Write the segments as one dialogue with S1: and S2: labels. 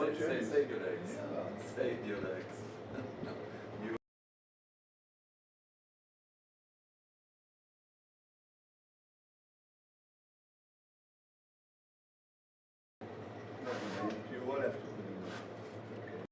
S1: Save your legs. Save your legs. You
S2: will have to put in. Okay.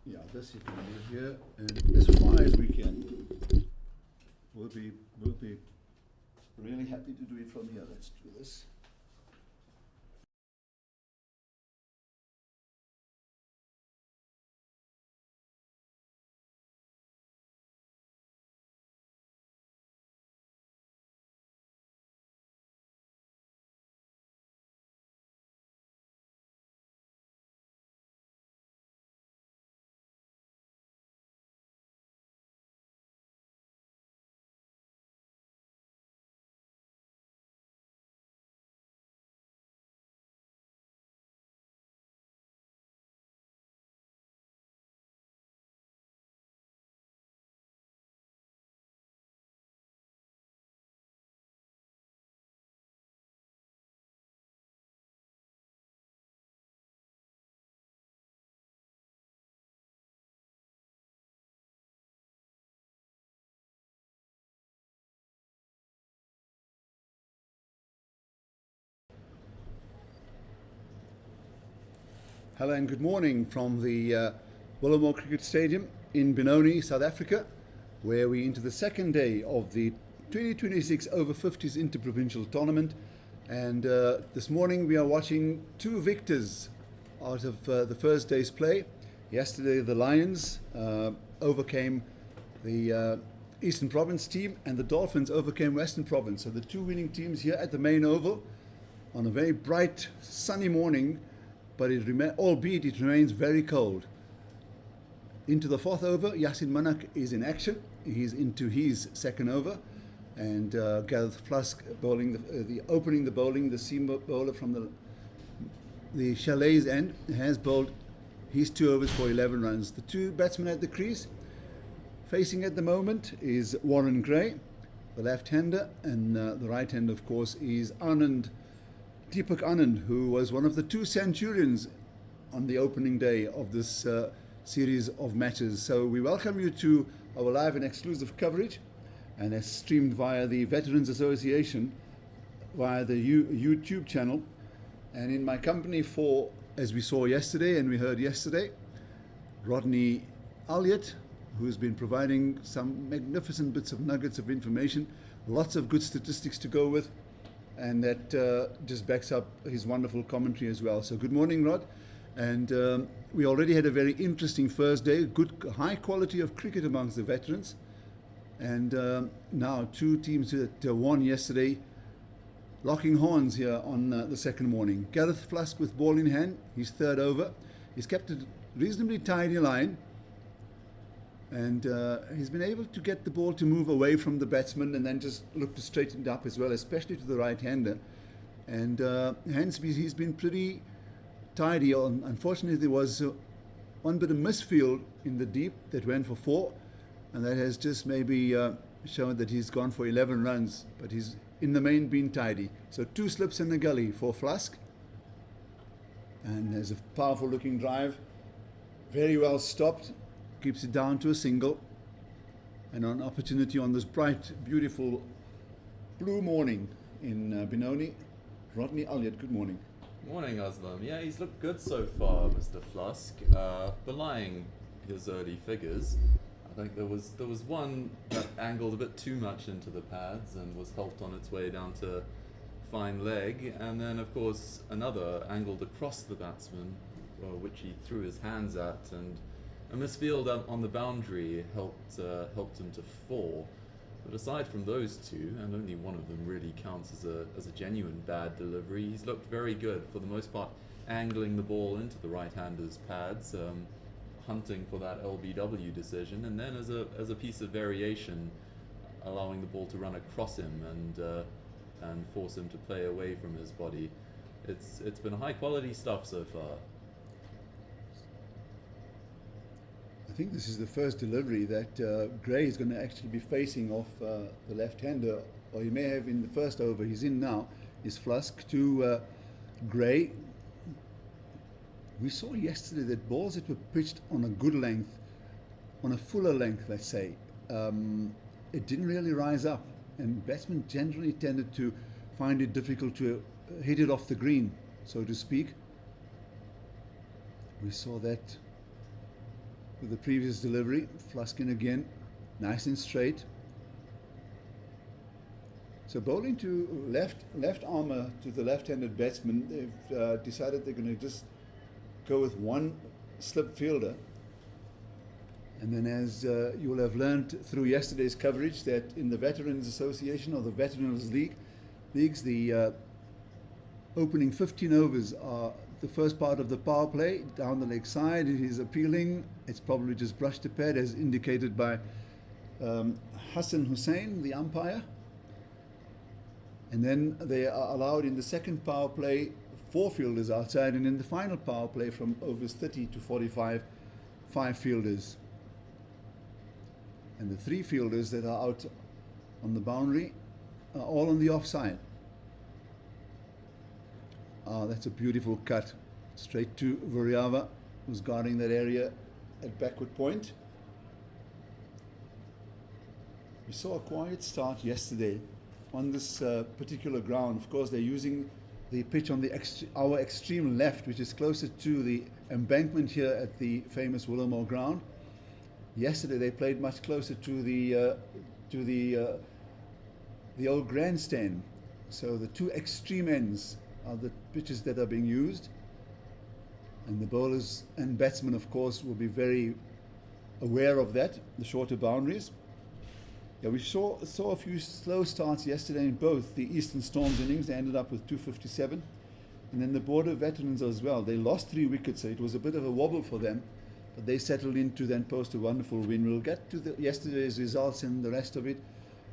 S2: Yeah, this you can leave here, and as far as we can, we'll be really happy to do it from here. Let's do this. Hello and good morning from the Willowmoore Cricket Stadium in Benoni, South Africa, where we're into the second day of the 2026 Over-50s Interprovincial Tournament. And this morning we are watching two victors out of the first day's play. Yesterday the Lions overcame the Eastern Province team, and the Dolphins overcame Western Province. So the two winning teams here at the main oval on a very bright sunny morning, but albeit it remains very cold. Into the fourth over, Yasin Manak is in action. He's into his second over, and Gareth Flusk bowling opening the bowling. The seam bowler from the Chalet's end has bowled his 2 overs for 11 runs. The two batsmen at the crease facing at the moment is Warren Gray, the left-hander, and the right-hander, of course, is Deepak Anand, who was one of the 2 centurions on the opening day of this series of matches. So we welcome you to our live and exclusive coverage, and it's streamed via the Veterans Association, via the YouTube channel. And in my company as we saw yesterday and we heard yesterday, Rodney Elliott, who's been providing some magnificent bits of nuggets of information, lots of good statistics to go with, and that just backs up his wonderful commentary as well. So good morning, Rod. And we already had a very interesting first day, good high quality of cricket amongst the veterans. And now two teams that won yesterday, locking horns here on the second morning. Gareth Flusk with ball in hand, his third over. He's kept a reasonably tidy line, and he's been able to get the ball to move away from the batsman and then just look to straighten it up as well, especially to the right-hander. And hence he's been pretty tidy. Unfortunately, there was one bit of misfield in the deep that went for 4, and that has just maybe shown that he's gone for 11 runs, but he's in the main been tidy. So 2 slips in the gully for Flusk, and there's a powerful looking drive, very well stopped, keeps it down to a single, and an opportunity on this bright, beautiful blue morning in Benoni. Rodney Elliott, good morning.
S1: Morning, Aslam. Yeah, he's looked good so far, Mr. Flusk. Belying his early figures, I think there was one that angled a bit too much into the pads and was helped on its way down to fine leg, and then of course another angled across the batsman, which he threw his hands at, and a misfield on the boundary helped him to 4. But aside from those two, and only one of them really counts as a genuine bad delivery, he's looked very good for the most part, angling the ball into the right-hander's pads, hunting for that LBW decision, and then as a piece of variation, allowing the ball to run across him and force him to play away from his body. It's been high quality stuff so far.
S2: I think this is the first delivery that Gray is going to actually be facing off the left-hander, or he may have in the first over. He's in now, is Flusk to Gray. We saw yesterday that balls that were pitched on a good length, on a fuller length, let's say, it didn't really rise up, and batsmen generally tended to find it difficult to hit it off the green, so to speak. We saw that with the previous delivery. Flusk in again, nice and straight. So bowling to left armour to the left-handed batsman, they've decided they're going to just go with one slip fielder. And then, as you will have learned through yesterday's coverage, that in the Veterans Association or the Veterans Leagues, the opening 15 overs are the first part of the power play. Down the leg side, it is appealing. It's probably just brushed the pad, as indicated by Hassan Hussain, the umpire. And then they are allowed in the second power play 4 fielders outside, and in the final power play from overs 30 to 45, 5 fielders. And the 3 fielders that are out on the boundary are all on the offside. That's a beautiful cut. Straight to Vuriava, who's guarding that area at backward point. We saw a quiet start yesterday on this particular ground. Of course, they're using the pitch on our extreme left, which is closer to the embankment here at the famous Willowmoore ground. Yesterday they played much closer to the old grandstand. So the 2 extreme ends are the pitches that are being used, and the bowlers and batsmen, of course, will be very aware of that, the shorter boundaries. Yeah, we saw a few slow starts yesterday in both the Eastern Storm's innings. They ended up with 257, and then the Border Veterans as well. They lost 3 wickets, so it was a bit of a wobble for them, but they settled in to then post a wonderful win. We'll get to yesterday's results and the rest of it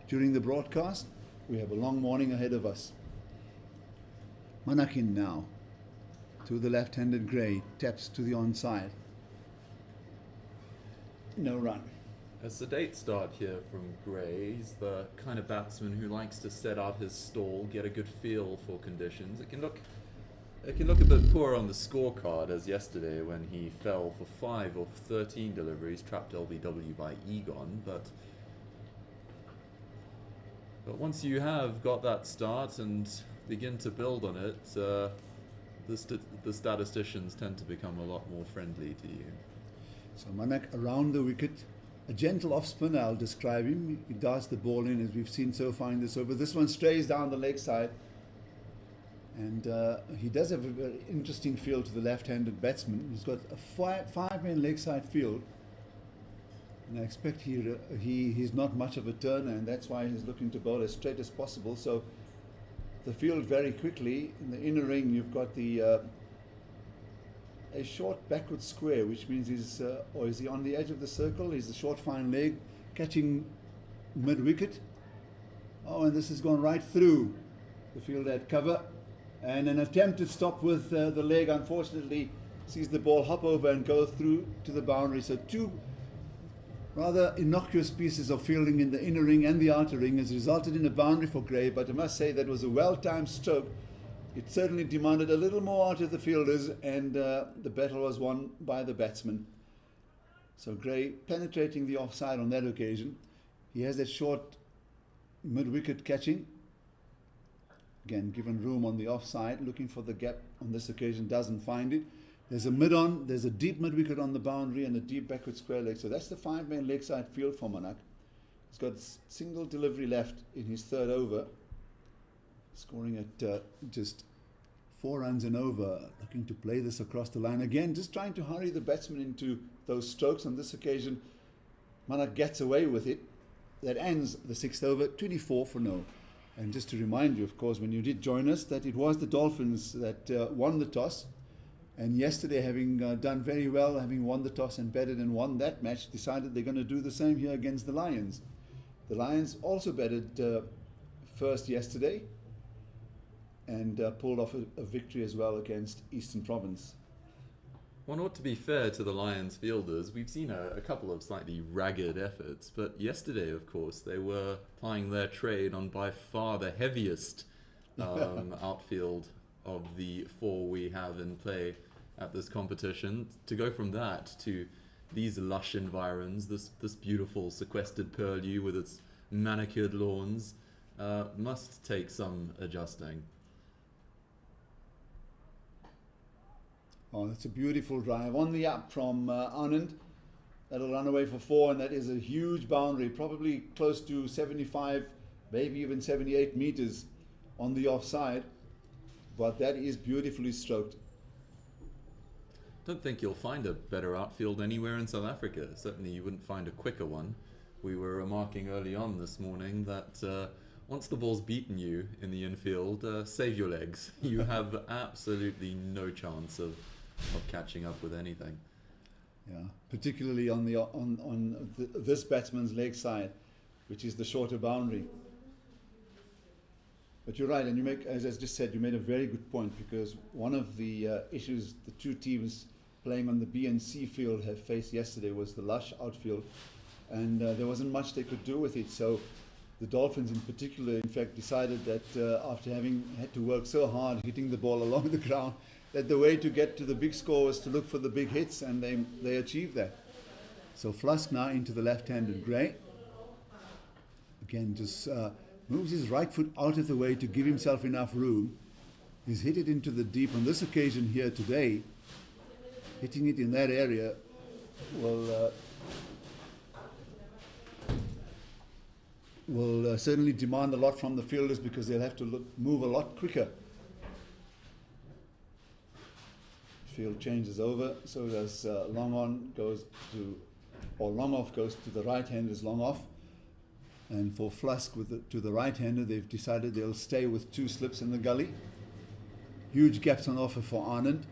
S2: during the broadcast. We have a long morning ahead of us. Manakin now to the left-handed Gray, taps to the onside. No run.
S1: A sedate start here from Gray. He's the kind of batsman who likes to set out his stall, get a good feel for conditions. It can look a bit poor on the scorecard, as yesterday when he fell for 5 of 13 deliveries, trapped LBW by Egon, but once you have got that start and begin to build on it, the statisticians tend to become a lot more friendly to you.
S2: So Manak around the wicket, a gentle off spinner, I'll describe him. He darts the ball in, as we've seen so far in this over. This one strays down the leg side, and he does have a very interesting feel to the left-handed batsman. He's got a five-man leg side field, and I expect he's not much of a turner, and that's why he's looking to bowl as straight as possible. So the field very quickly. In the inner ring, you've got the a short backward square, which means or is he on the edge of the circle? He's a short fine leg catching mid wicket. Oh, and this has gone right through the field at cover, and an attempted stop with the leg unfortunately sees the ball hop over and go through to the boundary. So two rather innocuous pieces of fielding in the inner ring and the outer ring has resulted in a boundary for Gray, but I must say that was a well-timed stroke. It certainly demanded a little more out of the fielders, and the battle was won by the batsman. So Gray penetrating the offside on that occasion. He has that short mid-wicket catching. Again, given room on the offside, looking for the gap on this occasion, doesn't find it. There's a mid-on, there's a deep mid-wicket on the boundary and a deep backward square leg. So that's the five-man leg side field for Monarch. He's got single delivery left in his third over, scoring at just 4 runs and over, looking to play this across the line. Again, just trying to hurry the batsman into those strokes. On this occasion, Monarch gets away with it. That ends the 6th over, 24 for no. And just to remind you, of course, when you did join us, that it was the Dolphins that won the toss. And yesterday, having done very well, having won the toss and batted and won that match, decided they're going to do the same here against the Lions. The Lions also batted first yesterday and pulled off a victory as well against Eastern Province.
S1: One ought to be fair to the Lions fielders. We've seen a couple of slightly ragged efforts, but yesterday, of course, they were plying their trade on by far the heaviest outfield of the 4 we have in play at this competition. To go from that to these lush environs, this beautiful sequestered purlieu with its manicured lawns, must take some adjusting.
S2: Oh, that's a beautiful drive on the up from Anand. That'll run away for 4, and that is a huge boundary, probably close to 75, maybe even 78 meters on the offside. But that is beautifully stroked.
S1: Don't think you'll find a better outfield anywhere in South Africa. Certainly you wouldn't find a quicker one. We were remarking early on this morning that once the ball's beaten you in the infield, save your legs. You have absolutely no chance of catching up with anything.
S2: Yeah, particularly on this batsman's leg side, which is the shorter boundary. But you're right, and you make, as I just said, you made a very good point, because one of the issues the two teams playing on the B and C field have faced yesterday was the lush outfield, and there wasn't much they could do with it. So the Dolphins in particular, in fact, decided that after having had to work so hard hitting the ball along the ground, that the way to get to the big score was to look for the big hits, and they achieved that. So Flusk now into the left-handed Gray. Again, just moves his right foot out of the way to give himself enough room. He's hit it into the deep on this occasion here today. Hitting it in that area will certainly demand a lot from the fielders, because they'll have to move a lot quicker. Field changes over, so does long on goes to, or long off goes to the right hander's long off. And for Flusk to the right hander, they've decided they'll stay with 2 slips in the gully. Huge gaps on offer for Anand.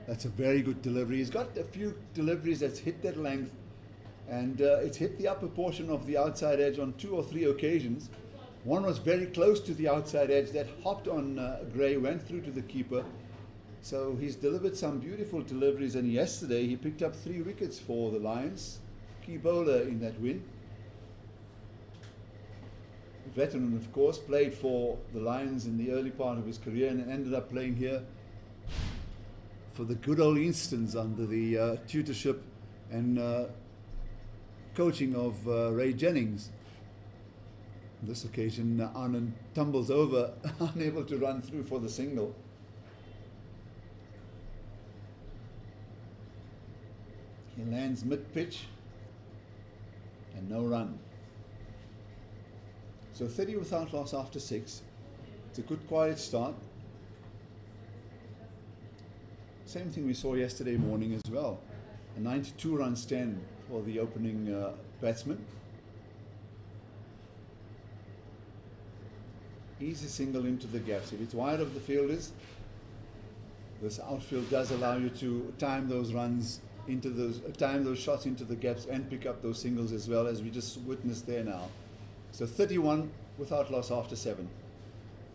S2: That's a very good delivery. He's got a few deliveries that's hit that length, and it's hit the upper portion of the outside edge on 2 or 3 occasions. One was very close to the outside edge that hopped on Gray, went through to the keeper. So he's delivered some beautiful deliveries, and yesterday he picked up 3 wickets for the Lions. Key bowler in that win. Veteran, of course, played for the Lions in the early part of his career and ended up playing here for the good old Instons under the tutorship and coaching of Ray Jennings. On this occasion, Anand tumbles over, unable to run through for the single. He lands mid-pitch. and no run. So 30 without loss after 6. It's a good quiet start. Same thing we saw yesterday morning as well. A 92 run stand for the opening batsman. Easy single into the gaps. If it's wide of the fielders, this outfield does allow you to time those runs into those shots into the gaps and pick up those singles as well, as we just witnessed there now. So 31 without loss after 7.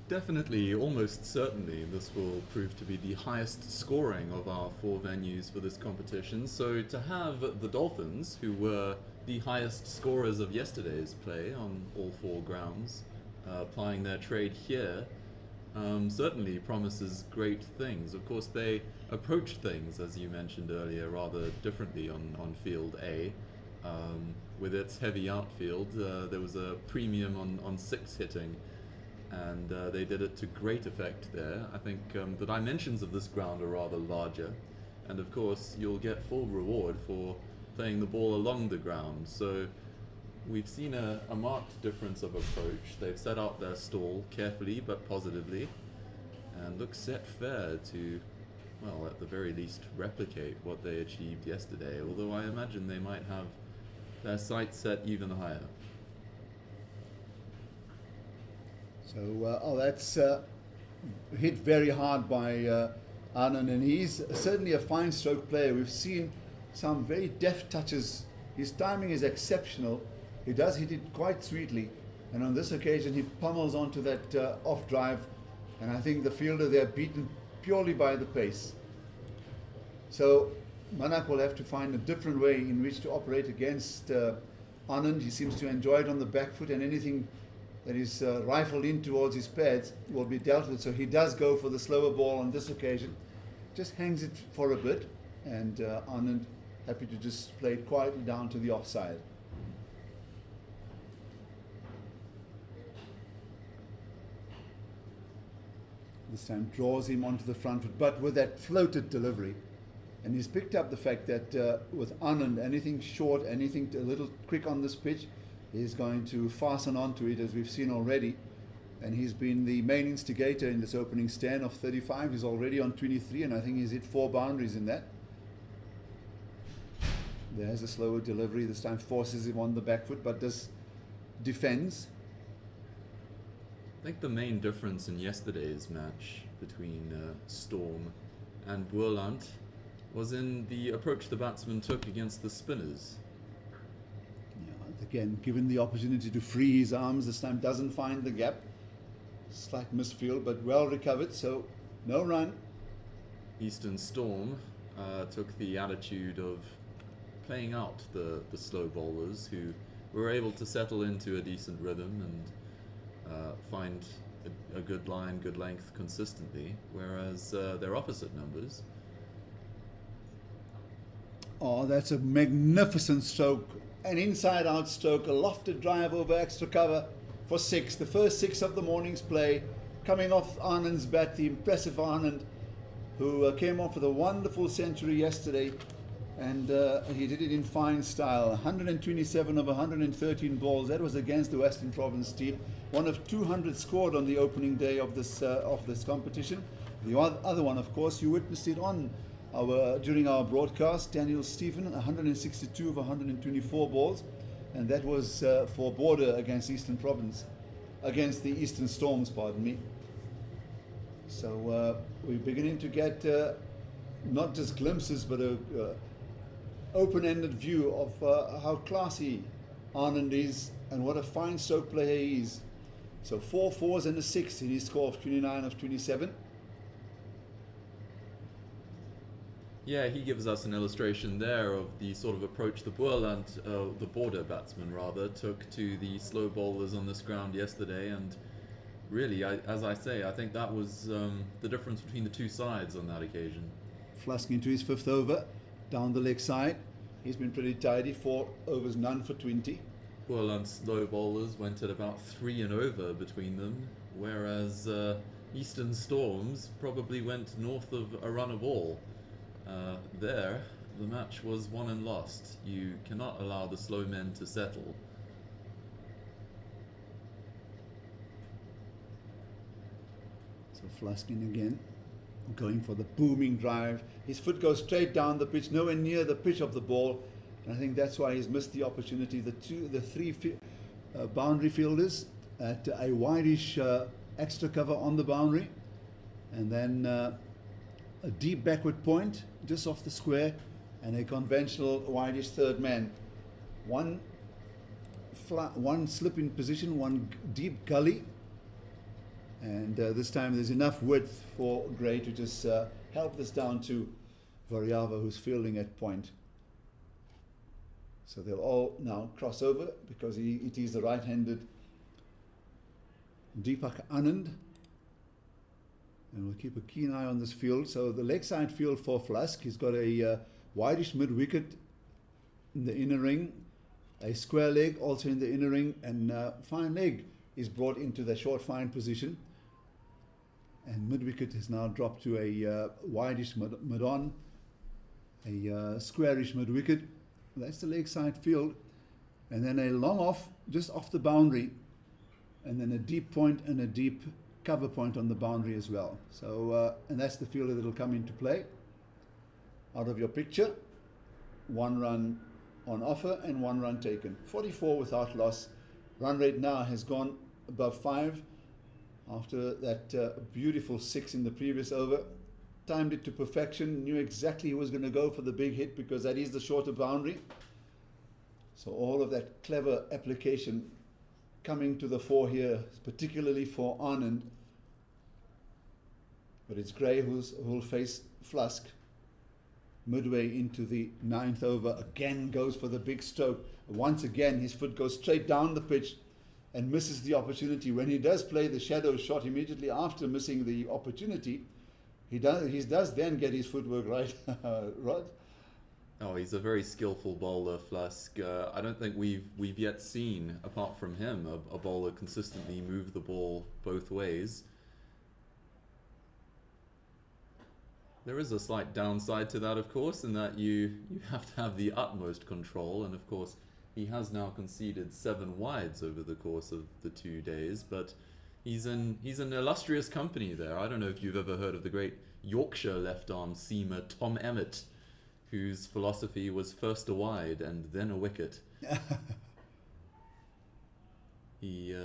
S1: Definitely, almost certainly, this will prove to be the highest scoring of our 4 venues for this competition. So to have the Dolphins, who were the highest scorers of yesterday's play on all 4 grounds, applying their trade here, certainly promises great things. Of course, they approach things, as you mentioned earlier, rather differently on Field A. With its heavy outfield, there was a premium on 6 hitting, and they did it to great effect there. I think the dimensions of this ground are rather larger, and of course you'll get full reward for playing the ball along the ground. So we've seen a marked difference of approach. They've set out their stall carefully but positively, and look set fair to, well, at the very least replicate what they achieved yesterday, although I imagine they might have their sights set even higher.
S2: So that's hit very hard by Anand, and he's certainly a fine stroke player. We've seen some very deft touches. His timing is exceptional. He does hit it quite sweetly, and on this occasion he pummels onto that off drive, and I think the fielder there beaten purely by the pace. So Manak will have to find a different way in which to operate against Anand. He seems to enjoy it on the back foot, and anything that is rifled in towards his pads will be dealt with. So he does go for the slower ball on this occasion, just hangs it for a bit, and Anand happy to just play it quietly down to the offside. This time draws him onto the front foot, but with that floated delivery. And he's picked up the fact that with Anand, anything short, anything a little quick on this pitch, he's going to fasten onto it, as we've seen already. And he's been the main instigator in this opening stand of 35. He's already on 23, and I think he's hit 4 boundaries in that. There's a slower delivery. This time forces him on the back foot, but this defends.
S1: I think the main difference in yesterday's match between Storm and Boerland was in the approach the batsman took against the spinners.
S2: Yeah, again, given the opportunity to free his arms, this time doesn't find the gap. Slight misfield, but well recovered, so no run.
S1: Eastern Storm took the attitude of playing out the slow bowlers, who were able to settle into a decent rhythm and find a good line, good length consistently, whereas their opposite numbers.
S2: Oh, that's a magnificent stroke. An inside-out stroke, a lofted drive over extra cover for 6. The first 6 of the morning's play, coming off Anand's bat, the impressive Anand, who came off with a wonderful century yesterday, and he did it in fine style. 127 of 113 balls. That was against the Western Province team. One of 200 scored on the opening day of this competition. The other one, of course, you witnessed it on during our broadcast. Daniel Stephen, 162 of 124 balls, and that was for border against Eastern Province, against the Eastern Storms, pardon me. So we're beginning to get not just glimpses, but a open-ended view of how classy Anand is and what a fine stroke player he is. So 4 4s and a 6 in his score of 29 of 27.
S1: Yeah, he gives us an illustration there of the sort of approach the Boerland, the border batsman rather, took to the slow bowlers on this ground yesterday, and really, as I say, I think that was the difference between the two sides on that occasion.
S2: Flusk into his 5th over, down the leg side. He's been pretty tidy, 4 overs, none for 20.
S1: Boerland's slow bowlers went at about 3 and over between them, whereas Eastern Storms probably went north of a run a ball. There, the match was won and lost. You cannot allow the slow men to settle.
S2: So Fluskin again, going for the booming drive. His foot goes straight down the pitch, nowhere near the pitch of the ball. And I think that's why he's missed the opportunity. The three boundary fielders at a wideish extra cover on the boundary. And then a deep backward point just off the square, and a conventional wideish third man. One slip in position, one deep gully, and this time there's enough width for Gray to just help this down to Variava, who's fielding at point. So they'll all now cross over because it is the right-handed Deepak Anand. And we'll keep a keen eye on this field. So the leg side field for Flusk, he's got a wideish mid-wicket in the inner ring, a square leg also in the inner ring, and fine leg is brought into the short fine position. And mid-wicket has now dropped to a wideish mid-on, a squarish mid-wicket. That's the leg side field. And then a long off, just off the boundary, and then a deep point and a deep cover point on the boundary as well. So, and that's the fielder that will come into play. Out of your picture, 1 run on offer and 1 run taken. 44 without loss. Run rate now has gone above 5 after that beautiful 6 in the previous over. Timed it to perfection, knew exactly he was going to go for the big hit because that is the shorter boundary. So all of that clever application coming to the fore here, particularly for Anand. But it's Gray who'll face Flusk midway into the 9th over. Again goes for the big stroke. Once again his foot goes straight down the pitch and misses the opportunity. When he does play the shadow shot immediately after missing the opportunity, he does then get his footwork right. Rod?
S1: Oh, he's a very skillful bowler, Flusk. I don't think we've yet seen, apart from him, a bowler consistently move the ball both ways. There is a slight downside to that, of course, in that you have to have the utmost control, and of course he has now conceded 7 wides over the course of the 2 days, but he's in illustrious company there. I don't know if you've ever heard of the great Yorkshire left-arm seamer Tom Emmett, whose philosophy was first a wide and then a wicket. He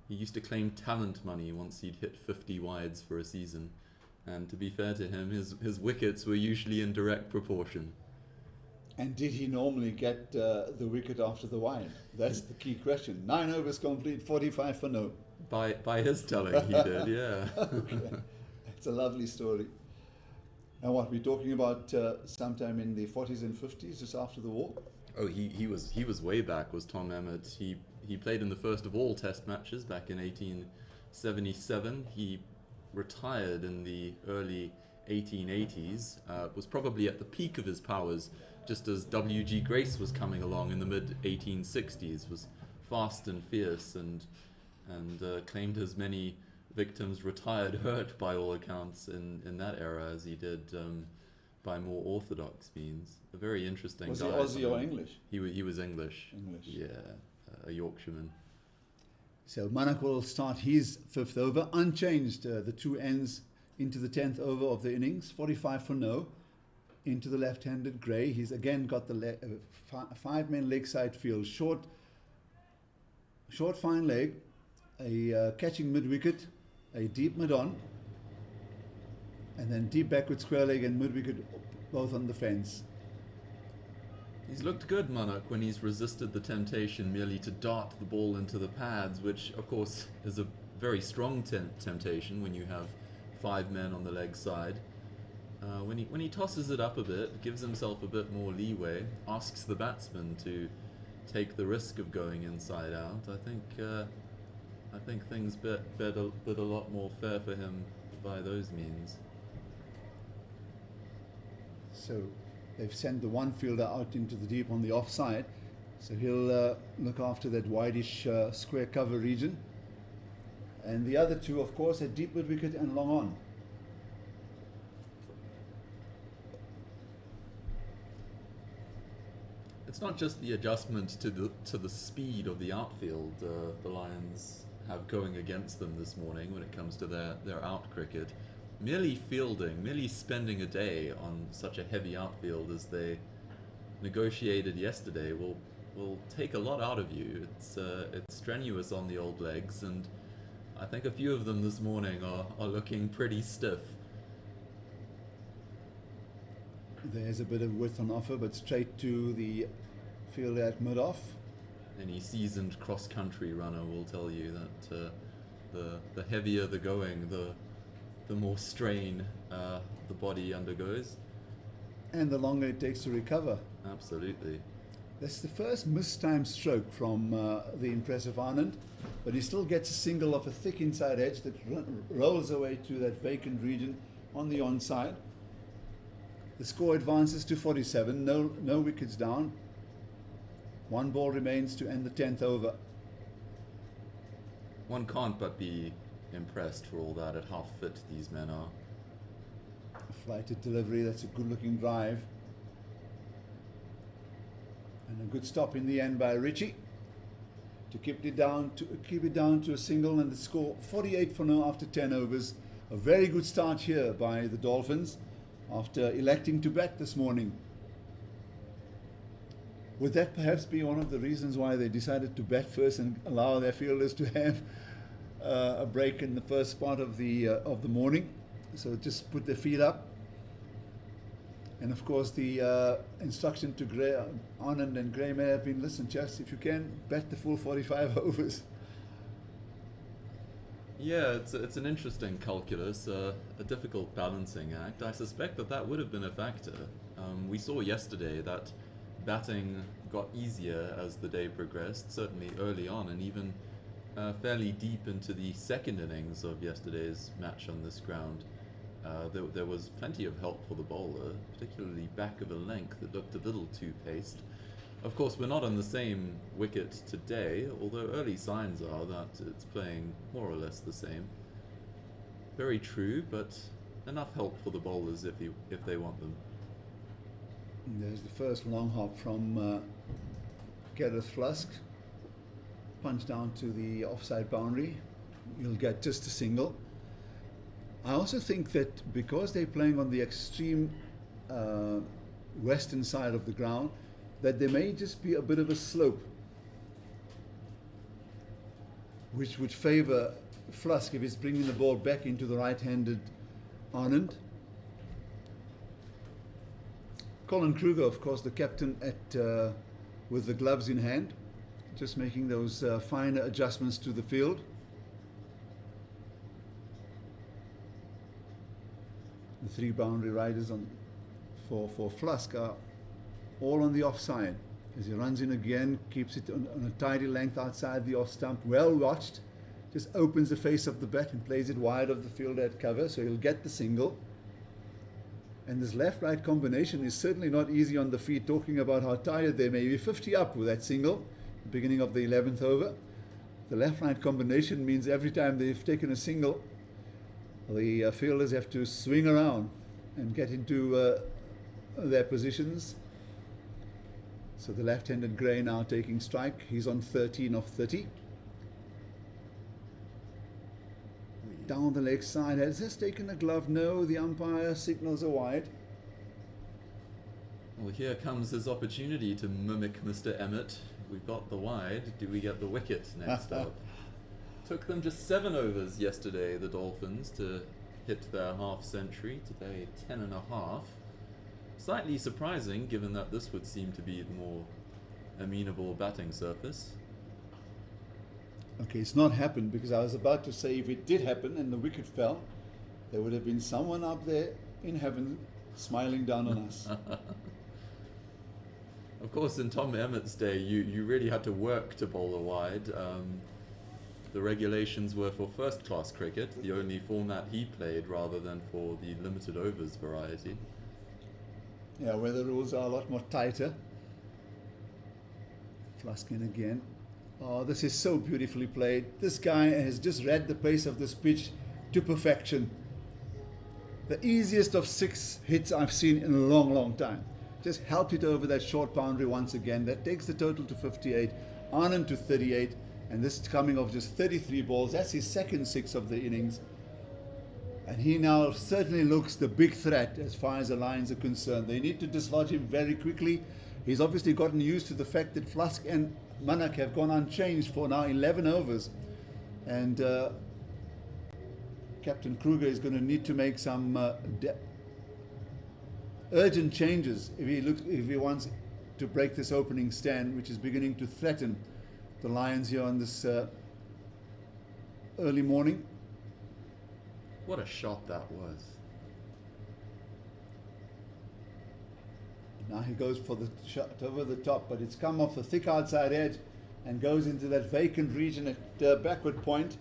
S1: used to claim talent money once he'd hit 50 wides for a season. And to be fair to him, his wickets were usually in direct proportion.
S2: And did he normally get the wicket after the wide? That's the key question. 9 overs complete, 45 for no.
S1: By his telling, he did, yeah.
S2: Okay. It's a lovely story. And what we're talking about sometime in the 40s and 50s, just after the war?
S1: Oh, he was way back, was Tom Emmett. He played in the first of all Test matches back in 1877. He retired in the early 1880s. Was probably at the peak of his powers, just as W.G. Grace was coming along in the mid-1860s. Was fast and fierce and claimed as many victims retired hurt by all accounts in that era as he did by more orthodox means. A very interesting guy.
S2: Was he Aussie or English?
S1: He was English.
S2: English.
S1: Yeah, a Yorkshireman.
S2: So Manak will start his 5th over, unchanged. The 2 ends into the 10th over of the innings, 45 for no, into the left-handed Gray. He's again got the 5-man leg side field, short fine leg, a catching mid-wicket, a deep mid-on, and then deep backward square leg and mid-wicket both on the fence.
S1: He's looked good, Manak, when he's resisted the temptation merely to dart the ball into the pads, which of course is a very strong temptation when you have 5 men on the leg side. When he tosses it up a bit, gives himself a bit more leeway, asks the batsman to take the risk of going inside out, I think things bit a lot more fair for him by those means.
S2: So they've sent the one fielder out into the deep on the offside, so he'll look after that wideish square cover region. And the other 2, of course, at deep mid-wicket and long on.
S1: It's not just the adjustment to the speed of the outfield the Lions have going against them this morning when it comes to their out cricket. Merely fielding, merely spending a day on such a heavy outfield as they negotiated yesterday will take a lot out of you. It's strenuous on the old legs, and I think a few of them this morning are looking pretty stiff.
S2: There's a bit of width on offer, but straight to the fielder at mid-off.
S1: Any seasoned cross-country runner will tell you that the heavier the going, the more strain the body undergoes.
S2: And the longer it takes to recover.
S1: Absolutely.
S2: That's the first mistimed stroke from the impressive Anand, but he still gets a single off a thick inside edge that rolls away to that vacant region on the onside. The score advances to 47, no wickets down. One ball remains to end the 10th over.
S1: One can't but be impressed for all that at how fit these men are.
S2: A flighted delivery, that's a good looking drive. And a good stop in the end by Richie to keep it down to a single, and the score 48 for now after 10 overs. A very good start here by the Dolphins after electing to bat this morning. Would that perhaps be one of the reasons why they decided to bat first and allow their fielders to have a break in the first part of the morning? So just put their feet up. And of course the instruction to Anand and Gray may have been, listen, just if you can, bat the full 45 overs.
S1: Yeah, it's an interesting calculus, a difficult balancing act. I suspect that would have been a factor. We saw yesterday that batting got easier as the day progressed, certainly early on, and even fairly deep into the second innings of yesterday's match on this ground. There was plenty of help for the bowler, particularly back of a length that looked a little too paced. Of course, we're not on the same wicket today, although early signs are that it's playing more or less the same. Very true, but enough help for the bowlers if they want them.
S2: And there's the first long hop from Gareth Flusk. Punch down to the offside boundary. You'll get just a single. I also think that because they're playing on the extreme western side of the ground, that there may just be a bit of a slope which would favour Flusk if he's bringing the ball back into the right-handed Anand. Colin Kruger, of course, the captain with the gloves in hand, just making those finer adjustments to the field. The three boundary riders for Flusk are all on the offside. As he runs in again, keeps it on a tidy length outside the off stump, well watched, just opens the face of the bat and plays it wide of the fielder at cover, so he'll get the single. And this left-right combination is certainly not easy on the feet, talking about how tired they may be. 50 up with that single, the beginning of the 11th over. The left-right combination means every time they've taken a single, the fielders have to swing around and get into their positions. So the left-handed Gray now taking strike. He's on 13 of 30. Down the leg side. Has this taken a glove? No, the umpire signals a wide.
S1: Well, here comes his opportunity to mimic Mr. Emmett. We've got the wide. Do we get the wicket next up? Took them just 7 overs yesterday, the Dolphins, to hit their half century. Today, 10 and a half. Slightly surprising, given that this would seem to be the more amenable batting surface.
S2: Okay, it's not happened, because I was about to say if it did happen and the wicket fell, there would have been someone up there in heaven smiling down on us.
S1: Of course, in Tom Emmett's day, you really had to work to bowl a wide. The regulations were for first-class cricket, the only format he played, rather than for the limited overs variety.
S2: Yeah, where the rules are a lot more tighter. Fluskin again. Oh, this is so beautifully played. This guy has just read the pace of this pitch to perfection. The easiest of 6 hits I've seen in a long, long time. just helped it over that short boundary once again. That takes the total to 58, Anand to 38, and this is coming off just 33 balls. That's his second six of the innings. And he now certainly looks the big threat as far as the Lions are concerned. They need to dislodge him very quickly. He's obviously gotten used to the fact that Flusk and Manak have gone unchanged for now 11 overs. And Captain Kruger is going to need to make some urgent changes if he wants to break this opening stand, which is beginning to threaten the Lions here on this early morning.
S1: What a shot that was.
S2: Now he goes for the shot over the top, but it's come off the thick outside edge and goes into that vacant region at backward point.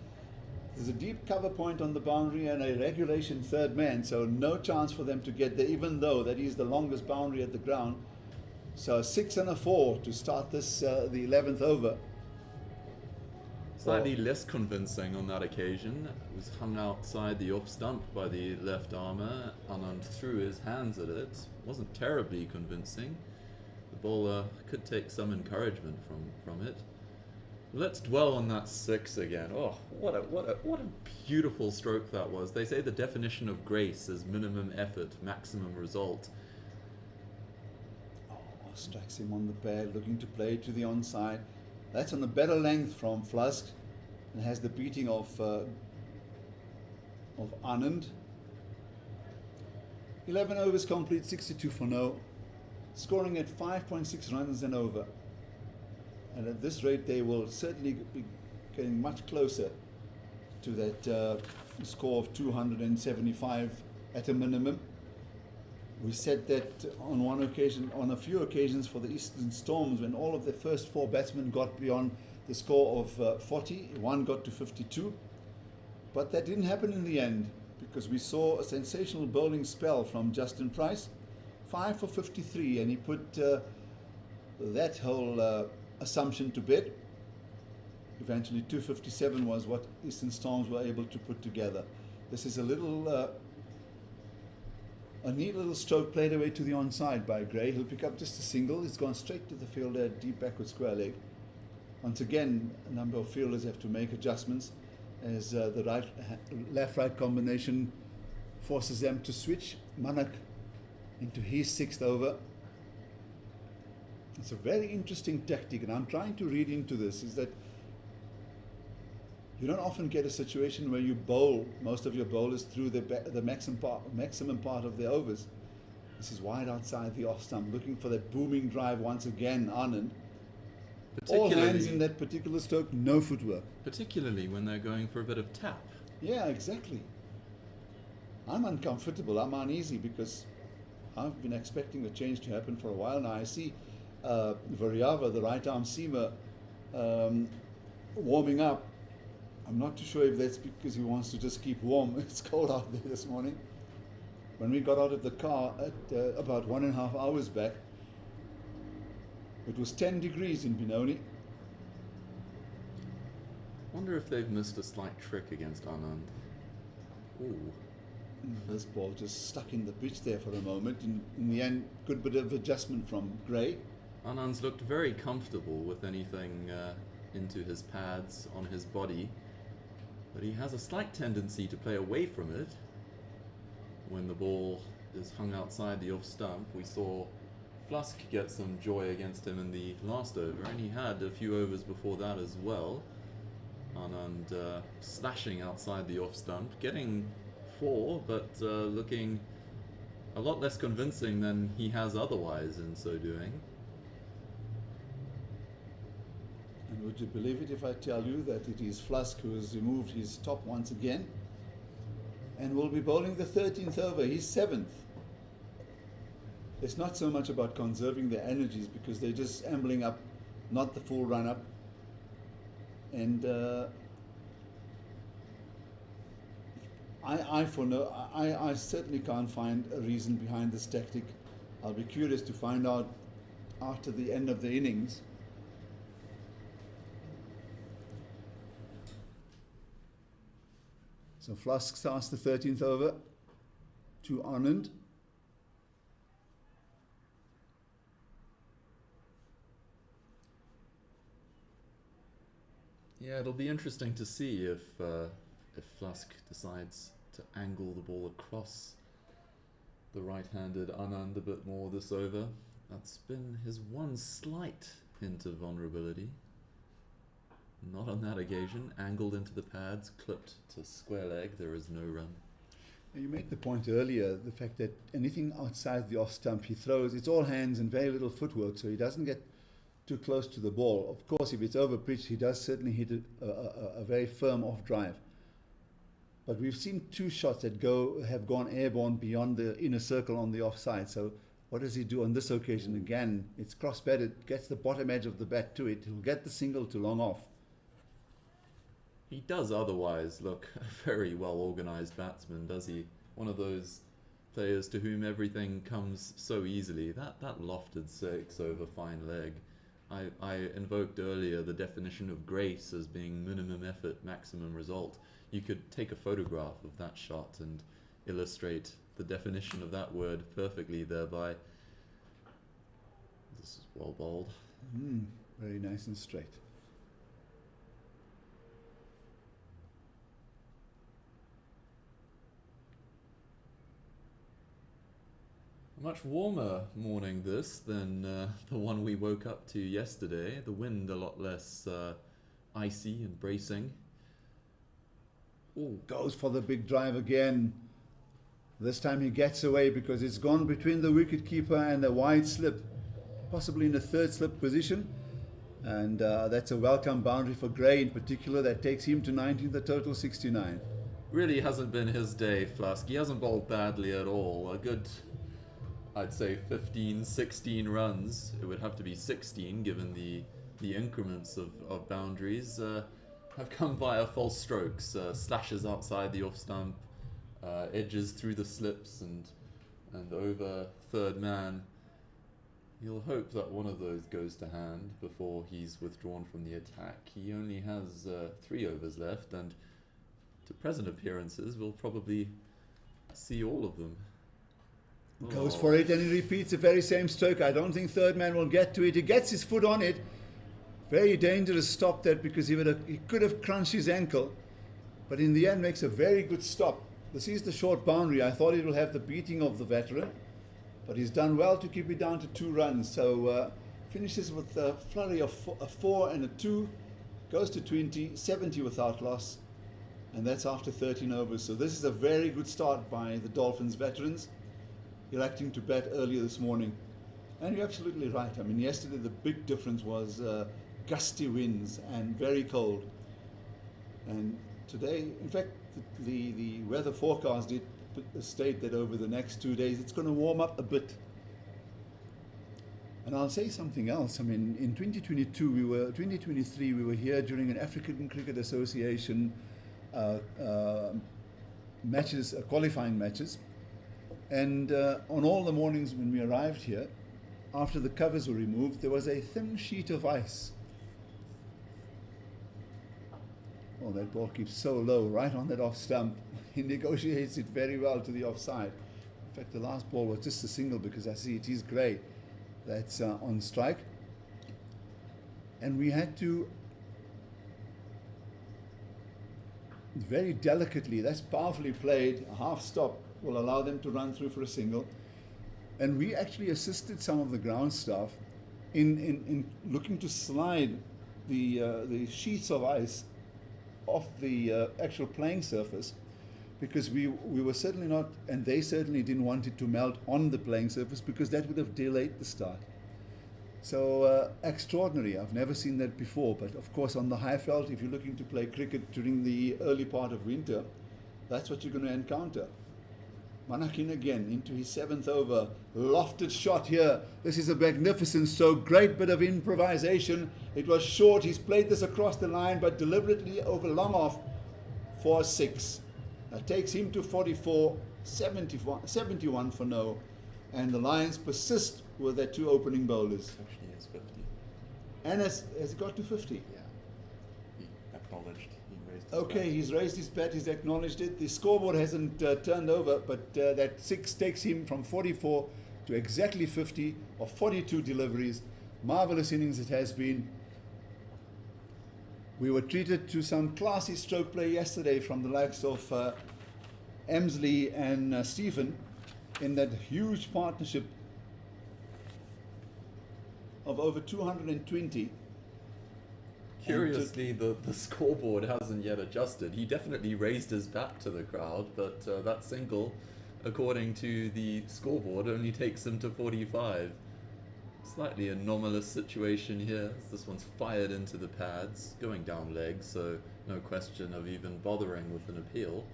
S2: There's a deep cover point on the boundary and a regulation third man, so no chance for them to get there, even though that is the longest boundary at the ground. So a 6 and a 4 to start this, the 11th over.
S1: Slightly less convincing on that occasion. It was hung outside the off stump by the left armour. Anand threw his hands at it. Wasn't terribly convincing. The bowler could take some encouragement from it. Let's dwell on that 6 again. Oh, what a beautiful stroke that was. They say the definition of grace is minimum effort, maximum result.
S2: Oh, strikes him on the pad, looking to play to the onside. That's on a better length from Flusk and has the beating of Anand. 11 overs complete, 62 for no, scoring at 5.6 runs and over. And at this rate, they will certainly be getting much closer to that score of 275 at a minimum. We said that on one occasion, on a few occasions for the Eastern Storms, when all of the first 4 batsmen got beyond the score of 40, one got to 52. But that didn't happen in the end, because we saw a sensational bowling spell from Justin Price, 5 for 53, and he put that whole assumption to bed. Eventually 257 was what Eastern Storms were able to put together. This is a neat little stroke played away to the onside by Gray. He'll pick up just a single. It's gone straight to the fielder, deep backward square leg. Once again, a number of fielders have to make adjustments as the left-right combination forces them to switch. Manak into his 6th over. It's a very interesting tactic, and I'm trying to read into this, is that you don't often get a situation where you bowl most of your bowlers through the maximum part of the overs. This is wide outside the off stump, looking for that booming drive once again, Anand. All hands in that particular stroke, no footwork.
S1: Particularly when they're going for a bit of tap.
S2: Yeah, exactly. I'm uncomfortable, I'm uneasy, because I've been expecting a change to happen for a while now. I see Variava, the right arm seamer, warming up. I'm not too sure if that's because he wants to just keep warm. It's cold out there this morning. When we got out of the car at about 1.5 hours back, it was 10 degrees in Benoni.
S1: Wonder if they've missed a slight trick against Anand. Ooh.
S2: This ball just stuck in the pitch there for a moment. In the end, good bit of adjustment from Gray.
S1: Anand's looked very comfortable with anything into his pads on his body, but he has a slight tendency to play away from it when the ball is hung outside the off stump. We saw Flusk get some joy against him in the last over, and he had a few overs before that as well. Anand slashing outside the off stump, getting 4, but looking a lot less convincing than he has otherwise in so doing.
S2: And would you believe it if I tell you that it is Flusk who has removed his top once again and will be bowling the 13th over, his 7th. It's not so much about conserving their energies, because they're just ambling up, not the full run up. And I certainly can't find a reason behind this tactic. I'll be curious to find out after the end of the innings. So Flusk starts the 13th over to Anand.
S1: Yeah, it'll be interesting to see if Flusk decides to angle the ball across the right-handed Anand a bit more this over. That's been his one slight hint of vulnerability. Not on that occasion. Angled into the pads, clipped to square leg. There is no run.
S2: You made the point earlier, the fact that anything outside the off stump he throws, it's all hands and very little footwork, so he doesn't get too close to the ball. Of course, if it's over pitch, he does certainly hit a very firm off drive. But we've seen two shots that have gone airborne beyond the inner circle on the offside. So what does he do on this occasion? Again, it's cross-batted, gets the bottom edge of the bat to it. He'll get the single to long off.
S1: He does otherwise look a very well-organised batsman, does he? One of those players to whom everything comes so easily. That lofted six over fine leg. I invoked earlier the definition of grace as being minimum effort, maximum result. You could take a photograph of that shot and illustrate the definition of that word perfectly thereby. This is well bowled.
S2: Very nice and straight.
S1: A much warmer morning this than the one we woke up to yesterday. The wind a lot less icy and bracing.
S2: Ooh, goes for the big drive again. This time he gets away because it's gone between the wicketkeeper and the wide slip, possibly in the third slip position. And that's a welcome boundary for Gray in particular. That takes him to 19, the total 69.
S1: Really hasn't been his day, Flusk. He hasn't bowled badly at all. A good, I'd say 15, 16 runs. It would have to be 16 given the increments of boundaries. Have come via false strokes, slashes outside the off stump, edges through the slips and over third man. You'll hope that one of those goes to hand before he's withdrawn from the attack. He only has 3 overs left, and to present appearances, we'll probably see all of them.
S2: Goes for it and he repeats the very same stroke. I don't think third man will get to it. He gets his foot on it. Very dangerous stop that because he could have crunched his ankle. But in the end makes a very good stop. This is the short boundary. I thought it will have the beating of the veteran. But he's done well to keep it down to 2 runs. So finishes with a flurry of a 4 and a 2. Goes to 20, 70 without loss. And that's after 13 overs. So this is a very good start by the Dolphins veterans, electing to bat earlier this morning. And you're absolutely right. I mean, yesterday the big difference was gusty winds and very cold. And today, in fact, the weather forecast did state that over the next 2 days it's going to warm up a bit. And I'll say something else. I mean, in 2023 we were here during an African Cricket Association matches, qualifying matches. And on all the mornings when we arrived here, after the covers were removed, there was a thin sheet of ice. Oh, that ball keeps so low, right on that off stump. He negotiates it very well to the offside. In fact, the last ball was just a single because I see it is Gray that's on strike. And we had to very delicately, that's powerfully played, a half stop will allow them to run through for a single. And we actually assisted some of the ground staff in looking to slide the sheets of ice off the actual playing surface, because we were certainly not, and they certainly didn't want it to melt on the playing surface because that would have delayed the start. So extraordinary. I've never seen that before. But of course on the Highveld, if you're looking to play cricket during the early part of winter, that's what you're going to encounter. Manakin again into his 7th over, lofted shot here. This is a magnificent stroke, great bit of improvisation. It was short, he's played this across the line, but deliberately over long off for 6. That takes him to 44, 71 for no. And the Lions persist with their 2 opening bowlers.
S1: Actually, it's 50.
S2: And has it got to 50?
S1: Yeah. He acknowledged. He raised his
S2: Okay,
S1: bat.
S2: he's raised his bat, he's acknowledged it. The scoreboard hasn't turned over, but that 6 takes him from 44 to exactly 50 of 42 deliveries. Marvelous innings it has been. We were treated to some classy stroke play yesterday from the likes of Emsley and Stephen in that huge partnership of over 220.
S1: Curiously, the scoreboard hasn't yet adjusted. He definitely raised his bat to the crowd, but that single, according to the scoreboard, only takes him to 45. Slightly anomalous situation here, as this one's fired into the pads, going down legs, so no question of even bothering with an appeal.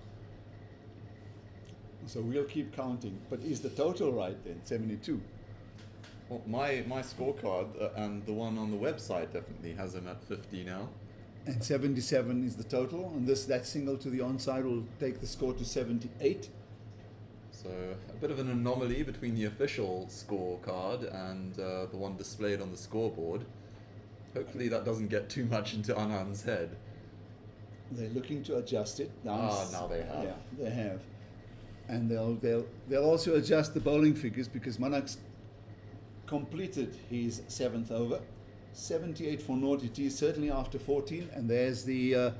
S2: So we'll keep counting. But is the total right then? 72?
S1: Well, my scorecard and the one on the website definitely has him at 50 now.
S2: And 77 is the total. And that single to the onside will take the score to 78.
S1: So a bit of an anomaly between the official scorecard and the one displayed on the scoreboard. Hopefully that doesn't get too much into Anand's head.
S2: They're looking to adjust it.
S1: Now they have.
S2: Yeah, they have. And they'll also adjust the bowling figures because Manak's completed his 7th over. 78 for naught it is, certainly after 14. And there's the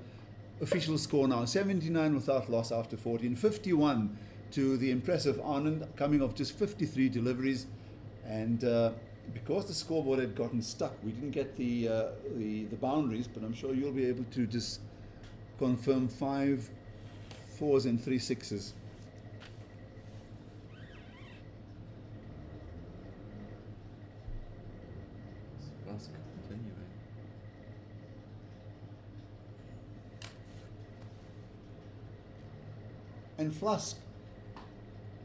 S2: official score now. 79 without loss after 14. 51 to the impressive Anand, coming off just 53 deliveries. And because the scoreboard had gotten stuck, we didn't get the boundaries, but I'm sure you'll be able to just confirm 5 4s and 3 6s.
S1: Flask continuing.
S2: And Flask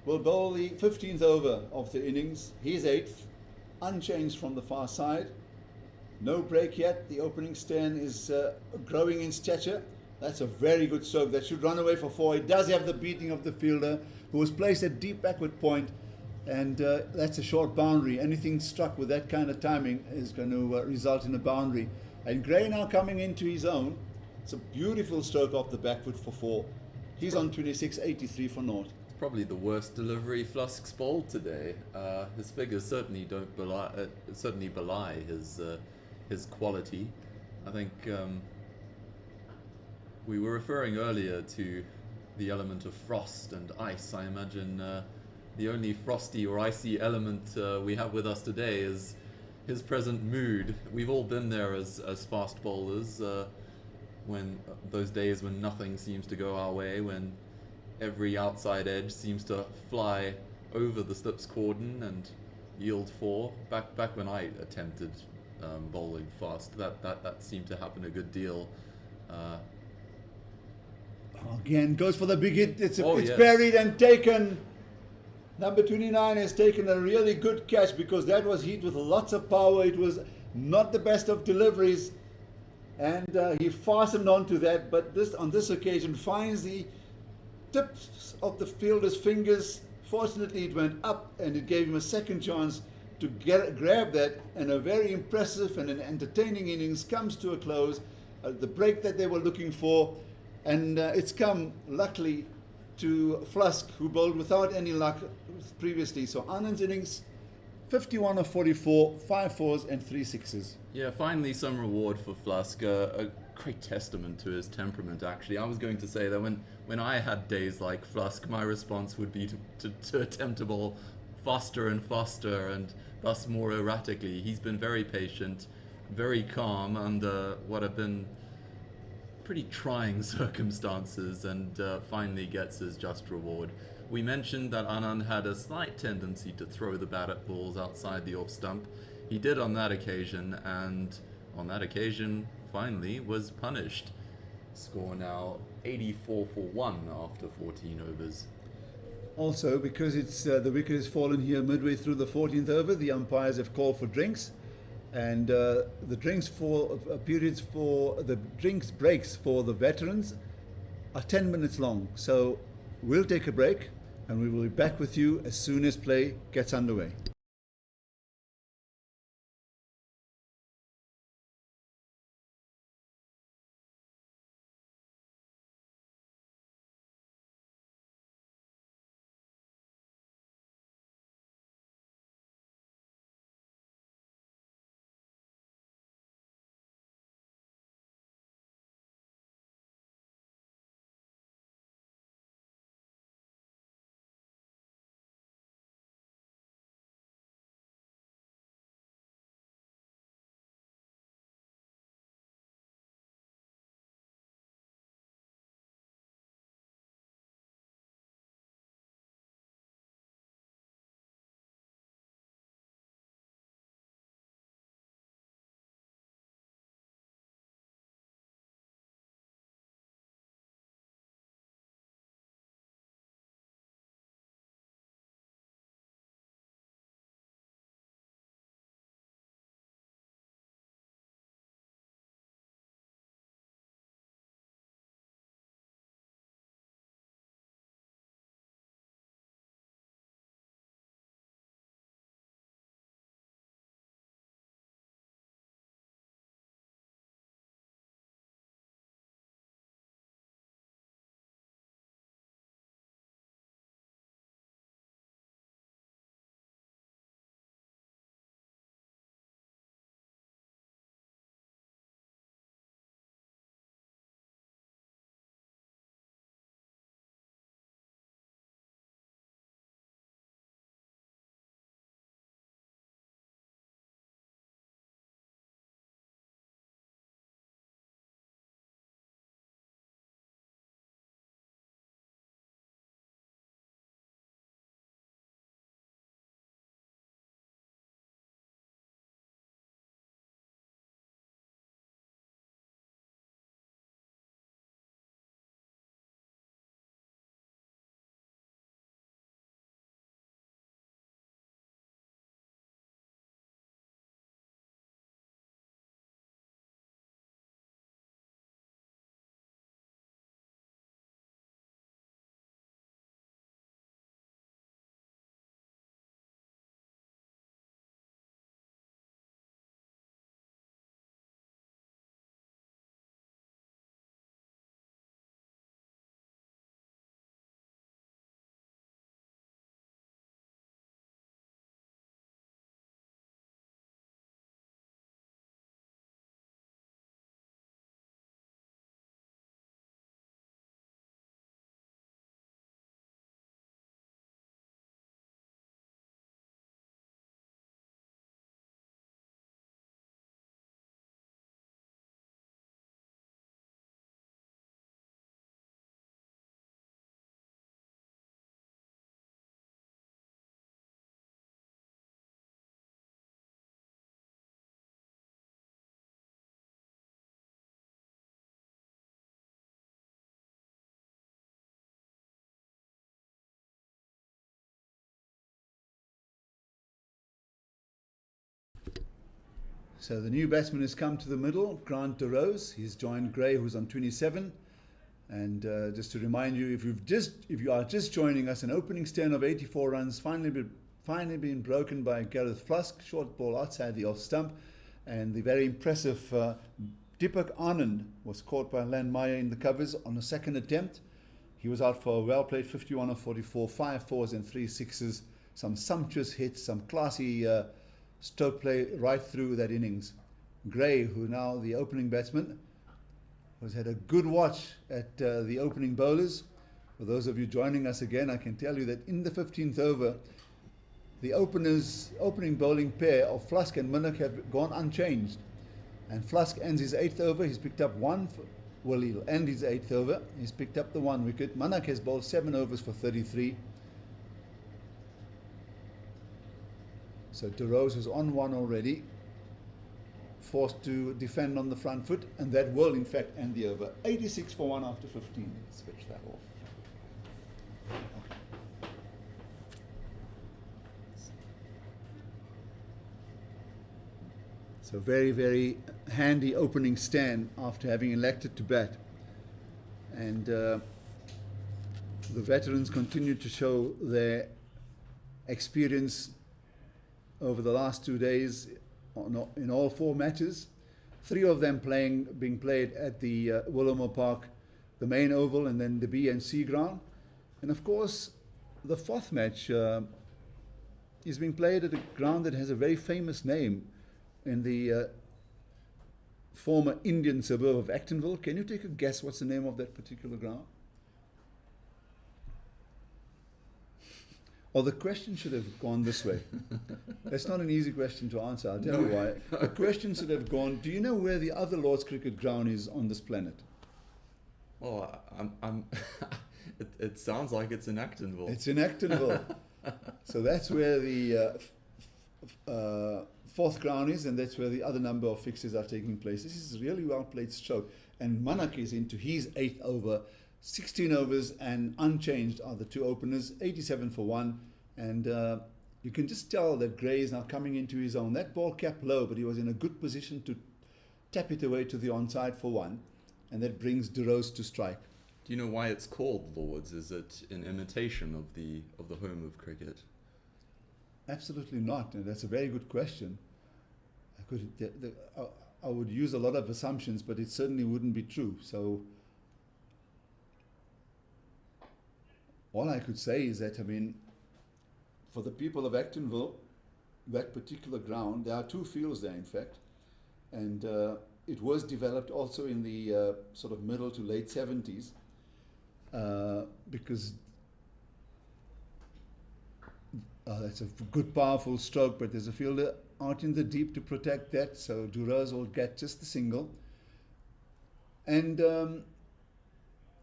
S2: will bowl the 15th over of the innings. He's 8th, unchanged from the far side. No break yet. The opening stand is growing in stature. That's a very good stroke. That should run away for 4. It does have the beating of the fielder, who was placed at deep backward point, and that's a short boundary. Anything struck with that kind of timing is going to result in a boundary. And Gray now coming into his own. It's a beautiful stroke off the back foot for 4. He's on 26.83 for naught.
S1: Probably the worst delivery Flusk's bowled today. His figures certainly don't belie his quality. I think we were referring earlier to the element of frost and ice. I imagine the only frosty or icy element we have with us today is his present mood. We've all been there as fast bowlers, when those days when nothing seems to go our way, when every outside edge seems to fly over the slips cordon and yield 4. Back when I attempted bowling fast, that seemed to happen a good deal.
S2: Again, goes for the big hit. It's
S1: yes.
S2: buried and taken. Number 29 has taken a really good catch because that was hit with lots of power. It was not the best of deliveries, and he fastened onto that. But on this occasion finds the tips of the fielder's fingers. Fortunately, it went up and it gave him a second chance to grab that, and a very impressive and an entertaining innings comes to a close. The break that they were looking for, and it's come luckily to Flusk, who bowled without any luck previously. So Anand's innings, 51 of 44, 5 4s and 3 6s.
S1: Yeah, finally some reward for Flusk. A great testament to his temperament, actually. I was going to say that when I had days like Flusk, my response would be to attempt to bowl faster and faster and thus more erratically. He's been very patient, very calm under what have been pretty trying circumstances, and finally gets his just reward. We mentioned that Anand had a slight tendency to throw the bat at balls outside the off stump. He did on that occasion, and on that occasion finally was punished. Score now 84 for 1 after 14 overs.
S2: Also, because it's the wicket has fallen here midway through the 14th over, the umpires have called for drinks, and the drinks breaks for the veterans are 10 minutes long. So we'll take a break, and we will be back with you as soon as play gets underway. So the new batsman has come to the middle, Grant de Rose. He's joined Gray, who's on 27. And just to remind you, if you are just joining us, an opening stand of 84 runs finally been broken by Gareth Flusk, short ball outside the off stump, and the very impressive Deepak Anand was caught by Len Meyer in the covers on the second attempt. He was out for a well-played 51 of 44, 5 fours and 3 sixes, some sumptuous hits, some classy stroke play right through that innings. Gray, who now the opening batsman, has had a good watch at the opening bowlers. For those of you joining us again, I can tell you that in the 15th over, the opening bowling pair of Flusk and Minnock have gone unchanged. And Flusk ends his 8th over. He's picked up he'll end his 8th over. He's picked up the 1 wicket. Minnock has bowled 7 overs for 33. So De Rose is on 1 already, forced to defend on the front foot, and that will in fact end the over. 86 for 1 after 15.
S1: Switch that off.
S2: So very, very handy opening stand after having elected to bat. And the veterans continue to show their experience over the last 2 days in all 4 matches. 3 of them being played at the Willowmoore Park, the main oval, and then the B and C ground. And of course, the 4th match is being played at a ground that has a very famous name in the former Indian suburb of Actonville. Can you take a guess what's the name of that particular ground? Or the question should have gone this way. That's not an easy question to answer. I'll tell you why. The question should have gone, do you know where the other Lord's cricket ground is on this planet?
S1: Well, it sounds like it's in Actonville.
S2: It's in Actonville. So that's where the 4th ground is, and that's where the other number of fixtures are taking place. This is a really well played stroke. And Minnock is into his 8th over. 16 overs and unchanged are the 2 openers, 87 for 1. And you can just tell that Gray is now coming into his own. That ball kept low, but he was in a good position to tap it away to the onside for 1. And that brings De Rose to strike.
S1: Do you know why it's called Lords? Is it in imitation of the home of cricket?
S2: Absolutely not. And that's a very good question. I would use a lot of assumptions, but it certainly wouldn't be true. So all I could say is that, I mean, for the people of Actonville, that particular ground, there are 2 fields there, in fact, and it was developed also in the sort of middle to late 70s because that's a good, powerful stroke, but there's a fielder out in the deep to protect that, so De Rose will get just the single. And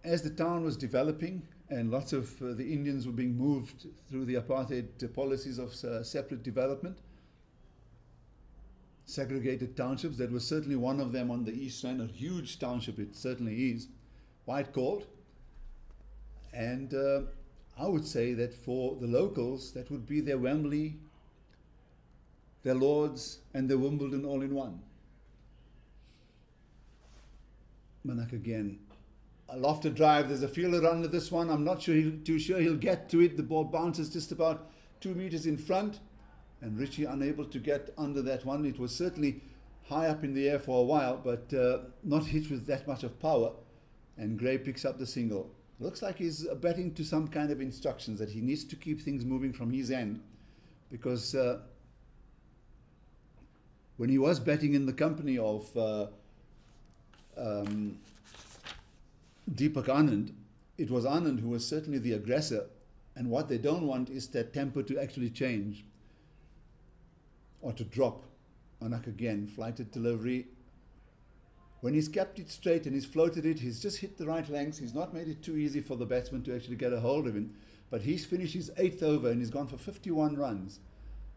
S2: as the town was developing, and lots of the Indians were being moved through the apartheid policies of separate development, segregated townships. That was certainly one of them on the east end, a huge township it certainly is, white called. And I would say that for the locals, that would be their Wembley, their Lords, and their Wimbledon all in one. Minnock again. A lofted drive, there's a fielder under this one. I'm not too sure he'll get to it. The ball bounces just about 2 meters in front, and Richie unable to get under that one. It was certainly high up in the air for a while, but not hit with that much of power, and Gray picks up the single. Looks like he's batting to some kind of instructions that he needs to keep things moving from his end, because when he was batting in the company of Deepak Anand, it was Anand who was certainly the aggressor, and what they don't want is that tempo to actually change or to drop. Minnock again, flighted delivery. When he's kept it straight and he's floated it, he's just hit the right lengths. He's not made it too easy for the batsman to actually get a hold of him, but he's finished his 8th over and he's gone for 51 runs,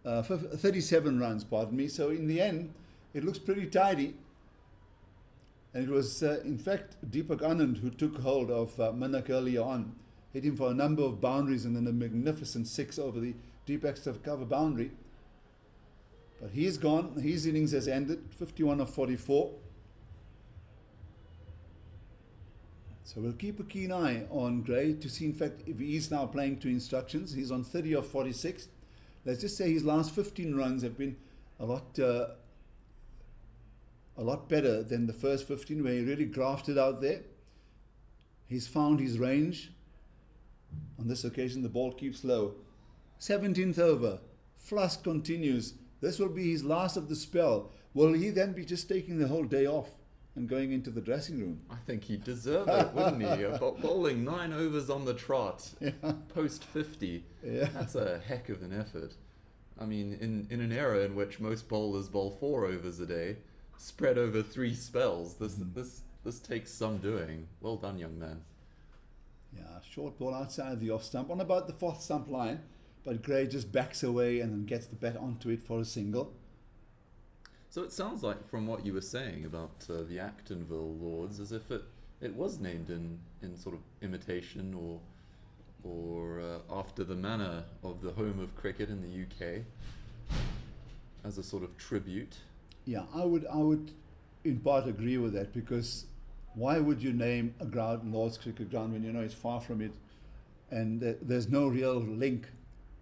S2: 37 runs, pardon me. So in the end, it looks pretty tidy. And it was, in fact, Deepak Anand who took hold of Minnock earlier on, hit him for a number of boundaries and then a magnificent 6 over the deep extra cover boundary. But he's gone. His innings has ended, 51 of 44. So we'll keep a keen eye on Gray to see, in fact, if he is now playing to instructions. He's on 30 of 46. Let's just say his last 15 runs have been a lot better than the first 15, where he really grafted out there. He's found his range. On this occasion, the ball keeps low. 17th over. Flusk continues. This will be his last of the spell. Will he then be just taking the whole day off and going into the dressing room?
S1: I think he'd deserve it, wouldn't he? Bowling 9 overs on the trot,
S2: Yeah.
S1: post 50.
S2: Yeah.
S1: That's a heck of an effort. I mean, in an era in which most bowlers bowl 4 overs a day, spread over 3 spells, this takes some doing. Well done, young man.
S2: Yeah, short ball outside the off stump, on about the 4th stump line, but Gray just backs away and then gets the bat onto it for a single.
S1: So it sounds like, from what you were saying about the Actonville Lords, as if it was named in sort of imitation or after the manner of the home of cricket in the UK, as a sort of tribute.
S2: Yeah, I would in part agree with that, because why would you name a ground Lord's Cricket Ground when you know it's far from it and there's no real link?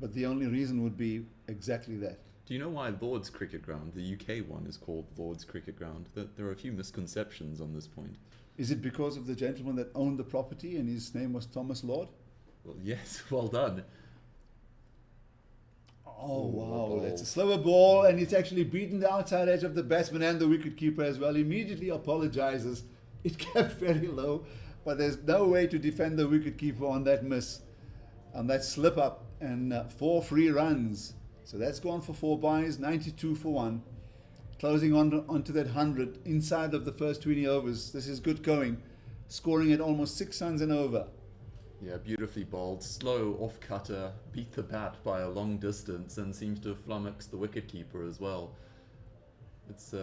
S2: But the only reason would be exactly that.
S1: Do you know why Lord's Cricket Ground, the UK one, is called Lord's Cricket Ground? There are a few misconceptions on this point.
S2: Is it because of the gentleman that owned the property and his name was Thomas Lord?
S1: Well, yes, well done.
S2: Oh,
S1: Ooh,
S2: wow,
S1: ball.
S2: that's a slower ball, and it's actually beaten the outside edge of the batsman and the wicketkeeper as well. Immediately apologizes. It kept very low, but there's no way to defend the wicketkeeper on that miss, on that slip up, and 4 free runs. So that's gone for 4 byes, 92 for 1. Closing onto that 100 inside of the first 20 overs. This is good going. Scoring at almost 6 runs and over.
S1: Yeah, beautifully bowled, slow off cutter, beat the bat by a long distance, and seems to have flummoxed the wicketkeeper as well. It's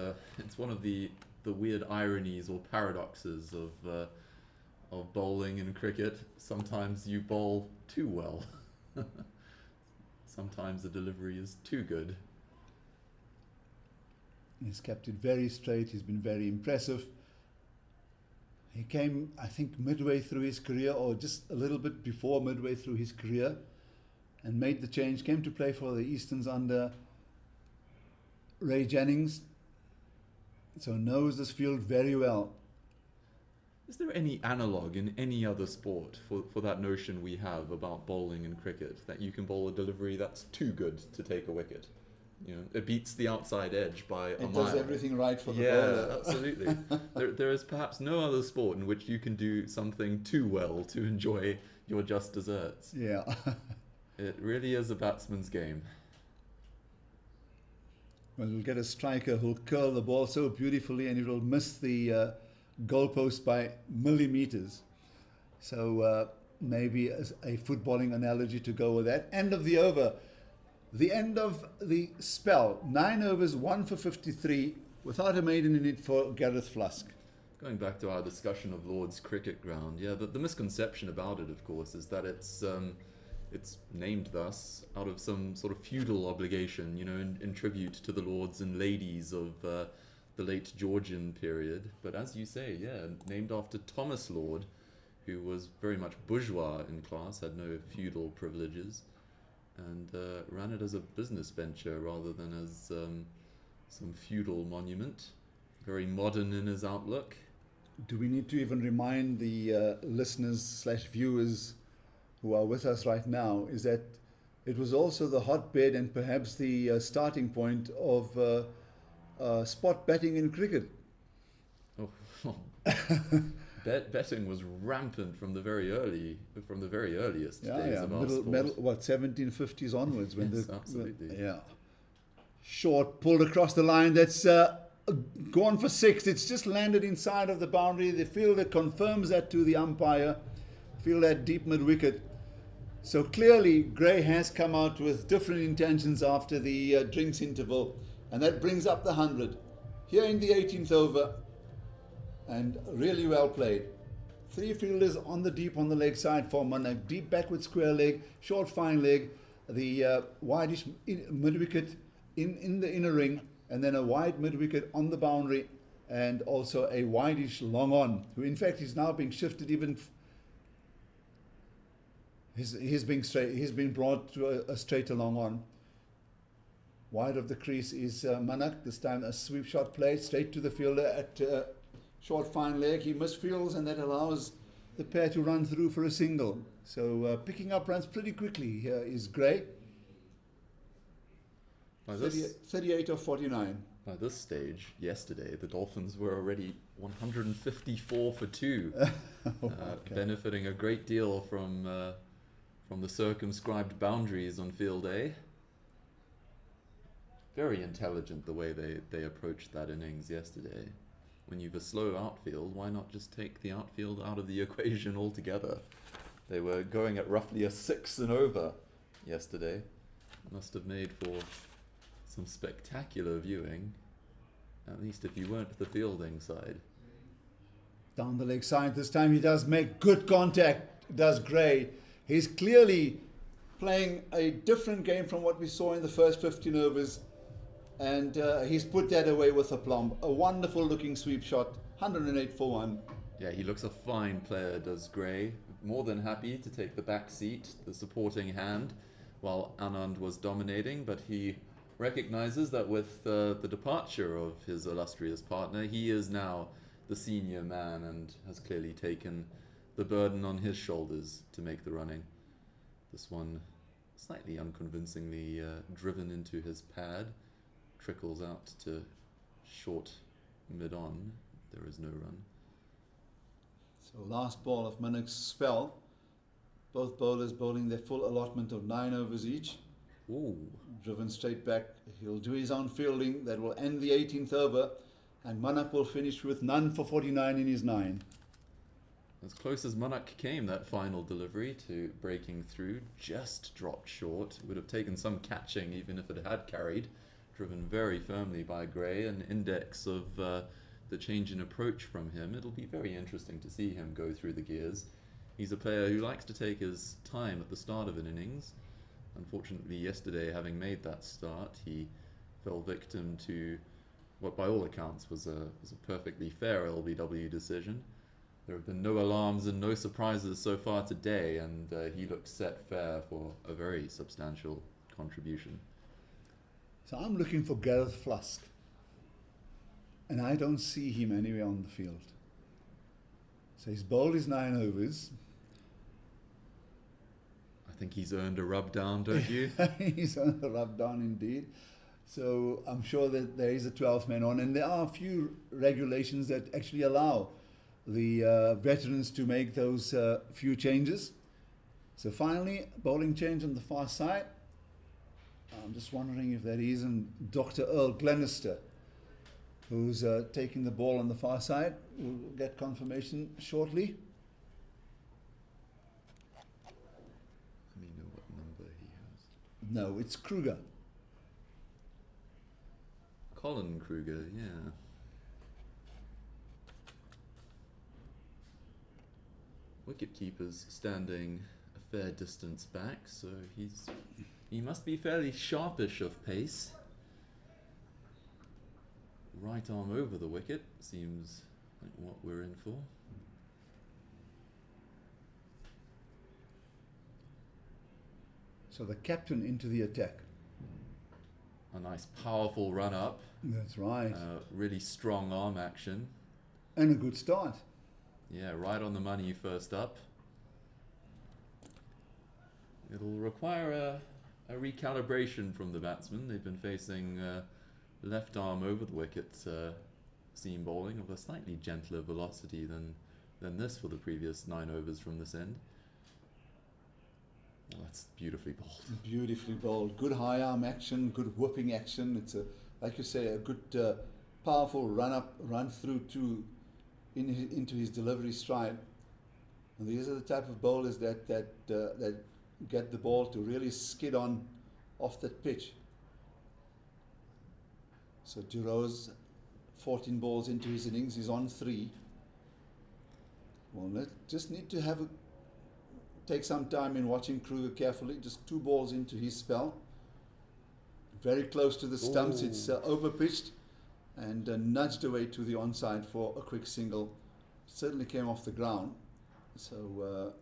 S1: one of the weird ironies or paradoxes of bowling in cricket. Sometimes you bowl too well. Sometimes the delivery is too good.
S2: He's kept it very straight. He's been very impressive. He came, I think, midway through his career, or just a little bit before midway through his career, and made the change. Came to play for the Easterns under Ray Jennings. So knows this field very well.
S1: Is there any analogue in any other sport for that notion we have about bowling in cricket, that you can bowl a delivery that's too good to take a wicket? You know, it beats the outside edge by a mile.
S2: It does everything right for the
S1: bowler.
S2: bowler.
S1: Absolutely. There is perhaps no other sport in which you can do something too well to enjoy your just desserts.
S2: Yeah.
S1: It really is a batsman's game.
S2: Well, you'll get a striker who'll curl the ball so beautifully and it'll miss the goalpost by millimeters. So maybe as a footballing analogy to go with that. End of the over. The end of the spell. 9 overs, 1 for 53, without a maiden in it for Gareth Flusk.
S1: Going back to our discussion of Lord's Cricket Ground, yeah, the misconception about it, of course, is that it's named thus out of some sort of feudal obligation, you know, in tribute to the lords and ladies of the late Georgian period. But as you say, yeah, named after Thomas Lord, who was very much bourgeois in class, had no feudal privileges, and ran it as a business venture rather than as some feudal monument. Very modern in his outlook.
S2: Do we need to even remind the listeners/viewers who are with us right now is that it was also the hotbed and perhaps the starting point of spot betting in cricket?
S1: Oh. Betting was rampant from the very earliest days of our sport.
S2: 1750s onwards, when
S1: Yes, absolutely.
S2: yeah. Short, pulled across the line. That's gone for 6. It's just landed inside of the boundary. The fielder confirms that to the umpire. Field at deep mid wicket. So clearly, Gray has come out with different intentions after the drinks interval, and that brings up the 100 here in the 18th over. And really well played. 3 fielders on the leg side for a deep backward square leg, short fine leg, the wideish mid wicket, in the inner ring, and then a wide mid wicket on the boundary, and also a wideish long on, who in fact is now being shifted even. He's been brought to a straighter long on. Wide of the crease is Manak. This time a sweep shot played straight to the fielder at short fine leg. He misfields, and that allows the pair to run through for a single. So picking up runs pretty quickly here is Gray. 38 of 49.
S1: By this stage, yesterday, the Dolphins were already 154 for 2,
S2: Okay.
S1: benefiting a great deal from the circumscribed boundaries on field A. Very intelligent the way they approached that innings yesterday. When you've a slow outfield, why not just take the outfield out of the equation altogether? They were going at roughly a 6 and over yesterday. Must have made for some spectacular viewing, at least if you weren't the fielding side.
S2: Down the leg side this time, he does make good contact, does Gray. He's clearly playing a different game from what we saw in the first 15 overs, and he's put that away with aplomb. A wonderful looking sweep shot, 108 for 1.
S1: Yeah, he looks a fine player, does Gray. More than happy to take the back seat, the supporting hand, while Anand was dominating, but he recognizes that with the departure of his illustrious partner, he is now the senior man and has clearly taken the burden on his shoulders to make the running. This one slightly unconvincingly driven into his pad, trickles out to short mid-on. There is no run.
S2: So last ball of Minnick's spell. Both bowlers bowling their full allotment of 9 overs each.
S1: Ooh.
S2: Driven straight back. He'll do his own fielding. That will end the 18th over. And Manak will finish with none for 49 in his 9.
S1: As close as Manak came, that final delivery to breaking through, just dropped short. Would have taken some catching even if it had carried. Driven very firmly by Gray, an index of the change in approach from him. It'll be very interesting to see him go through the gears. He's a player who likes to take his time at the start of an innings. Unfortunately, yesterday, having made that start, he fell victim to what by all accounts was a perfectly fair LBW decision. There have been no alarms and no surprises so far today, and he looked set fair for a very substantial contribution.
S2: So I'm looking for Gareth Flusk. And I don't see him anywhere on the field. So he's bowled his 9 overs.
S1: I think he's earned a rub down, don't you?
S2: He's on the rub down indeed. So I'm sure that there is a 12th man on, and there are a few regulations that actually allow the veterans to make those few changes. So finally, bowling change on the far side. I'm just wondering if that isn't Dr. Earl Glenister, who's taking the ball on the far side. We'll get confirmation shortly.
S1: Let me know what number he has.
S2: No, it's Kruger.
S1: Colin Kruger, yeah. Wicketkeeper's standing a fair distance back, so he must be fairly sharpish of pace. Right arm over the wicket seems like what we're in for.
S2: So the captain into the attack.
S1: A nice powerful run up.
S2: That's right.
S1: Really strong arm action.
S2: And a good start.
S1: Yeah, right on the money first up. It'll require a recalibration from the batsmen. They've been facing left arm over the wicket seam bowling of a slightly gentler velocity than this for the previous 9 overs from this end. Oh, that's beautifully bowled.
S2: Beautifully bowled. Good high arm action, good whipping action. It's like you say, a good powerful run up, run through into his delivery stride. And these are the type of bowlers that get the ball to really skid on off that pitch. So Duro's 14 balls into his innings. He's on 3. Well, let's just need to take some time in watching Kruger carefully. Just 2 balls into his spell. very close to the stumps.
S1: Ooh.
S2: It's over-pitched and nudged away to the onside for a quick single. Certainly came off the ground. So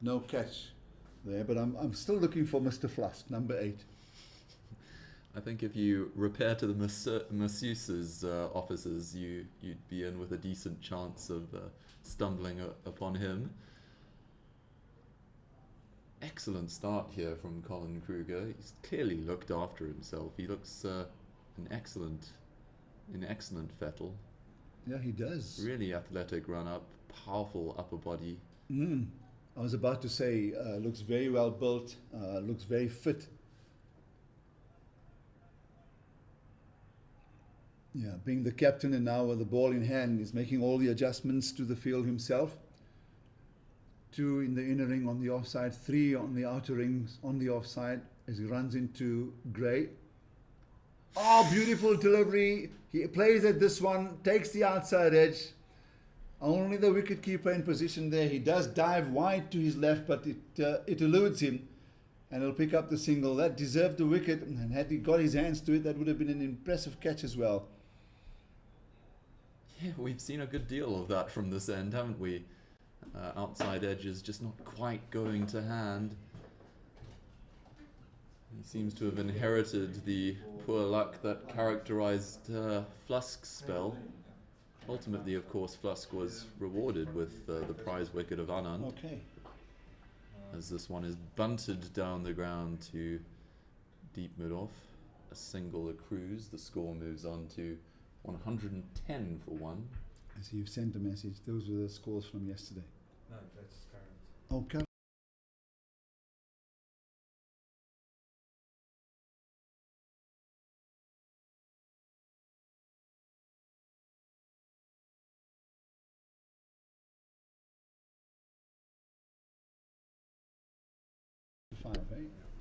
S2: no catch there, but I'm still looking for Mr. Flusk, number 8.
S1: I think if you repair to the masseuse's offices, you'd be in with a decent chance of stumbling upon him. Excellent start here from Colin Kruger. He's clearly looked after himself. He looks an excellent fettle.
S2: Yeah, he does.
S1: Really athletic run up, powerful upper body.
S2: I was about to say, looks very well built, looks very fit. Yeah, being the captain and now with the ball in hand, he's making all the adjustments to the field himself. 2 in the inner ring on the offside, 3 on the outer rings on the offside as he runs into Gray. Oh, beautiful delivery. He plays at this one, takes the outside edge. Only the wicketkeeper in position there. He does dive wide to his left, but it eludes him. And he'll pick up the single. That deserved the wicket. And had he got his hands to it, that would have been an impressive catch as well.
S1: Yeah, we've seen a good deal of that from this end, haven't we? Outside edges just not quite going to hand. He seems to have inherited the poor luck that characterized Flusk's spell. Ultimately, of course, Flusk was rewarded with the prize wicket of Anand.
S2: Okay.
S1: As this one is bunted down the ground to deep mid-off. A single accrues. The score moves on to 110 for 1.
S2: I see you've sent a message. Those were the scores from yesterday.
S3: No, that's current.
S2: Okay.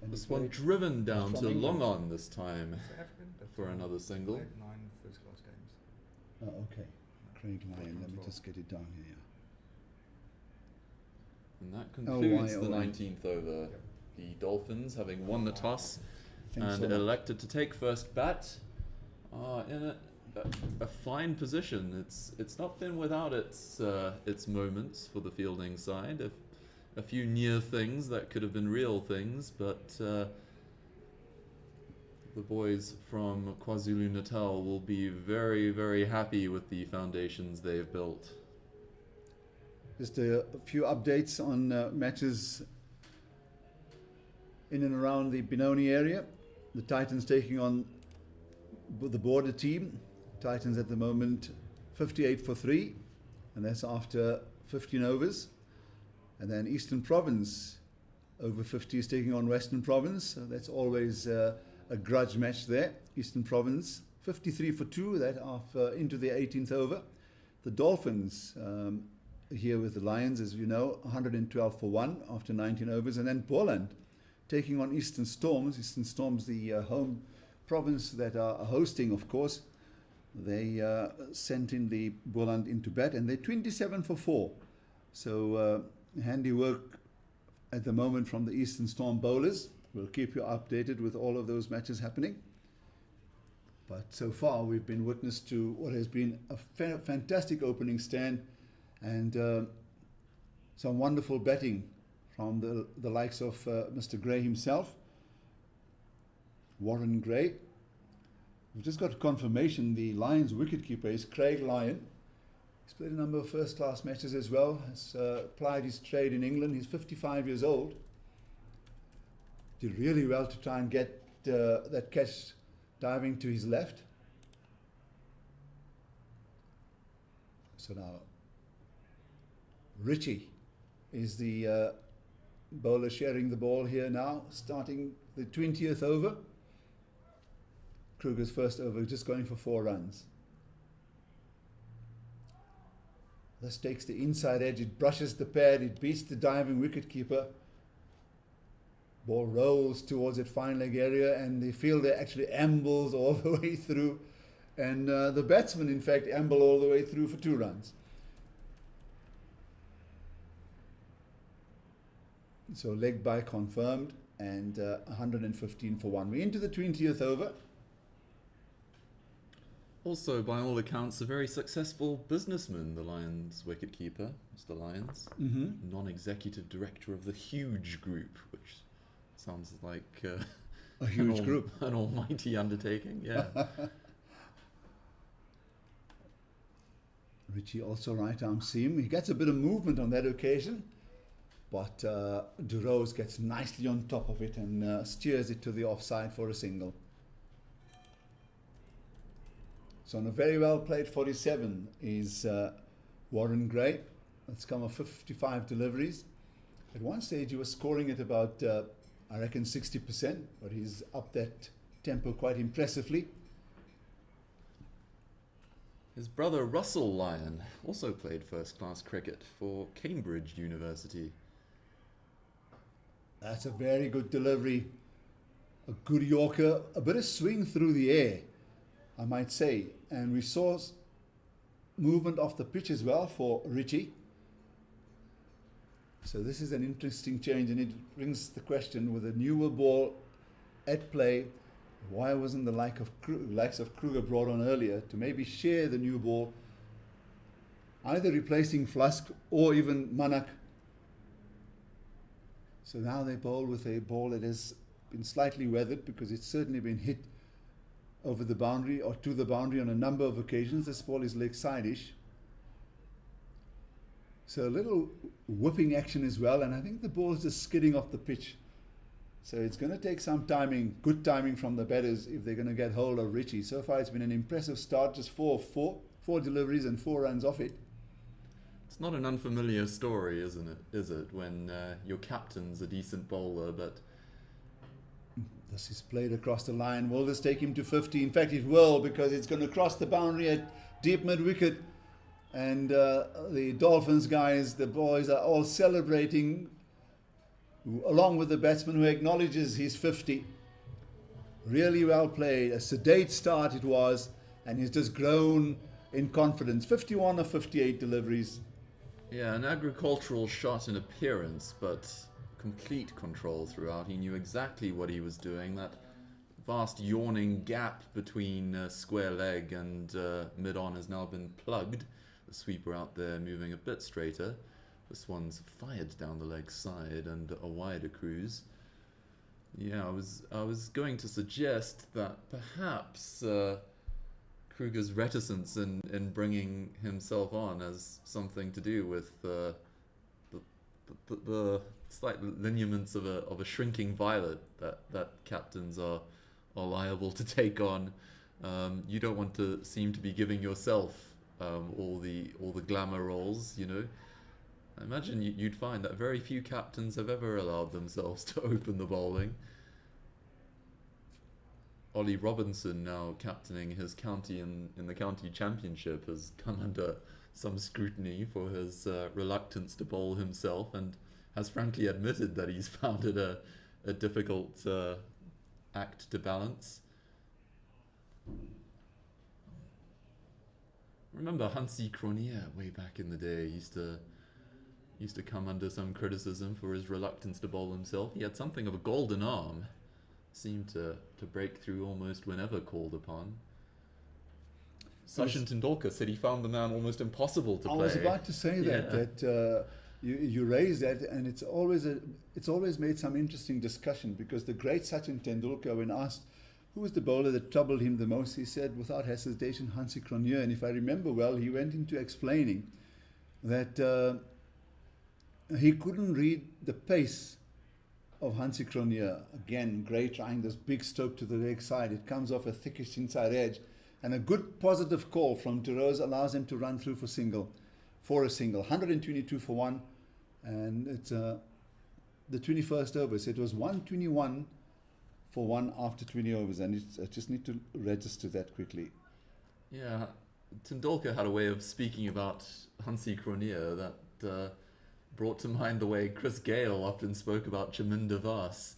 S2: And
S1: This
S2: he
S1: one
S2: played
S1: driven down
S2: from
S1: to
S2: England.
S1: long on this time
S3: South African, but
S1: for another single.
S3: played 9 first-class games.
S2: Oh, okay. Craig Lyon, let me just get it down here.
S1: And that
S2: Oh,
S1: concludes
S2: why,
S1: the
S2: oh, why.
S1: 19th over.
S3: Yep.
S1: The Dolphins, having won the toss
S2: Thanks
S1: and
S2: so much.
S1: elected to take first bat, are in a fine position. It's not been without its moments for the fielding side. A few near things that could have been real things, but the boys from KwaZulu-Natal will be very, very happy with the foundations they've built.
S2: Just a few updates on matches in and around the Benoni area. The Titans taking on the border team. Titans at the moment 58 for 3, and that's after 15 overs. And then Eastern Province over-50s taking on Western Province. So that's always a grudge match there. Eastern Province 53 for 2, that after into the 18th over. The Dolphins here with the Lions, as you know, 112 for 1 after 19 overs. And then Boland taking on Eastern Storms. Eastern Storms, the home province that are hosting, of course. They sent in the Boland into bat, and they're 27 for 4. So handy work at the moment from the Eastern Storm bowlers. We'll keep you updated with all of those matches happening. But so far, we've been witness to what has been a fantastic opening stand, and some wonderful batting from the likes of Mr. Gray himself, Warren Gray. We've just got confirmation the Lions wicketkeeper is Craig Lyon. He's played a number of first-class matches as well. Has plied his trade in England. He's 55 years old. Did really well to try and get that catch diving to his left. So now Richie is the bowler sharing the ball here now, starting the 20th over. Kruger's first over, just going for 4 runs. This takes the inside edge, it brushes the pad, it beats the diving wicketkeeper. Ball rolls towards that fine leg area, and the fielder actually ambles all the way through. And the batsman, in fact, amble all the way through for 2 runs. So leg bye confirmed, and 115 for 1. We're into the 20th over.
S1: Also, by all accounts, a very successful businessman, the Lions wicketkeeper, Mr. Lyons.
S2: Mm-hmm.
S1: Non-executive director of the Huge Group, which sounds like
S2: A huge group.
S1: an almighty undertaking, yeah.
S2: Richie also right arm seam. He gets a bit of movement on that occasion, but DeRose gets nicely on top of it and steers it to the offside for a single. So on a very well played 47 is Warren Gray. That's come off 55 deliveries. At one stage he was scoring at about, I reckon 60%, but he's upped that tempo quite impressively.
S1: His brother Russell Lyon also played first-class cricket for Cambridge University.
S2: That's a very good delivery. A good Yorker, a bit of swing through the air, I might say. And we saw movement off the pitch as well for Richie. So this is an interesting change, and it brings the question, with a newer ball at play, why wasn't the likes of Kruger brought on earlier to maybe share the new ball, either replacing Flusk or even Manak. So now they bowl with a ball that has been slightly weathered, because it's certainly been hit over the boundary or to the boundary on a number of occasions. This ball is leg side-ish. So a little whipping action as well, and I think the ball is just skidding off the pitch. So it's going to take some timing, good timing from the batters if they're going to get hold of Richie. So far it's been an impressive start, just four deliveries and 4 runs off it.
S1: It's not an unfamiliar story, isn't it? Is it, when your captain's a decent bowler, but
S2: this is played across the line. Will this take him to 50? In fact, it will, because it's going to cross the boundary at deep mid-wicket. And the Dolphins guys, the boys, are all celebrating, along with the batsman who acknowledges his 50. Really well played. A sedate start it was, and he's just grown in confidence. 51 of 58 deliveries.
S1: yeah, an agricultural shot in appearance, but complete control throughout. He knew exactly what he was doing. That vast yawning gap between square leg and mid-on has now been plugged. The sweeper out there moving a bit straighter. This one's fired down the leg side and a wider cruise. Yeah, I was going to suggest that perhaps Kruger's reticence in bringing himself on has something to do with the slight lineaments of a shrinking violet that captains are liable to take on. You don't want to seem to be giving yourself all the glamour roles, you know. I imagine you'd find that very few captains have ever allowed themselves to open the bowling. Ollie Robinson, now captaining his county in the county championship, has come under some scrutiny for his reluctance to bowl himself, and has frankly admitted that he's found it a difficult act to balance. Remember Hansi Cronier way back in the day used to come under some criticism for his reluctance to bowl himself. He had something of a golden arm, seemed to break through almost whenever called upon. Sachin Tendulkar said he found the man almost impossible to play.
S2: I was about to say that you raised that, and it's always made some interesting discussion, because the great Sachin Tendulkar, when asked who was the bowler that troubled him the most, he said without hesitation Hansi Cronier. And if I remember well, he went into explaining that he couldn't read the pace of Hansi Cronier. Again, Gray trying this big stroke to the leg side. It comes off a thickish inside edge. And a good positive call from DeRose allows him to run through for a single. 122 for 1. And it's the 21st over. So it was 121 for 1 after 20 overs. And I just need to register that quickly.
S1: Yeah, Tendulkar had a way of speaking about Hansi Cronier that brought to mind the way Chris Gale often spoke about Chaminda Vaas.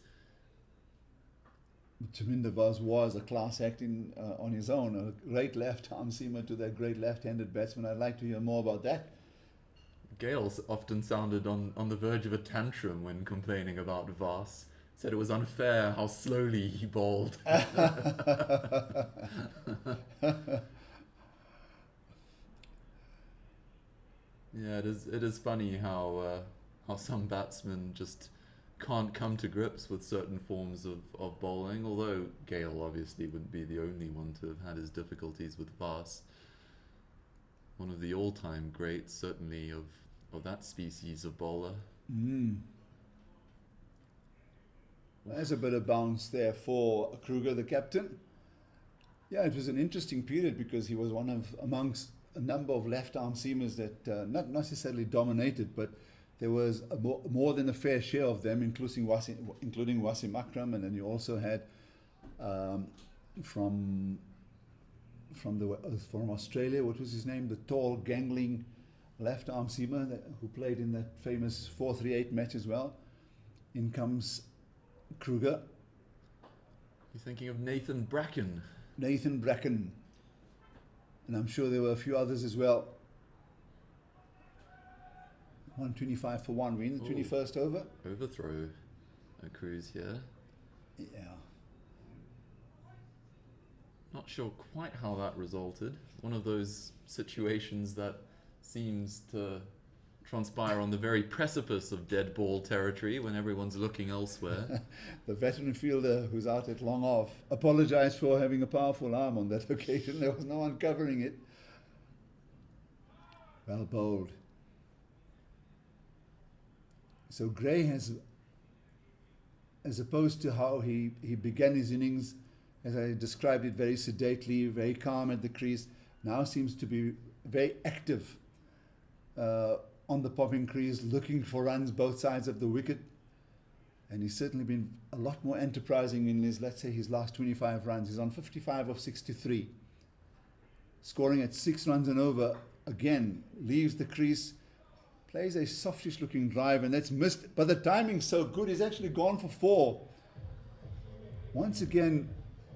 S2: Chaminda Vaas was a class act on his own, a great left-arm seamer to that great left-handed batsman. I'd like to hear more about that.
S1: Gale often sounded on the verge of a tantrum when complaining about Voss. Said it was unfair how slowly he bowled. Yeah, it is funny how some batsmen just can't come to grips with certain forms of bowling, although Gale obviously wouldn't be the only one to have had his difficulties with Voss. One of the all-time greats, certainly, of that species of bowler.
S2: There's a bit of bounce there for Kruger, the captain. Yeah, it was an interesting period because he was amongst a number of left-arm seamers that not necessarily dominated, but there was more than a fair share of them, including Wasim Akram, and then you also had from Australia, what was his name? The tall, gangling left-arm seamer who played in that famous 4-3-8 match as well. In comes Kruger.
S1: You're thinking of Nathan Bracken.
S2: Nathan Bracken. And I'm sure there were a few others as well. 125 for one win, the 21st over.
S1: Overthrow a cruise here.
S2: Yeah.
S1: Not sure quite how that resulted. One of those situations that seems to transpire on the very precipice of dead ball territory when everyone's looking elsewhere.
S2: The veteran fielder who's out at long off apologized for having a powerful arm on that occasion. There was no one covering it. Well bowled. So Gray has, as opposed to how he began his innings, as I described it, very sedately, very calm at the crease, now seems to be very active on the popping crease, looking for runs both sides of the wicket. And he's certainly been a lot more enterprising in his, let's say, his last 25 runs. He's on 55 of 63. Scoring at 6 runs and over, again, leaves the crease, plays a softish looking drive, and that's missed. But the timing's so good, he's actually gone for 4. Once again,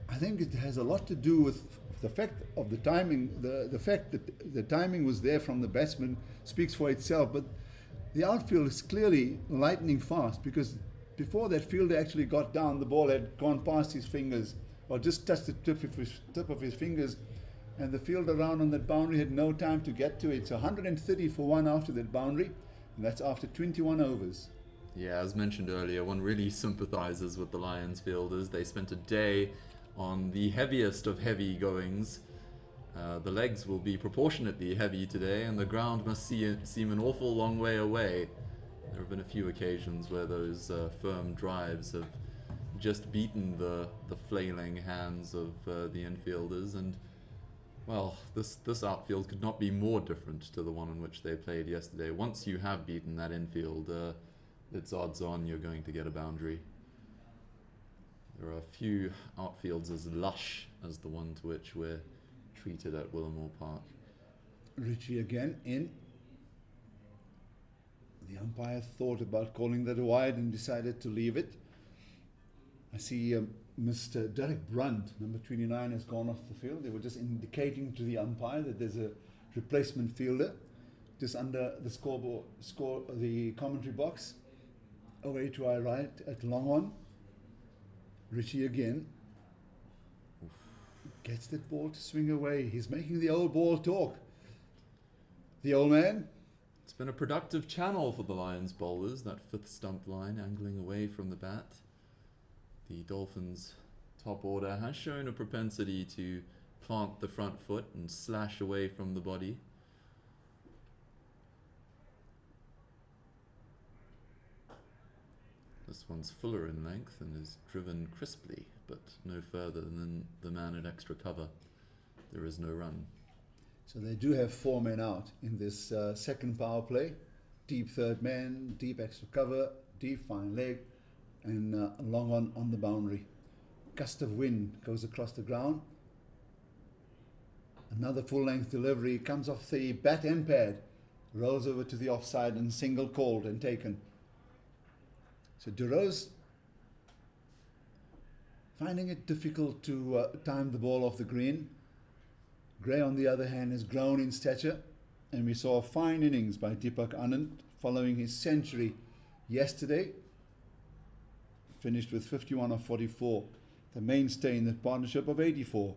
S2: I think it has a lot to do with the fact of the timing. The fact that the timing was there from the batsman speaks for itself. But the outfield is clearly lightning fast, because before that fielder actually got down, the ball had gone past his fingers or just touched the tip of his fingers, and the fielder around on that boundary had no time to get to it. So 130 for one after that boundary, and that's after 21 overs.
S1: Yeah, as mentioned earlier, one really sympathizes with the Lions fielders. They spent a day on the heaviest of heavy goings. The legs will be proportionately heavy today, and the ground must seem an awful long way away. There have been a few occasions where those firm drives have just beaten the flailing hands of the infielders, and well, this outfield could not be more different to the one in which they played yesterday. Once you have beaten that infield, it's odds on you're going to get a boundary. There are a few outfields as lush as the one to which we're treated at Willowmoore Park.
S2: Richie again in. The umpire thought about calling that a wide and decided to leave it. I see Mr. Derek Brunt, number 29, has gone off the field. They were just indicating to the umpire that there's a replacement fielder just under the the commentary box. Away to our right at long on. Richie again. Gets that ball to swing away. He's making the old ball talk. The old man.
S1: It's been a productive channel for the Lions bowlers, that fifth stump line angling away from the bat. The Dolphins' top order has shown a propensity to plant the front foot and slash away from the body. This one's fuller in length and is driven crisply, but no further than the man at extra cover. There is no run.
S2: So they do have 4 men out in this second power play. Deep third man, deep extra cover, deep fine leg, and long on the boundary. Gust of wind goes across the ground. Another full-length delivery comes off the bat end pad, rolls over to the offside, and single called and taken. So DeRose finding it difficult to time the ball off the green. Gray, on the other hand, has grown in stature and we saw a fine innings by Deepak Anand following his century yesterday. Finished with 51 of 44, the mainstay in that partnership of 84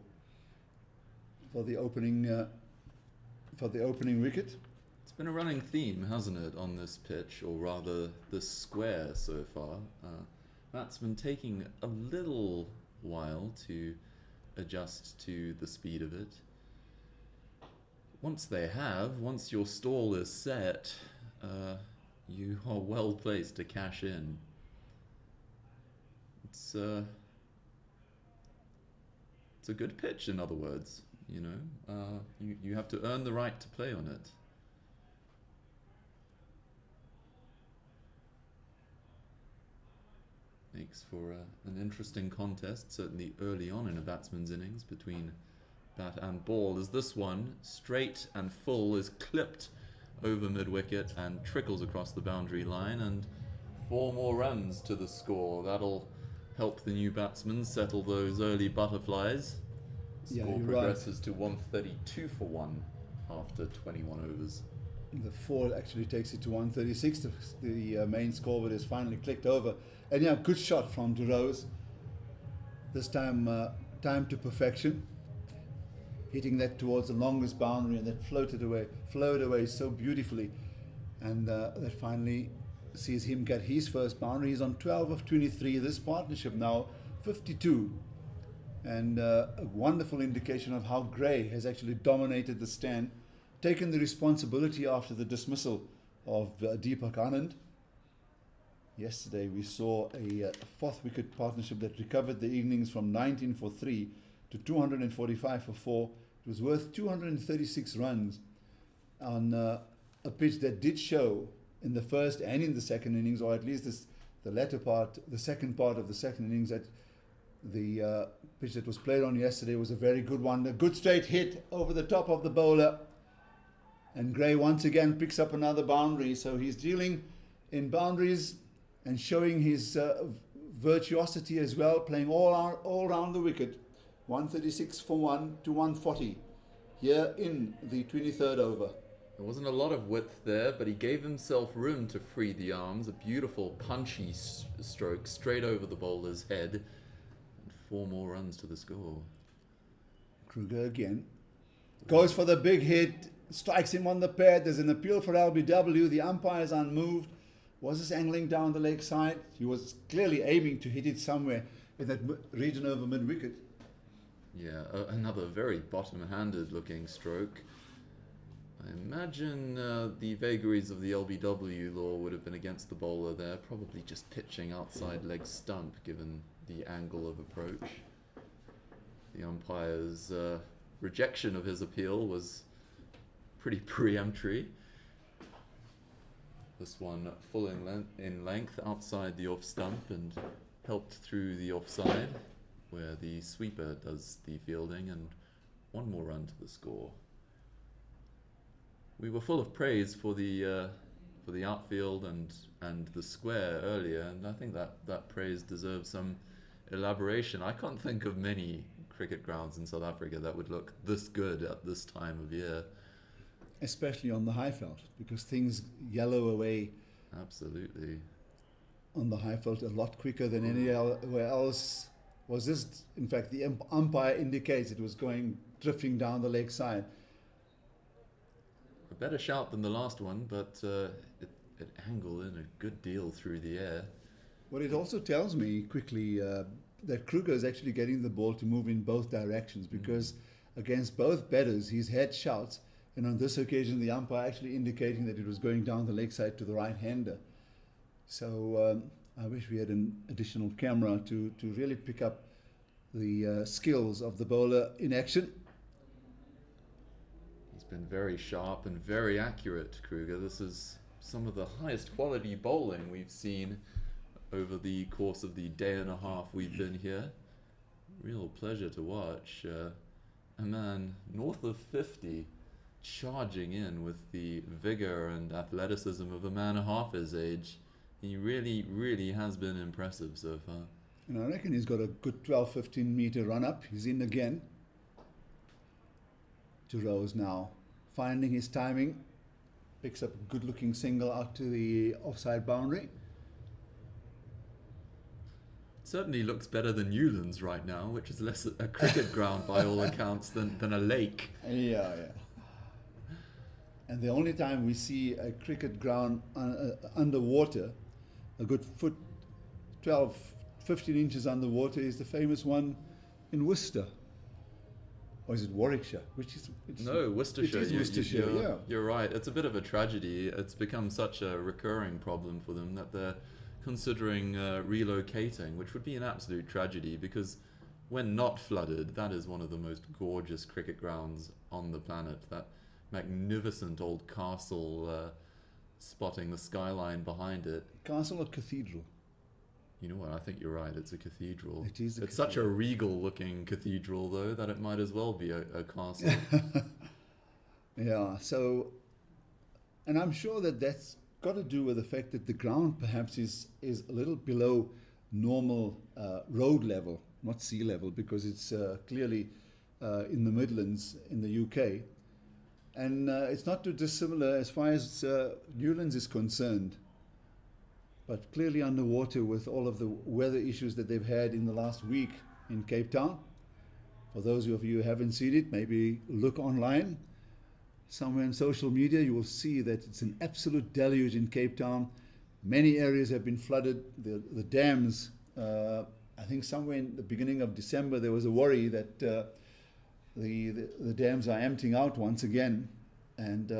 S2: for the opening wicket.
S1: It's been a running theme, hasn't it, on this pitch, or rather this square so far. Batsmen taking a little while to adjust to the speed of it. Once your stall is set, you are well placed to cash in. It's a good pitch, in other words. You know, you have to earn the right to play on it. Makes for an interesting contest, certainly early on in a batsman's innings between bat and ball, as this one, straight and full, is clipped over mid-wicket and trickles across the boundary line, and 4 more runs to the score. That'll help the new batsman settle those early butterflies. Score progresses to 132 for 1 after 21 overs.
S2: The 4 actually takes it to 136. The main scoreboard is finally clicked over. And yeah, good shot from De Rose. This time, time to perfection. Hitting that towards the longest boundary, and that flowed away so beautifully. And that finally sees him get his first boundary. He's on 12 of 23. This partnership now 52. And a wonderful indication of how Gray has actually dominated the stand, taken the responsibility after the dismissal of Deepak Anand. Yesterday we saw a 4th wicket partnership that recovered the innings from 19 for 3 to 245 for 4. It was worth 236 runs on a pitch that did show in the first and in the second innings, or at least the second part of the second innings, that the pitch that was played on yesterday was a very good one. A good straight hit over the top of the bowler. And Gray once again picks up another boundary. So he's dealing in boundaries and showing his virtuosity as well, playing all round the wicket. 136 for 1 to 140 here in the 23rd over.
S1: There wasn't a lot of width there, but he gave himself room to free the arms. A beautiful punchy stroke straight over the bowler's head. And 4 more runs to the score.
S2: Kruger again. Goes for the big hit. Strikes him on the pad. There's an appeal for LBW. The umpire is unmoved. Was this angling down the leg side? He was clearly aiming to hit it somewhere in that region over mid-wicket.
S1: Yeah, another very bottom-handed looking stroke. I imagine the vagaries of the LBW law would have been against the bowler there, probably just pitching outside leg stump given the angle of approach. The umpire's rejection of his appeal was pretty peremptory. This one full in length outside the off stump and helped through the offside, where the sweeper does the fielding, and 1 more run to the score. We were full of praise for the outfield and the square earlier, and I think that praise deserves some elaboration. I can't think of many cricket grounds in South Africa that would look this good at this time of year.
S2: Especially on the Highveld, because things yellow away.
S1: Absolutely.
S2: On the Highveld a lot quicker than anywhere else. Was this, in fact, the umpire indicates it was drifting down the leg side.
S1: A better shout than the last one, but it angled in a good deal through the air.
S2: Well, it also tells me quickly that Kruger is actually getting the ball to move in both directions, because against both batters he's had shouts, and on this occasion the umpire actually indicating that it was going down the leg side to the right-hander. So I wish we had an additional camera to really pick up the skills of the bowler in action.
S1: He's been very sharp and very accurate, Kruger. This is some of the highest quality bowling we've seen over the course of the day and a half we've been here. Real pleasure to watch. A man north of 50 charging in with the vigor and athleticism of a man half his age. He really, really has been impressive so far.
S2: And I reckon he's got a good 12-15 meter run up. He's in again. De Rose now finding his timing, picks up a good-looking single out to the offside boundary.
S1: Certainly looks better than Newlands right now, which is less a cricket ground by all accounts than a lake.
S2: Yeah. And the only time we see a cricket ground underwater, a good foot, 12, 15 inches underwater, is the famous one in Worcester. Or is it Warwickshire?
S1: No, Worcestershire.
S2: It is Worcestershire, yeah.
S1: You're right. It's a bit of a tragedy. It's become such a recurring problem for them that they're considering relocating, which would be an absolute tragedy because when not flooded, that is one of the most gorgeous cricket grounds on the planet. That magnificent old castle spotting the skyline behind it.
S2: Castle or cathedral?
S1: You know what, I think you're right, it's a cathedral.
S2: It is a
S1: It's such a regal looking cathedral though that it might as well be a castle.
S2: Yeah, so, and I'm sure that that's got to do with the fact that the ground perhaps is a little below normal road level, not sea level, because it's clearly in the Midlands in the UK. And it's not too dissimilar as far as Newlands is concerned, but clearly underwater with all of the weather issues that they've had in the last week in Cape Town. For those of you who haven't seen it, maybe look online. Somewhere in social media, you will see that it's an absolute deluge in Cape Town. Many areas have been flooded. The dams, I think somewhere in the beginning of December, there was a worry that the dams are emptying out once again, and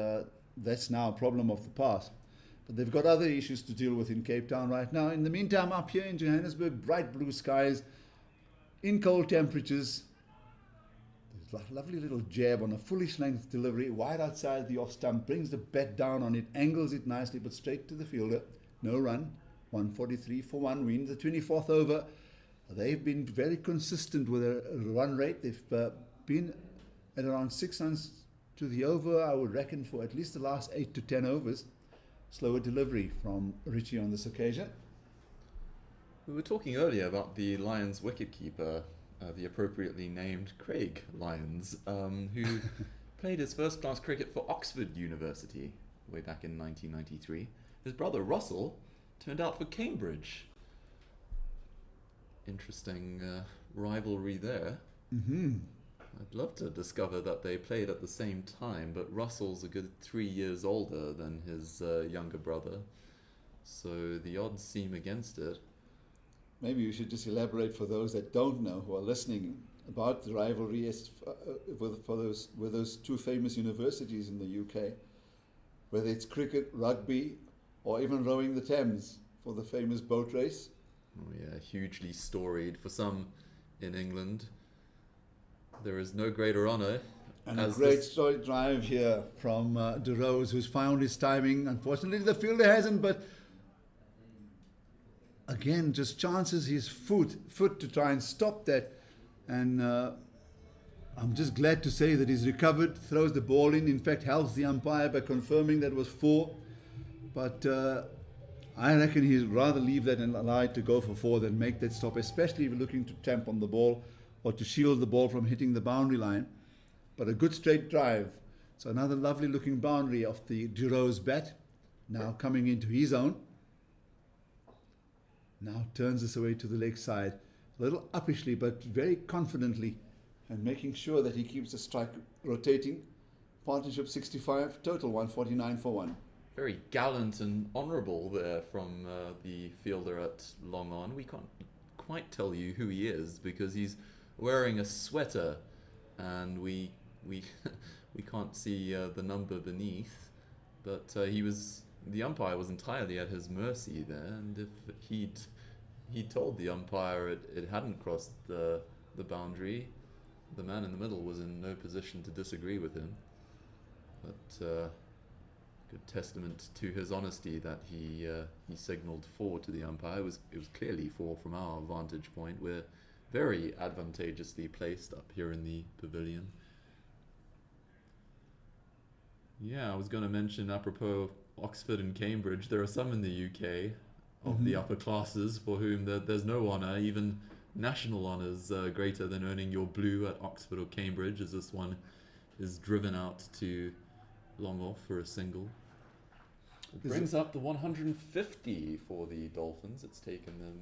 S2: that's now a problem of the past. But they've got other issues to deal with in Cape Town right now. In the meantime, up here in Johannesburg, bright blue skies, in cold temperatures. There's a lovely little jab on a foolish length delivery, wide outside the off stump, brings the bat down on it, angles it nicely, but straight to the fielder. No run, 143 for 1 win. The 24th over, they've been very consistent with their run rate. They've been at around 6 runs to the over, I would reckon, for at least the last 8 to 10 overs. Slower delivery from Richie on this occasion.
S1: We were talking earlier about the Lions wicketkeeper, the appropriately named Craig Lyons, who played his first-class cricket for Oxford University way back in 1993. His brother Russell turned out for Cambridge. Interesting rivalry there.
S2: Mm-hmm.
S1: I'd love to discover that they played at the same time, but Russell's a good 3 years older than his younger brother, so the odds seem against it.
S2: Maybe you should just elaborate for those that don't know, who are listening, about the rivalry with those two famous universities in the UK, whether it's cricket, rugby, or even rowing the Thames for the famous boat race.
S1: Oh yeah, hugely storied for some in England. There is no greater honour.
S2: And a great straight drive here from De Rose, who's found his timing. Unfortunately, the fielder hasn't, but again, just chances his foot to try and stop that. And I'm just glad to say that he's recovered, throws the ball in fact, helps the umpire by confirming that it was 4. But I reckon he'd rather leave that and allow it to go for 4 than make that stop, especially if you're looking to tamp on the ball or to shield the ball from hitting the boundary line. But a good straight drive. So another lovely looking boundary off the De Rose bat. Now coming into his own. Now turns this away to the leg side. A little uppishly, but very confidently. And making sure that he keeps the strike rotating. Partnership 65, total 149 for 1.
S1: Very gallant and honourable there from the fielder at long on. We can't quite tell you who he is because he's wearing a sweater and we can't see the number beneath, but the umpire was entirely at his mercy there, and if he'd told the umpire it hadn't crossed the boundary, the man in the middle was in no position to disagree with him. But good testament to his honesty that he signalled 4 to the umpire. It was clearly 4 from our vantage point. We're very advantageously placed up here in the pavilion. Yeah, I was going to mention, apropos of Oxford and Cambridge, there are some in the UK of the upper classes for whom there's no honour, even national honours greater than earning your blue at Oxford or Cambridge, as this one is driven out to long off for a single. It
S2: Is
S1: brings up the 150 for the Dolphins. It's taken them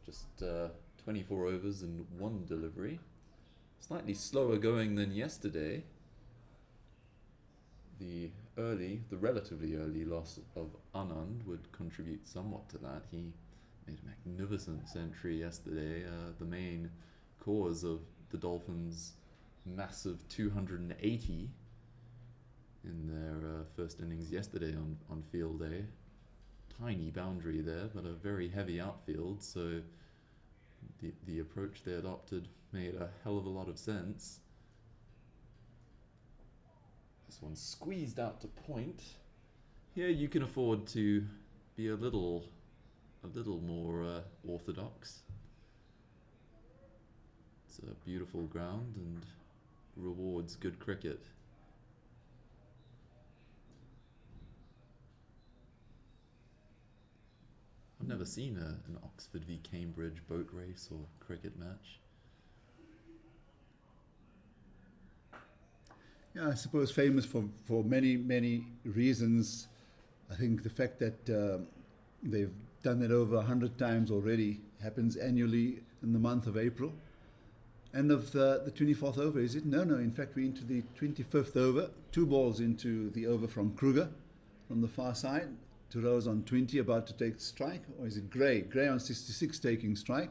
S1: just 24 overs and 1 delivery. Slightly slower going than yesterday. The relatively early loss of Anand would contribute somewhat to that. He made a magnificent century yesterday, the main cause of the Dolphins' massive 280 in their first innings yesterday on field day. Tiny boundary there, but a very heavy outfield, so the approach they adopted made a hell of a lot of sense. This one squeezed out to point. Here you can afford to be a little more orthodox. It's a beautiful ground and rewards good cricket. I've never seen an Oxford v Cambridge boat race or cricket match.
S2: Yeah, I suppose famous for many, many reasons. I think the fact that they've done it over 100 times already, happens annually in the month of April. And of the 24th over, is it? No, in fact we're into the 25th over. 2 balls into the over from Kruger from the far side. Rose on 20 about to take strike, or is it Gray? Gray on 66 taking strike.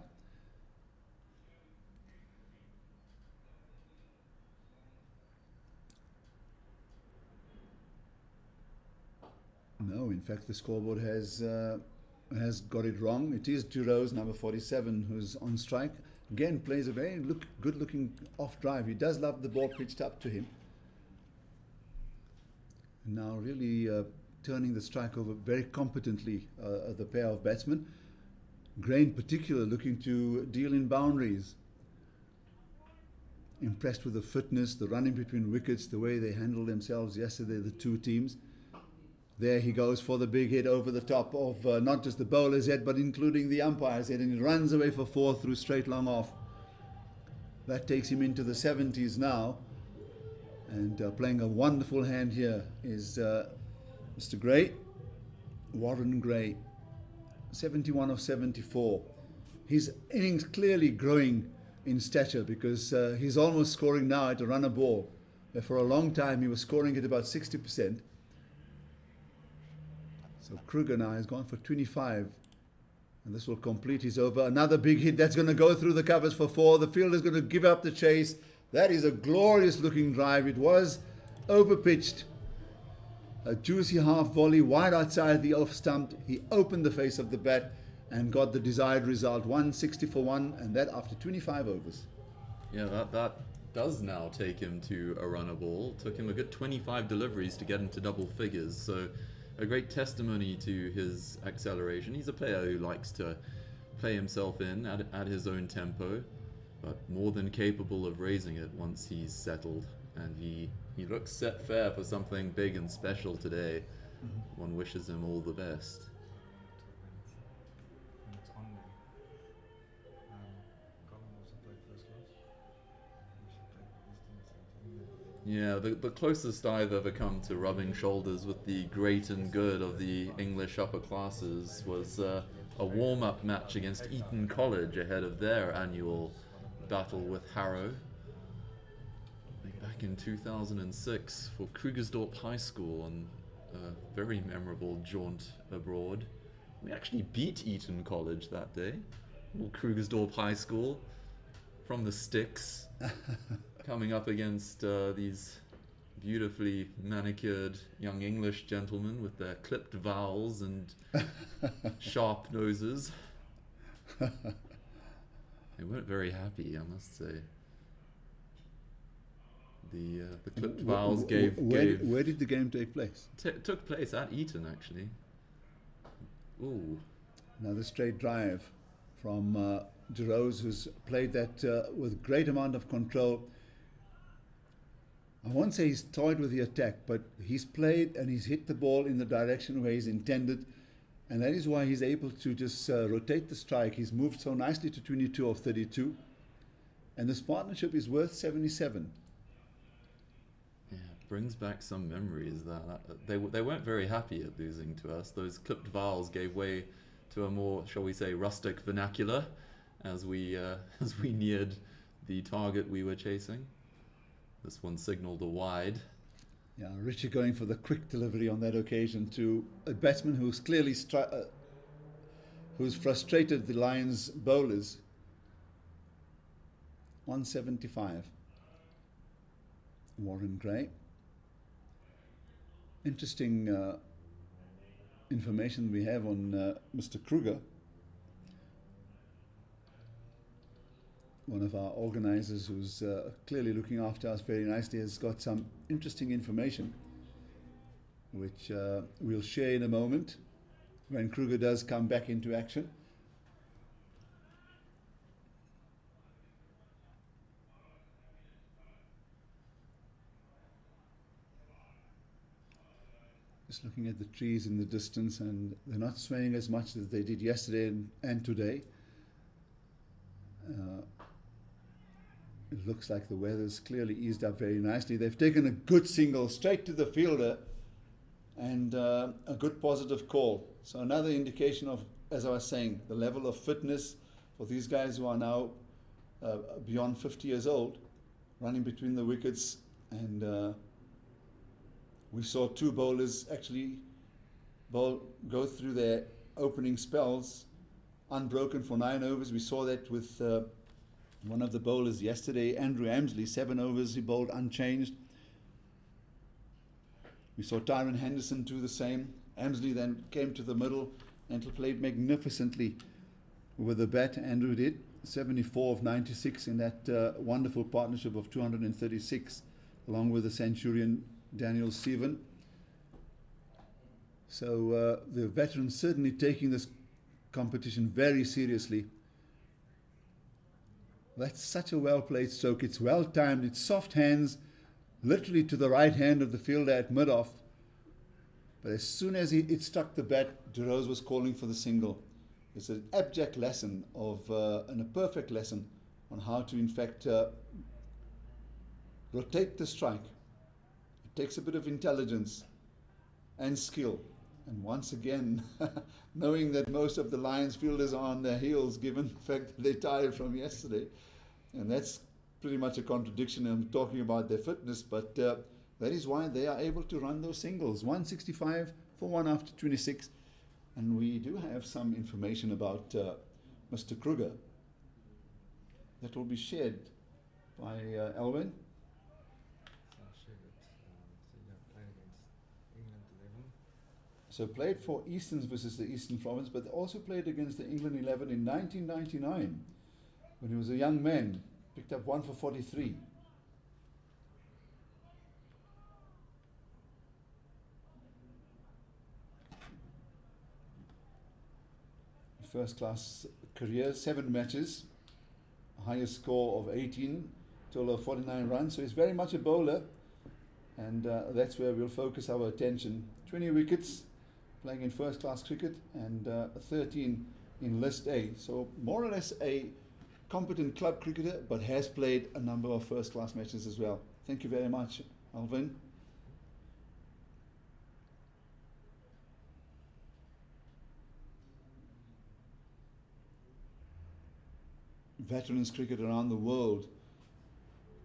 S2: No, in fact the scoreboard has got it wrong. It is Rose, number 47, who's on strike. Again, plays a very good looking off drive. He does love the ball pitched up to him. Now really turning the strike over very competently, the pair of batsmen. Gray in particular looking to deal in boundaries. Impressed with the fitness, the running between wickets, the way they handled themselves yesterday, the two teams. There he goes for the big hit over the top of not just the bowler's head, but including the umpire's head, and he runs away for 4 through straight long off. That takes him into the 70s now. And playing a wonderful hand here is Mr. Gray, Warren Gray, 71 of 74. His innings clearly growing in stature, because he's almost scoring now at a runner ball, where for a long time he was scoring at about 60%. So Kruger now has gone for 25, and this will complete his over. Another big hit that's going to go through the covers for 4. The fielder is going to give up the chase. That is a glorious looking drive. It was over pitched. A juicy half volley wide outside the off stump. He opened the face of the bat and got the desired result, 160 for 1, and that after 25 overs.
S1: Yeah, that does now take him to a runner ball. Took him a good 25 deliveries to get into double figures, so a great testimony to his acceleration. He's a player who likes to play himself in at his own tempo, but more than capable of raising it once he's settled, and he looks set fair for something big and special today. Mm-hmm. One wishes him all the best. Yeah, the closest I've ever come to rubbing shoulders with the great and good of the English upper classes was a warm-up match against Eton College ahead of their annual battle with Harrow. Back in 2006 for Krugersdorp High School, on a very memorable jaunt abroad. We actually beat Eton College that day. Little Krugersdorp High School from the sticks. Coming up against these beautifully manicured young English gentlemen with their clipped vowels and sharp noses. They weren't very happy, I must say. The clipped vowels gave...
S2: Where did the game take place?
S1: Took place at Eton, actually. Ooh.
S2: Another straight drive from Jerose, who's played that with great amount of control. I won't say he's toyed with the attack, but he's played and he's hit the ball in the direction where he's intended, and that is why he's able to just rotate the strike. He's moved so nicely to 22 of 32, and this partnership is worth 77.
S1: Yeah, brings back some memories. They weren't very happy at losing to us. Those clipped vowels gave way to a more, shall we say, rustic vernacular as we neared the target we were chasing. This one signalled a wide.
S2: Yeah, Richard going for the quick delivery on that occasion to a batsman who's clearly who's frustrated the Lions bowlers. 175. Warren Gray. Interesting information we have on Mr. Kruger. One of our organisers who's clearly looking after us very nicely has got some interesting information which we'll share in a moment when Kruger does come back into action. Just looking at the trees in the distance, and they're not swaying as much as they did yesterday and today. It looks like the weather's clearly eased up very nicely. They've taken a good single straight to the fielder and a good positive call. So another indication of, as I was saying, the level of fitness for these guys who are now beyond 50 years old, running between the wickets. And we saw two bowlers actually go through their opening spells unbroken for 9 overs. We saw that with one of the bowlers yesterday, Andrew Amsley, 7 overs he bowled unchanged. We saw Tyrone Henderson do the same. Amsley then came to the middle and played magnificently with the bat. Andrew did 74 of 96 in that wonderful partnership of 236, along with the Centurion Daniel Stephen. So the veterans certainly taking this competition very seriously. That's such a well-played stroke. It's well-timed. It's soft hands, literally to the right hand of the fielder at mid-off. But as soon as it struck the bat, De Rose was calling for the single. It's an abject lesson of, and a perfect lesson on how to, in fact, rotate the strike. It takes a bit of intelligence and skill. And once again, knowing that most of the Lions fielders are on their heels, given the fact that they're tired from yesterday. And that's pretty much a contradiction. I'm talking about their fitness, but that is why they are able to run those singles. 165 for 1 after 26. And we do have some information about Mr. Kruger that will be shared by Elwyn. So played for Easterns versus the Eastern Province, but also played against the England 11 in 1999 when he was a young man. Picked up 1 for 43. First class career, 7 matches, highest score of 18, total of 49 runs. So he's very much a bowler, and that's where we'll focus our attention. 20 wickets, playing in first class cricket, and 13 in List A. So more or less a competent club cricketer, but has played a number of first class matches as well. Thank you very much, Alvin. Veterans cricket around the world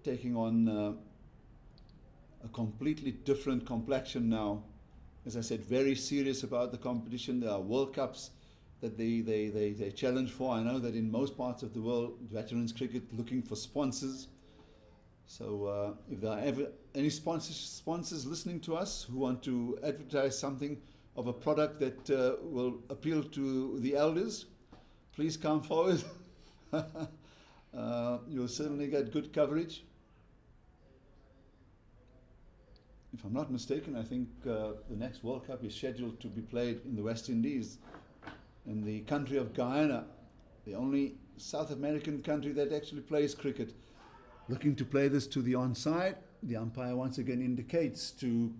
S2: taking on a completely different complexion now. As I said, very serious about the competition. There are World Cups that they challenge for. I know that in most parts of the world, veterans cricket looking for sponsors. So if there are ever any sponsors listening to us who want to advertise something of a product that will appeal to the elders, please come forward. You'll certainly get good coverage. If I'm not mistaken, I think the next World Cup is scheduled to be played in the West Indies, in the country of Guyana, the only South American country that actually plays cricket. Looking to play this to the onside. The umpire once again indicates to,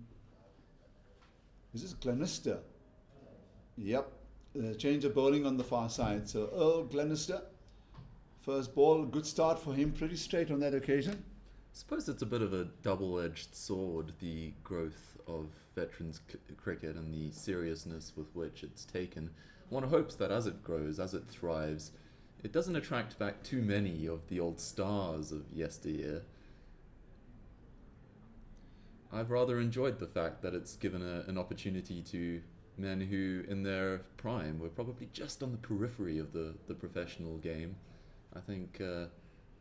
S2: is this Glenister? Yep, change of bowling on the far side. So Earl Glenister, first ball, good start for him, pretty straight on that occasion.
S1: suppose it's a bit of a double-edged sword, the growth of veterans cricket and the seriousness with which it's taken. One hopes that as it grows, as it thrives, it doesn't attract back too many of the old stars of yesteryear. I've rather enjoyed the fact that it's given an opportunity to men who, in their prime, were probably just on the periphery of the professional game. I think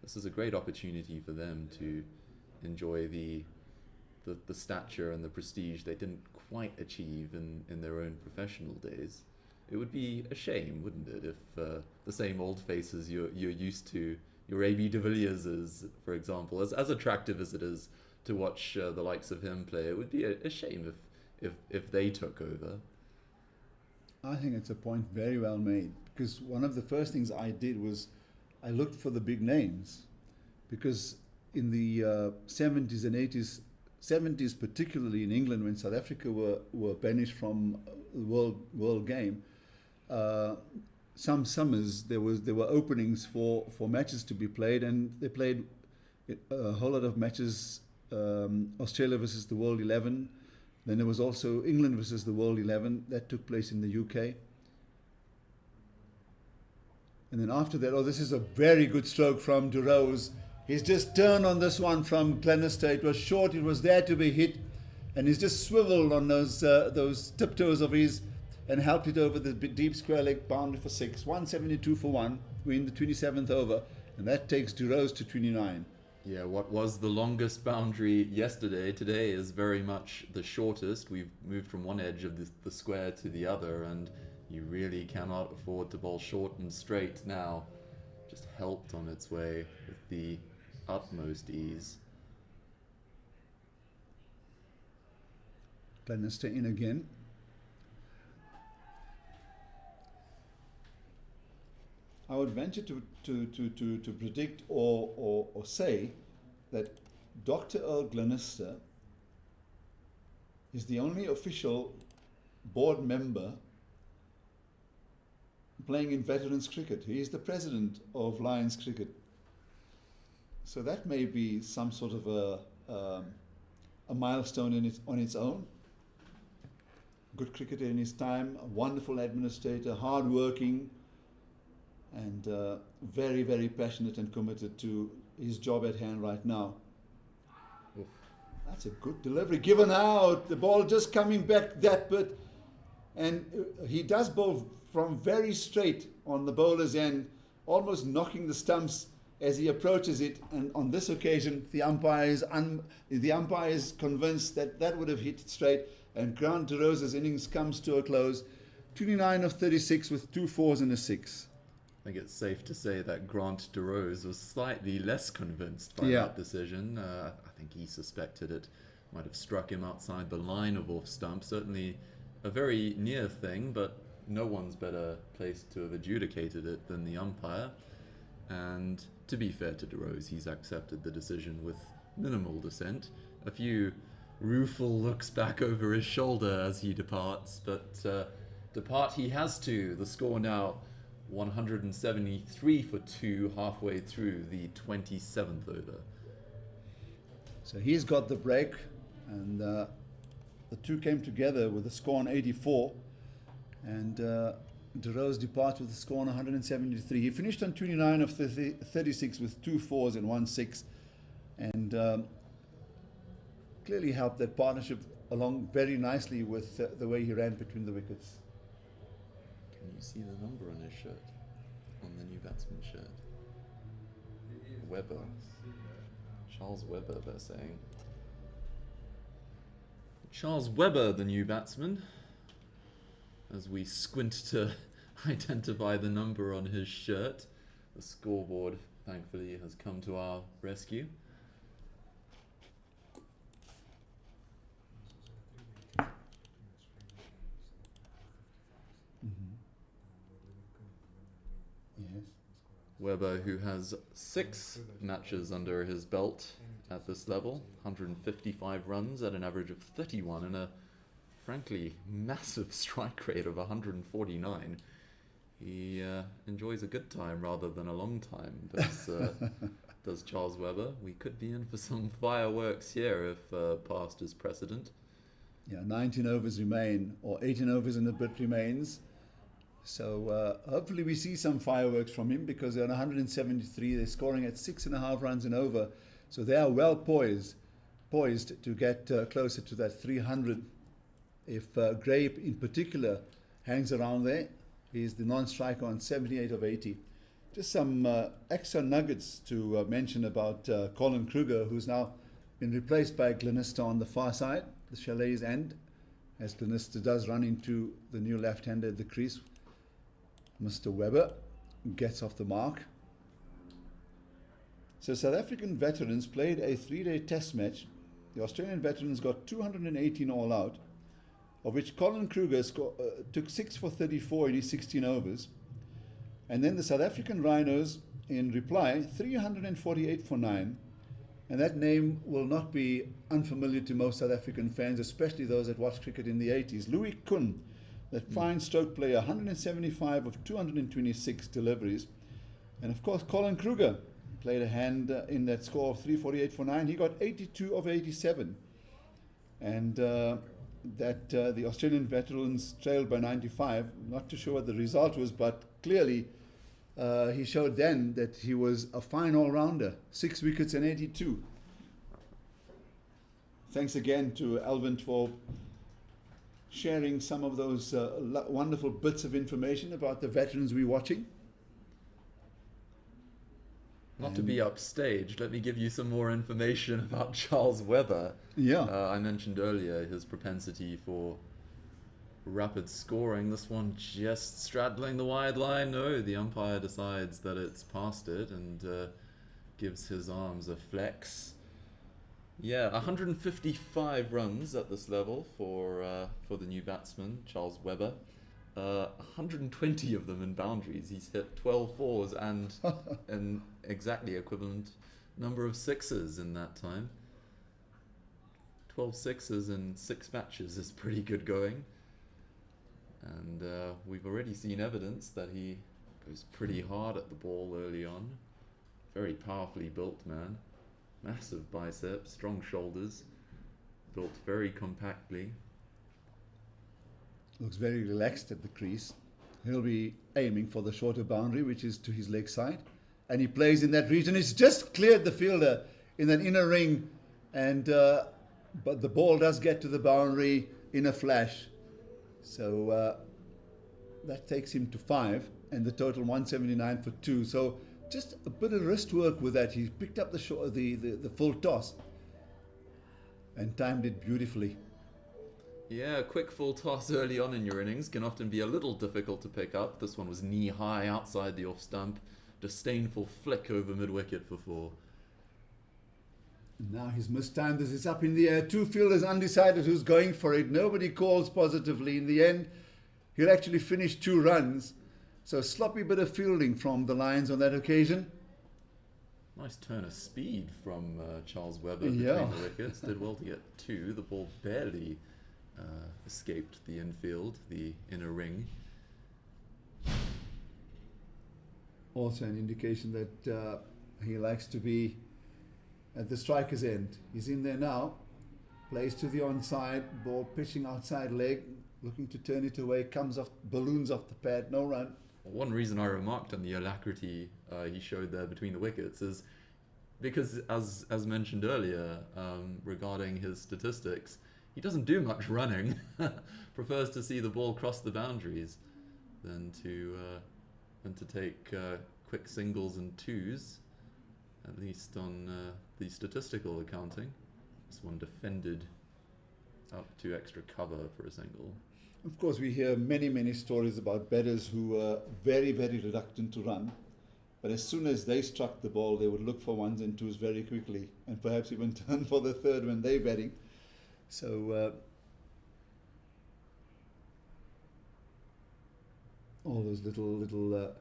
S1: this is a great opportunity for them to enjoy the stature and the prestige they didn't quite achieve in their own professional days. It would be a shame, wouldn't it, if the same old faces you're used to, your A.B. de Villiers is, for example, as attractive as it is to watch the likes of him play, it would be a shame if they took over.
S2: I think it's a point very well made, because one of the first things I did was I looked for the big names, because in the 70s and 80s, 70s particularly in England, when South Africa were banished from the world game, some summers there were openings for matches to be played, and they played a whole lot of matches. Australia versus the World 11. Then there was also England versus the World 11 that took place in the UK. And then after that, this is a very good stroke from De Rose. He's just turned on this one from Glenister. It was short, it was there to be hit, and he's just swiveled on those tiptoes of his and helped it over the deep square leg boundary for 6. 172 for 1. We're in the 27th over, and that takes De Rose to 29.
S1: Yeah, what was the longest boundary yesterday, today is very much the shortest. We've moved from one edge of the square to the other, and you really cannot afford to bowl short and straight now. Just helped on its way with the utmost ease.
S2: Glenister in again. I would venture to predict or say that Dr. Earl Glenister is the only official board member playing in veterans cricket. He is the president of Lions cricket. So that may be some sort of a milestone on its own. Good cricketer in his time, a wonderful administrator, hard-working, and very, very passionate and committed to his job at hand right now.
S1: Oof.
S2: That's a good delivery. Given out, the ball just coming back that bit. And he does bowl from very straight on the bowler's end, almost knocking the stumps as he approaches it. And on this occasion, the umpire is convinced that would have hit straight. And Grant De Rose's innings comes to a close. 29 of 36 with 2 4s and a 6.
S1: I think it's safe to say that Grant De Rose was slightly less convinced by that decision. I think he suspected it might have struck him outside the line of off stump. Certainly a very near thing, but no one's better placed to have adjudicated it than the umpire. And to be fair to De Rose, he's accepted the decision with minimal dissent. A few rueful looks back over his shoulder as he departs, but depart he has to. The score now 173 for 2 halfway through the 27th over.
S2: So he's got the break, and the two came together with a score on 84, and De Rose departs with a score on 173. He finished on 29 of 36 with 2 4s and 1 6, and clearly helped that partnership along very nicely with the way he ran between the wickets.
S1: Can you see the number on his shirt? On the new batsman's shirt? Webber. Charles Webber, they're saying. Charles Webber, the new batsman. As we squint to identify the number on his shirt, the scoreboard, thankfully, has come to our rescue.
S2: Yes.
S1: Webber, who has 6 matches under his belt at this level, 155 runs at an average of 31 and a frankly massive strike rate of 149. He enjoys a good time rather than a long time, does Charles Webber. We could be in for some fireworks here if past is precedent.
S2: Yeah, 19 overs remain, or 18 overs and a bit remains. So hopefully we see some fireworks from him, because they're on 173. They're scoring at 6.5 runs and over. So they are well poised to get closer to that 300. If Gray in particular hangs around there, he's the non-striker on 78 of 80. Just some extra nuggets to mention about Colin Kruger, who's now been replaced by Glenister on the far side, the Chalet's end, as Glenister does run into the new left-hander at the crease. Mr. Webber gets off the mark. So South African veterans played a 3-day test match. The Australian veterans got 218 all out, of which Colin Kruger took 6 for 34 in his 16 overs. And then the South African Rhinos, in reply, 348 for 9. And that name will not be unfamiliar to most South African fans, especially those that watched cricket in the 80s. Louis Kuhn, that fine stroke player, 175 of 226 deliveries. And of course, Colin Kruger played a hand in that score of 348 for 9. He got 82 of 87. And the Australian veterans trailed by 95. Not too sure what the result was, but clearly he showed then that he was a fine all-rounder. 6 wickets and 82. Thanks again to Alvin for sharing some of those wonderful bits of information about the veterans we're watching.
S1: Not to be upstaged, let me give you some more information about Charles Webber.
S2: Yeah.
S1: I mentioned earlier his propensity for rapid scoring. This one just straddling the wide line. No, the umpire decides that it's past it and gives his arms a flex. Yeah, 155 runs at this level for the new batsman, Charles Webber. 120 of them in boundaries. He's hit 12 fours and an exactly equivalent number of sixes in that time. 12 sixes in 6 matches is pretty good going. And we've already seen evidence that he goes pretty hard at the ball early on. Very powerfully built man. Massive biceps, strong shoulders, built very compactly.
S2: Looks very relaxed at the crease. He'll be aiming for the shorter boundary, which is to his leg side. And he plays in that region. He's just cleared the fielder in that inner ring. And but the ball does get to the boundary in a flash. So that takes him to 5. And the total 179 for 2. So just a bit of wrist work with that. He picked up the full toss and timed it beautifully.
S1: Yeah, a quick full toss early on in your innings can often be a little difficult to pick up. This one was knee-high outside the off stump. Disdainful flick over mid-wicket for 4.
S2: Now he's mistimed this. It's up in the air. 2 fielders undecided who's going for it. Nobody calls positively. In the end, he'll actually finish 2 runs. So sloppy bit of fielding from the Lions on that occasion.
S1: Nice turn of speed from Charles Webber between the wickets. Did well to get 2. The ball barely escaped the infield, the inner ring.
S2: Also an indication that he likes to be at the striker's end. He's in there now. Plays to the onside. Ball pitching outside leg. Looking to turn it away. Comes off, balloons off the pad. No run.
S1: One reason I remarked on the alacrity he showed there between the wickets is because, as mentioned earlier, regarding his statistics, he doesn't do much running. Prefers to see the ball cross the boundaries than to take quick singles and 2s, at least on the statistical accounting. This one defended up to extra cover for a single.
S2: Of course, we hear many stories about batters who were very reluctant to run. But as soon as they struck the ball, they would look for 1s and 2s very quickly, and perhaps even turn for the 3rd when they're batting. So all those little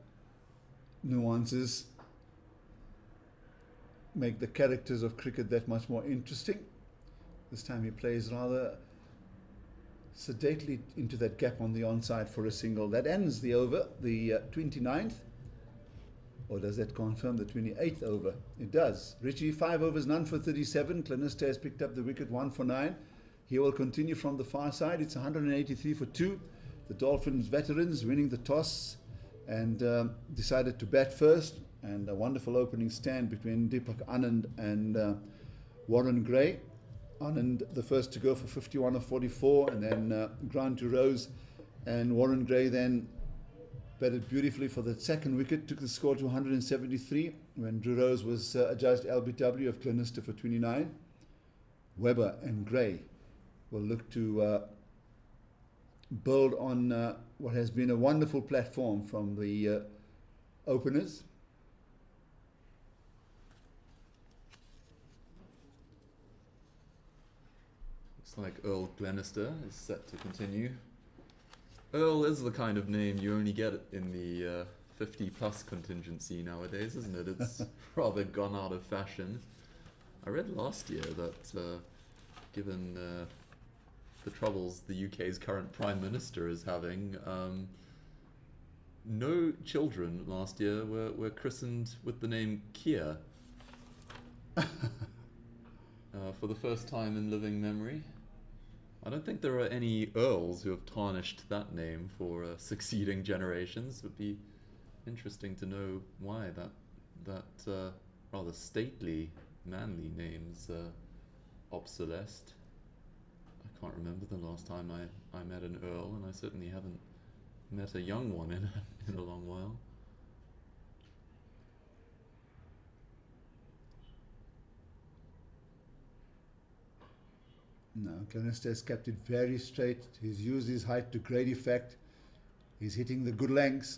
S2: nuances make the characters of cricket that much more interesting. This time he plays rather sedately into that gap on the onside for a single. That ends the over, the 29th. Or does that confirm the 28th over? It does. Richie, 5 overs, none for 37. Clinista has picked up the wicket, 1 for 9. He will continue from the far side. It's 183 for 2. The Dolphins veterans winning the toss and decided to bat first. And a wonderful opening stand between Deepak Anand and Warren Gray. Anand the first to go for 51 of 44, and then Grant to Rose, and Warren Gray then batted beautifully for the second wicket, took the score to 173 when Drew Rose was adjudged LBW of Clinista for 29. Webber and Gray will look to build on what has been a wonderful platform from the openers.
S1: Looks like Earl Glenister is set to continue. Earl is the kind of name you only get in the 50-plus contingency nowadays, isn't it? It's rather gone out of fashion. I read last year that given the troubles the UK's current Prime Minister is having, no children last year were christened with the name Keir for the first time in living memory. I don't think there are any Earls who have tarnished that name for succeeding generations. It would be interesting to know why that rather stately, manly name's obsolesced. I can't remember the last time I met an Earl, and I certainly haven't met a young one in a long while.
S2: No, Glenister has kept it very straight. He's used his height to great effect. He's hitting the good lengths.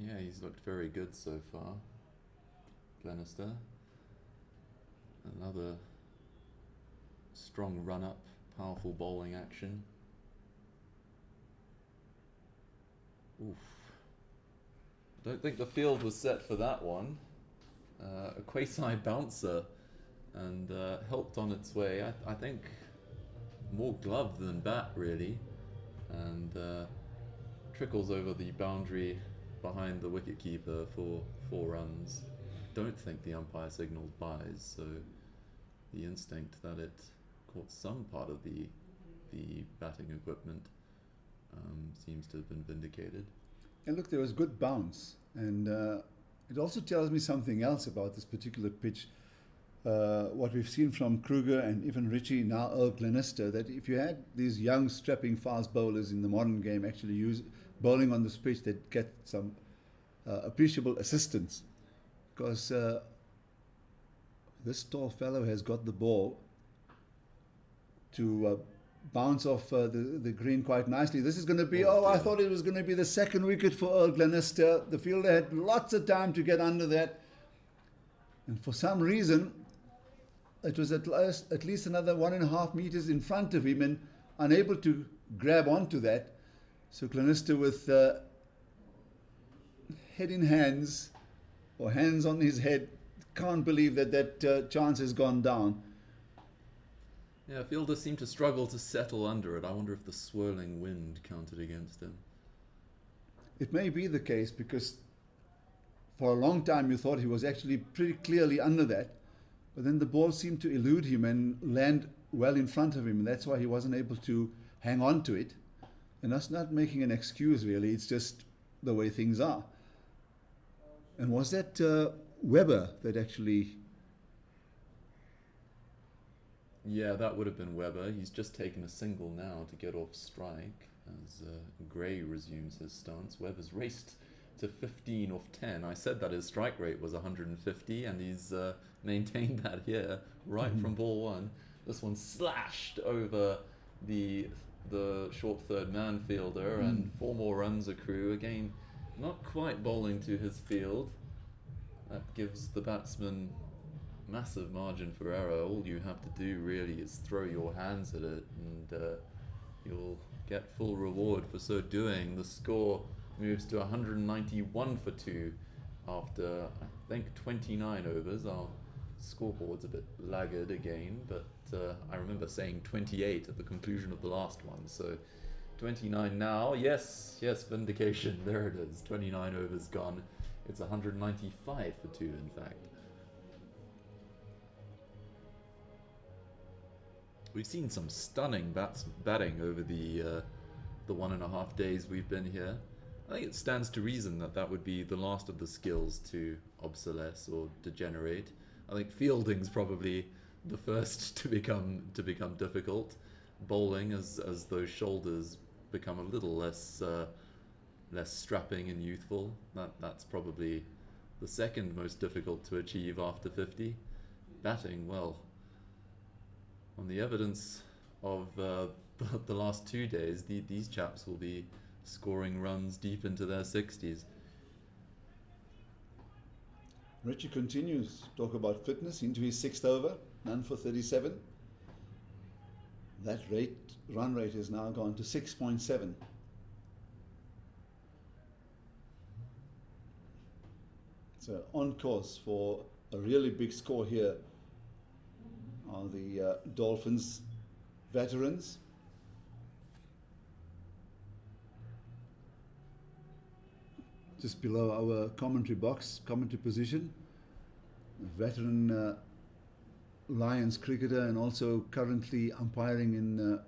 S1: Yeah, he's looked very good so far, Glenister. Another strong run-up, powerful bowling action. Oof. I don't think the field was set for that one. A quasi-bouncer and helped on its way. I think more glove than bat, really. And trickles over the boundary behind the wicketkeeper for 4 runs. Don't think the umpire signalled byes, so the instinct that it caught some part of the batting equipment seems to have been vindicated.
S2: And look, there was good bounce, and it also tells me something else about this particular pitch. What we've seen from Kruger and even Richie, now Earl Glenister, that if you had these young strapping fast bowlers in the modern game actually bowling on this pitch, they'd get some appreciable assistance, because this tall fellow has got the ball to bounce off the green quite nicely. This is going to be, I thought it was going to be the second wicket for Earl Glenister. The fielder had lots of time to get under that, and for some reason it was at least another 1.5 meters in front of him and unable to grab onto that. So Glenister with head in hands, or hands on his head, can't believe that chance has gone down.
S1: Yeah, fielders seem to struggle to settle under it. I wonder if the swirling wind counted against him.
S2: It may be the case, because for a long time you thought he was actually pretty clearly under that, but then the ball seemed to elude him and land well in front of him, and that's why he wasn't able to hang on to it. And that's not making an excuse, really. It's just the way things are. And was that Webber that actually...
S1: Yeah, that would have been Webber. He's just taken a single now to get off strike as Gray resumes his stance. Webber's raced to 15 off 10. I said that his strike rate was 150, and he's maintained that here right from ball 1. This one slashed over the short third man fielder, and 4 more runs accrue. Again, not quite bowling to his field. That gives the batsman massive margin for error. All you have to do really is throw your hands at it, and you'll get full reward for so doing. The score moves to 191 for 2 after, I think, 29 overs. Our scoreboard's a bit laggard again, but I remember saying 28 at the conclusion of the last one, so 29 now. Yes, vindication. There it is. 29 overs gone. It's 195 for 2, in fact. We've seen some stunning batting over the 1.5 days we've been here. I think it stands to reason that that would be the last of the skills to obsolesce or degenerate. I think fielding's probably the first to become difficult. Bowling, as those shoulders become a little less strapping and youthful, that's probably the second most difficult to achieve after 50. Batting, well, on the evidence of the last 2 days, these chaps will be scoring runs deep into their 60s.
S2: Richie continues to talk about fitness into his 6th over, none for 37. That run rate has now gone to 6.7. So on course for a really big score here are the Dolphins veterans. Just below our commentary box, commentary position, a veteran Lions cricketer and also currently umpiring in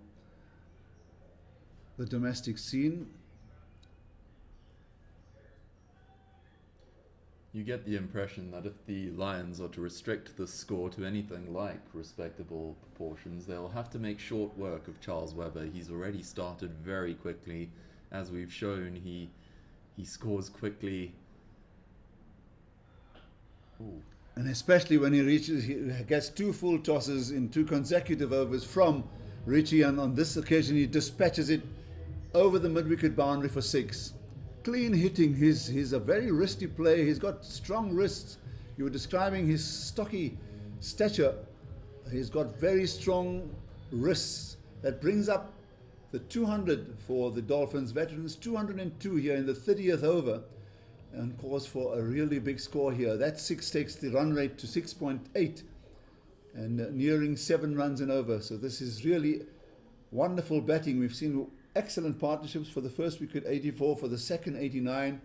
S2: the domestic scene.
S1: You get the impression that if the Lions are to restrict the score to anything like respectable proportions, they'll have to make short work of Charles Webber. He's already started very quickly. As we've shown, he scores quickly. Ooh.
S2: And especially when he gets 2 full tosses in 2 consecutive overs from Richie, and on this occasion he dispatches it over the mid-wicket boundary for 6. Clean hitting. He's a very wristy player. He's got strong wrists. You were describing his stocky stature. He's got very strong wrists. That brings up the 200 for the Dolphins veterans, 202 here in the 30th over, and calls for a really big score here. That 6 takes the run rate to 6.8 and nearing 7 runs and over. So this is really wonderful batting. We've seen excellent partnerships for the first wicket, 84, for the second, 89,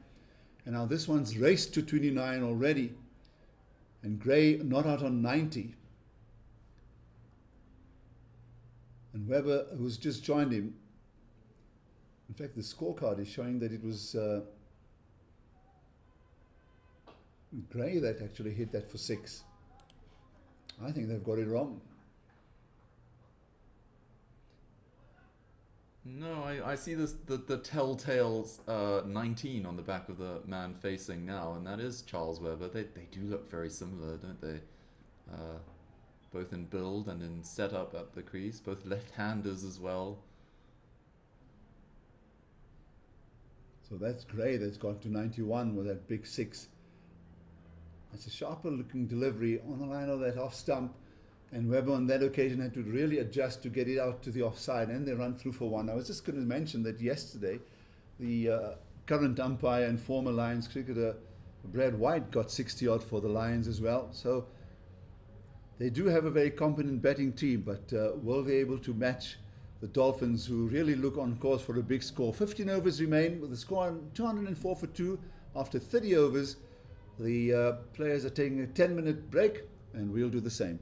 S2: and now this one's raced to 29 already, and Gray not out on 90. And Webber, who's just joined him, in fact the scorecard is showing that it was Gray that actually hit that for 6. I think they've got it wrong.
S1: No, I see the telltale 19 on the back of the man facing now, and that is Charles Webber. They do look very similar, don't they? Both in build and in setup at the crease, both left-handers as well.
S2: So that's Gray that's gone to 91 with that big 6. That's a sharper looking delivery on the line of that off stump, and Webber on that occasion had to really adjust to get it out to the offside, and they run through for 1. I was just going to mention that yesterday the current umpire and former Lions cricketer Brad White got 60 odd for the Lions as well. So they do have a very competent batting team, but will they be able to match the Dolphins, who really look on course for a big score? 15 overs remain with a score on 204 for 2 after 30 overs. The players are taking a 10-minute break, and we'll do the same.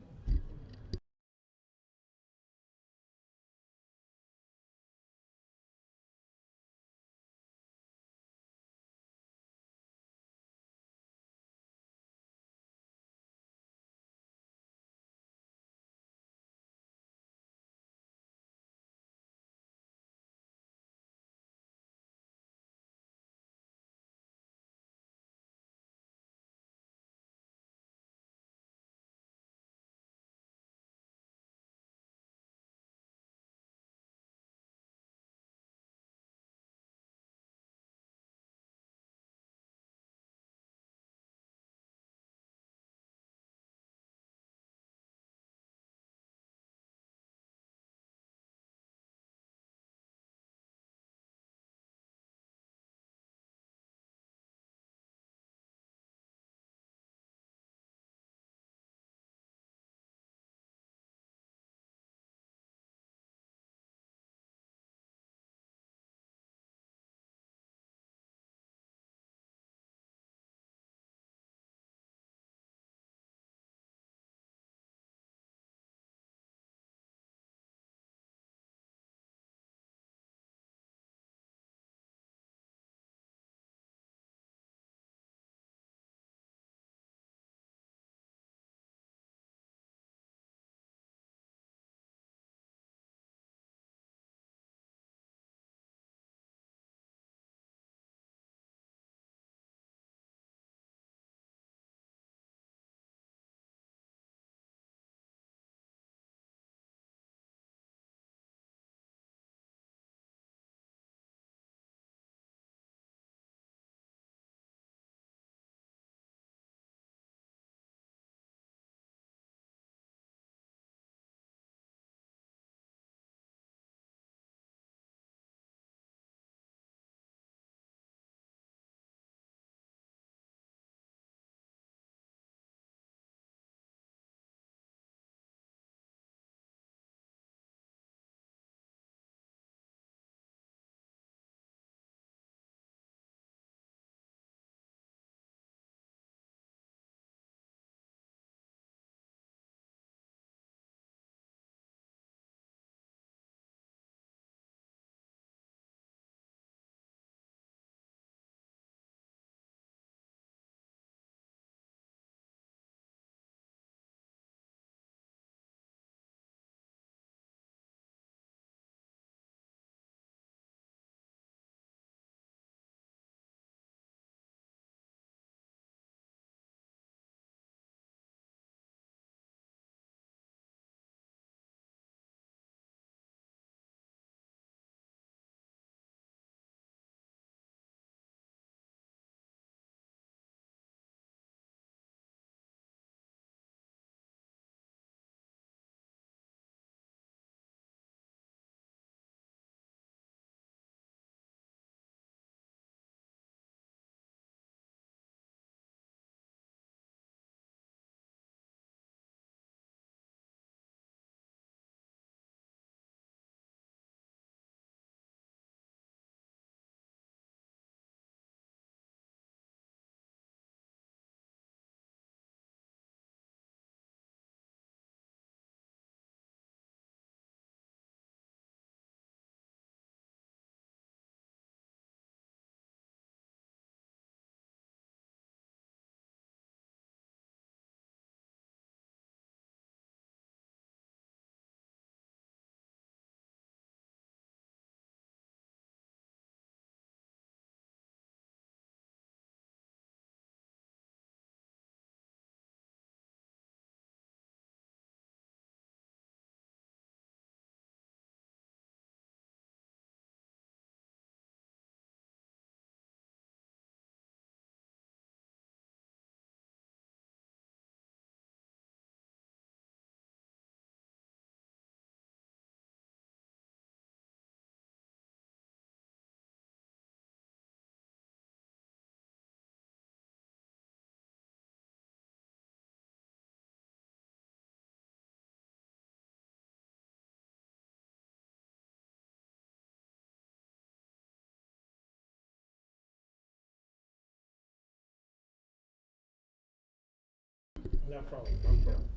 S4: No problem, no problem.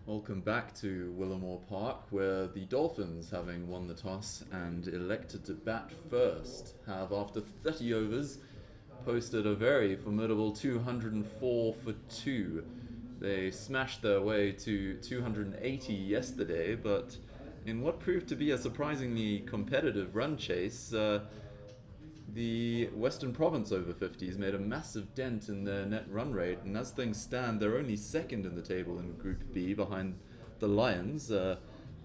S1: Welcome back to Willowmoore Park, where the Dolphins, having won the toss and elected to bat first, have, after 30 overs, posted a very formidable 204 for 2. They smashed their way to 280 yesterday, but in what proved to be a surprisingly competitive run chase, the Western Province Over-50s made a massive dent in their net run rate, and as things stand, they're only second in the table in Group B behind the Lions.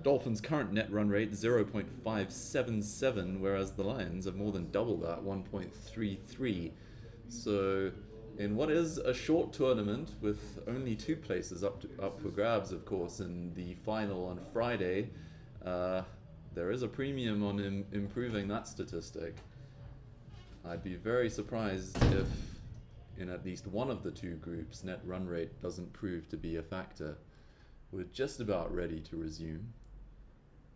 S1: Dolphins' current net run rate 0.577, whereas the Lions have more than double that, 1.33. So, in what is a short tournament with only 2 places up for grabs, of course, in the final on Friday, there is a premium on improving that statistic. I'd be very surprised if, in at least one of the 2 groups, net run rate doesn't prove to be a factor. We're just about ready to resume.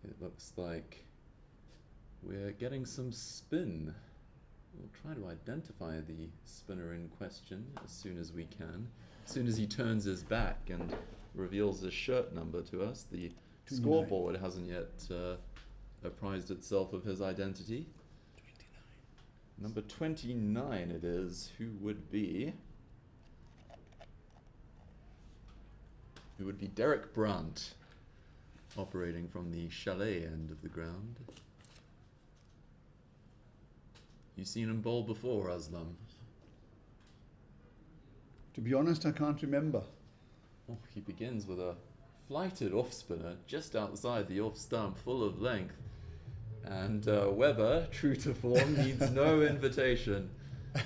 S1: It looks like we're getting some spin. We'll try to identify the spinner in question as soon as we can. As soon as he turns his back and reveals his shirt number to us, the scoreboard hasn't yet apprised itself of his identity. Number 29 it is. Who would be? Who would be Derek Brandt, operating from the chalet end of the ground. You've seen him bowl before, Aslam?
S2: To be honest, I can't remember.
S1: Oh, he begins with a flighted off-spinner just outside the off-stump, full of length. And Webber, true to form, needs no invitation.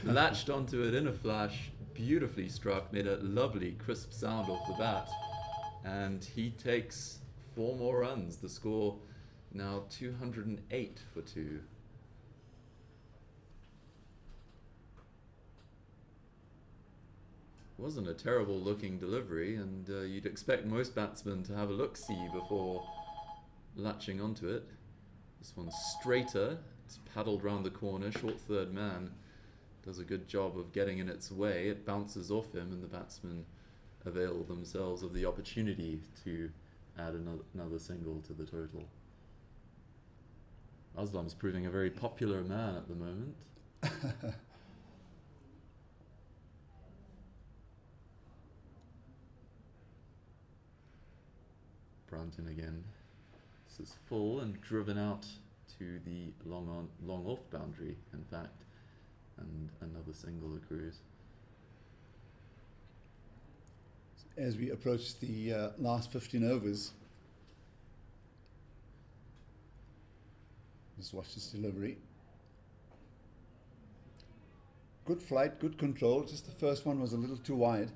S1: Latched onto it in a flash, beautifully struck, made a lovely crisp sound off the bat. And he takes 4 more runs. The score now 208 for 2. Wasn't a terrible looking delivery, and you'd expect most batsmen to have a look-see before latching onto it. This one's straighter, it's paddled round the corner, short third man does a good job of getting in its way. It bounces off him and the batsmen avail themselves of the opportunity to add another single to the total. Aslam's proving a very popular man at the moment. Branton again. This is full and driven out to the long off boundary, in fact, and another single accrues.
S2: As we approach the last 15 overs, just watch this delivery. Good flight, good control. Just the first one was a little too wide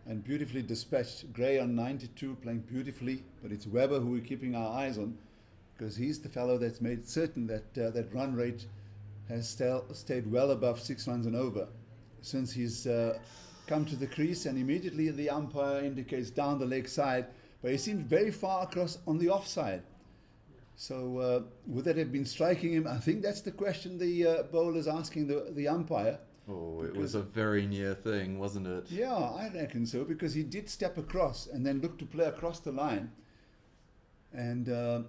S2: and beautifully dispatched. Gray on 92 playing beautifully, but it's Webber who we're keeping our eyes on, because he's the fellow that's made certain that that run rate has stayed well above 6 runs and over since he's come to the crease, and immediately the umpire indicates down the leg side, but he seems very far across on the offside. So would that have been striking him? I think that's the question the bowler's asking the umpire.
S1: Oh, it was a very near thing, wasn't it?
S2: Yeah, I reckon so, because he did step across and then look to play across the line. And for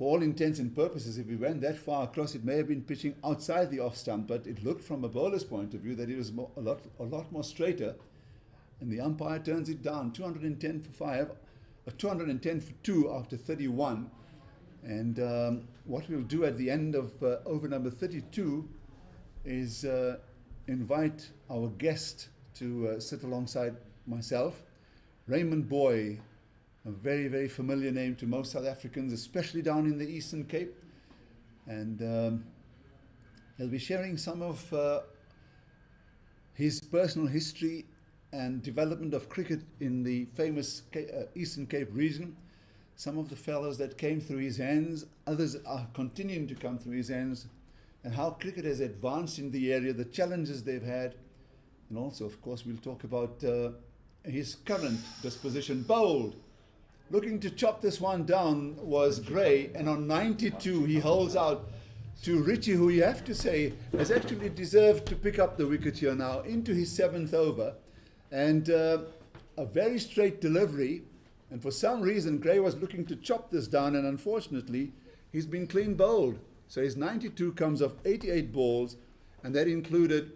S2: all intents and purposes, if he went that far across, it may have been pitching outside the off stump, but it looked from a bowler's point of view that it was a lot more straighter. And the umpire turns it down, 210 for 5, 210 for 2 after 31. And what we'll do at the end of over number 32 is invite our guest to sit alongside myself, Raymond Boy, a very, very familiar name to most South Africans, especially down in the Eastern Cape. And he'll be sharing some of his personal history and development of cricket in the famous Eastern Cape region. Some of the fellows that came through his hands, others are continuing to come through his hands, and how cricket has advanced in the area, the challenges they've had, and also, of course, we'll talk about his current disposition. Bowled looking to chop this one down was Gray, and on 92 he holds out to Richie, who you have to say has actually deserved to pick up the wicket here now into his 7th over, and a very straight delivery. And for some reason, Gray was looking to chop this down, and unfortunately, he's been clean bowled. So his 92 comes off 88 balls, and that included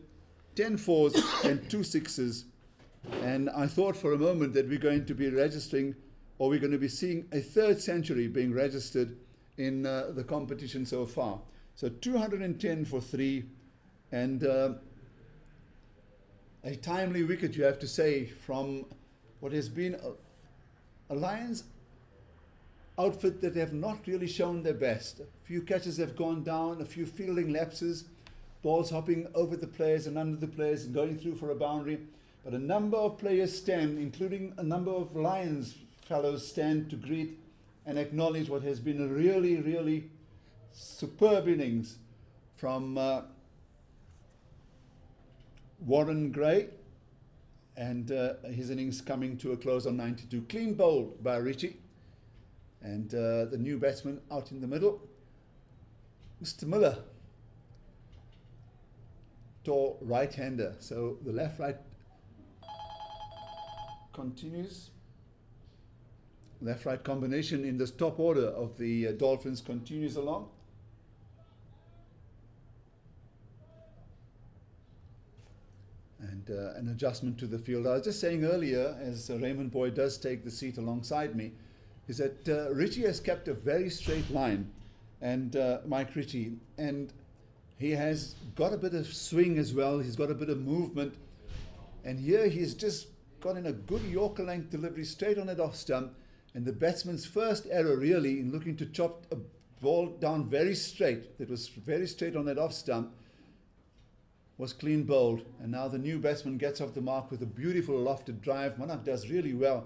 S2: 10 fours and 2 sixes. And I thought for a moment that we're going to be registering, or we're going to be seeing a 3rd century being registered in the competition so far. So 210 for 3, and a timely wicket, you have to say, from what has been a Lions outfit that have not really shown their best. A few catches have gone down, a few fielding lapses, balls hopping over the players and under the players and going through for a boundary. But a number of players stand, including a number of Lions fellows, stand to greet and acknowledge what has been a really, really superb innings from Warren Gray. And his innings coming to a close on 92. Clean bowled by Richie. And the new batsman out in the middle, Mr. Miller, tall right-hander. So the left-right continues. Left-right combination in this top order of the Dolphins continues along. And an adjustment to the field. I was just saying earlier, as Raymond Boyd does take the seat alongside me, is that Richie has kept a very straight line, and Mike Ritchie, and he has got a bit of swing as well. He's got a bit of movement, and here he's just got in a good Yorker length delivery straight on that off stump, and the batsman's first error really in looking to chop a ball down very straight, that was very straight on that off stump, was clean bowled. And now the new batsman gets off the mark with a beautiful lofted drive. Manak does really well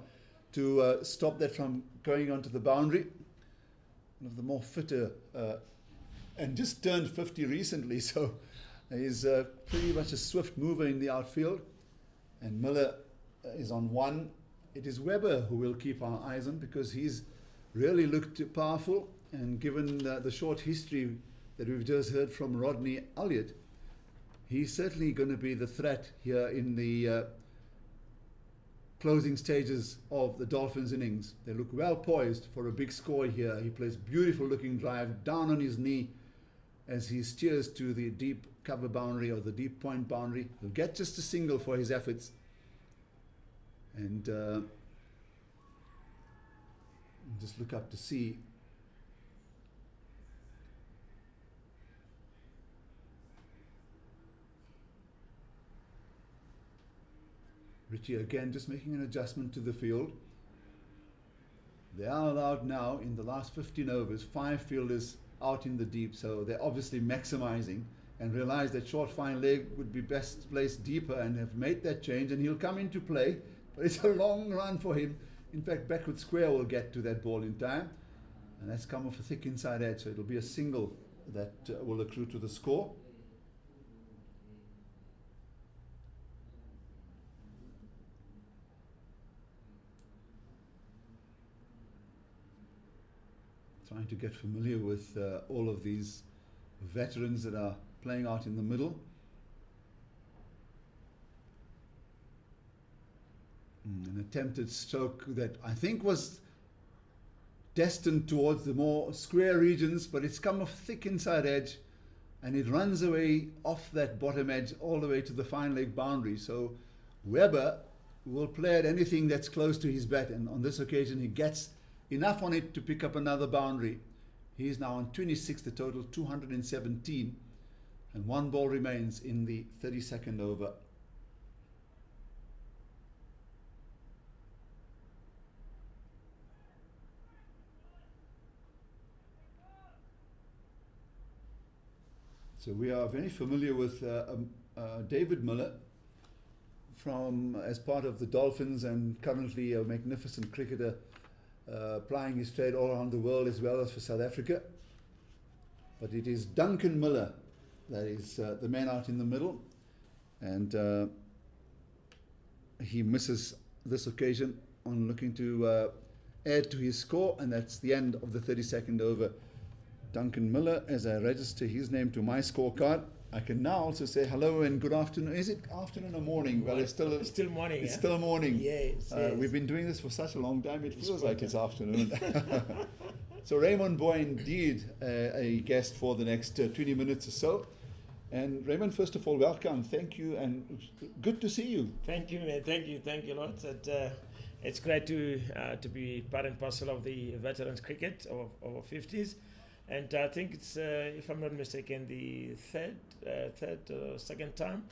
S2: to stop that from going onto the boundary. One of the more fitter, and just turned 50 recently, so he's pretty much a swift mover in the outfield. And Miller is on 1. It is Webber who we'll keep our eyes on, because he's really looked powerful, and given the short history that we've just heard from Rodney Elliott, he's certainly going to be the threat here in the closing stages of the Dolphins innings. They look well poised for a big score here. He plays beautiful looking drive down on his knee as he steers to the deep cover boundary, or the deep point boundary. He'll get just a single for his efforts. And just look up to see Richie again just making an adjustment to the field. They are allowed now in the last 15 overs 5 fielders out in the deep, so they're obviously maximizing and realize that short fine leg would be best placed deeper, and have made that change, and he'll come into play, but it's a long run for him. In fact, backward square will get to that ball in time, and that's come off a thick inside edge, so it'll be a single that will accrue to the score. Trying to get familiar with all of these veterans that are playing out in the middle. An attempted stroke that I think was destined towards the more square regions, but it's come off thick inside edge, and it runs away off that bottom edge all the way to the fine leg boundary. So Webber will play at anything that's close to his bat, and on this occasion he gets enough on it to pick up another boundary. He is now on 26, the total 217, and 1 ball remains in the 32nd over. So we are very familiar with David Miller from as part of the Dolphins, and currently a magnificent cricketer, plying his trade all around the world as well as for South Africa. But it is Duncan Miller that is the man out in the middle, and he misses this occasion on looking to add to his score, and that's the end of the 32nd over. Duncan Miller, as I register his name to my scorecard, I can now also say hello and good afternoon. Is it afternoon or morning? Well, it's still
S4: morning.
S2: It's still morning.
S4: Yes,
S2: We've been doing this for such a long time, it feels like it's afternoon. So Raymond Boy, indeed, a guest for the next 20 minutes or so. And Raymond, first of all, welcome. Thank you, and good to see you.
S4: Thank you, man. Thank you a lot. It's great to be part and parcel of the veterans cricket over 50s. And I think it's, if I'm not mistaken, the second time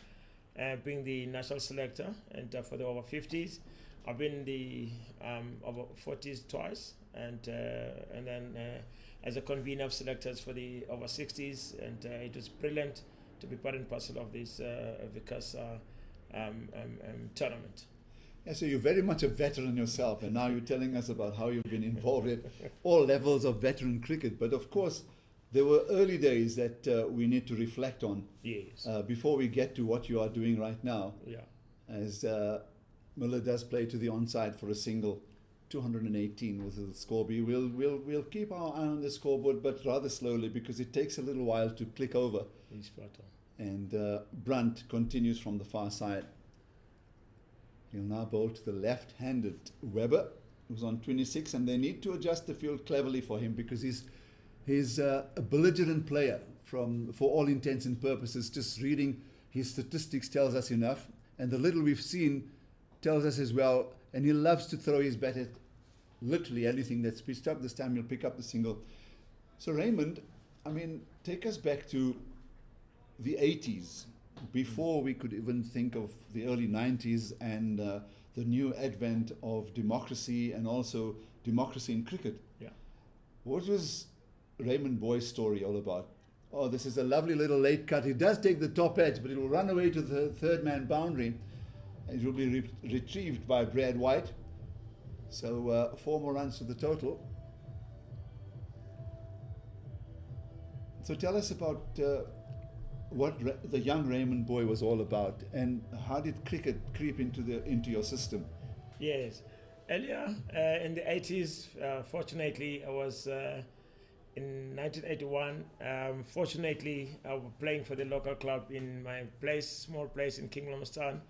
S4: being the national selector, and for the over 50s. I've been the over 40s twice, and then as a convener of selectors for the over 60s, and it was brilliant to be part and parcel of this VCASA tournament.
S2: Yeah, so you're very much a veteran yourself, and now you're telling us about how you've been involved in all levels of veteran cricket. But of course, there were early days that we need to reflect on.
S4: Yes.
S2: Before we get to what you are doing right now.
S4: Yeah.
S2: As Miller does play to the onside for a single, 218 with the score. We'll keep our eye on the scoreboard, but rather slowly, because it takes a little while to click over.
S4: He's spot on.
S2: And Brunt continues from the far side. He'll now bowl to the left-handed Webber, who's on 26, and they need to adjust the field cleverly for him, because he's a belligerent player for all intents and purposes. Just reading his statistics tells us enough, and the little we've seen tells us as well. And he loves to throw his bat at literally anything that's pitched up. This time he'll pick up the single. So Raymond, I mean, take us back to the 80s, before we could even think of the early 90s and the new advent of democracy, and also democracy in cricket.
S4: Yeah.
S2: What was Raymond Boy's story all about? Oh, this is a lovely little late cut. He does take the top edge, but it will run away to the third man boundary. It will be retrieved by Brad White. So 4 more runs to the total. So tell us about what the young Raymond Boy was all about, and how did cricket creep into your system?
S4: Yes. Earlier in the 80s, fortunately, I was in 1981. Fortunately, I was playing for the local club in my small place in King Lumsden,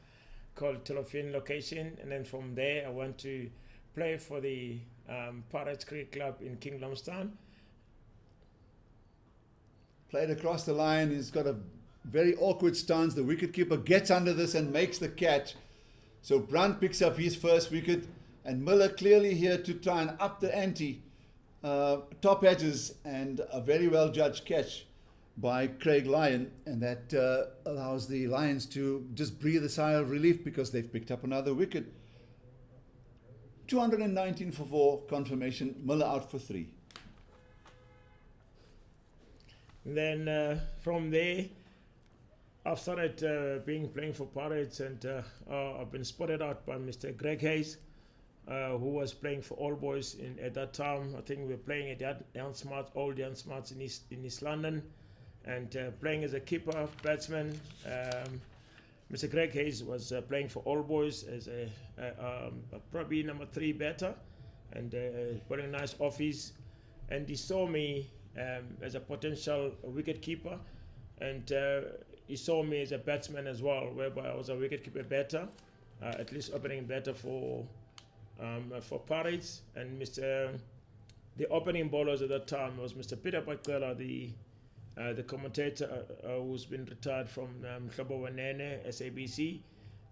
S4: called Telefin location, and then from there I went to play for the Pirates Cricket Club in King Lumsden.
S2: Played across the line. He's got a very awkward stance. The wicketkeeper gets under this and makes the catch. So Brunt picks up his first wicket, and Miller clearly here to try and up the ante. Top edges, and a very well judged catch by Craig Lyon, and that allows the Lions to just breathe a sigh of relief, because they've picked up another wicket. 219 for 4, confirmation. Miller out for 3.
S4: Then from there, I've started playing for Pirates, and I've been spotted out by Mr. Greg Hayes, who was playing for All Boys at that time. I think we were playing at old Jan Smarts in East London, and playing as a keeper, batsman. Mr. Greg Hayes was playing for All Boys as a probably number 3 batter, and putting a nice office. And he saw me as a potential wicket keeper, and he saw me as a batsman as well, whereby I was a wicket keeper batter, at least opening batter for Pirates. And the opening bowlers at that time was Mr. Peter Bakwela, the commentator who's been retired from Hlobo Wanene, SABC.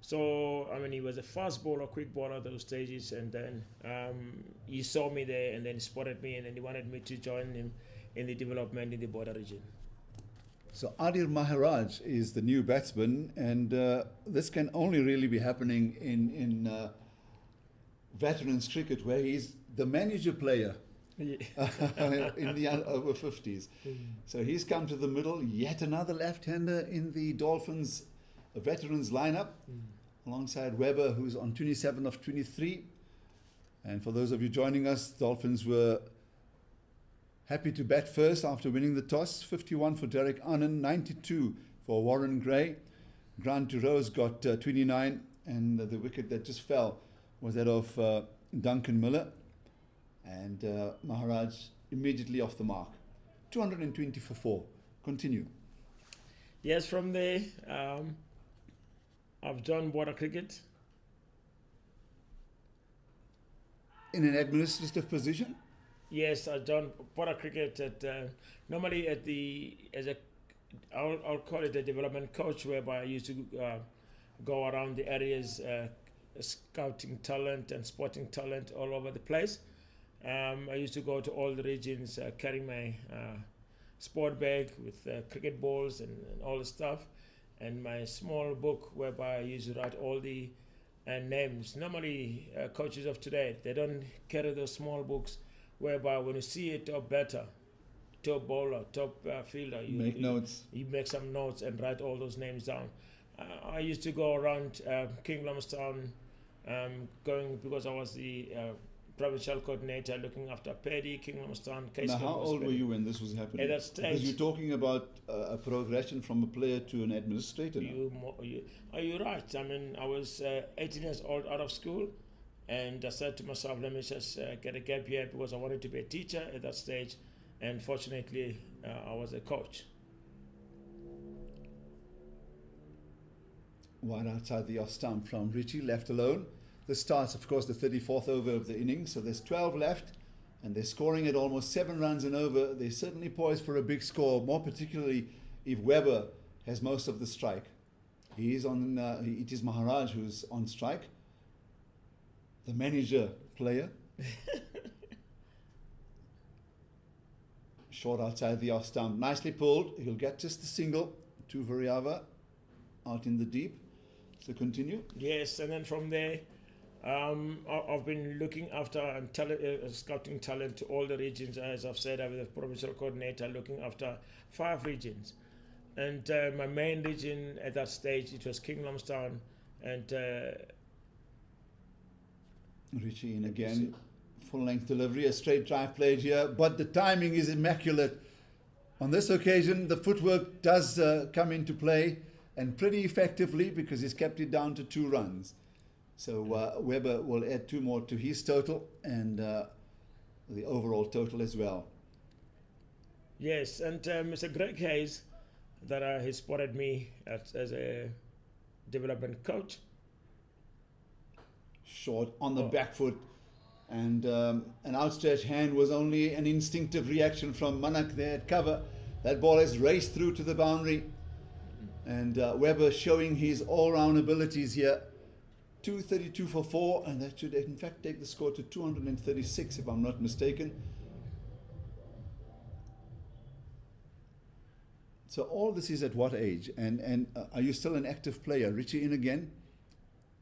S4: So, I mean, he was a fast bowler, quick bowler at those stages, and then he saw me there and then spotted me, and then he wanted me to join him in the development in the border region.
S2: So Adir Maharaj is the new batsman, and this can only really be happening in veterans cricket, where he's the manager player in the over 50s. So he's come to the middle, yet another left-hander in the Dolphins veterans lineup, alongside Webber, who's on 27 of 23. And for those of you joining us, Dolphins were happy to bat first after winning the toss. 51 for Derek Annan, 92 for Warren Gray. Grant Rose got 29, and the wicket that just fell was that of Duncan Miller. And Maharaj immediately off the mark. 220 for 4. Continue.
S4: Yes, from there, I've done border cricket.
S2: In an administrative position?
S4: Yes, I've done border cricket at normally I'll call it a development coach, whereby I used to go around the areas scouting talent and sporting talent all over the place. I used to go to all the regions carrying my sport bag with cricket balls and all the stuff, and my small book whereby I used to write all the names. Normally, coaches of today, they don't carry those small books whereby when you see a top batter, top bowler, top fielder, you
S2: Make notes.
S4: You make some notes and write all those names down. I used to go around King Lumsden, going because I was the provincial coordinator looking after Paddy, King Lumsden.
S2: Now, how old were you when this was happening?
S4: At that stage.
S2: Because you're talking about a progression from a player to an administrator now.
S4: Are you right? I mean, I was 18 years old out of school, and I said to myself, let me just get a gap year because I wanted to be a teacher at that stage, and fortunately, I was a coach.
S2: Right outside the off stump from Richie, left alone. This starts, of course, the 34th over of the innings, so there's 12 left, and they're scoring at almost 7 runs and over. They're certainly poised for a big score, more particularly if Weber has most of the strike. He is on. It is Maharaj who's on strike, the manager player. Short outside the off stump, nicely pulled. He'll get just a single to Variava out in the deep. So continue.
S4: Yes, and then from there, I've been looking after and scouting talent to all the regions. As I've said, I was the provincial coordinator looking after 5 regions. And my main region at that stage, it was King Lumsden, and
S2: Richie in again, full length delivery, a straight drive played here, but the timing is immaculate. On this occasion, the footwork does come into play, and pretty effectively, because he's kept it down to 2 runs. So Weber will add 2 more to his total, and the overall total as well.
S4: Yes, and Mr. Greg Hayes, that he spotted me as a development coach.
S2: Short on the back foot, and an outstretched hand was only an instinctive reaction from Manak there at cover. That ball has raced through to the boundary, and Weber showing his all-round abilities here. 232 for 4, and that should in fact take the score to 236 if I'm not mistaken. So all this is at what age? And are you still an active player? Richie in again,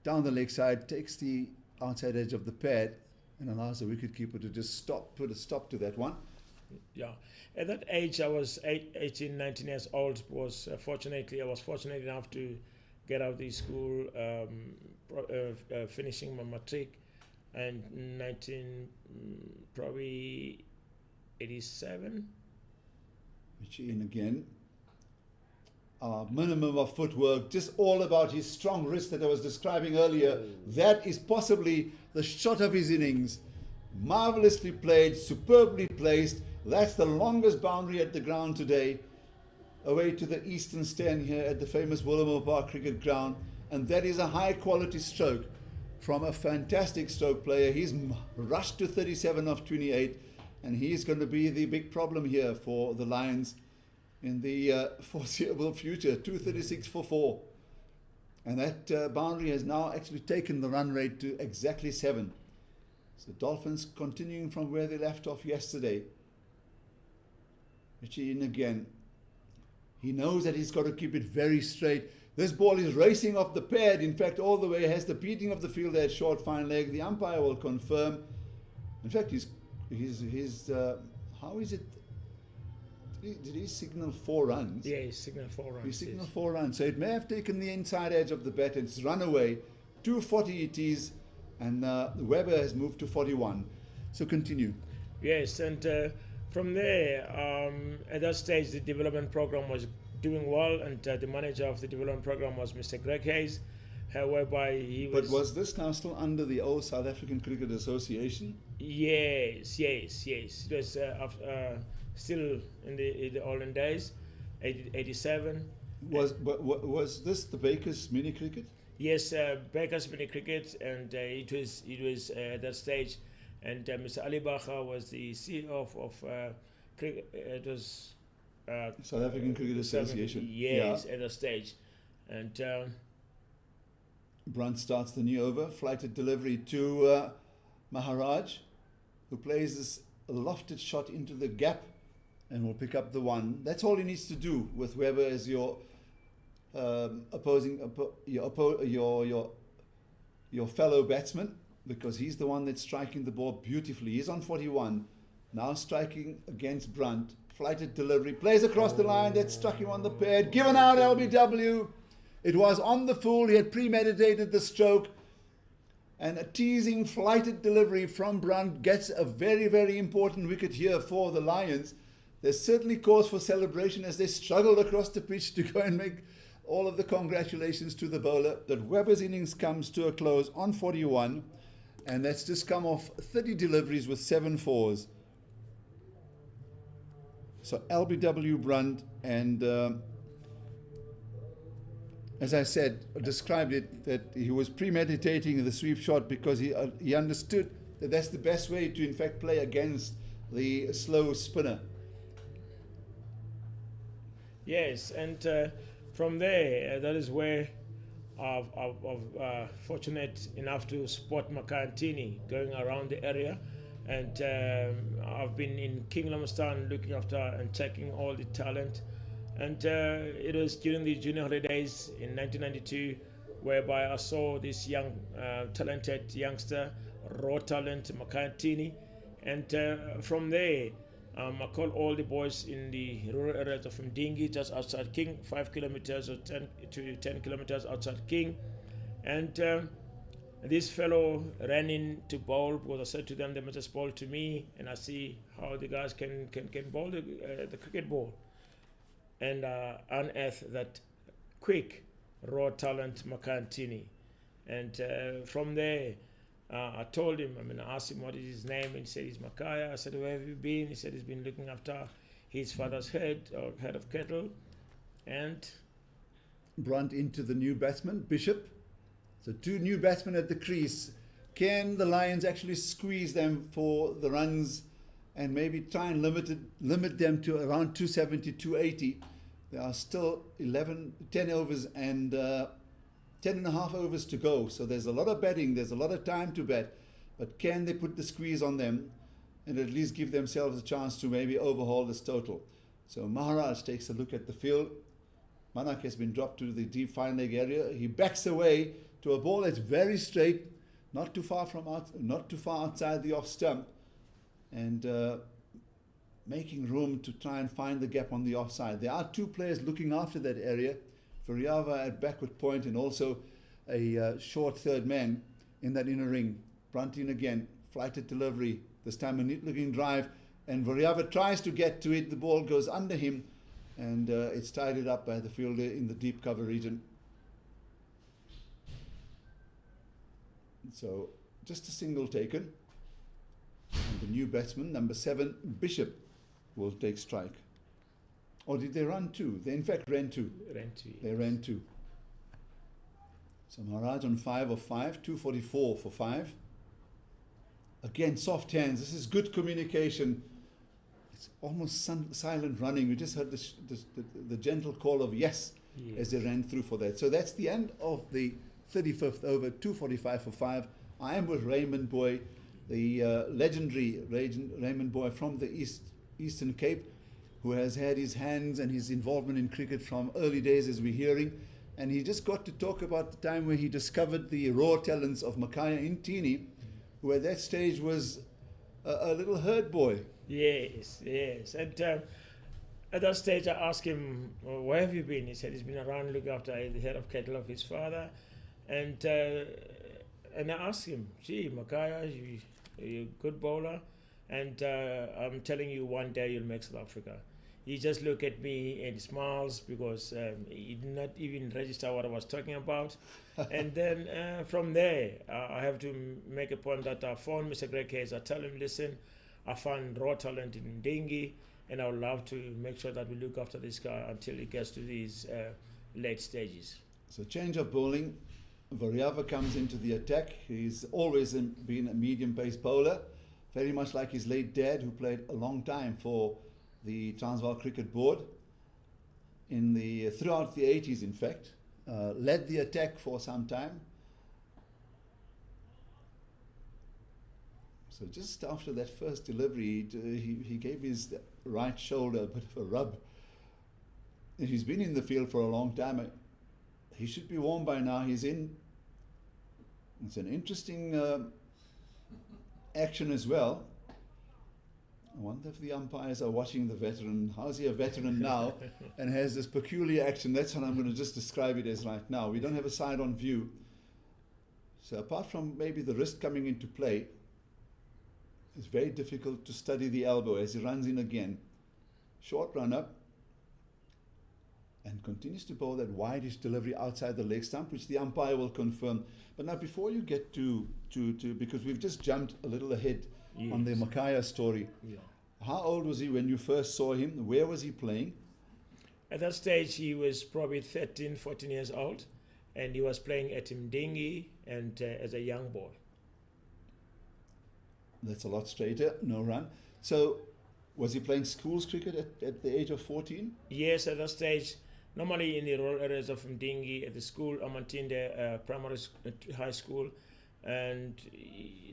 S2: down the leg side, takes the outside edge of the pad and allows the wicketkeeper to just put a stop to that one.
S4: Yeah, at that age I was 18, 19 years old. I was fortunate enough to get out of the school, finishing my matric, and 87.
S2: Richie in again. Minimum of footwork, just all about his strong wrist that I was describing earlier. That is possibly the shot of his innings. Marvelously played, superbly placed. That's the longest boundary at the ground today, away to the eastern stand here at the famous Willowmoore Park Cricket Ground. And that is a high quality stroke from a fantastic stroke player. He's rushed to 37 off 28, and he's going to be the big problem here for the Lions in the foreseeable future. 236 for 4. And that boundary has now actually taken the run rate to exactly 7. So Dolphins continuing from where they left off yesterday. Richie in again. He knows that he's got to keep it very straight. This ball is racing off the pad, in fact all the way, has the beating of the fielder at short fine leg. The umpire will confirm. In fact, how is it? Did he signal 4 runs?
S4: Yeah, he signaled 4 runs.
S2: He signaled 4 runs. So it may have taken the inside edge of the bat and it's run away. 240 it is, and Weber has moved to 41. So continue.
S4: Yes, and from there, at that stage, the development program was doing well, and the manager of the development program was Mr. Greg Hayes. whereby he was.
S2: But was this now still under the old South African Cricket Association?
S4: Yes. It was still in the olden days, 87.
S2: Was this the Bakers mini cricket?
S4: Yes, Baker's mini cricket, and it was at that stage, and Mr. Ali Bacha was the CEO of cricket. It was
S2: South African Cricket Association.
S4: Yes, at that stage, and
S2: Brunt starts the new over, flighted delivery to Maharaj, who plays this lofted shot into the gap, and will pick up the one. That's all he needs to do with Weber as your your fellow batsman, because he's the one that's striking the ball beautifully. He's on 41, now striking against Brunt. Flighted delivery, plays across the line, that struck him on the pad, given out LBW. It was on the full, he had premeditated the stroke, and a teasing flighted delivery from Brunt gets a very, very important wicket here for the Lions. There's certainly cause for celebration as they struggled across the pitch to go and make all of the congratulations to the bowler. That Weber's innings comes to a close on 41, and that's just come off 30 deliveries with 7 fours. So LBW Brunt, and as I said, described it, that he was premeditating the sweep shot because he understood that that's the best way to in fact play against the slow spinner.
S4: yes, and from there, that is where I've fortunate enough to spot Makantini going around the area. And I've been in King Lamastan looking after and checking all the talent. And it was during the junior holidays in 1992 whereby I saw this young, talented youngster, raw talent, Makantini. And from there, I called all the boys in the rural areas of Mdingi, just outside King, 5 kilometers or 10 to 10 kilometers outside King. And this fellow ran in to bowl because I said to them they must just bowl to me, and I see how the guys can bowl the cricket ball, and unearth that quick raw talent Makantini. And from there I told him, I asked him what is his name, and he said he's Makaya. I said, where have you been? He said he's been looking after his father's head of cattle. And
S2: Brunt into the new batsman, Bishop. So 2 new batsmen at the crease. Can the Lions actually squeeze them for the runs and maybe try and limit them to around 270, 280? There are still 10 overs and 10 and a half overs to go. So there's a lot of betting. There's a lot of time to bet. But can they put the squeeze on them and at least give themselves a chance to maybe overhaul this total? So Maharaj takes a look at the field. Manak has been dropped to the deep fine leg area. He backs away to a ball that's very straight, not too far outside the off stump, and making room to try and find the gap on the offside. There are 2 players looking after that area, Variava at backward point and also a short third man in that inner ring. Brunt in again, flighted delivery, this time a neat looking drive, and Variava tries to get to it, the ball goes under him, and it's tidied up by the fielder in the deep cover region. So just a single taken, and the new batsman, number 7, Bishop, will take strike. Or did they run 2? They in fact ran 2. They ran 2. So Maharaj on 5 of 5, 244 for 5. Again, soft hands. This is good communication. It's almost silent running. We just heard the gentle call of yes as they ran through for that. So that's the end of the 35th over, 245 for 5. I am with Raymond Boy, the legendary Raymond Boy from the Eastern Cape, who has had his hands and his involvement in cricket from early days, as we're hearing. And he just got to talk about the time where he discovered the raw talents of Makaya Intini, who at that stage was a little herd boy.
S4: Yes. And at that stage, I asked him, where have you been? He said he's been around looking after the head of cattle of his father. And I asked him, gee, Makaya, you're a good bowler, and I'm telling you one day you'll make South Africa. he just looked at me and smiles because he did not even register what I was talking about. And then from there, I have to make a point that I phone Mr. Greg Hayes. I tell him, listen, I found raw talent in Dingy, and I would love to make sure that we look after this guy until he gets to these late stages.
S2: So change of bowling. Variava comes into the attack. He's always been a medium-paced bowler, very much like his late dad, who played a long time for the Transvaal Cricket Board throughout the 80s, in fact. Led the attack for some time. So just after that first delivery, he gave his right shoulder a bit of a rub. And he's been in the field for a long time. He should be warm by now. He's in. It's an interesting action as well. I wonder if the umpires are watching the veteran. How's he a veteran now and has this peculiar action? That's what I'm going to just describe it as right now. We don't have a side-on view. So apart from maybe the wrist coming into play, it's very difficult to study the elbow as he runs in again. Short run up. And continues to bowl that wideish delivery outside the leg stump, which the umpire will confirm. But now before you get to because we've just jumped a little ahead on the Makaya story.
S4: Yeah.
S2: How old was he when you first saw him? Where was he playing?
S4: At that stage, he was probably 13, 14 years old, and he was playing at Mdingi and as a young boy.
S2: That's a lot straighter, no run. So was he playing schools cricket at the age of 14?
S4: Yes, at that stage. Normally in the rural areas of Mdingi, at the school, Amantinde high school, and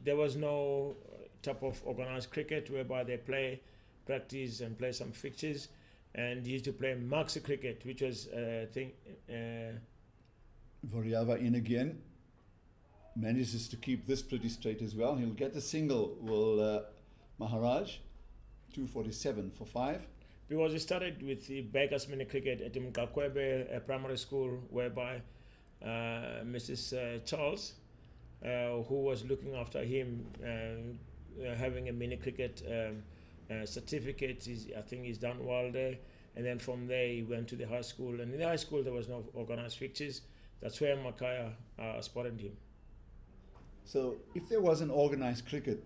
S4: there was no type of organized cricket whereby they practice and play some fixtures, and he used to play maxi cricket, which was
S2: Variava in again, manages to keep this pretty straight as well. He'll get the single, will Maharaj, 247 for 5.
S4: Because we started with the Bakers mini cricket at Mkakwebe primary school, whereby Mrs. Charles, who was looking after him, having a mini cricket certificate, I think he's done well there. And then from there, he went to the high school. And in the high school, there was no organized fixtures. That's where Makaya spotted him.
S2: So if there was an organized cricket,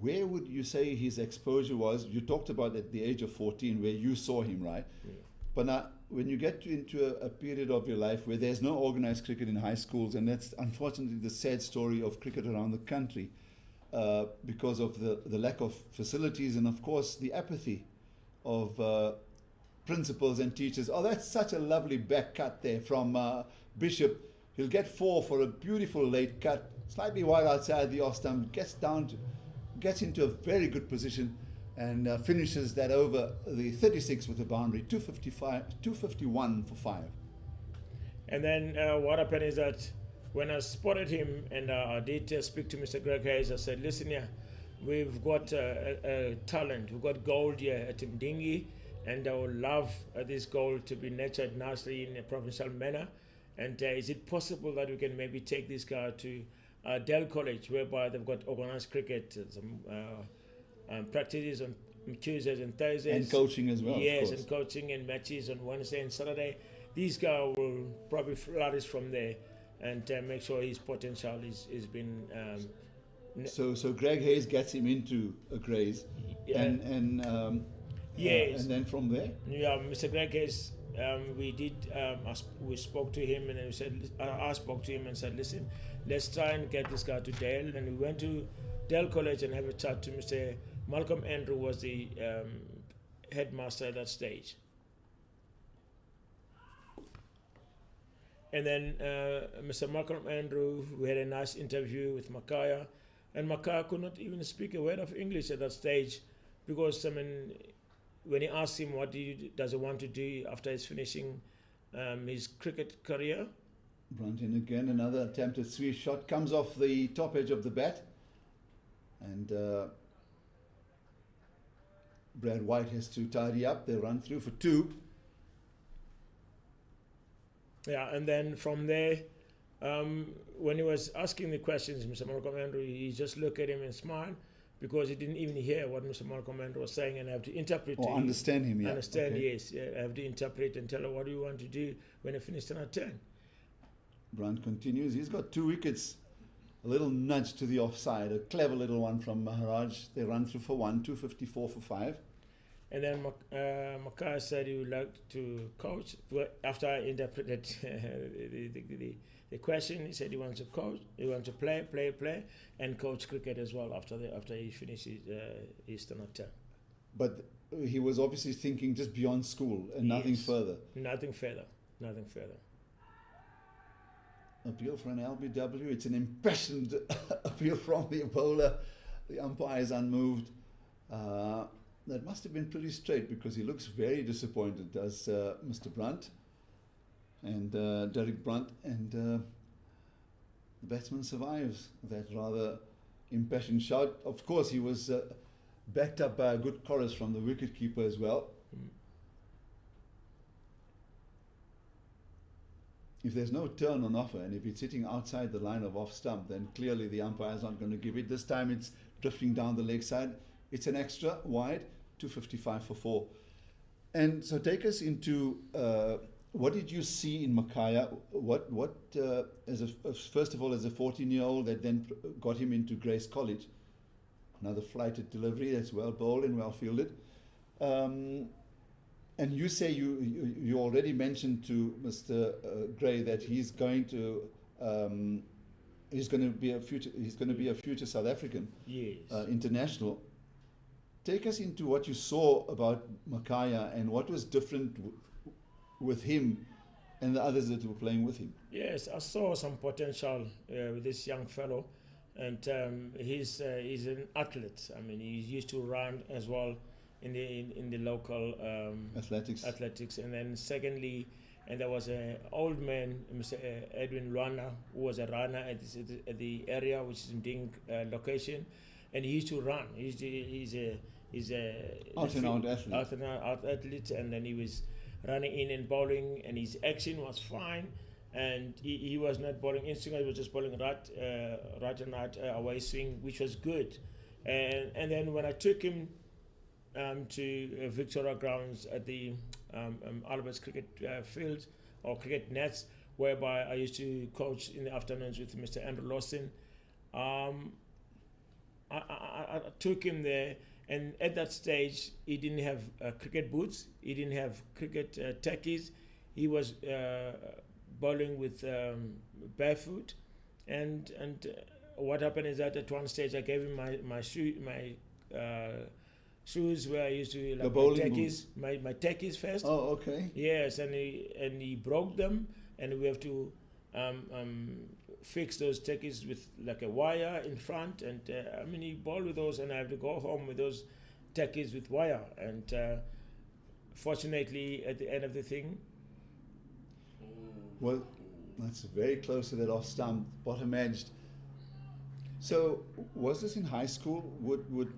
S2: where would you say his exposure was? You talked about at the age of 14 where you saw him, right?
S4: Yeah.
S2: But now, when you get into a period of your life where there's no organized cricket in high schools, and that's unfortunately the sad story of cricket around the country because of the lack of facilities and, of course, the apathy of principals and teachers. Oh, that's such a lovely back cut there from Bishop. He'll get 4 for a beautiful late cut, slightly wide outside the off stump, gets into a very good position and finishes that over the 36 with a boundary, 251 for 5.
S4: And then what happened is that when I spotted him and I did speak to Mr. Greg Hayes, I said, listen here, we've got a talent, we've got gold here at Mdingi, and I would love this gold to be nurtured nicely in a provincial manner. And is it possible that we can maybe take this guy to Dell College, whereby they've got organized cricket, some practices on Tuesdays and Thursdays.
S2: And coaching as well.
S4: Yes, and coaching and matches on Wednesday and Saturday. These guys will probably flourish from there and make sure his potential is been.
S2: So Greg Hayes gets him into a Grays, and
S4: yes,
S2: and then from there.
S4: Yeah, Mr. Greg Hayes. We spoke to him and then we said, I spoke to him and said, listen, let's try and get this guy to Dale. And we went to Dale College and have a chat to Mr. Malcolm Andrew, was the headmaster at that stage. And then Mr. Malcolm Andrew, we had a nice interview with Makaya, and Makaya could not even speak a word of English at that stage because, I mean, when he asked him what does he want to do after he's finishing his cricket career.
S2: Brunton again, another attempted sweep shot, comes off the top edge of the bat. And Brad White has to tidy up. They run through for 2.
S4: Yeah, and then from there, when he was asking the questions, Mr. Malcolm Andrew, he just looked at him and smiled. because he didn't even hear what Mr. Malcolm was saying, and I have to interpret.
S2: Or understand him, yeah.
S4: Understand,
S2: Okay.
S4: yes. Yeah, I have to interpret and tell her, what do you want to do when I finish turn 10?
S2: Brunt continues. He's got 2 wickets. A little nudge to the offside. A clever little one from Maharaj. They run through for 1, 254 for 5.
S4: And then Makai said he would like to coach. Well, after I interpreted the question, he said he wants to coach, he wants to play, and coach cricket as well after he finishes his turn 10.
S2: But he was obviously thinking just beyond school and nothing
S4: Yes.
S2: further.
S4: Nothing further.
S2: Appeal for an LBW. It's an impassioned appeal from the bowler. The umpire is unmoved. That must have been pretty straight because he looks very disappointed, does Mr. Brunt and Derek Brunt, and the batsman survives that rather impassioned shout. Of course, he was backed up by a good chorus from the wicketkeeper as well. If there's no turn on offer and if it's sitting outside the line of off stump, then clearly the umpire is not going to give it. This time it's drifting down the leg side. It's an extra wide, 255 for 4. And so take us into what did you see in Makaya? What first of all, as a 14-year-old that then got him into Grace College, another flighted delivery that's well bowled and well fielded. And you say you already mentioned to Mr. Gray that he's going to be a future South African
S4: Yes.
S2: international. Take us into what you saw about Makaya and what was different with him and the others that were playing with him.
S4: Yes, I saw some potential with this young fellow, and he's an athlete. I mean, he used to run as well in the local athletics, and then secondly, and there was an old man, Mr. Edwin Luana, who was a runner at the area which is in Ding location, and he used to run. He's a
S2: Out and out
S4: athlete, and then he was running in and bowling, and his action was fine, and he was not bowling inswing, he was just bowling right and right away swing, which was good. And then when I took him to Victoria Grounds at the Albert's cricket field or cricket nets, whereby I used to coach in the afternoons with Mr. Andrew Lawson. I took him there, and at that stage he didn't have cricket boots, he didn't have cricket tackies, he was bowling with barefoot, and what happened is that at one stage I gave him my shoes where I used to like my tackies first.
S2: Oh, okay.
S4: Yes, and he broke them, and we have to fix those tackies with like a wire in front, and he bowled with those, and I have to go home with those tackies with wire, and fortunately at the end of the thing.
S2: Well, that's very close to that off stump, bottom edged. So was this in high school? Would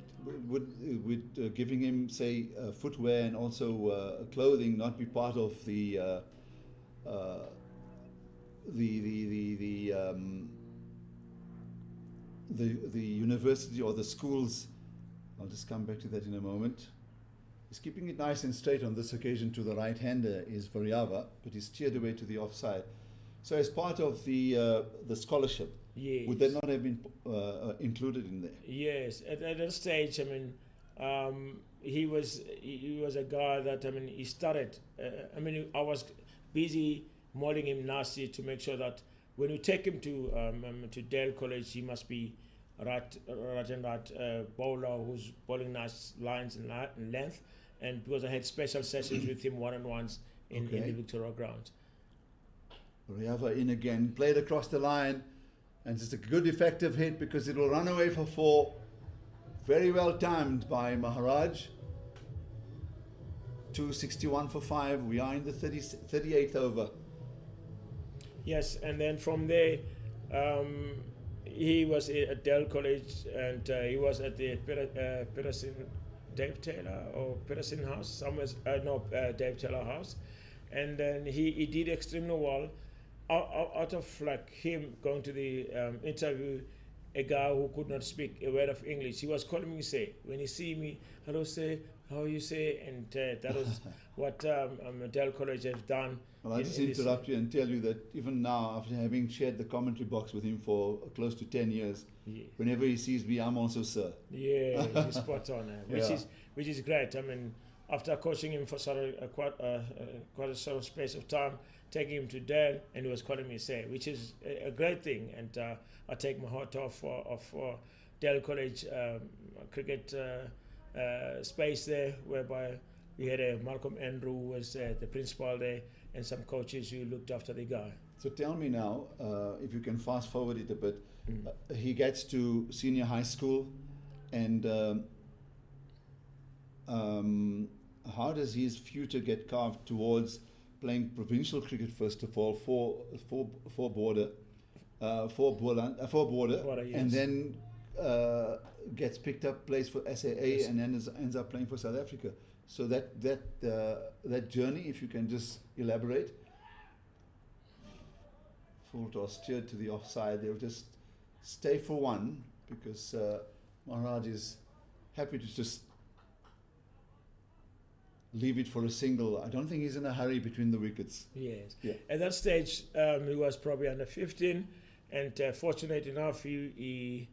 S2: giving him, say, footwear and also clothing not be part of the university or the schools? I'll just come back to that in a moment. He's keeping it nice and straight on this occasion to the right-hander is Variava, but he's steered away to the offside. So as part of the scholarship,
S4: Yes.
S2: would that not have been included in there?
S4: Yes, at that stage, he was a guy that he started. I was busy mauling him nasty to make sure that when we take him to Dale College, he must be right bowler who's bowling nice lines and length. And because I had special sessions with him one-on-ones in the Victoria Grounds.
S2: Variava in again, played across the line. And it's a good effective hit because it will run away for 4. Very well timed by Maharaj. 261 for 5. We are in the 38th over.
S4: Yes, and then from there, he was at Dell College, and he was at the Peterson Dave Taylor or Peterson House, somewhere. Dave Taylor House, and then he did extremely well. Out of like him going to the interview, a guy who could not speak a word of English. He was calling me, say, when he see me, hello, say, how you say, and that was what Del College has done.
S2: Well, I'll just interrupt you and tell you that even now, after having shared the commentary box with him for close to 10 years,
S4: Yeah.
S2: whenever he sees me, I'm also sir.
S4: Yeah, he's spot on,
S2: Yeah.
S4: which is great. I mean, after coaching him for sort of quite a sort of space of time, taking him to Dell, and he was calling me say, which is a great thing. And I take my hat off for Dell College cricket space there, whereby we had Malcolm Andrew who was the principal there, and some coaches who looked after the guy.
S2: So tell me now, if you can fast forward it a bit, he gets to senior high school, and how does his future get carved towards playing provincial cricket first of all for border,
S4: Border, yes.
S2: and then gets picked up, plays for SAA,
S4: Yes.
S2: and then ends up playing for South Africa. So that journey, if you can just elaborate. Full toss steered to the offside. They'll just stay for one because Maharaj is happy to just leave it for a single. I don't think he's in a hurry between the wickets.
S4: Yes.
S2: Yeah.
S4: At that stage, he was probably under 15, and fortunate enough, we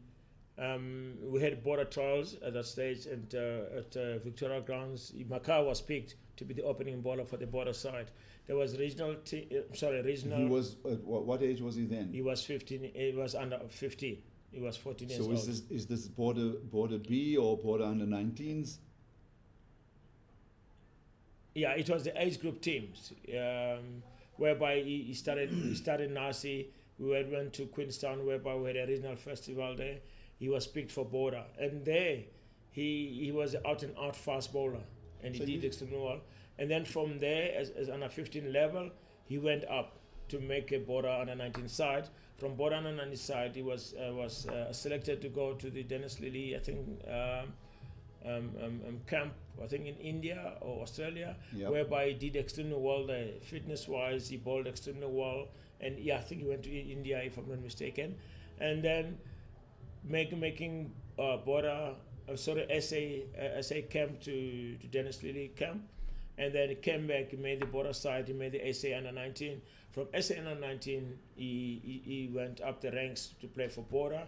S4: had border trials at that stage, and at Victoria Grounds, Makai was picked to be the opening bowler for the border side. There was regional.
S2: He was what age was he then?
S4: He was 15. He was under 15. He was 14 years
S2: So
S4: old.
S2: is this border B or border under 19s?
S4: Yeah, it was the age group teams, whereby he started Nasi. We went to Queenstown, whereby we had a regional festival there. He was picked for border, and there he was an out and out fast bowler, and he
S2: So
S4: did extremely well. And then from there, as under 15 level, he went up to make a border under 19 side. From border under 19 side, he was selected to go to the Dennis Lilly, I think, camp, I think in India or Australia,
S2: Yep.
S4: whereby he did extremely well there. Fitness-wise, he bowled extremely well. And yeah, I think he went to India, if I'm not mistaken. And then making border, SA camp to Dennis Lilly camp. And then he came back, he made the border side, he made the SA under 19. From SA under 19, he went up the ranks to play for border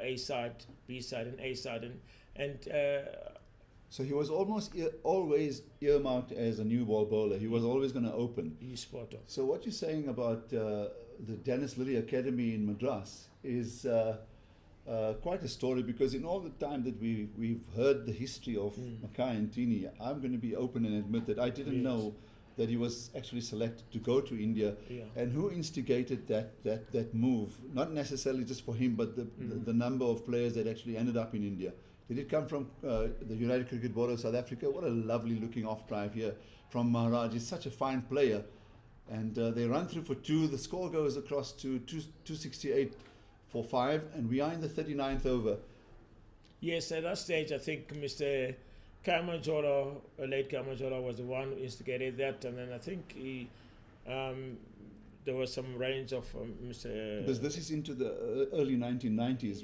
S4: A side, B side, and A side. And
S2: So he was always earmarked as a new ball bowler. He was always going to open.
S4: he's spot on.
S2: So what you're saying about the Dennis Lilly Academy in Madras is quite a story, because in all the time that we've heard the history of Makai and Tini, I'm going to be open and admit that I didn't
S4: Yes.
S2: know that he was actually selected to go to India.
S4: Yeah.
S2: And who instigated that move? Not necessarily just for him, but the number of players that actually ended up in India. Did it come from the United Cricket Board of South Africa? What a lovely looking off drive here from Maharaj. He's such a fine player. And they run through for two. The score goes across to 268 for 5. And we are in the 39th over.
S4: Yes, at that stage, I think Mr. Kamajola, late Kamajola, was the one who instigated that. And then I think there was some range of Mr.
S2: Because this is into the early 1990s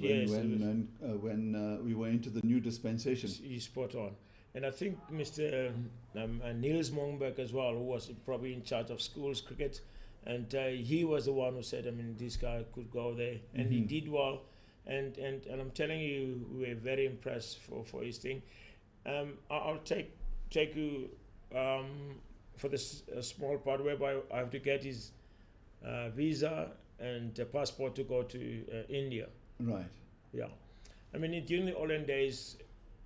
S2: when we were into the new dispensation.
S4: He's spot on. And I think Mr. Niels Mongberg as well, who was probably in charge of schools cricket, and he was the one who said, I mean, this guy could go there, and he did well. And I'm telling you, we were very impressed for his thing. I'll take you for this small part whereby I have to get his visa and passport to go to India.
S2: Right.
S4: Yeah, I mean during the olden days,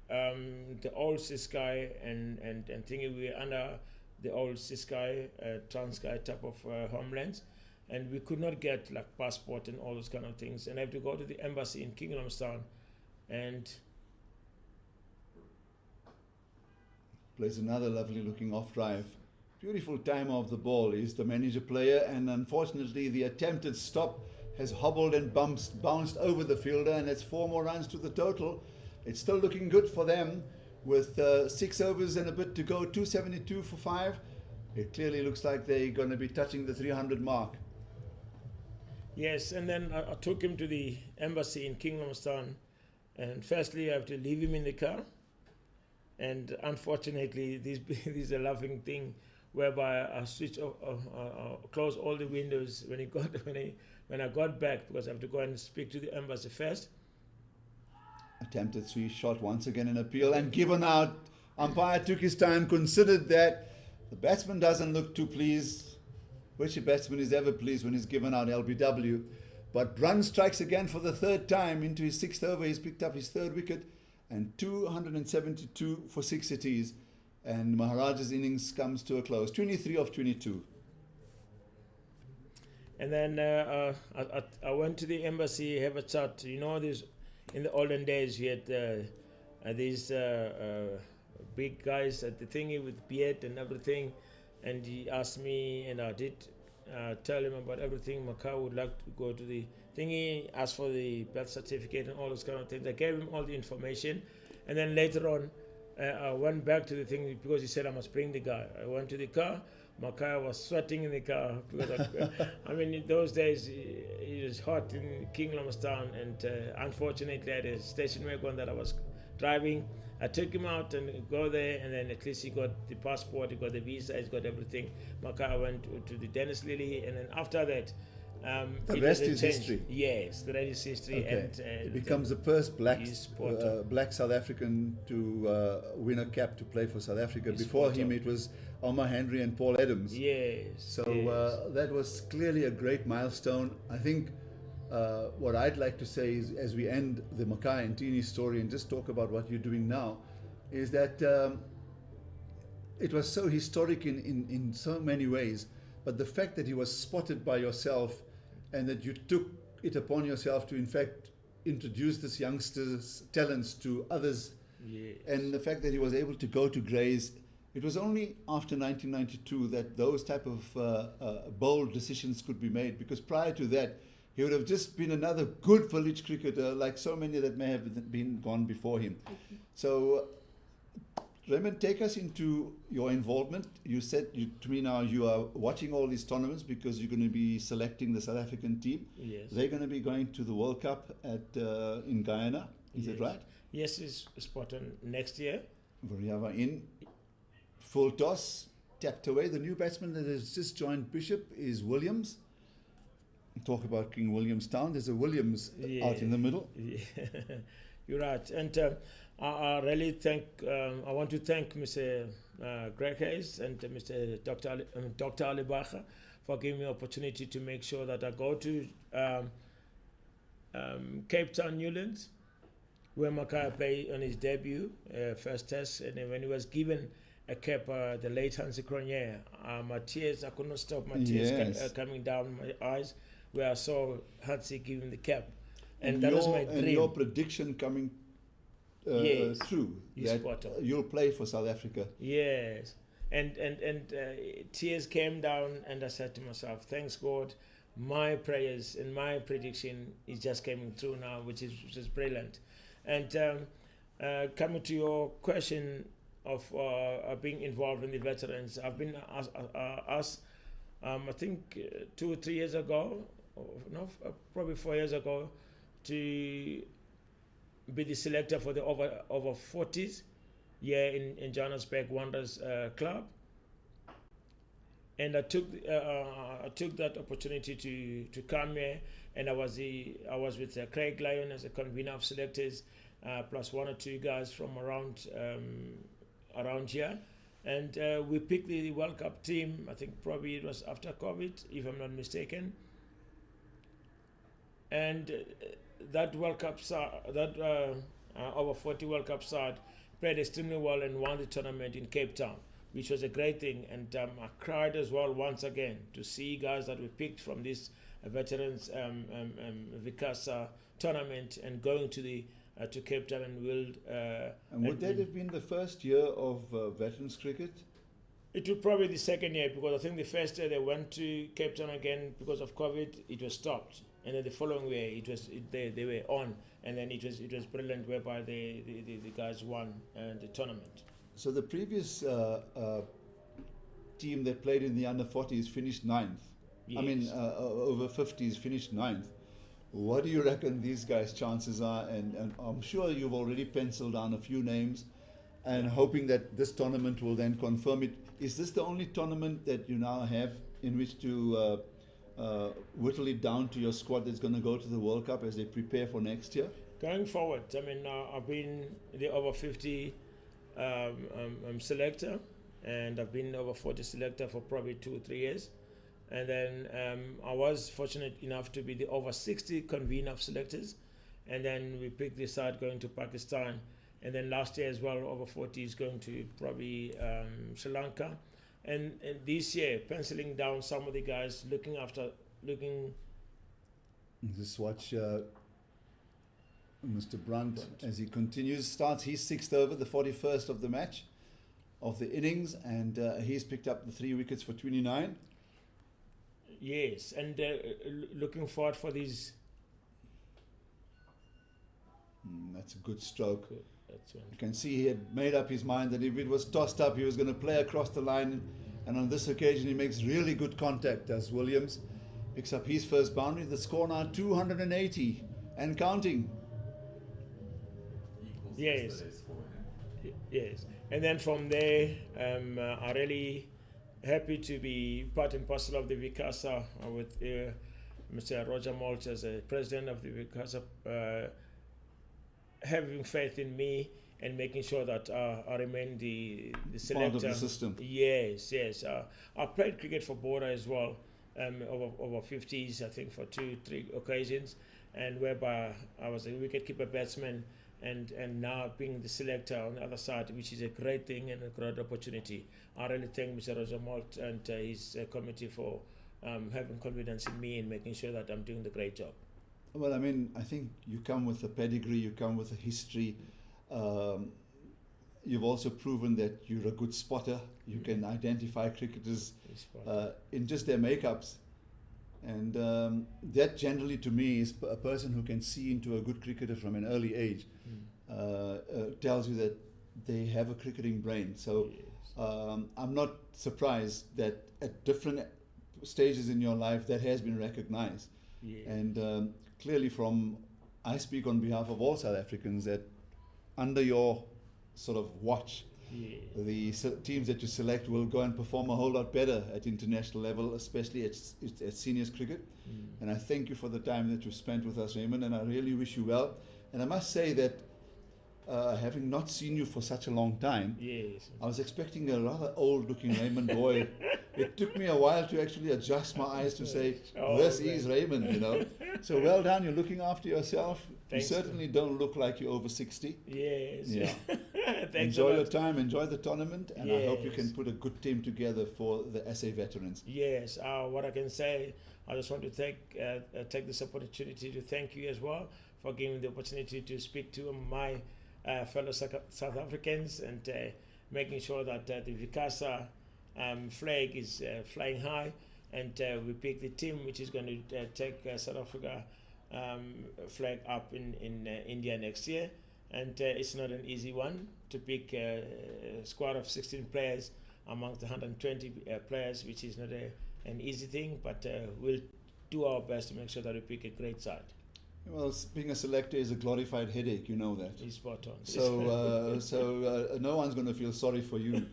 S4: the old Ciskai and thingy, we were under the old Ciskai, Transkei type of homelands, and we could not get like passport and all those kind of things, and I have to go to the embassy in Kingdomstown, and
S2: Plays another lovely looking off drive. Beautiful time of the ball. He's the manager player, and unfortunately the attempted stop has hobbled and bounced over the fielder, and it's 4 more runs to the total. It's still looking good for them with 6 overs and a bit to go, 272 for 5. It clearly looks like they're going to be touching the 300 mark.
S4: Yes, and then I took him to the embassy in Kingdomstown, and firstly I have to leave him in the car, and unfortunately this is a laughing thing, whereby I switch off, close all the windows when I got back, because I have to go and speak to the embassy first.
S2: Attempted sweep shot once again in appeal, and given out. Umpire took his time, considered that. The batsman doesn't look too pleased, which a batsman is ever pleased when he's given out LBW. But Brun strikes again for the third time into his sixth over. He's picked up his third wicket, and 272 for 6 it is. And Maharaj's innings comes to a close, 23 of 22.
S4: And then I went to the embassy, have a chat. You know, in the olden days, we had these big guys at the thingy with beard and everything. And he asked me, and I did tell him about everything. Makai would like to go to the thingy, ask for the birth certificate and all those kind of things. I gave him all the information. And then later on, I went back to the thing because he said I must bring the guy. I went to the car. Makai was sweating in the car because I mean, in those days it was hot in Kingdomstown, and unfortunately I had a station wagon that I was driving. I took him out and go there, and then at least he got the passport, he got the visa, he's got everything. Makai went to the Dennis Lily, and then after that,
S2: the rest is history.
S4: Yes, the rest is history.
S2: Okay.
S4: And
S2: he becomes the first black South African to win a cap to play for South Africa. Before him, it was Omar Henry and Paul Adams.
S4: Yes.
S2: So that was clearly a great milestone. I think what I'd like to say is, as we end the Makai and Tini story and just talk about what you're doing now, is that it was so historic in so many ways. But the fact that he was spotted by yourself, and that you took it upon yourself to, in fact, introduce this youngster's talents to others,
S4: yes.
S2: And the fact that he was able to go to Grays, it was only after 1992 that those type of bold decisions could be made, because prior to that, he would have just been another good village cricketer, like so many that may have been gone before him. So, Raymond, take us into your involvement. You said to me now you are watching all these tournaments because you're going to be selecting the South African team.
S4: Yes.
S2: They're going to be going to the World Cup in Guyana. Is
S4: Yes.
S2: it right?
S4: Yes, it's spot on next year.
S2: Vuriava in. Full toss. Tapped away. The new batsman that has just joined Bishop is Williams. Talk about King Williamstown. There's a Williams out in the middle.
S4: Yeah. You're right. And I really I want to thank Mr. Greg Hayes and Mr. Dr. Ali Bacha for giving me the opportunity to make sure that I go to Cape Town, Newlands, where Makai played on his debut, first test. And then when he was given a cap, the late Hansi Cronje, my tears, I could not stop my tears coming down my eyes, where I saw Hansi giving the cap. And that was my dream.
S2: And your prediction coming through, that you'll play for South Africa.
S4: Yes. And tears came down, and I said to myself, thanks God, my prayers and my prediction is just coming through now, which is brilliant. And coming to your question of being involved in the veterans, I've been asked, I think 2 or 3 years ago, probably 4 years ago, to be the selector for the over-50s here in Johannesburg Wanderers Club. And I took that opportunity to come here, and I was with Craig Lyon as a convener of selectors, plus 1 or 2 guys from around here, and we picked the World Cup team. I think probably it was after COVID, if I'm not mistaken. And that World Cup side, over 40 World Cup side, played extremely well and won the tournament in Cape Town, which was a great thing. And I cried as well once again to see guys that we picked from this veterans VCASA tournament and going to Cape Town and wield.
S2: And would that have been the first year of veterans cricket?
S4: It would probably be the second year, because I think the first year they went to Cape Town again because of COVID, it was stopped. And then the following year, they were on, and then it was brilliant, whereby the guys won the tournament.
S2: So the previous team that played in the under-40s finished 9th. I mean,
S4: Yes.
S2: over 50s finished ninth. What do you reckon these guys' chances are? And I'm sure you've already penciled down a few names and hoping that this tournament will then confirm it. Is this the only tournament that you now have in which to whittle it down to your squad that's going to go to the World Cup as they prepare for next year?
S4: Going forward, I mean, I've been the over 50 selector, and I've been over 40 selector for probably 2 or 3 years. And then I was fortunate enough to be the over 60 convener of selectors. And then we picked this side going to Pakistan. And then last year as well, over 40 is going to probably Sri Lanka. And this year, penciling down some of the guys, looking.
S2: Just watch Mr. Brunt as he continues. Starts his 6th over, the 41st of the match, of the innings. And he's picked up the 3 wickets for 29.
S4: Yes, and looking forward for these.
S2: That's a good stroke.
S4: That's
S2: You can see he had made up his mind that if it was tossed up, he was going to play across the line. And on this occasion, he makes really good contact as Williams picks up his first boundary. The score now 280 and counting.
S1: Equals
S4: Yes.
S1: yesterday's score, yeah.
S4: Yes, and then from there, I'm really happy to be part and parcel of the VCASA with Mr. Roger Maltz as a president of the VCASA, having faith in me and making sure that I remain the selector.
S2: Part of the system.
S4: Yes. I played cricket for Border as well, over 50s, I think, for 2-3 occasions, and whereby I was a wicketkeeper batsman. And now being the selector on the other side, which is a great thing and a great opportunity. I really thank Mr. Roger Malt and his committee for having confidence in me and making sure that I'm doing the great job.
S2: Well, I mean, I think you come with a pedigree, you come with a history. You've also proven that you're a good spotter. You can identify cricketers in just their makeups. And that generally to me is a person who can see into a good cricketer from an early age. Tells you that they have a cricketing brain. So I'm not surprised that at different stages in your life that has been recognized. And clearly I speak on behalf of all South Africans that under your sort of watch, the teams that you select will go and perform a whole lot better at international level, especially at seniors cricket. And I thank you for the time that you've spent with us, Raymond, and I really wish you well. And I must say that having not seen you for such a long time, I was expecting a rather old-looking Raymond Boyd. It took me a while to actually adjust my eyes to say, this is Raymond, you know. So well done, you're looking after yourself.
S4: Thanks,
S2: you certainly don't look like you're over 60.
S4: Yes.
S2: Yeah.
S4: Thanks
S2: Enjoy
S4: a lot.
S2: your time, enjoy the tournament, and I hope you
S4: Yes.
S2: can put a good team together for the SA veterans.
S4: Yes, what I can say, I just want to take this opportunity to thank you as well for giving me the opportunity to speak to my fellow South Africans and making sure that the VCASA flag is flying high, and we pick the team which is going to take South Africa flag up in India next year. And it's not an easy one to pick a squad of 16 players amongst the 120 players, which is not an easy thing, but we'll do our best to make sure that we pick a great side.
S2: Well, being a selector is a glorified headache, you know that.
S4: He's spot on.
S2: So no one's going to feel sorry for you.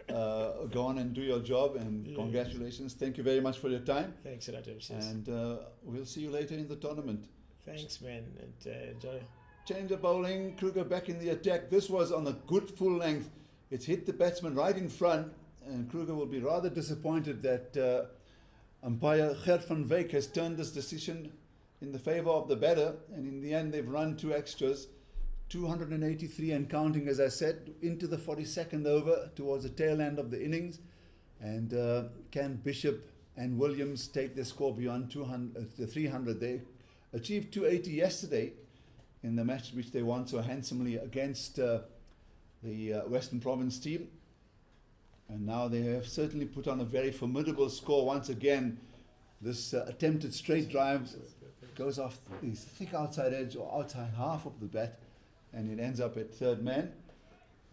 S2: Go on and do your job, and congratulations. Thank you very much for your time.
S4: Thanks a lot, MCs.
S2: And we'll see you later in the tournament.
S4: Thanks, man, and enjoy.
S2: Change of bowling, Kruger back in the attack. This was on a good full length. It's hit the batsman right in front, and Kruger will be rather disappointed that umpire Gert van Wyk has turned this decision in the favour of the batter, and in the end they've run 2 extras, 283 and counting, as I said, into the 42nd over towards the tail end of the innings. And can Bishop and Williams take their score beyond 300? They achieved 280 yesterday in the match which they won so handsomely against the Western Province team. And now they have certainly put on a very formidable score once again. This attempted straight drive goes off the thick outside edge or outside half of the bat, and it ends up at third man.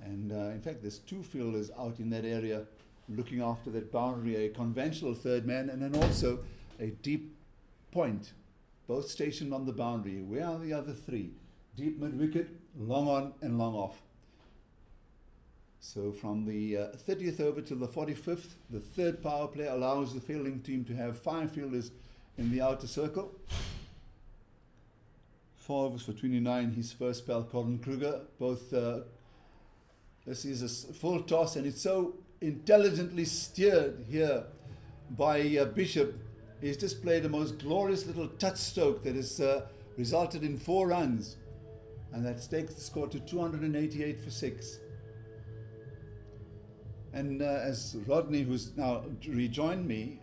S2: And in fact, there's 2 fielders out in that area looking after that boundary, a conventional third man and then also a deep point, both stationed on the boundary. Where are the other three? Deep mid-wicket, long on and long off. So from the 30th over to the 45th, the third power play allows the fielding team to have 5 fielders in the outer circle. 4 overs for 29, his first spell, Colin Kruger. Both, this is a full toss, and it's so intelligently steered here by Bishop. He's just played the most glorious little touch stroke that has resulted in 4 runs. And that takes the score to 288 for 6. And as Rodney, who's now rejoined me,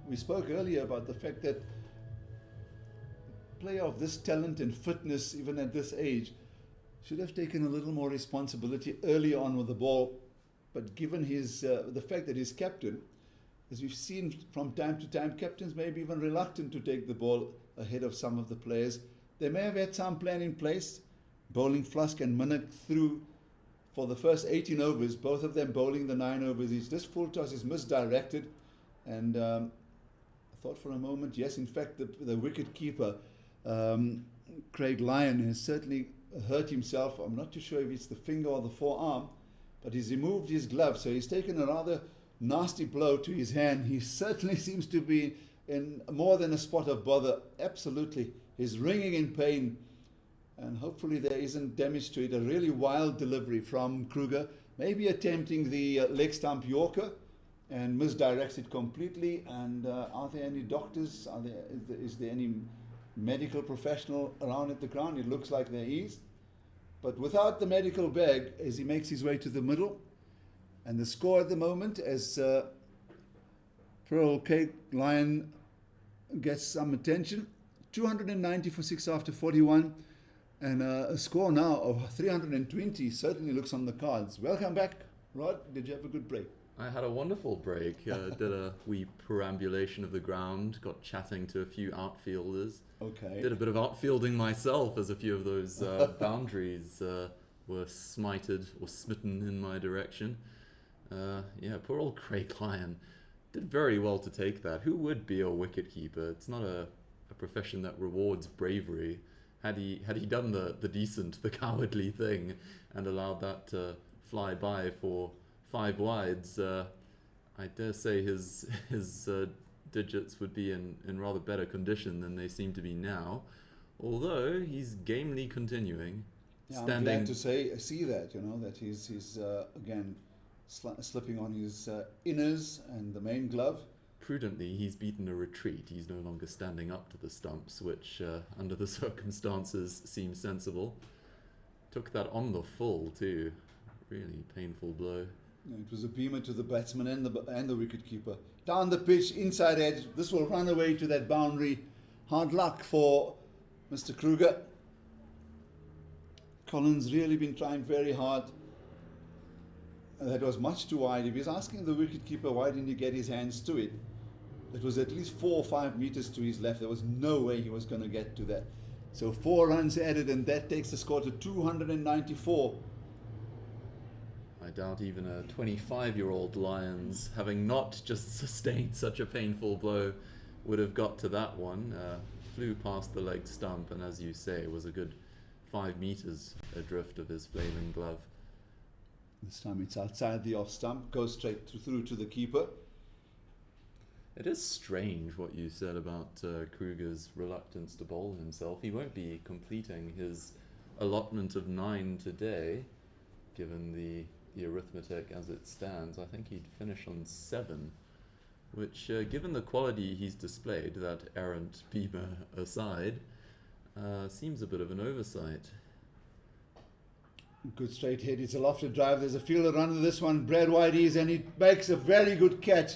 S2: we spoke earlier about the fact that a player of this talent and fitness, even at this age, should have taken a little more responsibility early on with the ball. But given his the fact that he's captain, as we've seen from time to time, captains may be even reluctant to take the ball ahead of some of the players. They may have had some plan in place, bowling Flusk and Minnick through for the first 18 overs, both of them bowling the 9 overs each. This full toss is misdirected, and I thought for a moment, yes, in fact, the wicket keeper, Craig Lyon, has certainly hurt himself. I'm not too sure if it's the finger or the forearm, but he's removed his glove, so he's taken a rather nasty blow to his hand. He certainly seems to be in more than a spot of bother. Absolutely. He's ringing in pain, and hopefully there isn't damage to it. A really wild delivery from Kruger, maybe attempting the leg stump Yorker, and misdirects it completely. And are there any doctors? Is there any medical professional around at the ground? It looks like there is. But without the medical bag, as he makes his way to the middle, and the score at the moment, as Pearl Craig Lyon gets some attention, 290 for 6 after 41, and a score now of 320 certainly looks on the cards. Welcome back, Rod. Did you have a good break?
S1: I had a wonderful break. Did a wee perambulation of the ground, got chatting to a few outfielders.
S2: Okay.
S1: Did a bit of outfielding myself as a few of those boundaries were smited or smitten in my direction. Yeah, poor old Craig Lyon did very well to take that. Who would be a wicketkeeper? It's not a profession that rewards bravery. Had he done the decent, the cowardly thing and allowed that to fly by for 5 wides, I dare say his digits would be in rather better condition than they seem to be now. Although he's gamely continuing.
S2: Yeah, I'm glad to see that, that he's again slipping on his inners and the main glove.
S1: Prudently, he's beaten a retreat. He's no longer standing up to the stumps, which, under the circumstances, seems sensible. Took that on the full, too. Really painful blow.
S2: Yeah, it was a beamer to the batsman and the wicketkeeper. Down the pitch, inside edge. This will run away to that boundary. Hard luck for Mr. Kruger. Collins really been trying very hard. That was much too wide. If he's asking the wicketkeeper why didn't he get his hands to it, it was at least 4 or 5 meters to his left. There was no way he was going to get to that. So 4 runs added, and that takes the score to 294.
S1: I doubt even a 25-year-old Lions, having not just sustained such a painful blow, would have got to that one. Flew past the leg stump, and as you say, was a good 5 meters adrift of his flaming glove.
S2: This time it's outside the off stump, goes straight through to the keeper.
S1: It is strange what you said about Kruger's reluctance to bowl himself. He won't be completing his allotment of 9 today, given the arithmetic as it stands. I think he'd finish on 7, which, given the quality he's displayed, that errant beamer aside, seems a bit of an oversight.
S2: Good straight hit. It's a lofted drive. There's a fielder under this one, Brad Whiteys, and he makes a very good catch.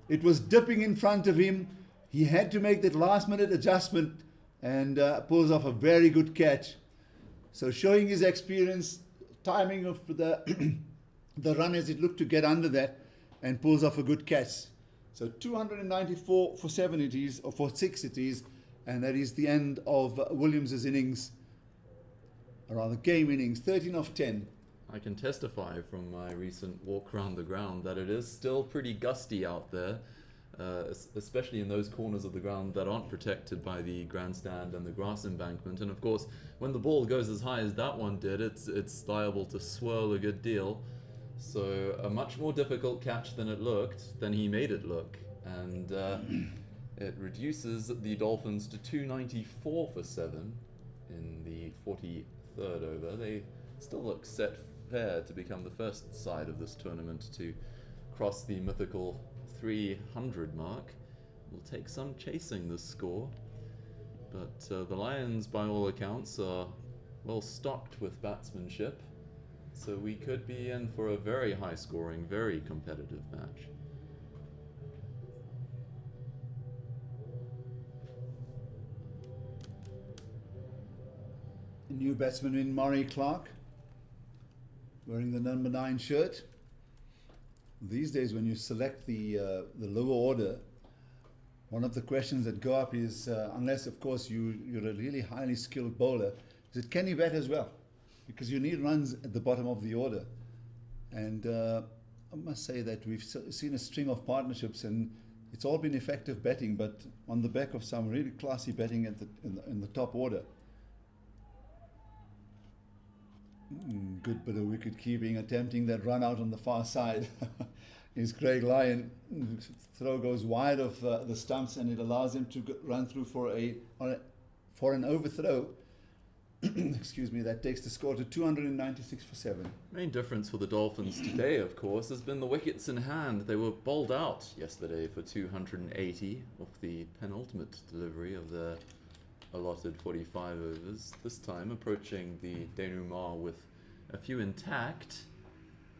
S2: It was dipping in front of him. He had to make that last minute adjustment and pulls off a very good catch. So showing his experience, timing of the the run as it looked to get under that, and pulls off a good catch. So 294 for 7 it is, or for 6 it is, and that is the end of Williams' innings. Or rather, game innings, 13 of 10.
S1: I can testify from my recent walk around the ground that it is still pretty gusty out there. especially in those corners of the ground that aren't protected by the grandstand and the grass embankment. And of course, when the ball goes as high as that one did, it's liable to swirl a good deal. So a much more difficult catch than he made it look. And it reduces the Dolphins to 294 for 7 in the 43rd over. They still look set fair to become the first side of this tournament to cross the mythical 300 mark. Will take some chasing this score, but the Lions, by all accounts, are well stocked with batsmanship, so we could be in for a very high-scoring, very competitive match.
S2: New batsman in Murray Clark, wearing the number 9 shirt. These days, when you select the lower order, one of the questions that go up is, unless of course you're a really highly skilled bowler, is it can you bat as well? Because you need runs at the bottom of the order. And I must say that we've seen a string of partnerships, and it's all been effective batting, but on the back of some really classy batting at in the top order. Good bit of wicket keeping, attempting that run out on the far side is Craig Lyon. Throw goes wide of the stumps, and it allows him to run through for an overthrow. Excuse me, that takes the score to 296 for 7.
S1: Main difference for the Dolphins today, of course, has been the wickets in hand. They were bowled out yesterday for 280 off the penultimate delivery of their allotted 45 overs. This time approaching the denouement with a few intact.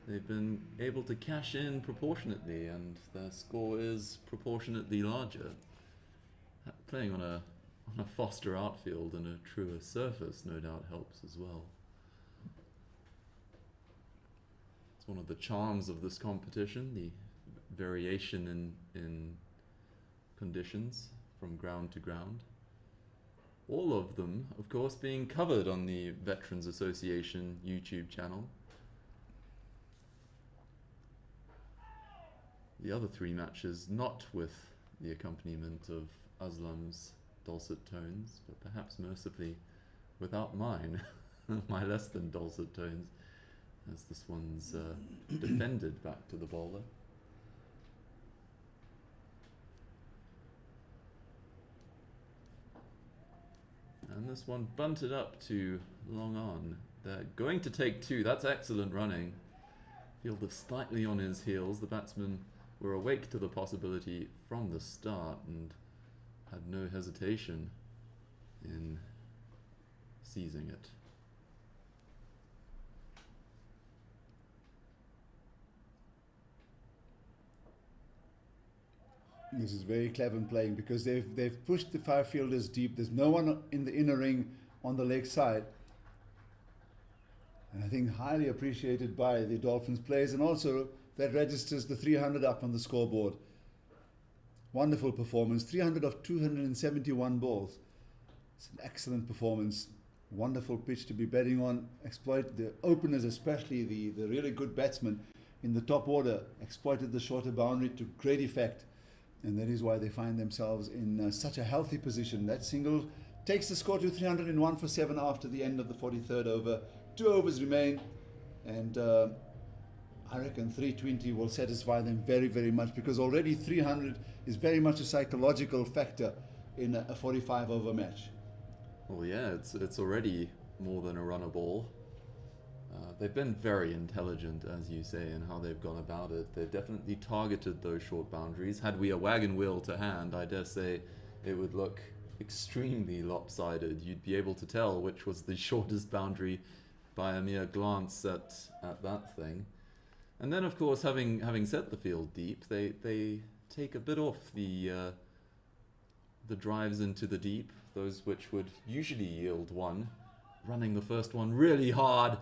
S1: They've been able to cash in proportionately, and their score is proportionately larger. Playing on a faster outfield and a truer surface no doubt helps as well. It's one of the charms of this competition, the variation in conditions from ground to ground. All of them, of course, being covered on the Veterans Association YouTube channel. The other 3 matches not with the accompaniment of Aslam's dulcet tones, but perhaps mercifully without mine, my less than dulcet tones, as this one's defended back to the bowler. And this one bunted up to long on. They're going to take 2. That's excellent running. Fielder slightly on his heels. The batsmen were awake to the possibility from the start and had no hesitation in seizing it.
S2: This is very clever playing, because they've pushed the 5 fielders deep. There's no one in the inner ring on the leg side. And I think highly appreciated by the Dolphins players, and also that registers the 300 up on the scoreboard. Wonderful performance, 300 of 271 balls. It's an excellent performance. Wonderful pitch to be betting on. Exploit the openers, especially the really good batsmen in the top order, exploited the shorter boundary to great effect. And that is why they find themselves in such a healthy position. That single takes the score to 301 for 7 after the end of the 43rd over. 2 overs remain, and I reckon 320 will satisfy them very, very much, because already 300 is very much a psychological factor in a 45 over match.
S1: Well, yeah, it's already more than a runner ball. They've been very intelligent, as you say, in how they've gone about it. They've definitely targeted those short boundaries. Had we a wagon wheel to hand, I dare say it would look extremely lopsided. You'd be able to tell which was the shortest boundary by a mere glance at that thing. And then, of course, having set the field deep, they take a bit off the drives into the deep, those which would usually yield 1. Running the first one really hard.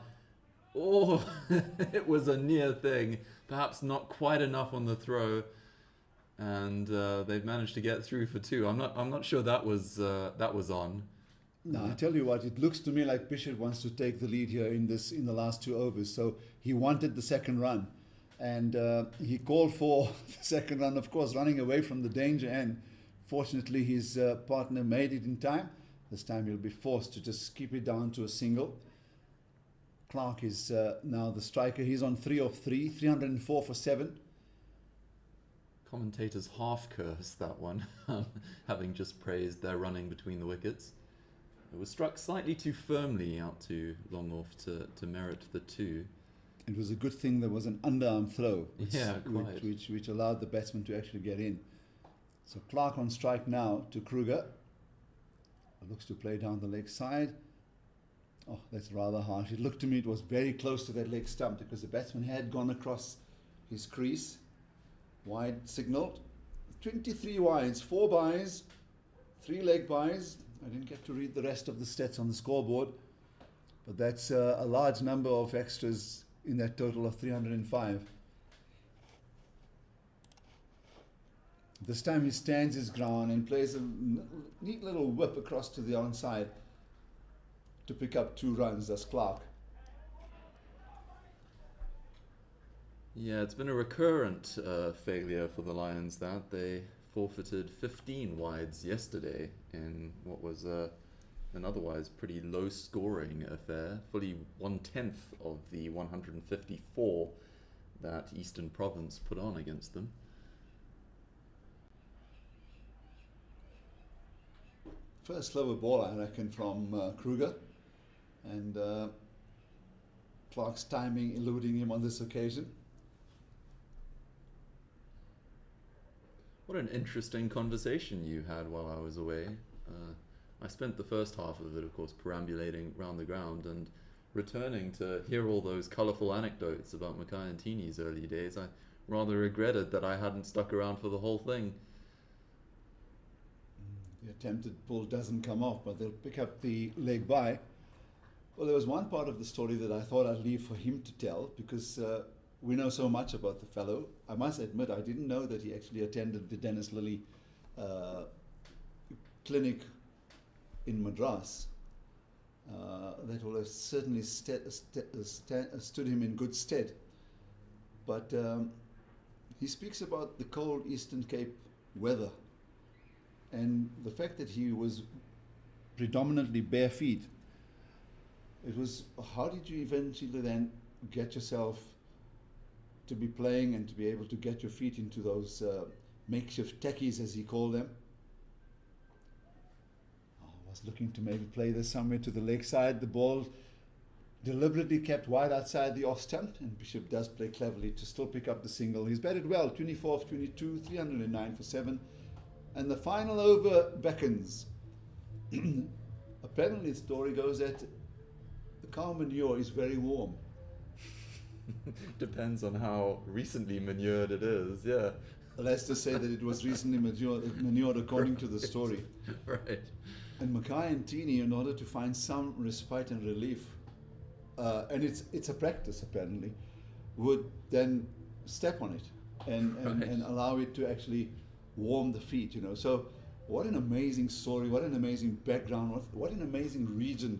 S1: Oh, it was a near thing. Perhaps not quite enough on the throw, and they've managed to get through for 2. I'm not sure that was on.
S2: No, I tell you what, it looks to me like Bishop wants to take the lead here in the last 2 overs. So he wanted the second run, And he called for the second run, of course, running away from the danger. And fortunately, his partner made it in time. This time he'll be forced to just keep it down to a single. Clark is now the striker. He's on 3 of 3, 304 for 7.
S1: Commentators half cursed that one, having just praised their running between the wickets. It was struck slightly too firmly out to long off to merit the 2.
S2: It was a good thing there was an underarm throw,
S1: quite.
S2: which allowed the batsman to actually get in. So Clark on strike now to Kruger. Looks to play down the leg side. Oh, that's rather harsh. It looked to me it was very close to that leg stump because the batsman had gone across his crease. Wide signalled. 23 wides, 4 byes, 3 leg byes. I didn't get to read the rest of the stats on the scoreboard, but that's a large number of extras in that total of 305. This time he stands his ground and plays a neat little whip across to the onside to pick up 2 runs. That's Clark.
S1: Yeah, it's been a recurrent failure for the Lions that they forfeited 15 wides yesterday in what was an otherwise pretty low-scoring affair, fully 1/10 of the 154 that Eastern Province put on against them.
S2: First slower ball, I reckon, from Kruger, and Clark's timing eluding him on this occasion.
S1: What an interesting conversation you had while I was away. I spent the first half of it, of course, perambulating round the ground and returning to hear all those colourful anecdotes about Mackay and Tini's early days. I rather regretted that I hadn't stuck around for the whole thing.
S2: The attempted pull doesn't come off, but they'll pick up the leg by. Well, there was one part of the story that I thought I'd leave for him to tell because we know so much about the fellow. I must admit, I didn't know that he actually attended the Dennis Lilly clinic in Madras. That will have certainly stood him in good stead. But he speaks about the cold Eastern Cape weather and the fact that he was predominantly bare feet. It was, how did you eventually then get yourself to be playing and to be able to get your feet into those makeshift tackies, as he called them? I was looking to maybe play this somewhere to the leg side. The ball deliberately kept wide outside the off stump, and Bishop does play cleverly to still pick up the single. He's batted well, 24 of 22, 309 for 7. And the final over beckons. Apparently the story goes that the cow manure is very warm.
S1: Depends on how recently manured it is, yeah.
S2: Let's just say that it was recently manured according to the story.
S1: Right.
S2: And Mackay and Tini, in order to find some respite and relief, and it's a practice apparently, would then step on it and allow it to actually warm the feet, you know. So what an amazing story, what an amazing background, what an amazing region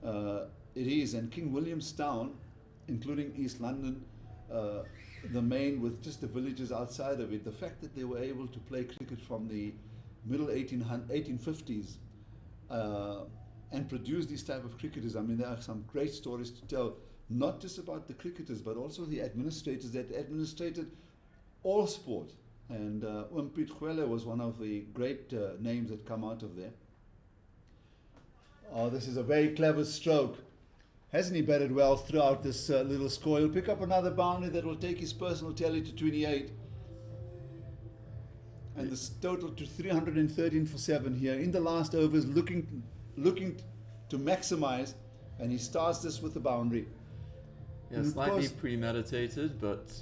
S2: it is. And King Williamstown, including East London, the main with just the villages outside of it, the fact that they were able to play cricket from the middle 1850s and produce these type of cricketers. I mean, there are some great stories to tell, not just about the cricketers, but also the administrators that administrated all sport. And Umpit Khwele was one of the great names that come out of there. Oh, this is a very clever stroke. Hasn't he batted well throughout this little score? He'll pick up another boundary that will take his personal tally to 28. And this total to 313 for 7 here. In the last overs, looking to maximize. And he starts this with the boundary.
S1: Yeah,
S2: and
S1: slightly premeditated, but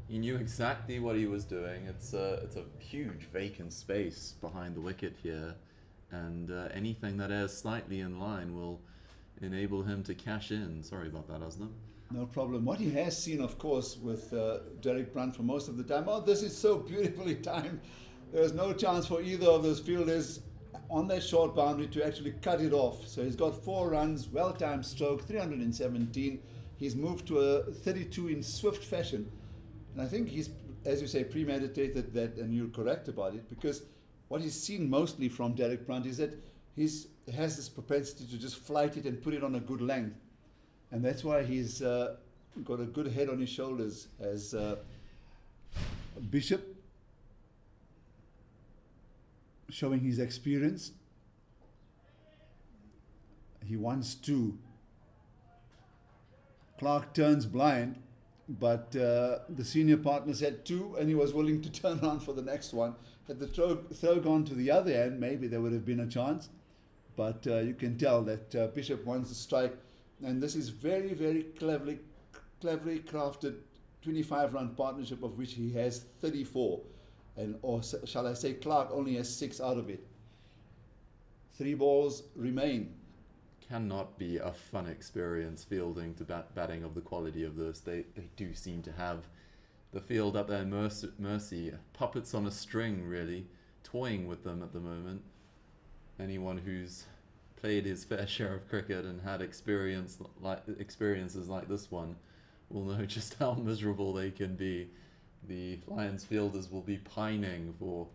S1: he knew exactly what he was doing. It's a huge vacant space behind the wicket here. And anything that airs slightly in line will enable him to cash in. Sorry about that, Aslam.
S2: No problem. What he has seen, of course, with Derek Brunt for most of the time, oh, this is so beautifully timed. There's no chance for either of those fielders on that short boundary to actually cut it off. So he's got 4 runs, well-timed stroke, 317. He's moved to a 32 in swift fashion. And I think he's, as you say, premeditated that, and you're correct about it, because what he's seen mostly from Derek Brunt is that he has this propensity to just flight it and put it on a good length. And that's why he's got a good head on his shoulders as Bishop, showing his experience. He wants two. Clark turns blind, but the senior partner said two, and he was willing to turn around for the next one. Had the throw gone to the other end, maybe there would have been a chance. But you can tell that Bishop wants to strike, and this is very, very cleverly crafted 25-run partnership, of which he has 34, and or shall I say, Clark only has 6 out of it. 3 balls remain.
S1: Cannot be a fun experience fielding to batting of the quality of this. They do seem to have the field at their mercy. Puppets on a string, really, toying with them at the moment. Anyone who's played his fair share of cricket and had experiences like this one will know just how miserable they can be. The Lions fielders will be pining for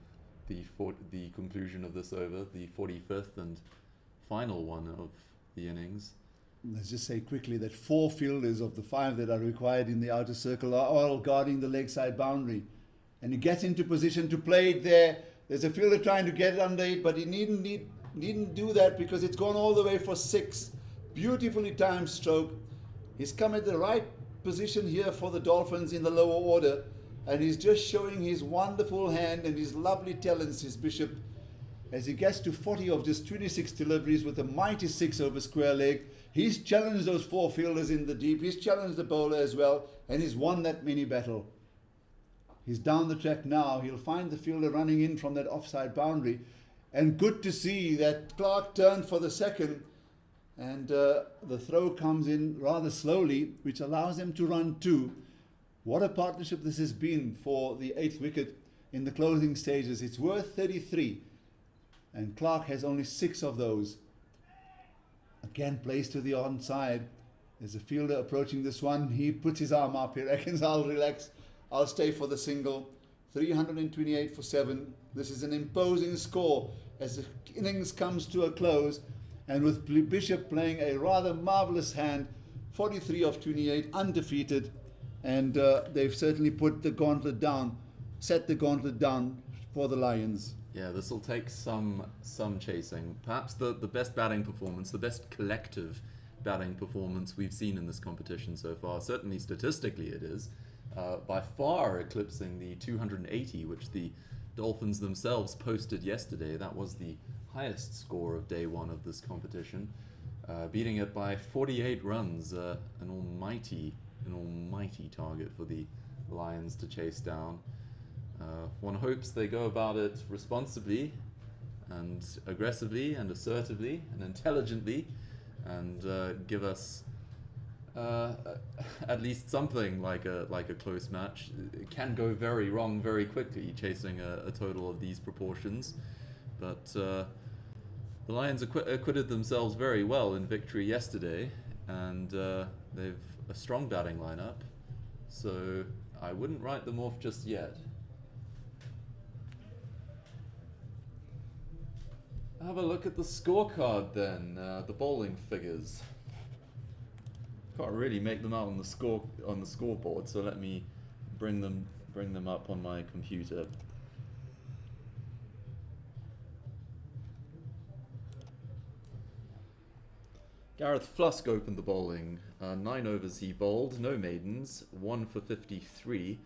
S1: the conclusion of this over, the 45th and final one of the innings.
S2: Let's just say quickly that 4 fielders of the 5 that are required in the outer circle are all guarding the leg side boundary. And he gets into position to play it there. There's a fielder trying to get it under it, but he needn't do that because it's gone all the way for 6. Beautifully timed stroke. He's come at the right position here for the Dolphins in the lower order, and he's just showing his wonderful hand and his lovely talents, his Bishop, as he gets to 40 of just 26 deliveries with a mighty 6 over square leg. He's challenged those 4 fielders in the deep. He's challenged the bowler as well, and he's won that mini battle. He's down the track now. He'll find the fielder running in from that offside boundary. And good to see that Clark turned for the second, and the throw comes in rather slowly, which allows them to run 2. What a partnership this has been for the 8th wicket in the closing stages. It's worth 33. And Clark has only 6 of those. Again, plays to the onside. There's a fielder approaching this one. He puts his arm up. He reckons, I'll relax. I'll stay for the single. 328 for 7. This is an imposing score as the innings comes to a close. And with Bishop playing a rather marvellous hand, 43 of 28, undefeated. And they've certainly put the gauntlet down, set the gauntlet down for the Lions.
S1: Yeah, this will take some chasing. Perhaps the best batting performance, the best collective batting performance we've seen in this competition so far. Certainly statistically it is. By far eclipsing the 280, which the Dolphins themselves posted yesterday. That was the highest score of day 1 of this competition. Beating it by 48 runs, an almighty target for the Lions to chase down. One hopes they go about it responsibly and aggressively and assertively and intelligently, and give us at least something like a close match. It can go very wrong very quickly chasing a total of these proportions, but the Lions acquitted themselves very well in victory yesterday, and they've a strong batting lineup, so I wouldn't write them off just yet. Have a look at the scorecard then, the bowling figures. Can't really make them out on the scoreboard, so let me bring them up on my computer. Gareth Flusk opened the bowling. 9 overs he bowled, no maidens, 1 for 53.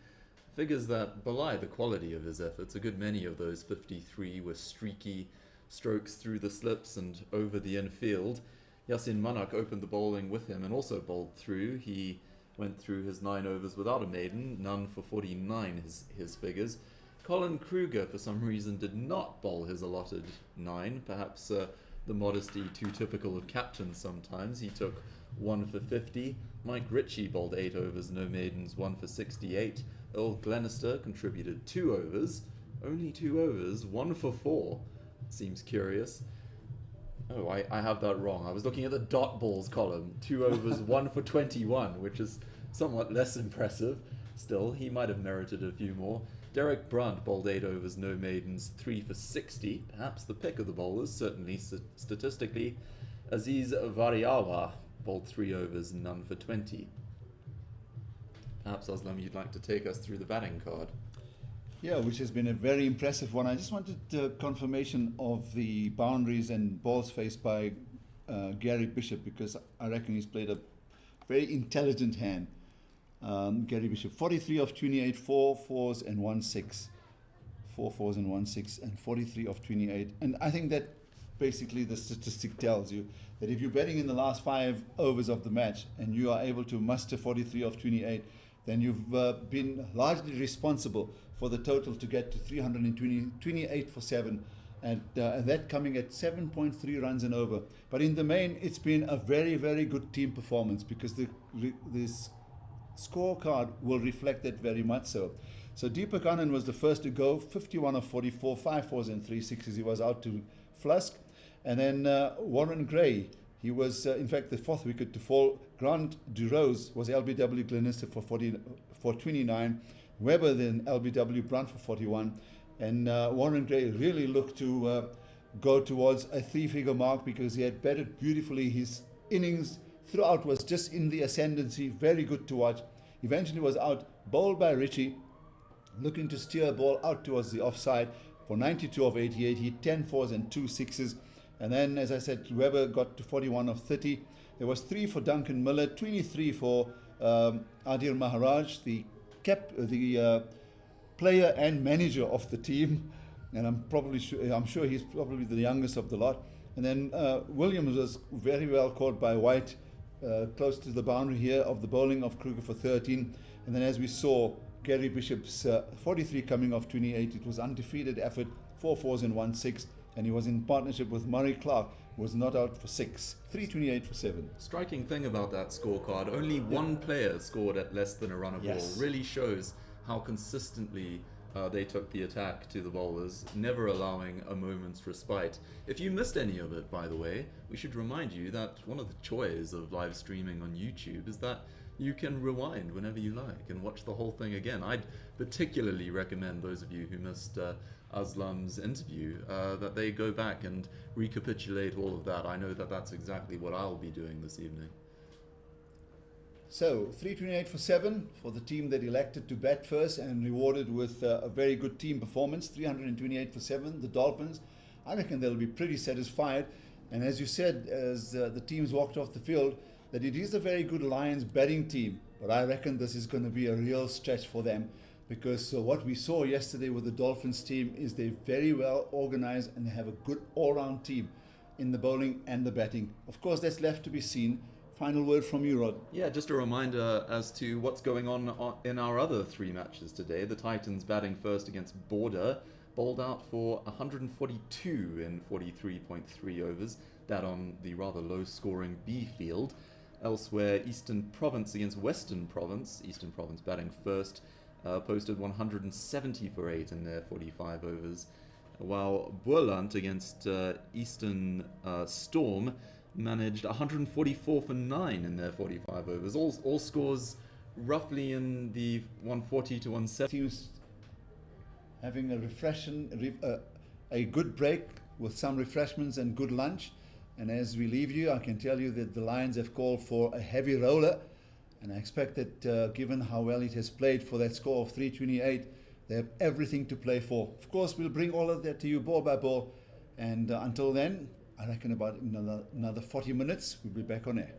S1: Figures that belie the quality of his efforts. A good many of those 53 were streaky strokes through the slips and over the infield. Yasin Manak opened the bowling with him and also bowled through. He went through his 9 overs without a maiden, none for 49 his figures. Colin Kruger, for some reason, did not bowl his allotted 9, perhaps the modesty too typical of captains sometimes. He took 1 for 50. Mike Ritchie bowled 8 overs, no maidens, 1 for 68. Earl Glenister contributed 2 overs, only 2 overs, 1 for 4. Seems curious. Oh, I have that wrong. I was looking at the dot balls column. 2 overs, 1 for 21, which is somewhat less impressive. Still, he might have merited a few more. Derek Brunt bowled 8 overs, no maidens, 3 for 60. Perhaps the pick of the bowlers, certainly statistically. Aziz Variawa bowled 3 overs, none for 20. Perhaps, Aslam, you'd like to take us through the batting card.
S2: Yeah, which has been a very impressive one. I just wanted confirmation of the boundaries and balls faced by Gary Bishop, because I reckon he's played a very intelligent hand. Gary Bishop, 43 of 28, 4 fours and 1 6. 4 fours and 1 6, and 43 of 28. And I think that basically the statistic tells you that if you're batting in the last 5 overs of the match and you are able to muster 43 of 28, then you've been largely responsible for the total to get to 328 for 7, and that coming at 7.3 runs and over. But in the main, it's been a very, very good team performance, because this scorecard will reflect that very much so. So Deepak Anand was the first to go, 51 of 44, 5 fours and 3 sixes. He was out to Flusk. And then Warren Gray, he was in fact the 4th wicket to fall. Grant DeRose was LBW Glenister for 29. Webber then LBW Brunt for 41. And Warren Gray really looked to go towards a 3-figure mark, because he had batted beautifully. His innings throughout was just in the ascendancy, very good to watch. Eventually was out, bowled by Richie, looking to steer a ball out towards the offside for 92 of 88. He hit 10 fours and 2 sixes. And then, as I said, Webber got to 41 of 30. There was 3 for Duncan Miller, 23 for Adil Maharaj, the player and manager of the team. And I'm sure he's probably the youngest of the lot. And then Williams was very well caught by White, close to the boundary here of the bowling of Kruger for 13. And then, as we saw, Gary Bishop's 43 coming off 28. It was undefeated effort, 4 fours and 1 6. And he was in partnership with Murray Clark, who was not out for 6. 328 for 7.
S1: Striking thing about that scorecard, only one player scored at less than a run a ball. Really shows how consistently they took the attack to the bowlers, never allowing a moment's respite. If you missed any of it, by the way, we should remind you that one of the joys of live streaming on YouTube is that you can rewind whenever you like and watch the whole thing again. I'd particularly recommend those of you who missed Aslam's interview that they go back and recapitulate all of that. I know that that's exactly what I'll be doing this evening.
S2: So 328 for 7 for the team that elected to bat first and rewarded with a very good team performance. 328 for 7, the Dolphins. I reckon they'll be pretty satisfied. And as you said, as the teams walked off the field, that it is a very good Lions batting team. But I reckon this is going to be a real stretch for them, because what we saw yesterday with the Dolphins team is they're very well organized and they have a good all-round team in the bowling and the batting. Of course, that's left to be seen. Final word from you, Rod.
S1: Yeah, just a reminder as to what's going on in our other 3 matches today. The Titans batting first against Border, bowled out for 142 in 43.3 overs. That on the rather low-scoring B field. Elsewhere, Eastern Province against Western Province. Eastern Province batting first, posted 170 for 8 in their 45 overs. While Boerland against Eastern Storm managed 144 for 9 in their 45 overs. All scores roughly in the 140 to 170.
S2: Teams having a good break with some refreshments and good lunch. And as we leave you, I can tell you that the Lions have called for a heavy roller. And I expect that given how well it has played for that score of 328, they have everything to play for. Of course, we'll bring all of that to you ball by ball. And until then, I reckon about another 40 minutes, we'll be back on air.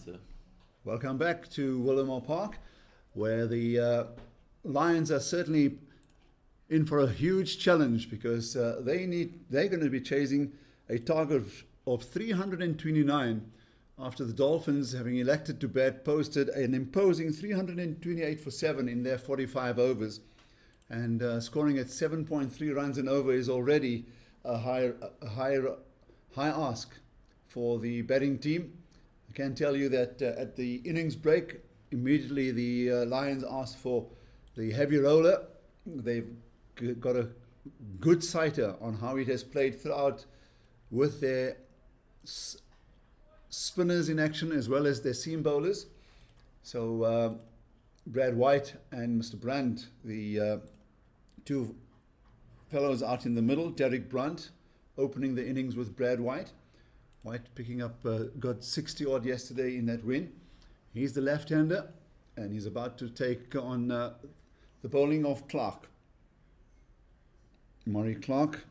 S1: Peter.
S2: Welcome back to Willowmoore Park, where the Lions are certainly in for a huge challenge because they're going to be chasing a target of 329 after the Dolphins, having elected to bat, posted an imposing 328 for 7 in their 45 overs, and scoring at 7.3 runs an over is already a high ask for the batting team. I can tell you that at the innings break, immediately the Lions asked for the heavy roller. They've got a good sighter on how it has played throughout with their spinners in action as well as their seam bowlers. So Brad White and Mr. Brandt, the two fellows out in the middle, Derek Brandt opening the innings with Brad White. White picking up, got 60 odd yesterday in that win. He's the left-hander and he's about to take on the bowling of Clark. Murray Clark,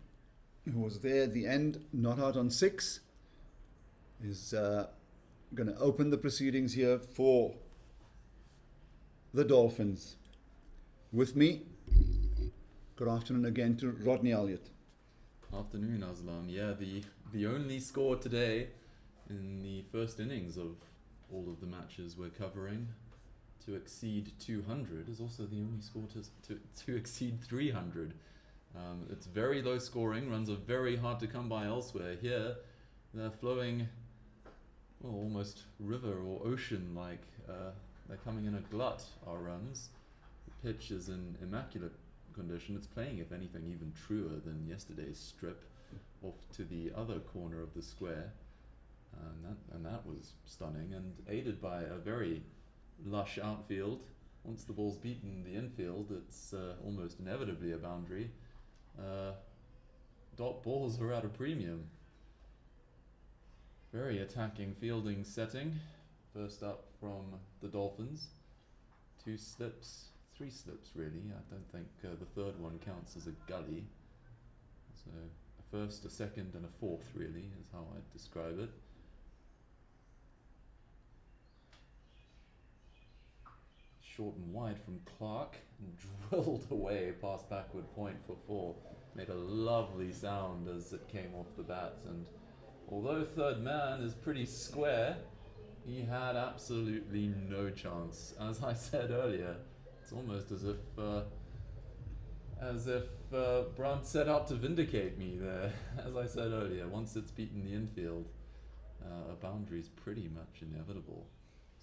S2: who was there at the end, not out on 6, is going to open the proceedings here for the Dolphins. With me, good afternoon again to Rodney Elliott.
S1: Afternoon, Aslam. Yeah, the only score today in the first innings of all of the matches we're covering to exceed 200 is also the only score to exceed 300. It's very low scoring, runs are very hard to come by elsewhere. Here, they're flowing, well, almost river or ocean like. They're coming in a glut, our runs. The pitch is in immaculate condition. It's playing, if anything, even truer than yesterday's strip off to the other corner of the square. And that was stunning and aided by a very lush outfield. Once the ball's beaten the infield, it's almost inevitably a boundary. Dot balls are at a premium. Very attacking fielding setting. First up from the Dolphins. 2 slips, 3 slips really. I don't think the third one counts as a gully. So a first, a second and a fourth really is how I'd describe it. Short and wide from Clark and drilled away past backward point for 4. Made a lovely sound as it came off the bat, and although third man is pretty square, he had absolutely no chance. As I said earlier, it's almost as if Brandt set out to vindicate me there. As I said earlier, once it's beaten the infield, a boundary is pretty much inevitable.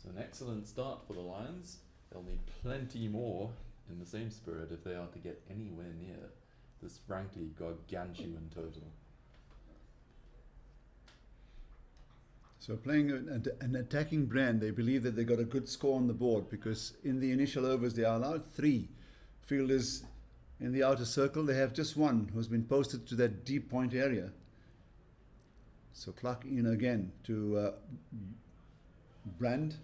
S1: So an excellent start for the Lions. They'll need plenty more in the same spirit if they are to get anywhere near this frankly gargantuan total.
S2: So playing an attacking brand, they believe that they got a good score on the board because in the initial overs they are allowed 3 fielders in the outer circle. They have just 1 who's been posted to that deep point area. So Clark in again to Brand.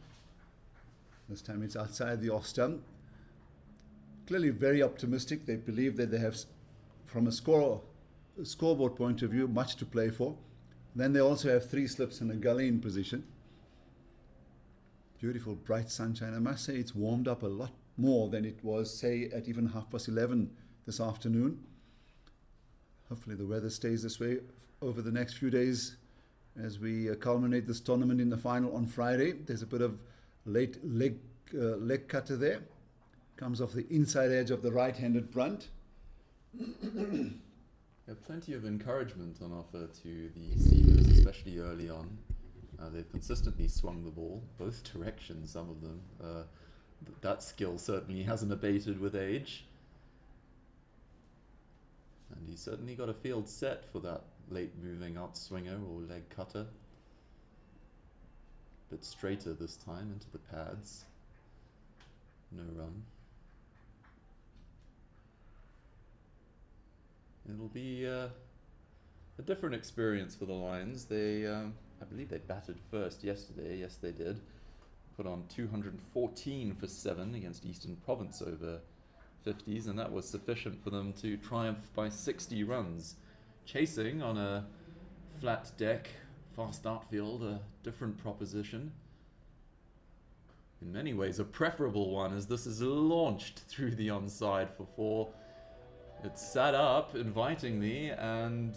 S2: This time it's outside the off stump. Clearly very optimistic. They believe that they have, from a scoreboard point of view, much to play for. Then they also have 3 slips and a gully in position. Beautiful bright sunshine. I must say it's warmed up a lot more than it was, say, at even 11:30 this afternoon. Hopefully the weather stays this way over the next few days as we culminate this tournament in the final on Friday. There's a bit of late leg cutter there. Comes off the inside edge of the right-handed Brunt.
S1: Plenty of encouragement on offer to the seamers, especially early on. They've consistently swung the ball, both directions, some of them. That skill certainly hasn't abated with age. And he's certainly got a field set for that late moving outswinger or leg cutter. Bit straighter this time into the pads. No run. It'll be a different experience for the Lions. They, I believe they batted first yesterday. Yes, they did. Put on 214 for 7 against Eastern Province over 50s, and that was sufficient for them to triumph by 60 runs. Chasing on a flat deck, fast outfield, a different proposition. in many ways a preferable one, as this is launched through the onside for 4. It's sat up invitingly, and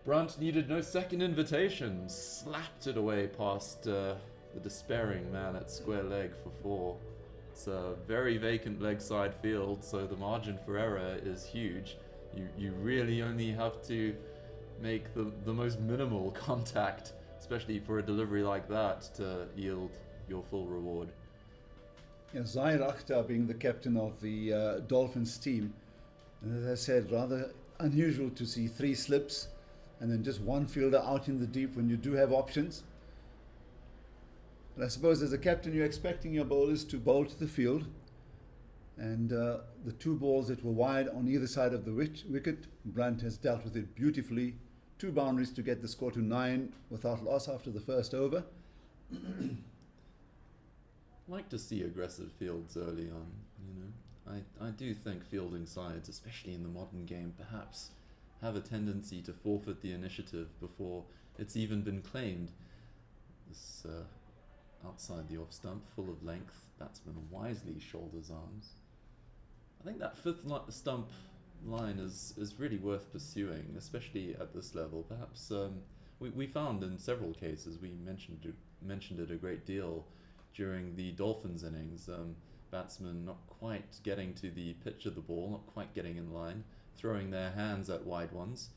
S1: Brunt needed no second invitation. Slapped it away past the despairing man at square leg for 4. It's a very vacant leg side field, so the margin for error is huge. You really only have to make the most minimal contact, especially for a delivery like that, to yield your full reward.
S2: Yeah, Zaire Akhtar being the captain of the Dolphins team, and as I said, rather unusual to see 3 slips and then just one fielder out in the deep when you do have options. And I suppose as a captain you're expecting your bowlers to bowl to the field, and the 2 balls that were wide on either side of the wicket, Brunt has dealt with it beautifully. 2 boundaries to get the score to 9 without loss after the first over.
S1: Like to see aggressive fields early on, you know. I do think fielding sides, especially in the modern game, perhaps have a tendency to forfeit the initiative before it's even been claimed. This outside the off stump, full of length, batsman wisely shoulders arms. I think that 5th stump line is really worth pursuing, especially at this level. Perhaps we found in several cases, we mentioned it a great deal during the Dolphins innings, batsmen not quite getting to the pitch of the ball, not quite getting in line, throwing their hands at wide ones.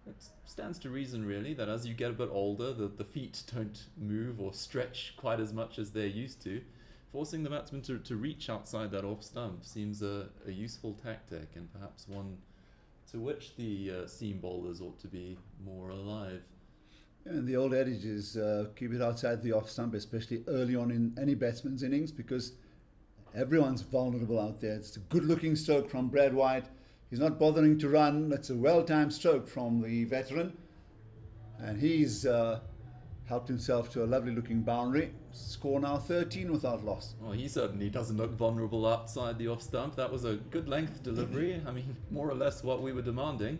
S1: It stands to reason really that as you get a bit older, the feet don't move or stretch quite as much as they're used to. Forcing the batsman to reach outside that off stump seems a useful tactic, and perhaps one to which the seam bowlers ought to be more alive.
S2: And the old adage is keep it outside the off stump, especially early on in any batsman's innings, because everyone's vulnerable out there. It's a good looking stroke from Brad White. He's not bothering to run. That's a well-timed stroke from the veteran. And he's helped himself to a lovely looking boundary. Score now 13 without loss.
S1: Well, he certainly doesn't look vulnerable outside the off stump. That was a good length delivery. I mean, more or less what we were demanding.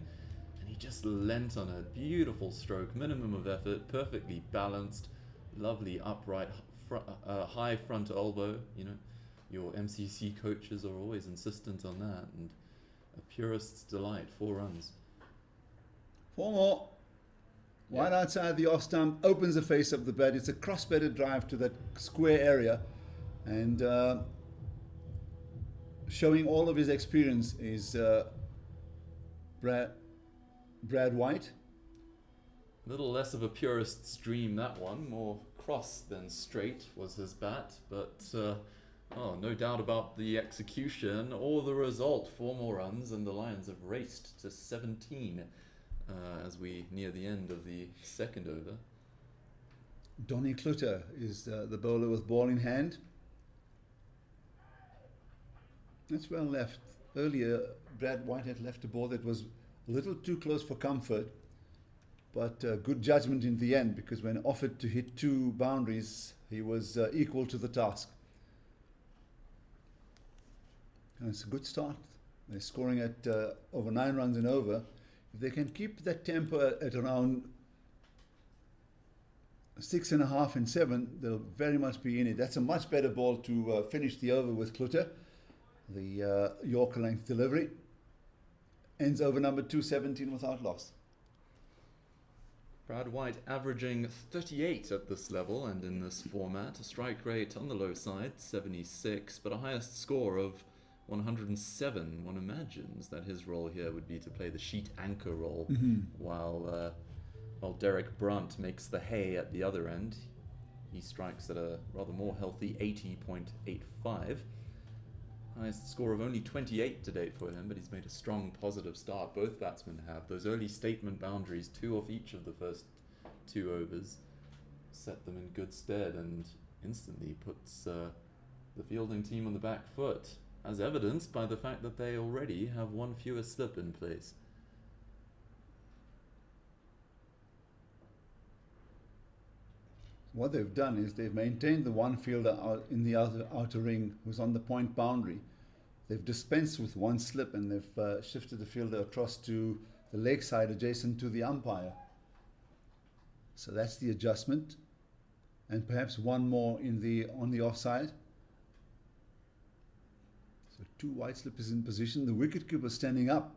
S1: And he just leant on a beautiful stroke, minimum of effort, perfectly balanced, lovely upright, high front elbow. You know, your MCC coaches are always insistent on that. And a purist's delight, 4 runs.
S2: 4 more. Wide outside the off stump, opens the face of the bat. It's a cross-bedded drive to that square area, and showing all of his experience is Brad White.
S1: A little less of a purist's dream, that one. More cross than straight was his bat, but no doubt about the execution or the result. 4 more runs, and the Lions have raced to 17 as we near the end of the second over.
S2: Donnie Clutter is the bowler with ball in hand. That's well left. Earlier, Brad White had left a ball that was a little too close for comfort, but good judgment in the end, because when offered to hit 2 boundaries, he was equal to the task. And it's a good start. They're scoring at over 9 runs and over. If they can keep that tempo at around 6.5 and 7, they'll very much be in it. That's a much better ball to finish the over with Clutter. The Yorker length delivery ends over number 217 without loss.
S1: Brad White averaging 38 at this level and in this format. A strike rate on the low side, 76, but a highest score of 107. One imagines that his role here would be to play the sheet anchor role, while Derek Brunt makes the hay at the other end. He strikes at a rather more healthy 80.85. Highest score of only 28 to date for him, but he's made a strong positive start. Both batsmen have. Those early statement boundaries, 2 off each of the first 2 overs, set them in good stead and instantly puts the fielding team on the back foot, as evidenced by the fact that they already have 1 fewer slip in place.
S2: What they've done is they've maintained the 1 fielder out in the outer ring who's on the point boundary. They've dispensed with 1 slip, and they've shifted the fielder across to the leg side adjacent to the umpire. So that's the adjustment. and perhaps one more in on the offside. So 2 wide slippers in position. The wicketkeeper standing up,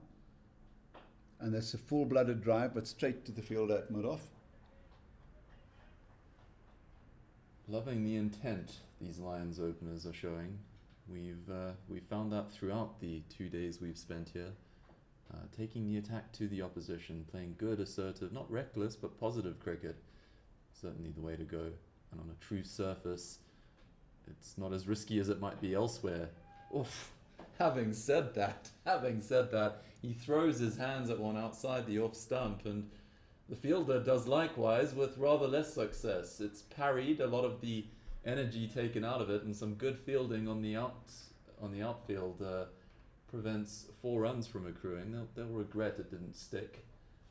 S2: and that's a full-blooded drive, but straight to the fielder at mid-off.
S1: Loving the intent these Lions openers are showing. We've found that throughout the 2 days we've spent here. Taking the attack to the opposition, playing good, assertive, not reckless, but positive cricket. Certainly the way to go. And on a true surface, it's not as risky as it might be elsewhere. Oof. Having said that, he throws his hands at one outside the off stump, and the fielder does likewise with rather less success. It's parried, a lot of the energy taken out of it, and some good fielding on the outfield prevents 4 runs from accruing. They'll regret it didn't stick.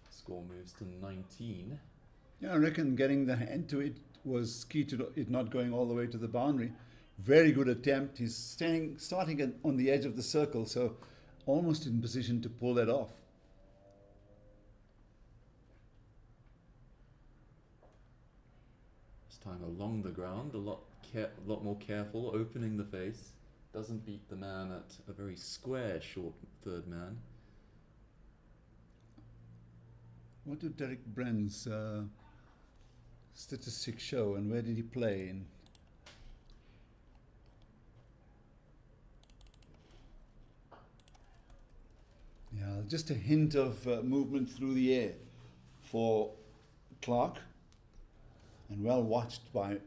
S1: Score moves to 19.
S2: Yeah, I reckon getting the hand to it was key to it not going all the way to the boundary. Very good attempt. He's starting on the edge of the circle, so almost in position to pull that off.
S1: This time along the ground, a lot more careful, opening the face. Doesn't beat the man at a very square short third man.
S2: What did Derek Brenn's statistics show, and where did he play in? Yeah, just a hint of movement through the air for Clark, and well watched by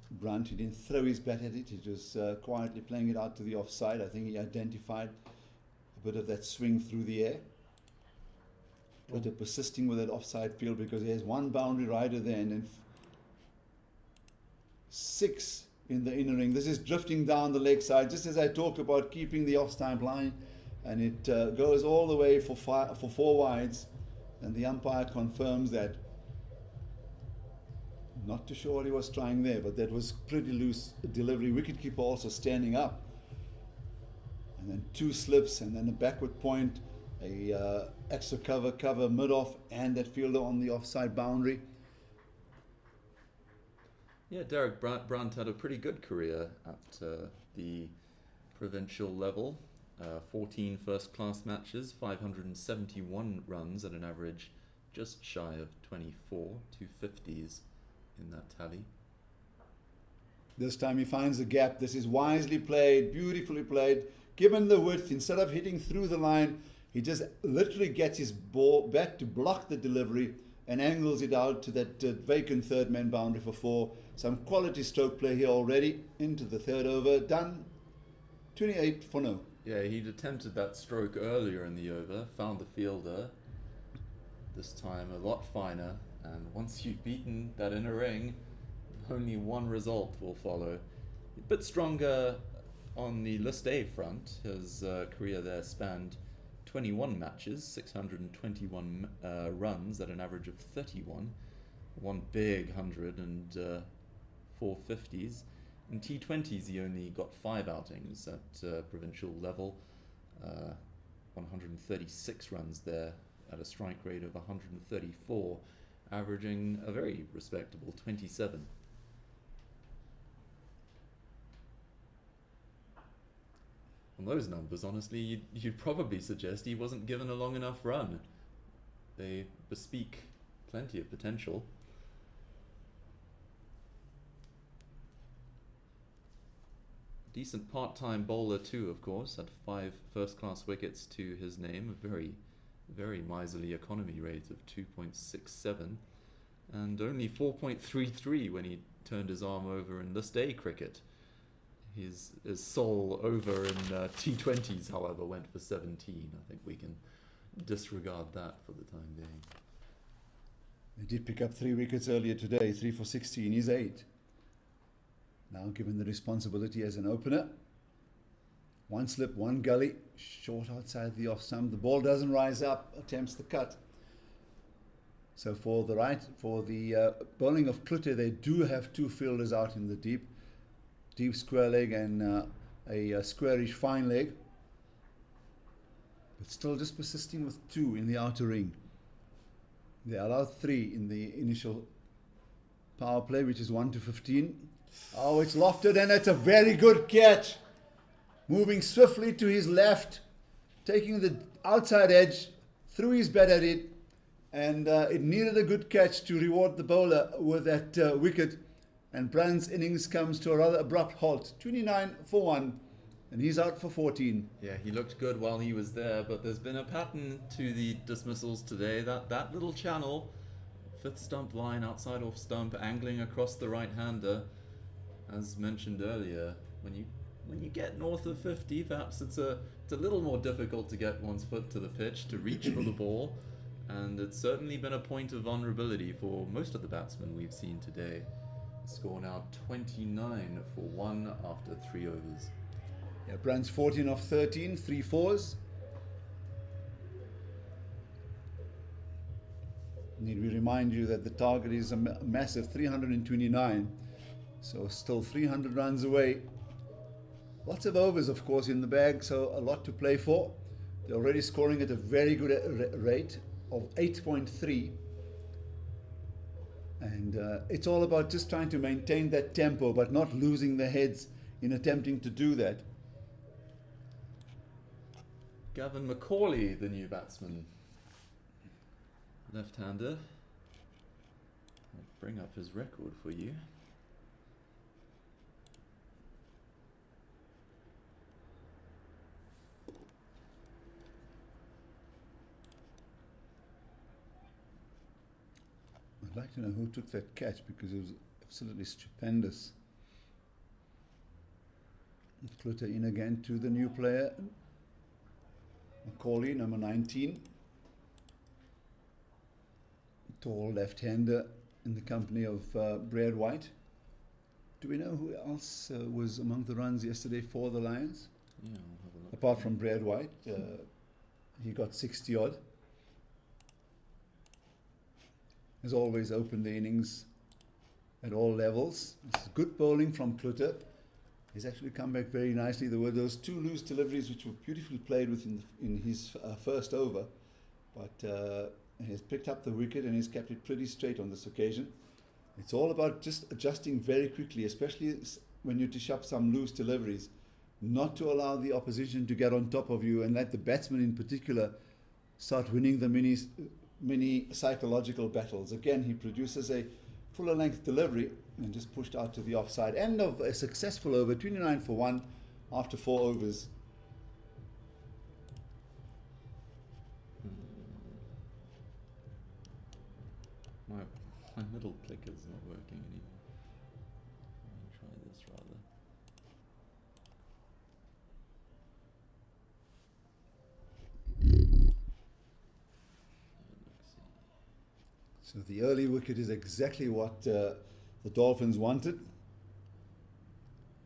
S2: Brunt. He didn't throw his bat at it, he was quietly playing it out to the offside. I think he identified a bit of that swing through the air. But they're persisting with that offside field because he has one boundary rider there and then 6 in the inner ring. This is drifting down the leg side, just as I talk about keeping the off-stump line, and it goes all the way for 4 wides, and the umpire confirms that. Not too sure what he was trying there, but that was pretty loose delivery. Wicketkeeper also standing up, and then 2 slips, and then a backward point, a extra cover mid-off, and that fielder on the offside boundary.
S1: Yeah, Derek Brunt had a pretty good career at the provincial level. 14 first-class matches, 571 runs at an average just shy of 24, 250s in that tally.
S2: This time he finds the gap. This is wisely played, beautifully played. Given the width, instead of hitting through the line, he just literally gets his bat to block the delivery and angles it out to that vacant third man boundary for 4. Some quality stroke play here already into the third over. Done 28 for no.
S1: Yeah, he'd attempted that stroke earlier in the over, found the fielder, this time a lot finer, and once you've beaten that inner ring, only one result will follow. A bit stronger on the List A front. His career there spanned 21 matches, 621 runs at an average of 31, one big 100 and 450s. In T20s he only got 5 outings at provincial level, 136 runs there at a strike rate of 134, averaging a very respectable 27. On those numbers, honestly, you'd probably suggest he wasn't given a long enough run. They bespeak plenty of potential. Decent part-time bowler too, of course, had 5 first-class wickets to his name, a very, very miserly economy rate of 2.67, and only 4.33 when he turned his arm over in List A cricket. His sole over in T20s, however, went for 17. I think we can disregard that for the time being.
S2: They did pick up 3 wickets earlier today, 3 for 16, he's 8. Now given the responsibility as an opener. 1 slip, 1 gully, short outside the off stump. The ball doesn't rise up, attempts the cut. So for the bowling of Klutte, they do have 2 fielders out in the deep square leg and a squarish fine leg. But still just persisting with 2 in the outer ring. They allowed 3 in the initial power play, which is 1-15. Oh, it's lofted, and it's a very good catch. Moving swiftly to his left, taking the outside edge, threw his bat at it, and it needed a good catch to reward the bowler with that wicket. And Brand's innings comes to a rather abrupt halt, 29 for 1, and he's out for 14.
S1: Yeah, he looked good while he was there, but there's been a pattern to the dismissals today. That little channel, fifth stump line, outside off stump, angling across the right-hander, as mentioned earlier, when you get north of 50, perhaps it's a little more difficult to get one's foot to the pitch, to reach for the ball, and it's certainly been a point of vulnerability for most of the batsmen we've seen today. The score now 29 for 1 after 3 overs.
S2: Yeah, Brand's 14 of 13, 3 fours. Need we remind you that the target is a massive 329, so still 300 runs away. Lots of overs, of course, in the bag, so a lot to play for. They're already scoring at a very good rate of 8.3. And it's all about just trying to maintain that tempo, but not losing their heads in attempting to do that.
S1: Gavin McCauley, the new batsman. Left-hander. I'll bring up his record for you.
S2: I'd like to know who took that catch, because it was absolutely stupendous. Kluter in again to the new player. Macaulay, number 19. Tall left-hander in the company of Brad White. Do we know who else was among the runs yesterday for the Lions?
S1: Yeah, I'll have a look.
S2: Apart from Brad White, he got 60 odd. Has always opened the innings at all levels. It's good bowling from Kluter. He's actually come back very nicely. There were those 2 loose deliveries which were beautifully played with in his first over, but he has picked up the wicket and he's kept it pretty straight on this occasion. It's all about just adjusting very quickly, especially when you dish up some loose deliveries, not to allow the opposition to get on top of you and let the batsman in particular start winning the mini psychological battles. Again, he produces a fuller length delivery and just pushed out to the offside. End of a successful over, 29 for 1 after 4 overs.
S1: My middle clicker's not working anymore. I'll try this rather.
S2: So the early wicket is exactly what the Dolphins wanted,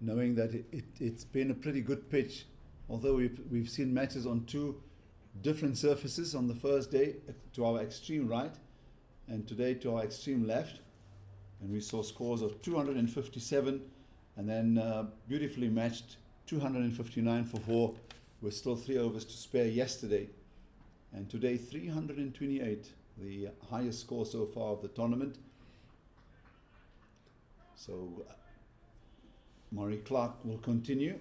S2: knowing that it's been a pretty good pitch, although we've seen matches on 2 different surfaces. On the first day to our extreme right and today to our extreme left, and we saw scores of 257 and then beautifully matched 259 for 4 with still 3 overs to spare yesterday, and today 328, the highest score so far of the tournament. So Murray Clark will continue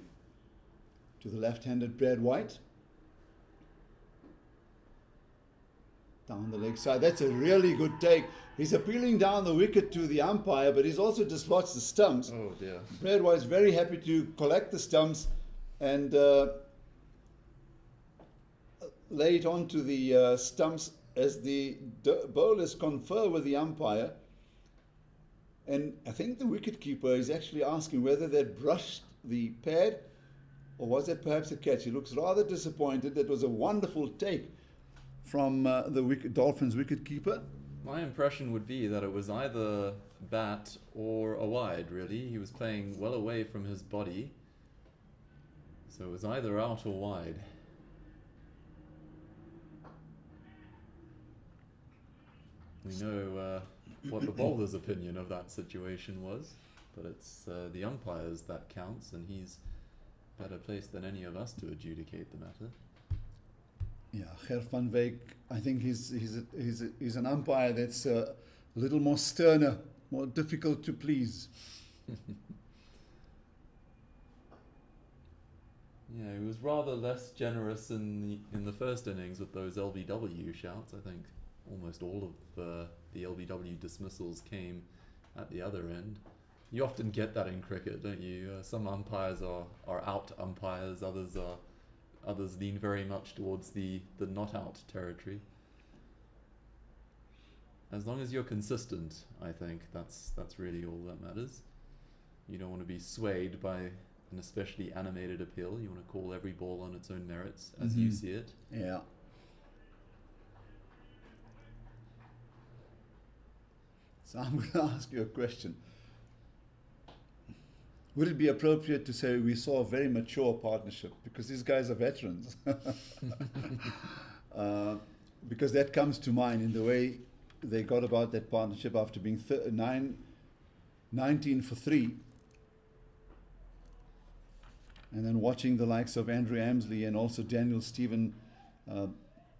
S2: to the left-handed Brad White. Down the leg side. That's a really good take. He's appealing down the wicket to the umpire, but he's also dislodged the stumps.
S1: Oh dear.
S2: Brad White's very happy to collect the stumps and lay it onto the stumps as the bowlers confer with the umpire. And I think the wicketkeeper is actually asking whether they'd brushed the pad or was that perhaps a catch. He looks rather disappointed. That was a wonderful take from the Dolphins wicketkeeper.
S1: My impression would be that it was either bat or a wide, really. He was playing well away from his body, so it was either out or wide. We know what the bowler's opinion of that situation was, but it's the umpire's that counts, and he's better placed than any of us to adjudicate the matter.
S2: Yeah, Ger van Wyk, I think he's an umpire that's a little more sterner more difficult to please.
S1: Yeah, he was rather less generous in the first innings with those LBW shouts. I think almost all of the LBW dismissals came at the other end. You often get that in cricket, don't you? Some umpires are out umpires, others lean very much towards the not out territory. As long as you're consistent, I think that's really all that matters. You don't want to be swayed by an especially animated appeal. You want to call every ball on its own merits as you see it.
S2: Yeah. So I'm going to ask you a question. Would it be appropriate to say we saw a very mature partnership? Because these guys are veterans. Because that comes to mind in the way they got about that partnership after being 19 for 3. And then watching the likes of Andrew Amsley and also Daniel Stephen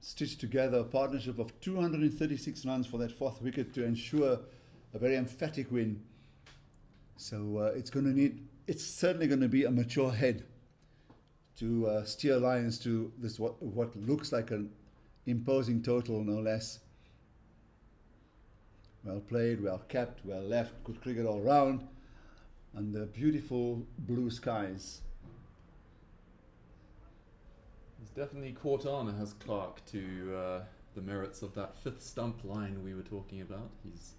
S2: stitch together a partnership of 236 runs for that 4th wicket to ensure a very emphatic win. So it's certainly going to be a mature head to steer Lions to this what looks like an imposing total, no less. Well played, well kept, well left, good cricket all round, and the beautiful blue skies.
S1: He's definitely caught on, has Clark, to the merits of that 5th stump line we were talking about. He's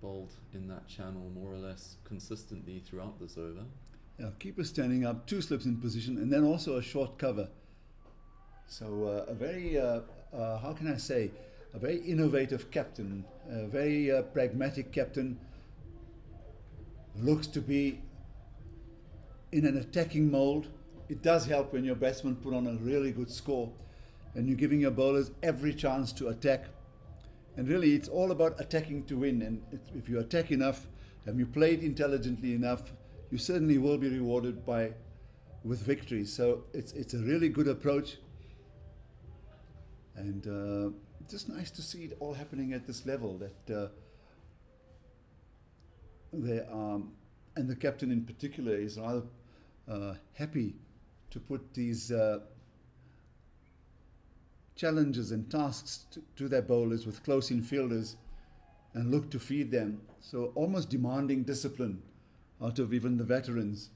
S1: bowled in that channel more or less consistently throughout this over.
S2: Yeah, keeper standing up, 2 slips in position, and then also a short cover. So a very, how can I say, a very innovative captain, a very pragmatic captain. Looks to be in an attacking mold. It does help when your batsmen put on a really good score and you're giving your bowlers every chance to attack. And really, it's all about attacking to win. And if you attack enough and you played intelligently enough, you certainly will be rewarded with victory. So it's a really good approach. And just nice to see it all happening at this level. That and the captain in particular is rather happy to put these challenges and tasks to their bowlers with close infielders and look to feed them. So almost demanding discipline out of even the veterans.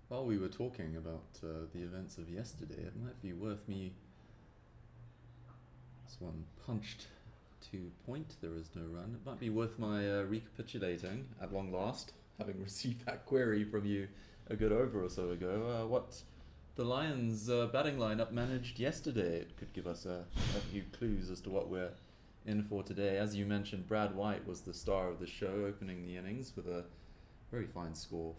S1: While we were talking about the events of yesterday, it might be worth me... This one punched to point, there is no run. It might be worth my recapitulating at long last, having received that query from you a good over or so ago, what the Lions batting lineup managed yesterday. It could give us a few clues as to what we're in for today. As you mentioned, Brad White was the star of the show, opening the innings with a very fine score,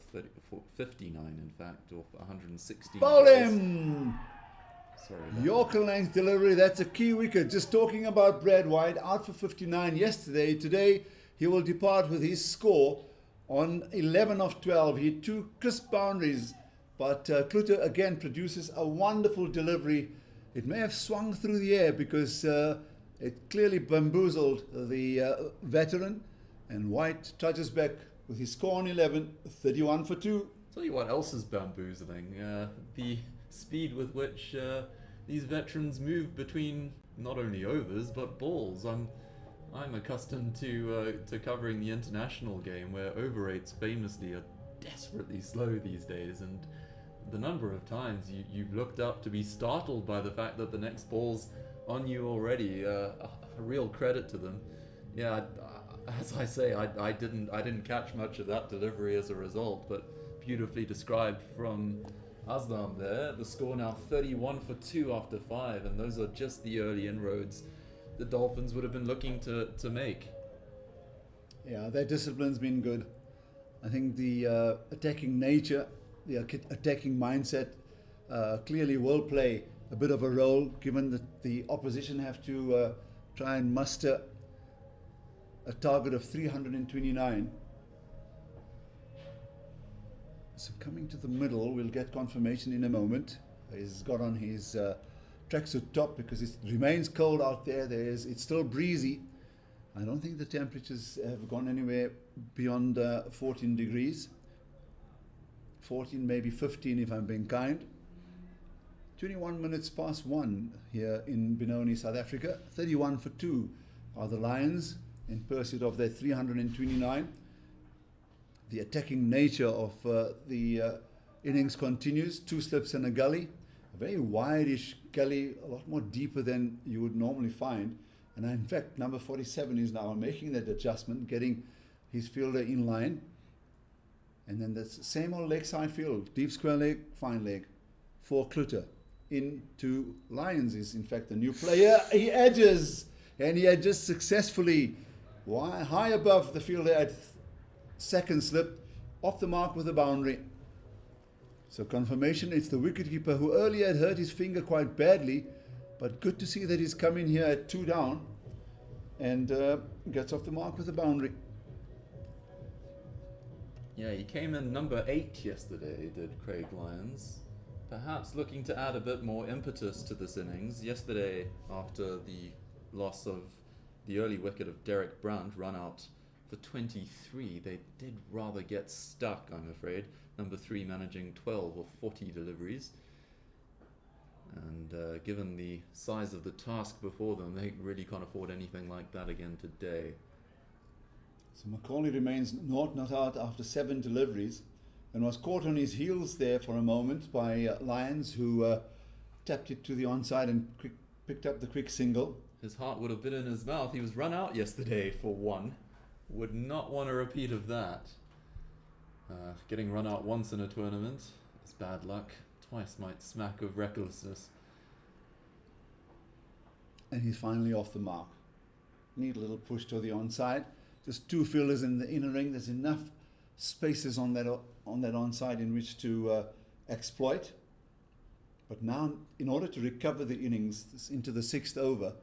S1: 59 in fact, off 116
S2: Bowl
S1: balls.
S2: him!
S1: Sorry about
S2: Yorker length delivery, that's a key wicket. Just talking about Brad White, out for 59 yesterday. Today he will depart with his score on 11 of 12. He had 2 crisp boundaries, but Kluter again produces a wonderful delivery. It may have swung through the air because it clearly bamboozled the veteran, and White trudges back with his score on 11, 31 for 2.
S1: Tell you what else is bamboozling, the speed with which these veterans move between not only overs but balls. I'm accustomed to covering the international game where over rates famously are desperately slow these days, and the number of times you've looked up to be startled by the fact that the next ball's on you already, a real credit to them. Yeah, as I say, I didn't catch much of that delivery as a result, but beautifully described from Aslam there. The score now 31 for 2 after 5, and those are just the early inroads the Dolphins would have been looking to make.
S2: Yeah, their discipline's been good. I think the attacking nature, the attacking mindset clearly will play a bit of a role, given that the opposition have to try and muster a target of 329. So coming to the middle, we'll get confirmation in a moment. He's got on his tracksuit top because it remains cold out there. It's still breezy, I don't think the temperatures have gone anywhere beyond 14 degrees. 14, maybe 15 if I'm being kind. 21 minutes past 1 here in Benoni, South Africa. 31 for 2 are the Lions in pursuit of their 329. The attacking nature of the innings continues. 2 slips and a gully. A very wide-ish gully, a lot more deeper than you would normally find. And in fact, number 47 is now making that adjustment, getting his fielder in line. And then the same old leg side field, deep square leg, fine leg for Kluter. Into Lions is in fact the new player. He edges, and he edges successfully. High above the fielder at second slip, off the mark with a boundary. So confirmation, it's the wicketkeeper who earlier had hurt his finger quite badly, but good to see that he's come in here at 2 down and gets off the mark with a boundary.
S1: Yeah, he came in number 8 yesterday, did Craig Lyons. Perhaps looking to add a bit more impetus to this innings. Yesterday, after the loss of the early wicket of Derek Brunt, run out for 23, they did rather get stuck, I'm afraid. Number 3 managing 12 or 40 deliveries. And given the size of the task before them, they really can't afford anything like that again today.
S2: So Macaulay remains not out after 7 deliveries and was caught on his heels there for a moment by Lyons, who tapped it to the onside and picked up the quick single.
S1: His heart would have been in his mouth. He was run out yesterday for 1. Would not want a repeat of that. Getting run out once in a tournament is bad luck. Twice might smack of recklessness.
S2: And he's finally off the mark. Neat little push to the onside. Just 2 fielders in the inner ring. There's enough spaces on that onside in which to exploit. But now, in order to recover the innings into the 6th over,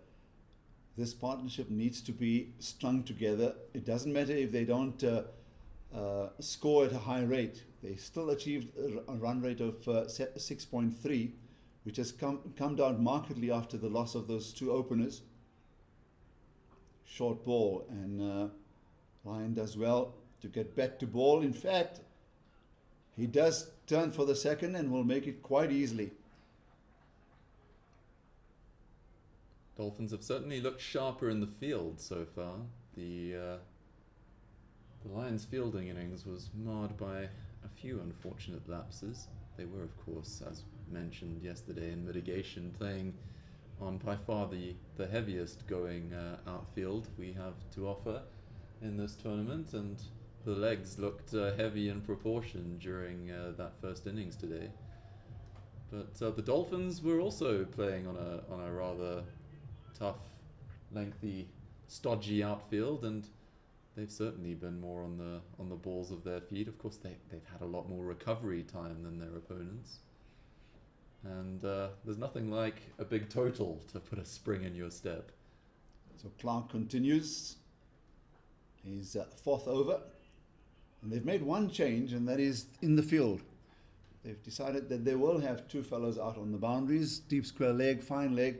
S2: this partnership needs to be strung together. It doesn't matter if they don't score at a high rate. They still achieved a run rate of 6.3, which has come down markedly after the loss of those 2 openers. Short ball, and Lyon does well to get back to ball. In fact, he does turn for the second and will make it quite easily.
S1: Dolphins have certainly looked sharper in the field so far. The Lions' fielding innings was marred by a few unfortunate lapses. They were, of course, as mentioned yesterday in mitigation, playing on by far the heaviest going outfield we have to offer in this tournament, and the legs looked heavy in proportion during that first innings today. But the Dolphins were also playing on a rather tough, lengthy, stodgy outfield, and they've certainly been more on the balls of their feet. Of course, they've had a lot more recovery time than their opponents. And there's nothing like a big total to put a spring in your step.
S2: So Clark continues. He's 4th over. And they've made one change, and that is in the field. They've decided that they will have 2 fellows out on the boundaries. Deep square leg, fine leg.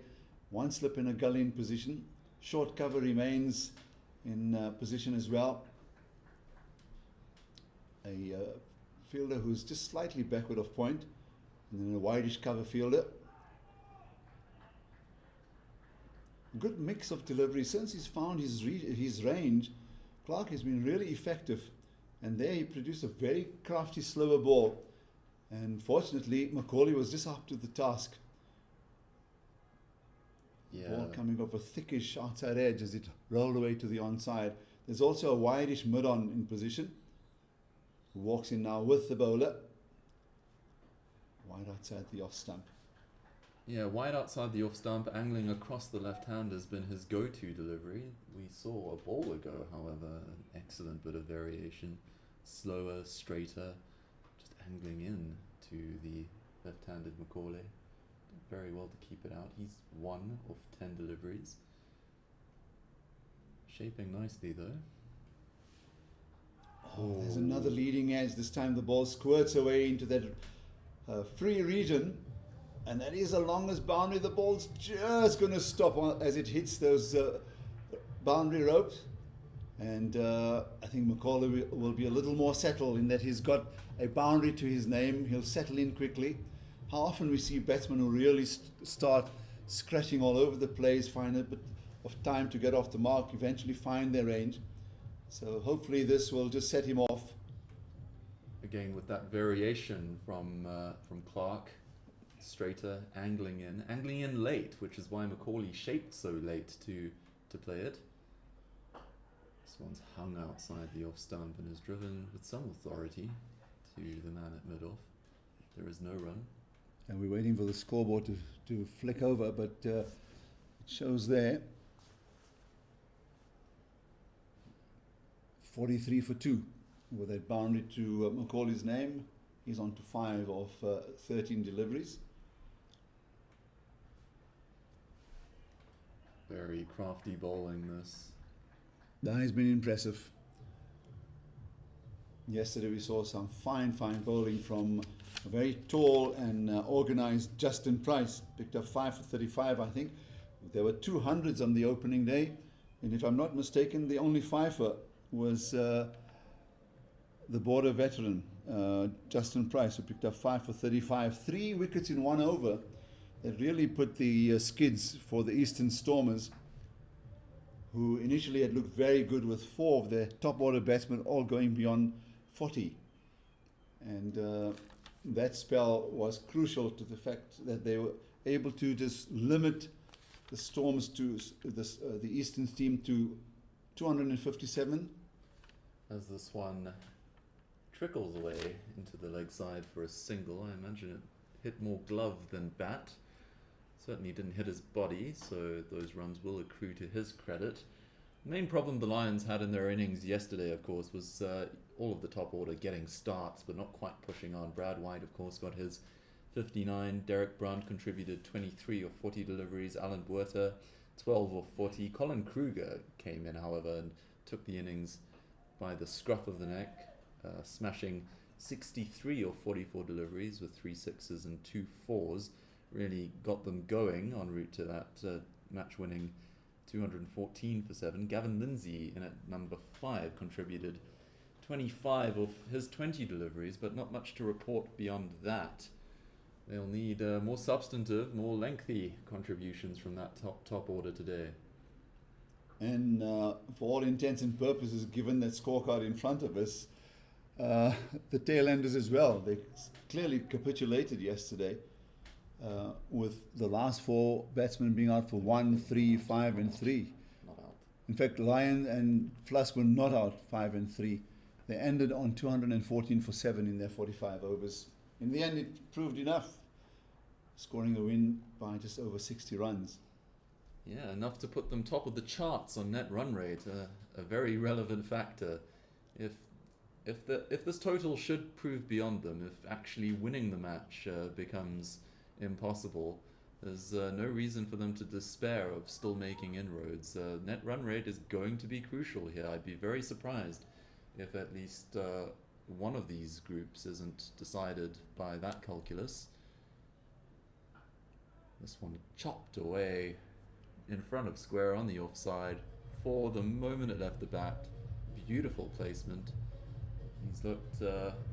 S2: 1 slip in a gully in position. Short cover remains in position as well. A fielder who's just slightly backward of point. And then a wideish cover fielder. Good mix of delivery. Since he's found his range, Clark has been really effective. And there he produced a very crafty slower ball. And fortunately, Macaulay was just up to the task.
S1: Yeah.
S2: Ball coming off a thickish outside edge as it rolled away to the onside. There's also a wideish mid-on in position, who walks in now with the bowler. Wide outside the off stump.
S1: Yeah, wide outside the off stump, angling across the left hand has been his go-to delivery. We saw a ball ago, however, an excellent bit of variation. Slower, straighter, just angling in to the left-handed Macaulay. Did very well to keep it out. He's 1 of 10 deliveries. Shaping nicely though.
S2: Oh, there's another leading edge. This time the ball squirts away into that free region, and that is the longest boundary. The ball's just going to stop as it hits those boundary ropes. And I think Macaulay will be a little more settled in that he's got a boundary to his name. He'll settle in quickly. How often we see batsmen who really start scratching all over the place, find a bit of time to get off the mark, eventually find their range. So hopefully this will just set him off.
S1: Again, with that variation from Clark, straighter, angling in late, which is why Macaulay shaped so late to play it. This one's hung outside the off stump and is driven with some authority to the man at mid-off. There is no run.
S2: And we're waiting for the scoreboard to flick over, but it shows there 43 for 2 with that boundary to Macaulay's name. He's on to 5 of 13 deliveries.
S1: Very crafty bowling this.
S2: That has been impressive. Yesterday we saw some fine bowling from a very tall and organized Justin Price. Picked up 5 for 35, I think. There were 200s on the opening day, and if I'm not mistaken, the only fifer was the border veteran, Justin Price, who picked up 5 for 35. 3 wickets in 1 over. That really put the skids for the Eastern Stormers, who initially had looked very good with 4 of their top order batsmen all going beyond 40. And that spell was crucial to the fact that they were able to just limit the Storms to the Eastern team to 257.
S1: As this one trickles away into the leg side for a single, I imagine it hit more glove than bat. Certainly didn't hit his body, so those runs will accrue to his credit. The main problem the Lions had in their innings yesterday, of course, was all of the top order getting starts, but not quite pushing on. Brad White, of course, got his 59. Derek Brunt contributed 23 or 40 deliveries. Alan Buerta, 12 or 40. Colin Kruger came in, however, and took the innings by the scruff of the neck, smashing 63 or 44 deliveries with 3 sixes and 2 fours. Really got them going en route to that match-winning 214 for 7. Gavin Lindsay in at number 5 contributed 25 of his 20 deliveries, but not much to report beyond that. They'll need more substantive, more lengthy contributions from that top order today.
S2: And for all intents and purposes, given that scorecard in front of us, the tail enders as well. They clearly capitulated yesterday. With the last 4 batsmen being out for 1, 3, 5 and 3.
S1: Not out.
S2: In fact, Lyon and Fluss were not out 5 and 3. They ended on 214 for 7 in their 45 overs. In the end, it proved enough, scoring a win by just over 60 runs.
S1: Yeah, enough to put them top of the charts on net run rate, a very relevant factor. If this total should prove beyond them, if actually winning the match becomes impossible, there's no reason for them to despair of still making inroads. Net run rate is going to be crucial here. I'd be very surprised if at least one of these groups isn't decided by that calculus. This one chopped away in front of square on the offside for the moment it left the bat. Beautiful placement. He's looked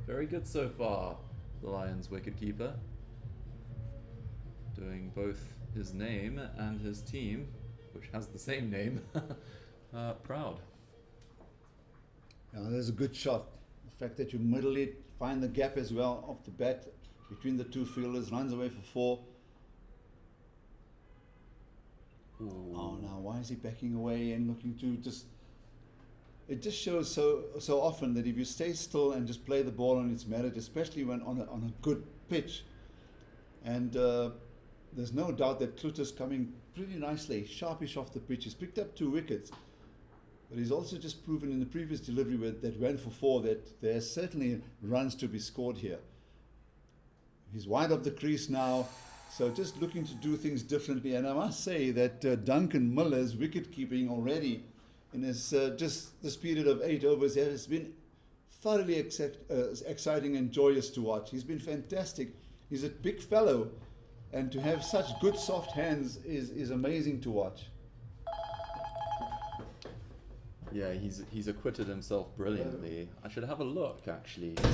S1: very good so far, the Lions wicketkeeper, doing both his name and his team, which has the same name, proud.
S2: There's a good shot. The fact that you middle it, find the gap as well off the bat between the 2 fielders, runs away for 4.
S1: Ooh.
S2: Oh, now why is he backing away and looking to just... It just shows so often that if you stay still and just play the ball on its merit, especially when on a good pitch, and there's no doubt that Kluter's coming pretty nicely, sharpish off the pitch. He's picked up 2 wickets, but he's also just proven in the previous delivery that went for 4 that there's certainly runs to be scored here. He's wide of the crease now, so just looking to do things differently. And I must say that Duncan Miller's wicket keeping already in his just this period of 8 overs has been thoroughly exciting and joyous to watch. He's been fantastic. He's a big fellow, and to have such good soft hands is amazing to watch.
S1: Yeah, he's acquitted himself brilliantly. I should have a look actually to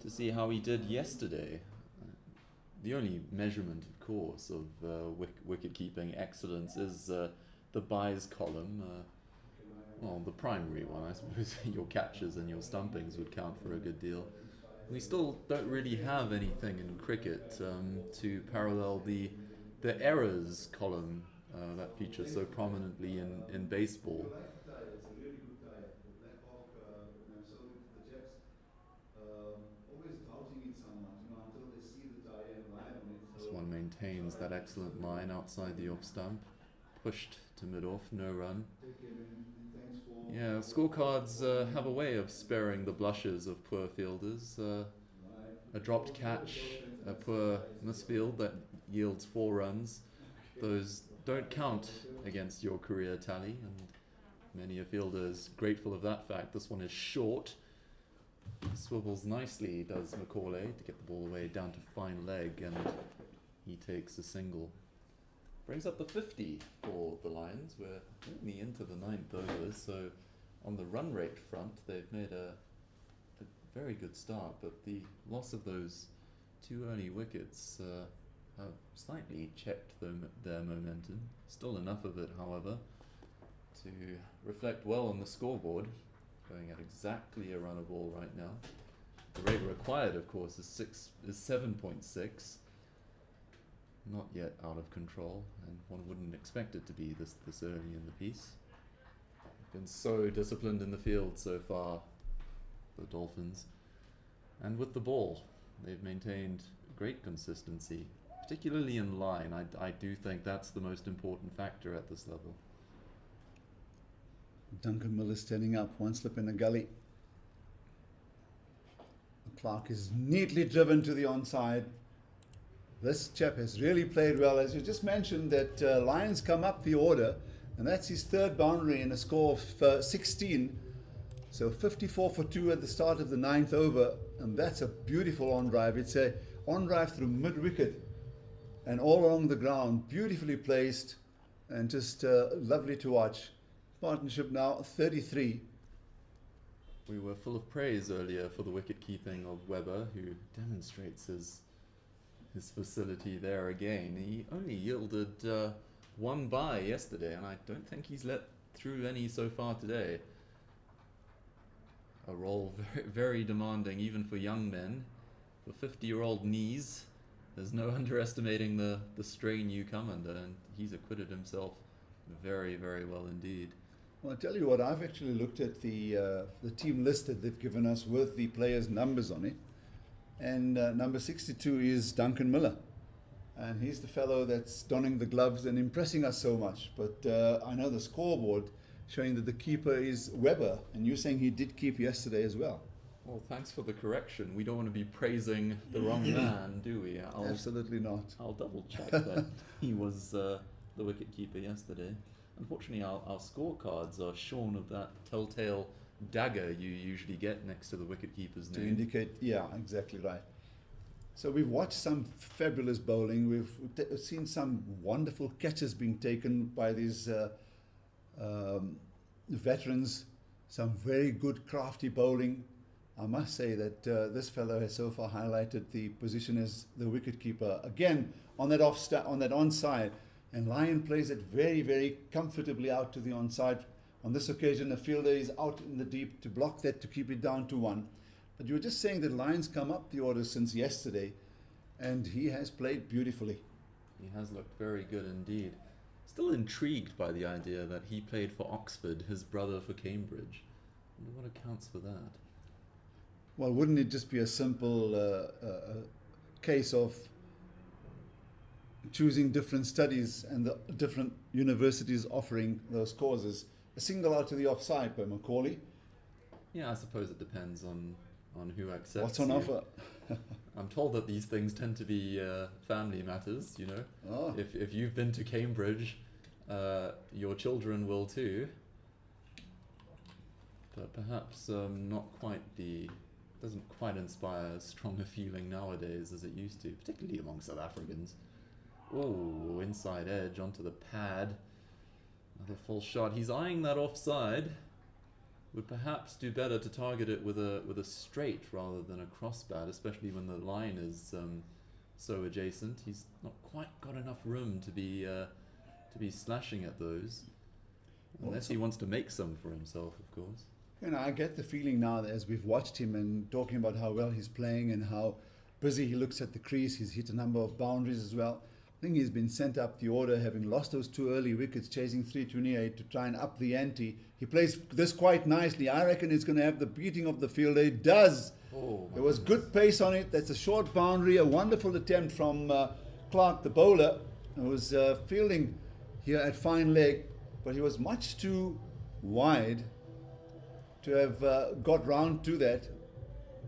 S1: see how he did yesterday. The only measurement, of course, of wicket keeping excellence is the buys column. Well, the primary one, I suppose. Your catches and your stumpings would count for a good deal. We still don't really have anything in cricket to parallel the errors column that features so prominently in baseball. This one maintains that excellent line outside the off stump, pushed to mid-off, no run. Yeah, scorecards have a way of sparing the blushes of poor fielders. A dropped catch, a poor misfield that yields 4 runs. Those don't count against your career tally, and many a fielder is grateful of that fact. This one is short. Swivels nicely, does Macaulay, to get the ball away down to fine leg, and he takes a single. Brings up the 50 for the Lions. We're only into the 9th over, so on the run rate front, they've made a very good start, but the loss of those 2 early wickets have slightly checked their momentum. Still enough of it, however, to reflect well on the scoreboard. Going at exactly a run a ball right now. The rate required, of course, is 7.6. Not yet out of control, and one wouldn't expect it to be this early in the piece. Been so disciplined in the field so far, the Dolphins. And with the ball, they've maintained great consistency, particularly in line. I do think that's the most important factor at this level.
S2: Duncan Miller standing up, one slip in the gully. Clark is neatly driven to the onside. This chap has really played well. As you just mentioned, that Lions come up the order, and that's his 3rd boundary in a score of 16. So 54 for 2 at the start of the 9th over, and that's a beautiful on-drive. It's a on-drive through mid-wicket and all along the ground, beautifully placed, and just lovely to watch. Partnership now 33.
S1: We were full of praise earlier for the wicket keeping of Webber, who demonstrates his facility there again. He only yielded 1 bye yesterday, and I don't think he's let through any so far today. A role very, very demanding even for young men. For 50-year-old knees, there's no underestimating the strain you come under, and he's acquitted himself very, very well indeed.
S2: Well, I'll tell you what, I've actually looked at the team list that they've given us with the players' numbers on it. And number 62 is Duncan Miller. And he's the fellow that's donning the gloves and impressing us so much. But I know the scoreboard showing that the keeper is Webber. And you're saying he did keep yesterday as well.
S1: Well, thanks for the correction. We don't want to be praising the wrong man, do we?
S2: Absolutely not.
S1: I'll double check that he was the wicket keeper yesterday. Unfortunately, our scorecards are shorn of that telltale dagger you usually get next to the wicketkeeper's name.
S2: To indicate, yeah, exactly right. So we've watched some fabulous bowling. We've seen some wonderful catches being taken by these veterans. Some very good crafty bowling. I must say that this fellow has so far highlighted the position as the wicketkeeper. Again, on that onside. And Lyon plays it very, very comfortably out to the onside. On this occasion, the fielder is out in the deep to block that, to keep it down to 1. But you were just saying that Lyon's come up the order since yesterday, and he has played beautifully.
S1: He has looked very good indeed. Still intrigued by the idea that he played for Oxford, his brother for Cambridge. I wonder what accounts for that.
S2: Well, wouldn't it just be a simple case of choosing different studies and the different universities offering those courses? A single out to the offside by Macaulay.
S1: Yeah, I suppose it depends on who accepts.
S2: What's on offer?
S1: I'm told that these things tend to be family matters, you know.
S2: Oh.
S1: If you've been to Cambridge, your children will too. But perhaps not quite doesn't quite inspire as strong a feeling nowadays as it used to, particularly among South Africans. Oh, inside edge onto the pad. Another full shot. He's eyeing that offside. Would perhaps do better to target it with a straight rather than a crossbat, especially when the line is so adjacent. He's not quite got enough room to be slashing at those, unless he wants to make some for himself, of course.
S2: You know, I get the feeling now that as we've watched him and talking about how well he's playing and how busy he looks at the crease, he's hit a number of boundaries as well. I think he's been sent up the order, having lost those 2 early wickets, chasing 328 to try and up the ante. He plays this quite nicely. I reckon he's going to have the beating of the field. It does.
S1: Oh,
S2: There was good pace on it. That's a short boundary. A wonderful attempt from Clark, the bowler, who was fielding here at fine leg, but he was much too wide to have got round to that.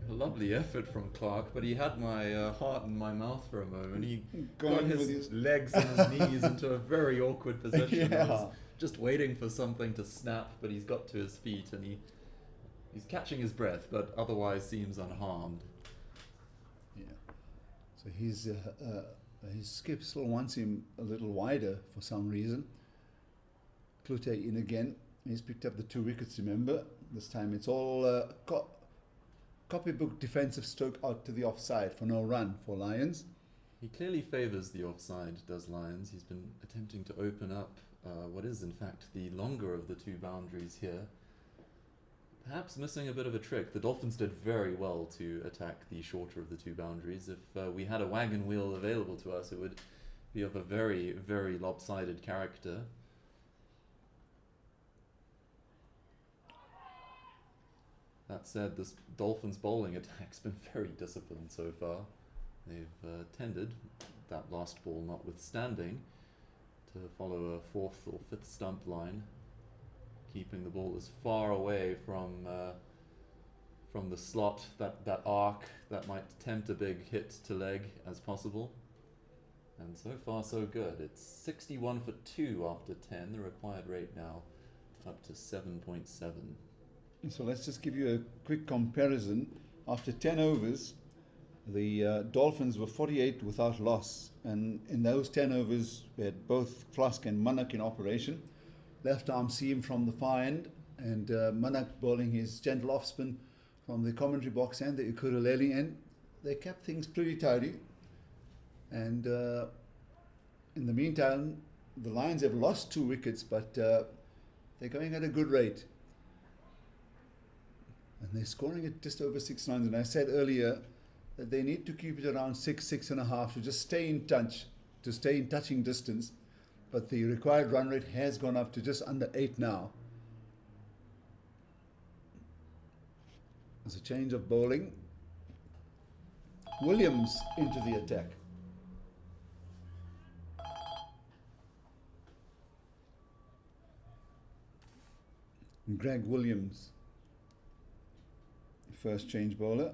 S1: A lovely effort from Clark, but he had my heart in my mouth for a moment. He
S2: Gone
S1: got
S2: with
S1: his
S2: his-
S1: legs and his knees into a very awkward position. I
S2: Yeah.
S1: was just waiting for something to snap, but he's got to his feet and he's catching his breath, but otherwise seems unharmed.
S2: Yeah. So his skip still wants him a little wider for some reason. Clute in again. He's picked up the 2 wickets, remember. This time it's all copybook defensive stroke out to the offside for no run for Lions.
S1: He clearly favours the offside, does Lyons. He's been attempting to open up what is in fact the longer of the 2 boundaries here. Perhaps missing a bit of a trick. The Dolphins did very well to attack the shorter of the 2 boundaries. If we had a wagon wheel available to us, it would be of a very, very lopsided character. That said, this Dolphins bowling attack's been very disciplined so far. They've tended, that last ball notwithstanding, to follow a 4th or 5th stump line, keeping the ball as far away from the slot, that arc that might tempt a big hit to leg as possible. And so far so good. It's 61 for 2 after 10, the required rate now up to 7.7.
S2: So let's just give you a quick comparison. After 10 overs, the Dolphins were 48 without loss. And in those 10 overs, we had both Flask and Manak in operation. Left arm seam from the far end, and Manak bowling his gentle off spin from the commentary box and the Ukulele end. They kept things pretty tidy. And in the meantime, the Lions have lost 2 wickets, but they're going at a good rate. And they're scoring at just over 6 runs. And I said earlier that they need to keep it around 6, 6.5 to just stay in touch, to stay in touching distance. But the required run rate has gone up to just under 8 now. There's a change of bowling. Williams into the attack. Greg Williams, first change bowler.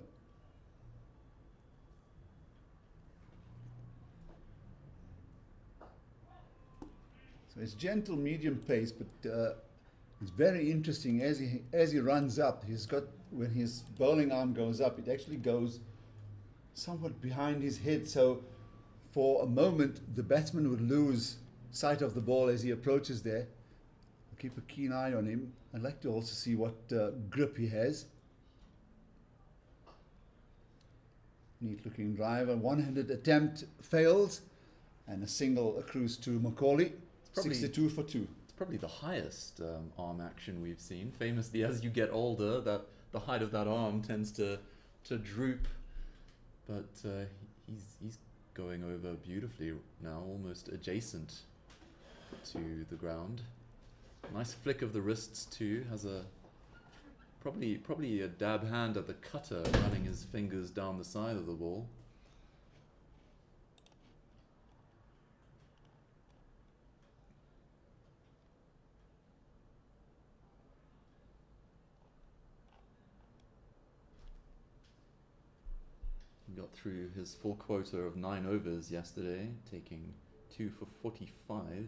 S2: So it's gentle, medium pace, but it's very interesting as he runs up. He's got, when his bowling arm goes up, it actually goes somewhat behind his head. So for a moment, the batsman would lose sight of the ball as he approaches there. I'll keep a keen eye on him. I'd like to also see what grip he has. Neat looking drive. A one-handed attempt fails, and a single accrues to Macaulay. 62 for 2.
S1: It's probably the highest arm action we've seen. Famously, as you get older, that the height of that arm tends to droop. But he's going over beautifully now, almost adjacent to the ground. Nice flick of the wrists too. Has a probably a dab hand at the cutter, running his fingers down the side of the ball. He got through his full quota of 9 overs yesterday, taking 2 for 45.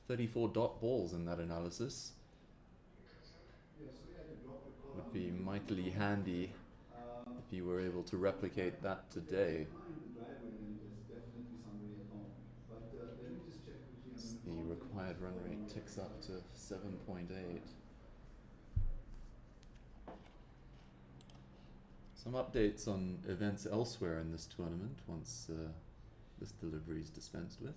S1: 34 dot balls in that analysis. Would be mightily handy if you were able to replicate that today. It's the umpired run rate ticks up to 7.8. Some updates on events elsewhere in this tournament once this delivery is dispensed with.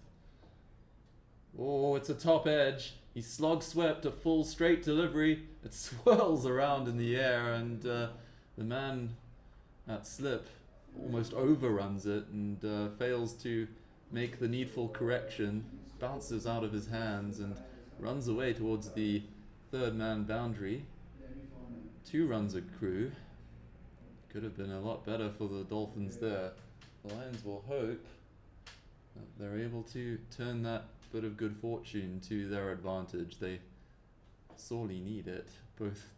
S1: Oh, it's a top edge. He slog swept a full straight delivery. It swirls around in the air, and the man at slip almost overruns it and fails to make the needful correction, bounces out of his hands and runs away towards the third man boundary. 2 runs accrue. Could have been a lot better for the Dolphins there. The Lions will hope that they're able to turn that bit of good fortune to their advantage. They sorely need it, both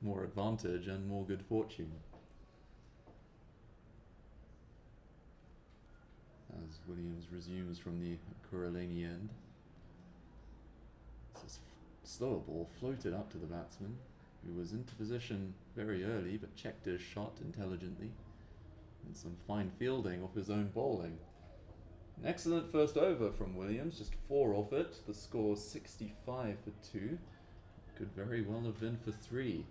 S1: more advantage and more good fortune. As Williams resumes from the Coralani end. This slower ball floated up to the batsman, who was into position very early but checked his shot intelligently. And some fine fielding off his own bowling. An excellent first over from Williams, just 4 off it. The score 65 for 2. Could very well have been for 3.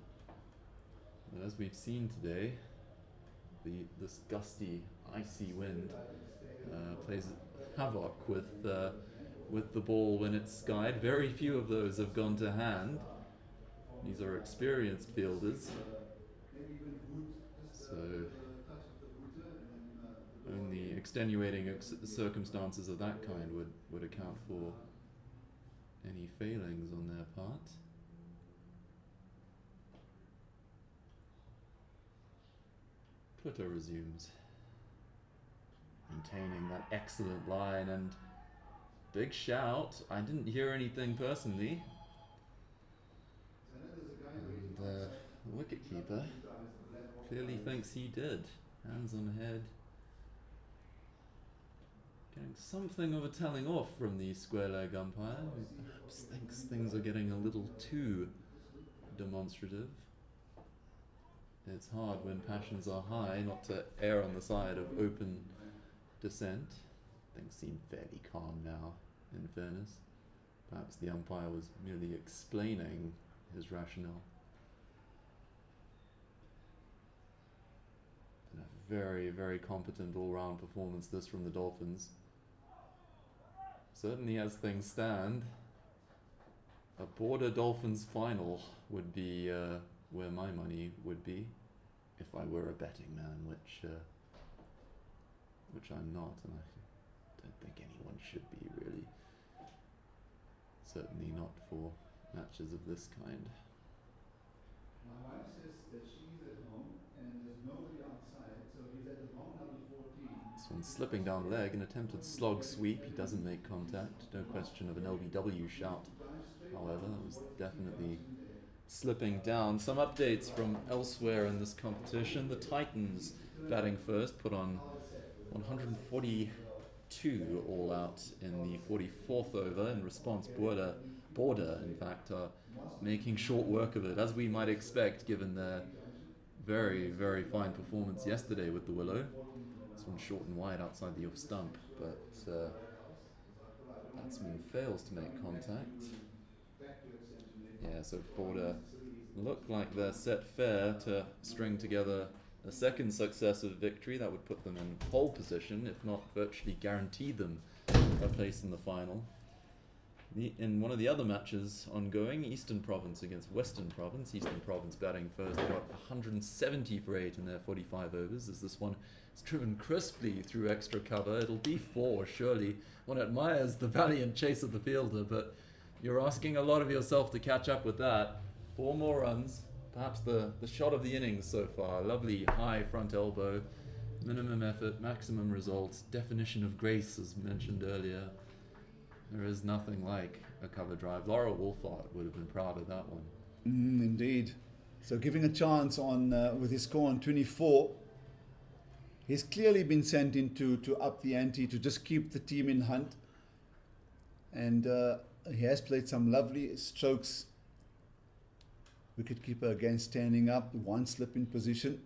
S1: But as we've seen today, this gusty, icy wind plays havoc with the ball when it's skied. Very few of those have gone to hand. These are experienced fielders, so only extenuating circumstances of that kind would account for any failings on their part. Pluto resumes, maintaining that excellent line, and big shout. I didn't hear anything personally. And the wicketkeeper clearly thinks he did. Hands on head. Getting something of a telling off from the square leg umpire, who perhaps thinks things are getting a little too demonstrative. It's hard when passions are high not to err on the side of open dissent. Things seem fairly calm now, in fairness. Perhaps the umpire was merely explaining his rationale. And a very, very competent all-round performance this from the Dolphins. Certainly as things stand, a Border Dolphins final would be where my money would be if I were a betting man, which I'm not, and I don't think anyone should be, really. Certainly not for matches of this kind.
S2: My wife says that she's at home and there's nobody outside, so he's at the wrong number 14.
S1: This one's slipping down leg, an attempted slog sweep. He doesn't make contact. No question of an LBW shout. However, it was definitely slipping down. Some updates from elsewhere in this competition. The Titans batting first, put on 142 all out in the 44th over. In response, Border in fact, are making short work of it, as we might expect given their very, very fine performance yesterday with the Willow. This one short and wide outside the off stump, but batsman fails to make contact. Yeah, so Border look like they're set fair to string together a second successive victory. That would put them in pole position, if not virtually guarantee them a place in the final. In one of the other matches ongoing, Eastern Province against Western Province. Eastern Province batting first, got 170 for 8 in their 45 overs, as this one is driven crisply through extra cover. It'll be 4, surely. One admires the valiant chase of the fielder, but you're asking a lot of yourself to catch up with that. 4 more runs, perhaps the shot of the innings so far. Lovely high front elbow, minimum effort, maximum results, definition of grace as mentioned earlier. There is nothing like a cover drive. Laura Wolfart would have been proud of that one.
S2: Indeed. So giving a chance on with his score on 24, he's clearly been sent in to up the ante, to just keep the team in hunt. And he has played some lovely strokes. Wicketkeeper again standing up, one slip in position.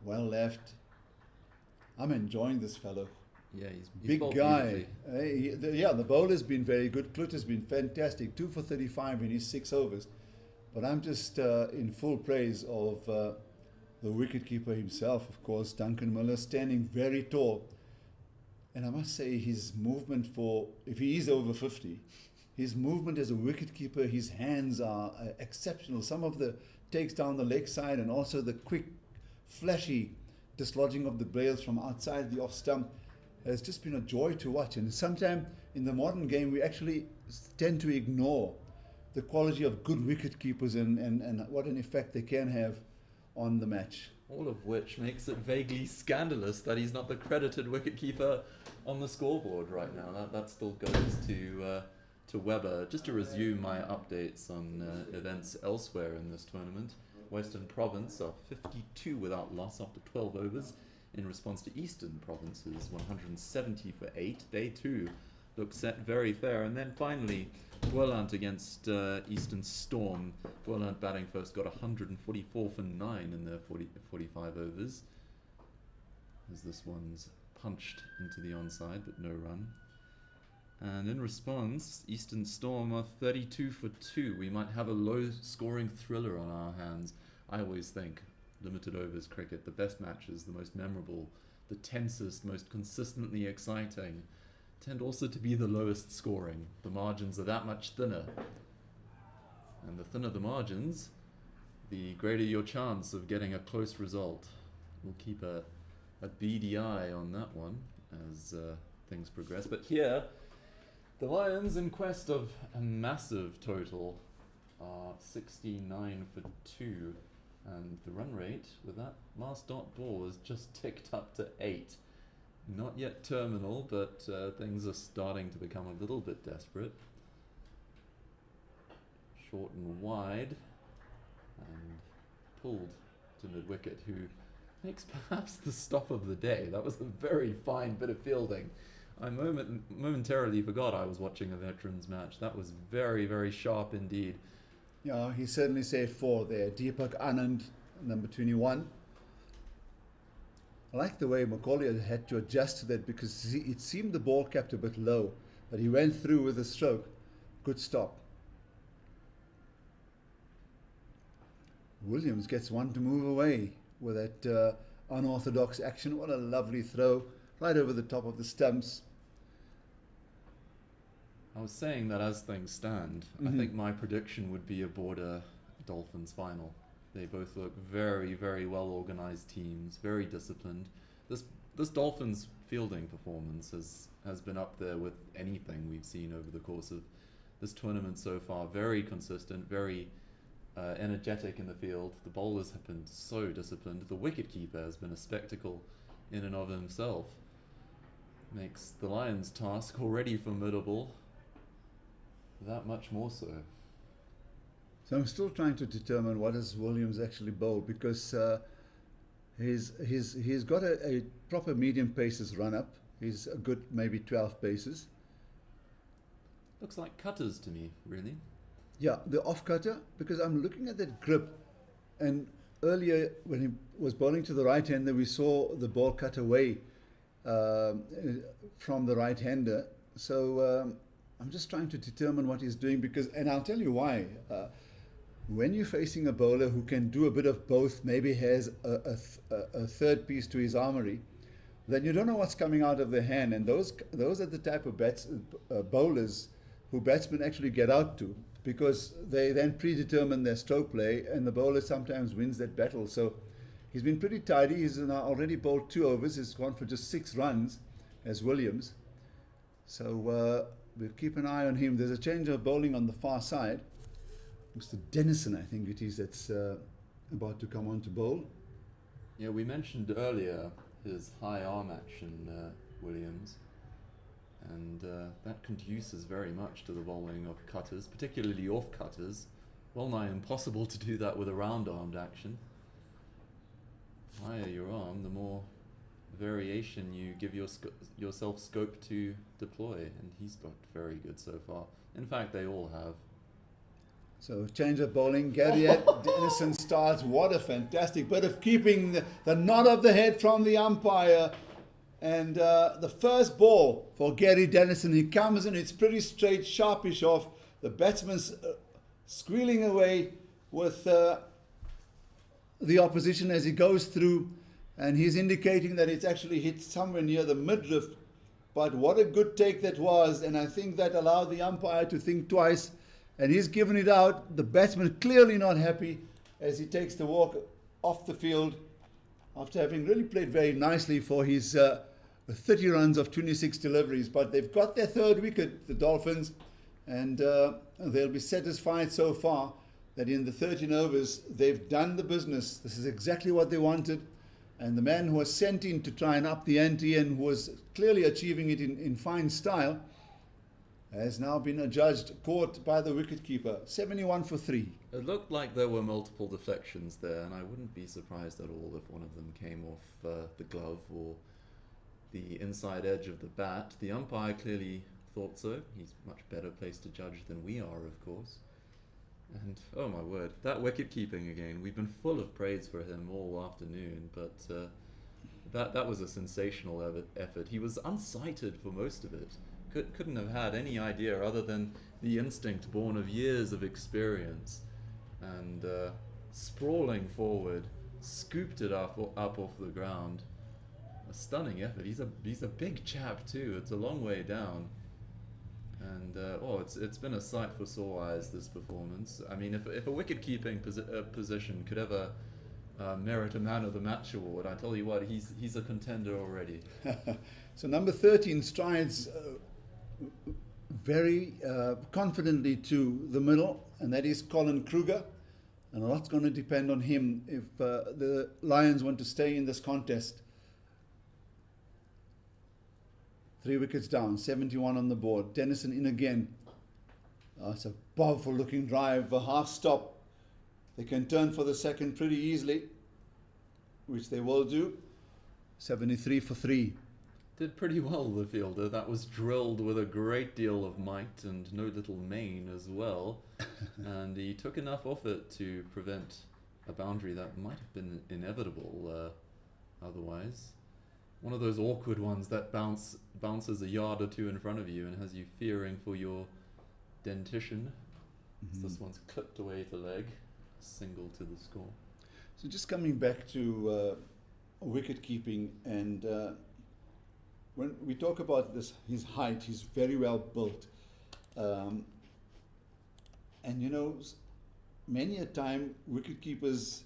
S2: Well left. I'm enjoying this fellow.
S1: Yeah, he's
S2: Big
S1: bowled
S2: guy.
S1: beautifully.
S2: The bowler's been very good. Klut has been fantastic. 2 for 35 in his 6 overs. But I'm just in full praise of the wicketkeeper himself, of course, Duncan Miller, standing very tall. And I must say, his movement if he is over 50, his movement as a wicketkeeper, his hands are exceptional. Some of the takes down the leg side and also the quick, flashy dislodging of the bails from outside the off stump has just been a joy to watch. And sometimes in the modern game, we actually tend to ignore the quality of good wicket keepers and what an effect they can have on the match.
S1: All of which makes it vaguely scandalous that he's not the credited wicketkeeper on the scoreboard right now. That still goes to Webber. Just to resume my updates on events elsewhere in this tournament, Western Province are 52 without loss after 12 overs in response to Eastern Province's 170 for 8. They too look set very fair. And then finally, Guerlant against Eastern Storm. Guerlant batting first, got 144 for 9 in their 45 overs. As this one's punched into the onside, but no run. And in response, Eastern Storm are 32 for 2. We might have a low-scoring thriller on our hands. I always think limited overs cricket, the best matches, the most memorable, the tensest, most consistently exciting, tend also to be the lowest scoring. The margins are that much thinner. And the thinner the margins, the greater your chance of getting a close result. We'll keep a beady eye on that one as things progress. But here, the Lions, in quest of a massive total, are 69 for 2. And the run rate with that last dot ball has just ticked up to 8. Not yet terminal, but things are starting to become a little bit desperate. Short and wide, and pulled to mid-wicket, who makes perhaps the stop of the day. That was a very fine bit of fielding. I momentarily forgot I was watching a veterans match. That was very, very sharp indeed.
S2: Yeah, he certainly saved 4 there. Deepak Anand, number 21. I like the way Macaulay had to adjust to that because it seemed the ball kept a bit low, but he went through with a stroke. Good stop. Williams gets one to move away with that unorthodox action. What a lovely throw, right over the top of the stumps.
S1: I was saying that as things stand, I think my prediction would be a border Dolphins final. They both look very, very well organised teams, very disciplined. This Dolphins fielding performance has been up there with anything we've seen over the course of this tournament so far. Very consistent, very energetic in the field. The bowlers have been so disciplined. The wicketkeeper has been a spectacle in and of himself. Makes the Lions' task already formidable. That much more so.
S2: So I'm still trying to determine what has Williams actually bowled because he's got a proper medium paces run up. He's a good maybe 12 paces.
S1: Looks like cutters to me, really.
S2: Yeah, the off cutter, because I'm looking at that grip, and earlier when he was bowling to the right hander, we saw the ball cut away from the right hander. So I'm just trying to determine what he's doing because, and I'll tell you why. When you're facing a bowler who can do a bit of both, maybe has a third piece to his armory, then you don't know what's coming out of the hand, and those are the type of bowlers who batsmen actually get out to, because they then predetermine their stroke play, and the bowler sometimes wins that battle. So he's been pretty tidy. He's now already bowled 2 overs. He's gone for just 6 runs as Williams. So we'll keep an eye on him. There's a change of bowling on the far side. Mr. Dennison, I think it is, that's about to come on to bowl.
S1: Yeah, we mentioned earlier his high arm action, Williams, and that conduces very much to the bowling of cutters, particularly off cutters. Well nigh impossible to do that with a round-armed action. The higher your arm, the more variation you give yourself scope to deploy, and he's looked very good so far. In fact, they all have.
S2: So change of bowling. Garriott Dennison starts. What a fantastic bit of keeping the nod of the head from the umpire. And the first ball for Gary Dennison, he comes in, it's pretty straight, sharpish off. The batsman's squealing away with the opposition as he goes through, and he's indicating that it's actually hit somewhere near the midriff. But what a good take that was, and I think that allowed the umpire to think twice, and he's given it out. The batsman clearly not happy as he takes the walk off the field after having really played very nicely for his 30 runs of 26 deliveries. But they've got their third wicket, the Dolphins, and they'll be satisfied so far that in the 13 overs they've done the business. This is exactly what they wanted, and the man who was sent in to try and up the ante and who was clearly achieving it in fine style has now been adjudged caught by the wicketkeeper. 71 for 3.
S1: It looked like there were multiple deflections there, and I wouldn't be surprised at all if one of them came off the glove or the inside edge of the bat. The umpire clearly thought so. He's much better placed to judge than we are, of course. And oh my word, that wicket keeping again. We've been full of praise for him all afternoon, but that was a sensational effort. He was unsighted for most of it. Couldn't have had any idea other than the instinct born of years of experience. And sprawling forward, scooped it up off the ground. A stunning effort. He's a big chap too. It's a long way down. And it's been a sight for sore eyes, this performance. I mean, if a wicket-keeping position could ever merit a Man of the Match award, I tell you what, he's a contender already.
S2: So number 13 strides very confidently to the middle, and that is Colin Kruger. And a lot's going to depend on him if the Lions want to stay in this contest. 3 wickets down, 71 on the board. Dennison in again. It's a powerful looking drive, a half stop. They can turn for the second pretty easily, which they will do. 73 for 3.
S1: Did pretty well, the fielder. That was drilled with a great deal of might and no little main as well. And he took enough off it to prevent a boundary that might have been inevitable otherwise. One of those awkward ones that bounces a yard or two in front of you and has you fearing for your dentition. So this one's clipped away to leg, single to the score.
S2: So just coming back to wicket keeping, and when we talk about his height, he's very well built. And you know, many a time wicket keepers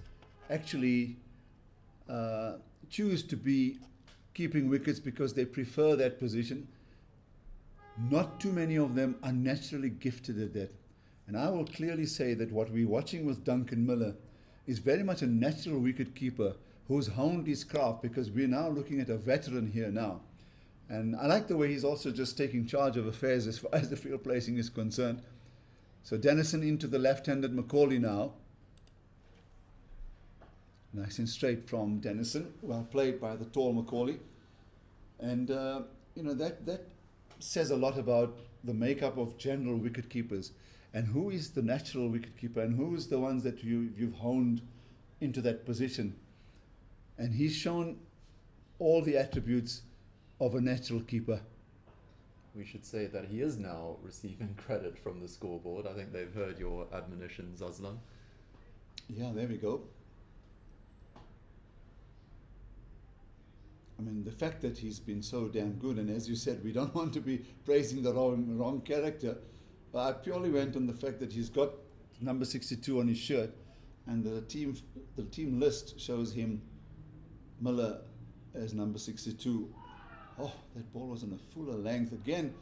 S2: actually choose to be keeping wickets because they prefer that position. Not too many of them are naturally gifted at that. And I will clearly say that what we're watching with Duncan Miller is very much a natural wicket keeper who's honed his craft, because we're now looking at a veteran here now. And I like the way he's also just taking charge of affairs as far as the field placing is concerned. So Dennison into the left-handed Macaulay now. Nice and straight from Dennison. Well played by the tall Macaulay. And, you know, that says a lot about the makeup of general wicket keepers. And who is the natural wicket keeper, and who is the ones that you've honed into that position. And he's shown all the attributes of a natural keeper.
S1: We should say that he is now receiving credit from the scoreboard. I think they've heard your admonitions, Aslan.
S2: Yeah, there we go. I mean, the fact that he's been so damn good, and as you said, we don't want to be praising the wrong character, but I purely went on the fact that he's got number 62 on his shirt, and the team list shows him, Miller, as number 62. Oh, that ball was on a fuller length again.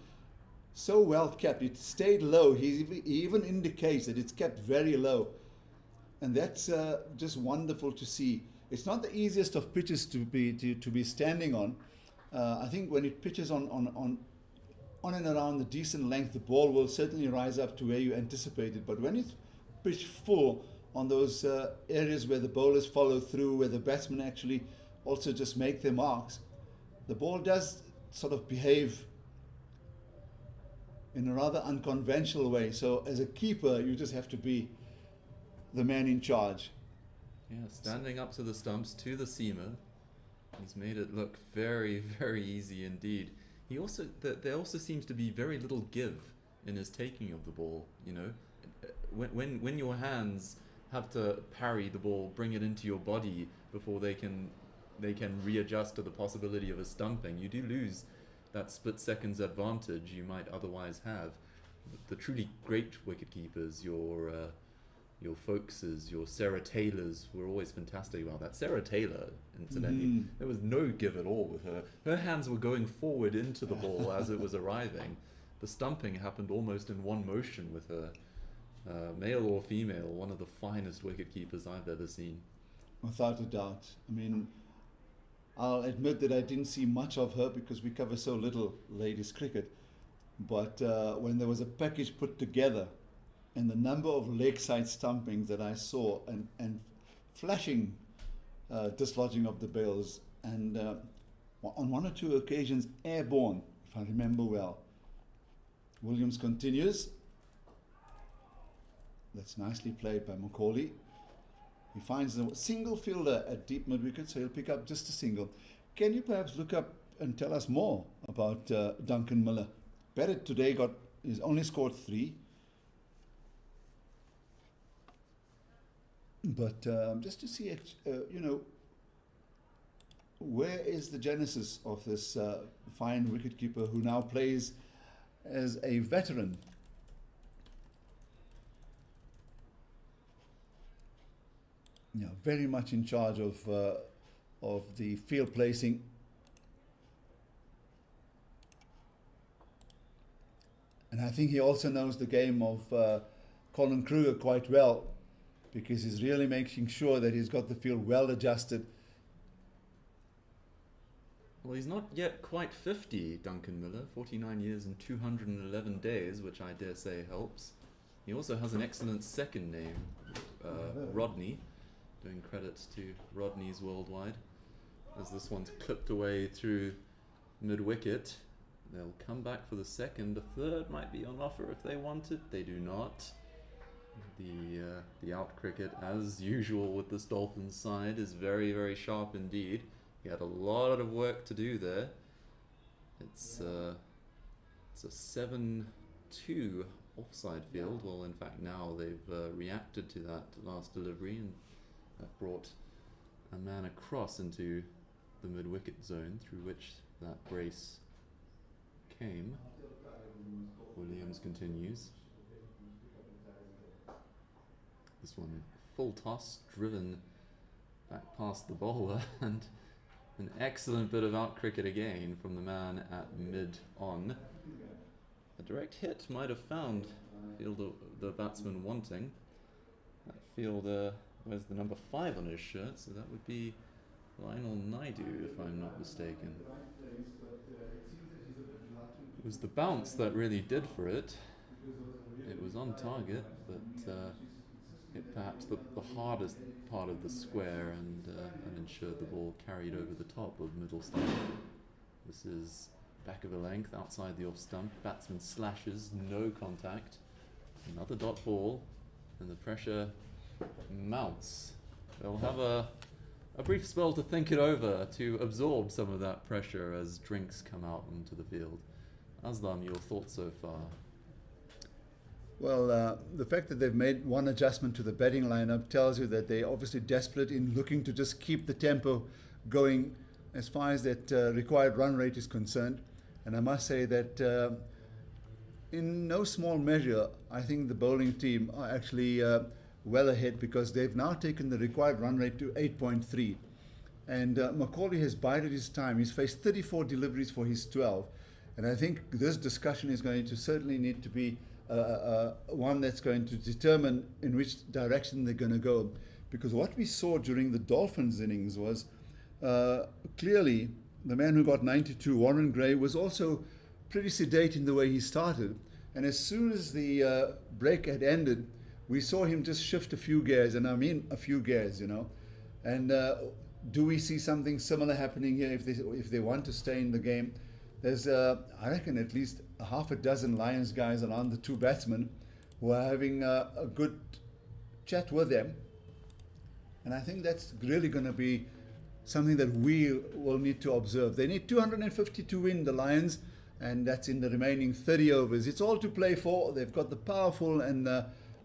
S2: So well kept. It stayed low. He even indicates that it's kept very low, and that's just wonderful to see. It's not the easiest of pitches to be standing on. I think when it pitches on and around the decent length, the ball will certainly rise up to where you anticipate it. But when it's pitched full on those areas where the bowlers follow through, where the batsmen actually also just make their marks, the ball does sort of behave in a rather unconventional way. So as a keeper, you just have to be the man in charge.
S1: Yeah, standing up to the stumps, to the seamer. He's made it look very, very easy indeed. He also there also seems to be very little give in his taking of the ball. You know, when your hands have to parry the ball, bring it into your body before they can readjust to the possibility of a stumping, you do lose that split seconds advantage you might otherwise have. The truly great wicketkeepers, your Folkeses, your Sarah Taylors, were always fantastic about that. Sarah Taylor, incidentally, there was no give at all with her. Her hands were going forward into the ball as it was arriving. The stumping happened almost in one motion with her. Male or female, one of the finest wicketkeepers I've ever seen.
S2: Without a doubt. I mean, I'll admit that I didn't see much of her because we cover so little ladies cricket. But when there was a package put together, and the number of leg side stumpings that I saw, and flashing dislodging of the bails, and on one or two occasions airborne, if I remember well. Williams continues. That's nicely played by Macaulay. He finds a single fielder at deep mid-wicket, so he'll pick up just a single. Can you perhaps look up and tell us more about Duncan Miller? Barrett today he's only scored 3. But just to see, where is the genesis of this fine wicketkeeper who now plays as a veteran? Yeah, very much in charge of the field placing. And I think he also knows the game of Colin Kruger quite well, because he's really making sure that he's got the field well adjusted.
S1: Well, he's not yet quite 50, Duncan Miller, 49 years and 211 days, which I dare say helps. He also has an excellent second name, Rodney, doing credit to Rodney's Worldwide. As this one's clipped away through mid-wicket, they'll come back for the second. The third might be on offer if they want it. They do not. The out cricket, as usual with this Dolphins side, is very, very sharp indeed. He had a lot of work to do there. It's a 7-2 offside field. Well, in fact, now they've reacted to that last delivery and have brought a man across into the mid-wicket zone through which that brace came. Williams continues. This one, full toss, driven back past the bowler, and an excellent bit of out cricket again from the man at mid-on. A direct hit might have found the batsman wanting. That fielder wears the number 5 on his shirt, so that would be Lionel Naidu, if I'm not mistaken. It was the bounce that really did for it. It was on target, but hit perhaps the hardest part of the square and ensured the ball carried over the top of middle stump. This is back of a length, outside the off stump. Batsman slashes, no contact. Another dot ball, and the pressure mounts. They'll have a brief spell to think it over, to absorb some of that pressure as drinks come out onto the field. Aslam, your thoughts so far?
S2: Well, the fact that they've made one adjustment to the batting lineup tells you that they're obviously desperate in looking to just keep the tempo going as far as that required run rate is concerned. And I must say that in no small measure, I think the bowling team are actually well ahead, because they've now taken the required run rate to 8.3. And Macaulay has bided his time. He's faced 34 deliveries for his 12. And I think this discussion is going to certainly need to be one that's going to determine in which direction they're going to go. Because what we saw during the Dolphins innings was clearly the man who got 92, Warren Gray, was also pretty sedate in the way he started. And as soon as the break had ended, we saw him just shift a few gears, and I mean a few gears, you know. And do we see something similar happening here if they want to stay in the game? There's, I reckon, at least a half a dozen Lions guys around the two batsmen who are having a good chat with them. And I think that's really going to be something that we will need to observe. They need 250 to win, the Lions, and that's in the remaining 30 overs. It's all to play for. They've got the powerful and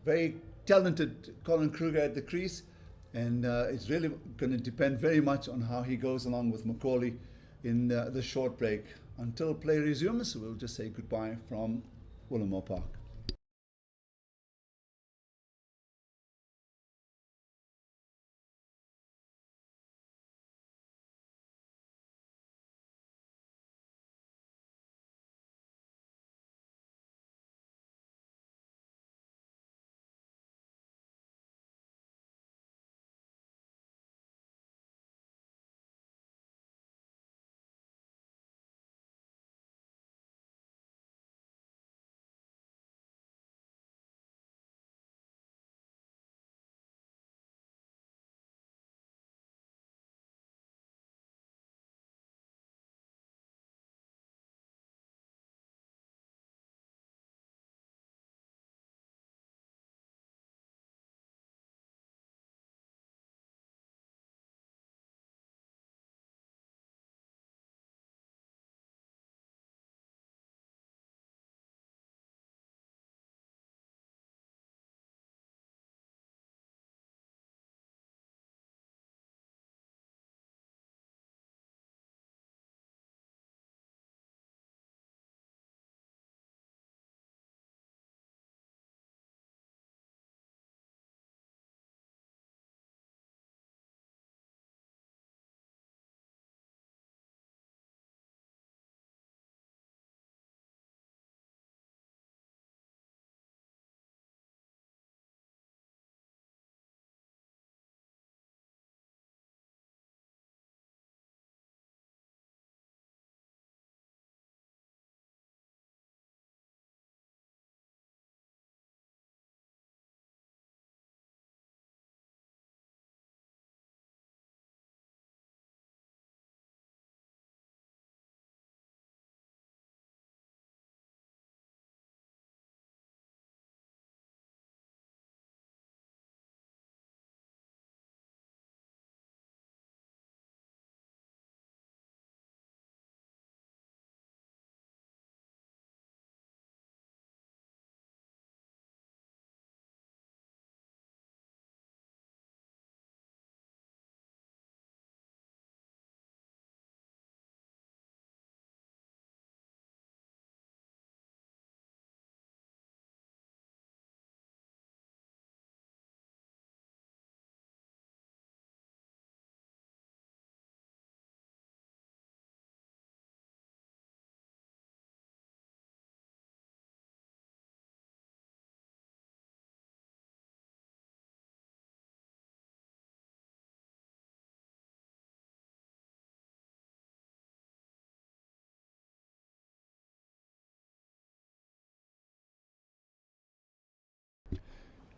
S2: very talented Colin Kruger at the crease, and it's really going to depend very much on how he goes along with Macaulay in the short break. Until play resumes, we'll just say goodbye from Willowmoore Park.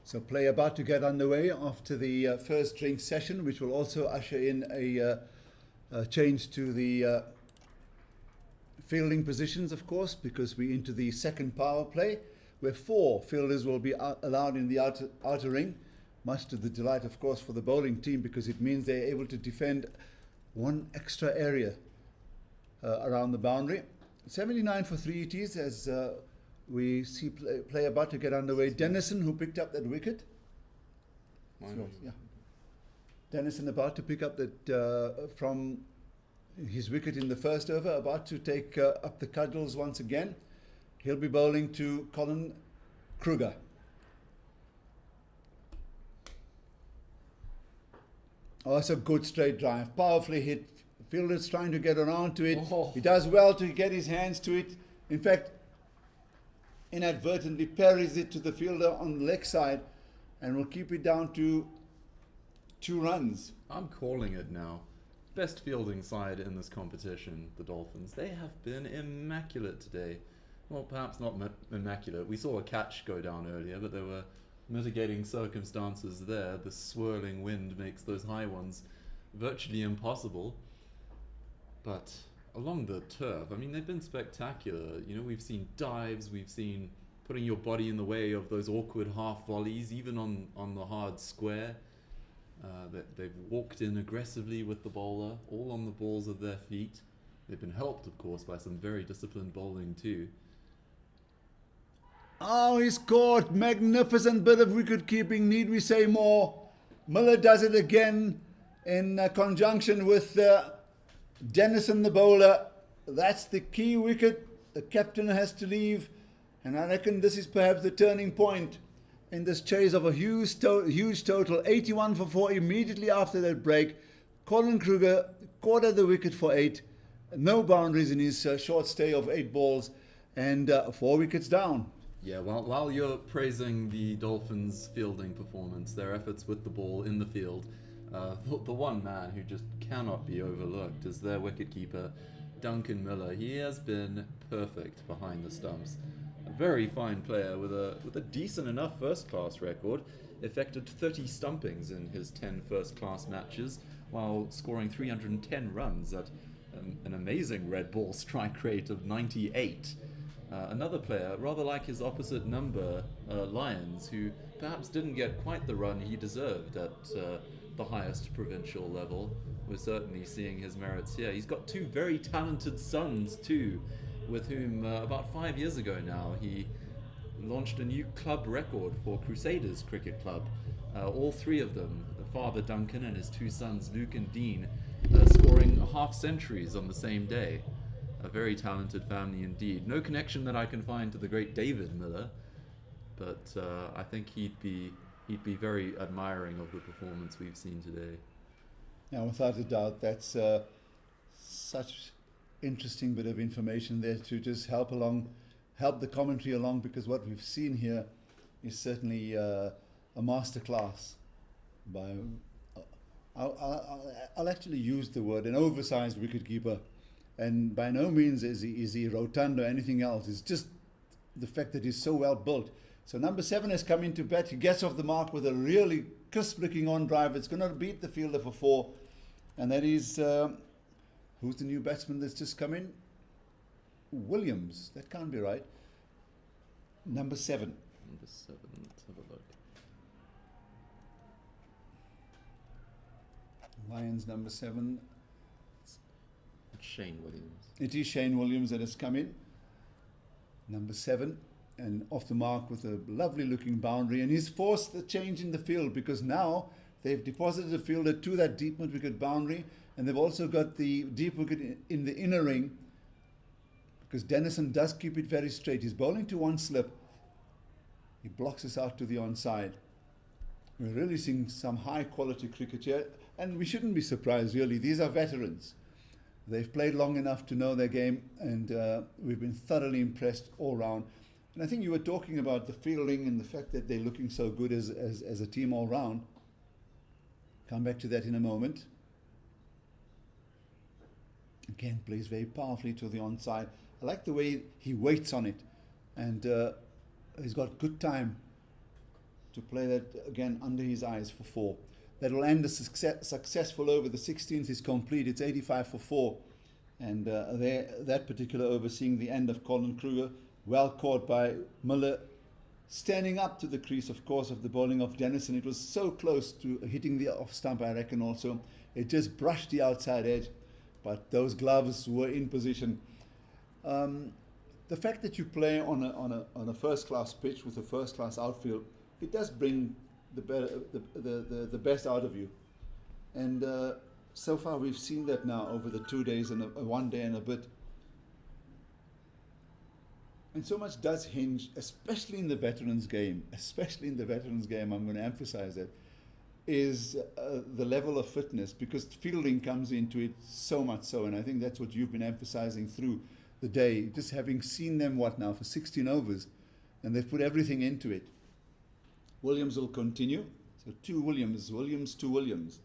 S2: So play about to get underway after the first drink session, which will also usher in a change to the fielding positions, of course, because we're into the second power play, where 4 fielders will be allowed in the outer ring, much to the delight, of course, for the bowling team, because it means they're able to defend one extra area around the boundary. 79 for 3 ETs as we see play about to get underway. Dennison, who picked up that wicket. Yeah. Dennison about to pick up that from his wicket in the first over, about to take up the cudgels once again. He'll be bowling to Colin Kruger. Oh, that's a good straight drive. Powerfully hit. Fielder's trying to get around to it.
S1: Oh.
S2: He does well to get his hands to it. In fact, inadvertently parries it to the fielder on the leg side and will keep it down to 2 runs.
S1: I'm calling it now. Best fielding side in this competition, the Dolphins. They have been immaculate today. Well, perhaps not immaculate. We saw a catch go down earlier, but there were mitigating circumstances there. The swirling wind makes those high ones virtually impossible. But along the turf, I mean, they've been spectacular. You know, we've seen dives, we've seen putting your body in the way of those awkward half volleys, even on the hard square. They've walked in aggressively with the bowler, all on the balls of their feet. They've been helped, of course, by some very disciplined bowling too.
S2: Oh, he's caught. Magnificent bit of wicket keeping. Need we say more? Miller does it again in conjunction with Dennison, the bowler. That's the key wicket. The captain has to leave. And I reckon this is perhaps the turning point in this chase of a huge total. 81 for 4 immediately after that break. Colin Kruger caught at the wicket for 8. No boundaries in his short stay of 8 balls. And 4 wickets down.
S1: Yeah, while you're praising the Dolphins' fielding performance, their efforts with the ball in the field, the one man who just cannot be overlooked is their wicketkeeper, Duncan Miller. He has been perfect behind the stumps. A very fine player with a decent enough first-class record. Effected 30 stumpings in his 10 first-class matches, while scoring 310 runs at an amazing red ball strike rate of 98. Another player, rather like his opposite number, Lyons, who perhaps didn't get quite the run he deserved at the highest provincial level. We're certainly seeing his merits here. He's got 2 very talented sons too, with whom about 5 years ago now he launched a new club record for Crusaders Cricket Club. All 3 of them, the father Duncan and his 2 sons Luke and Dean, scoring half centuries on the same day. A very talented family indeed. No connection that I can find to the great David Miller, but I think he'd be very admiring of the performance we've seen today.
S2: Yeah, without a doubt, that's such interesting bit of information there to just help the commentary along, because what we've seen here is certainly a masterclass by. I'll actually use the word an oversized wicketkeeper. And by no means is he rotund or anything else. It's just the fact that he's so well built. So number 7 has come into bat. He gets off the mark with a really crisp-looking on drive. It's going to beat the fielder for 4. And that is, who's the new batsman that's just come in? Williams. That can't be right. Number 7.
S1: Number 7, let's have a look.
S2: Lions number 7.
S1: Shane Williams.
S2: It is Shane Williams that has come in. Number 7. And off the mark with a lovely looking boundary. And he's forced the change in the field, because now they've deposited the fielder to that deep mid-wicket boundary. And they've also got the deep wicket in the inner ring, because Dennison does keep it very straight. He's bowling to one slip. He blocks us out to the onside. We're really seeing some high quality cricket here. And we shouldn't be surprised, really. These are veterans. They've played long enough to know their game, and we've been thoroughly impressed all round. And I think you were talking about the fielding and the fact that they're looking so good as a team all round. Come back to that in a moment. Again, plays very powerfully to the onside. I like the way he waits on it, and he's got good time to play that again under his eyes for 4. That will end a successful over. The 16th is complete. It's 85 for 4. And that particular over seeing the end of Colin Kruger. Well caught by Miller. Standing up to the crease, of course, of the bowling of Dennison. It was so close to hitting the off stump, I reckon also. It just brushed the outside edge. But those gloves were in position. The fact that you play on a first-class pitch with a first-class outfield, it does bring the best out of you, and so far we've seen that now over the 2 days and 1 day and a bit. And so much does hinge, especially in the veterans game. I'm going to emphasize that, is the level of fitness, because fielding comes into it so much so, and I think that's what you've been emphasizing through the day. Just having seen them for 16 overs, and they've put everything into it. Williams will continue. So 2 Williams, 2 Williams.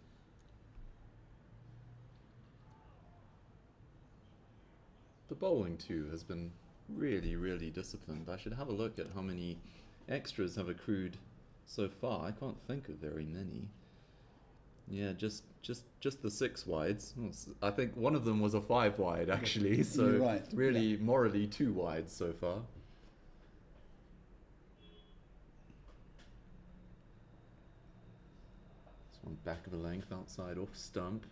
S1: The bowling too has been really, really disciplined. I should have a look at how many extras have accrued so far. I can't think of very many. Yeah, just the 6 wides. I think one of them was a 5 wide actually. So
S2: you're right.
S1: Really, morally 2 wides so far. On back of a length, outside off stump.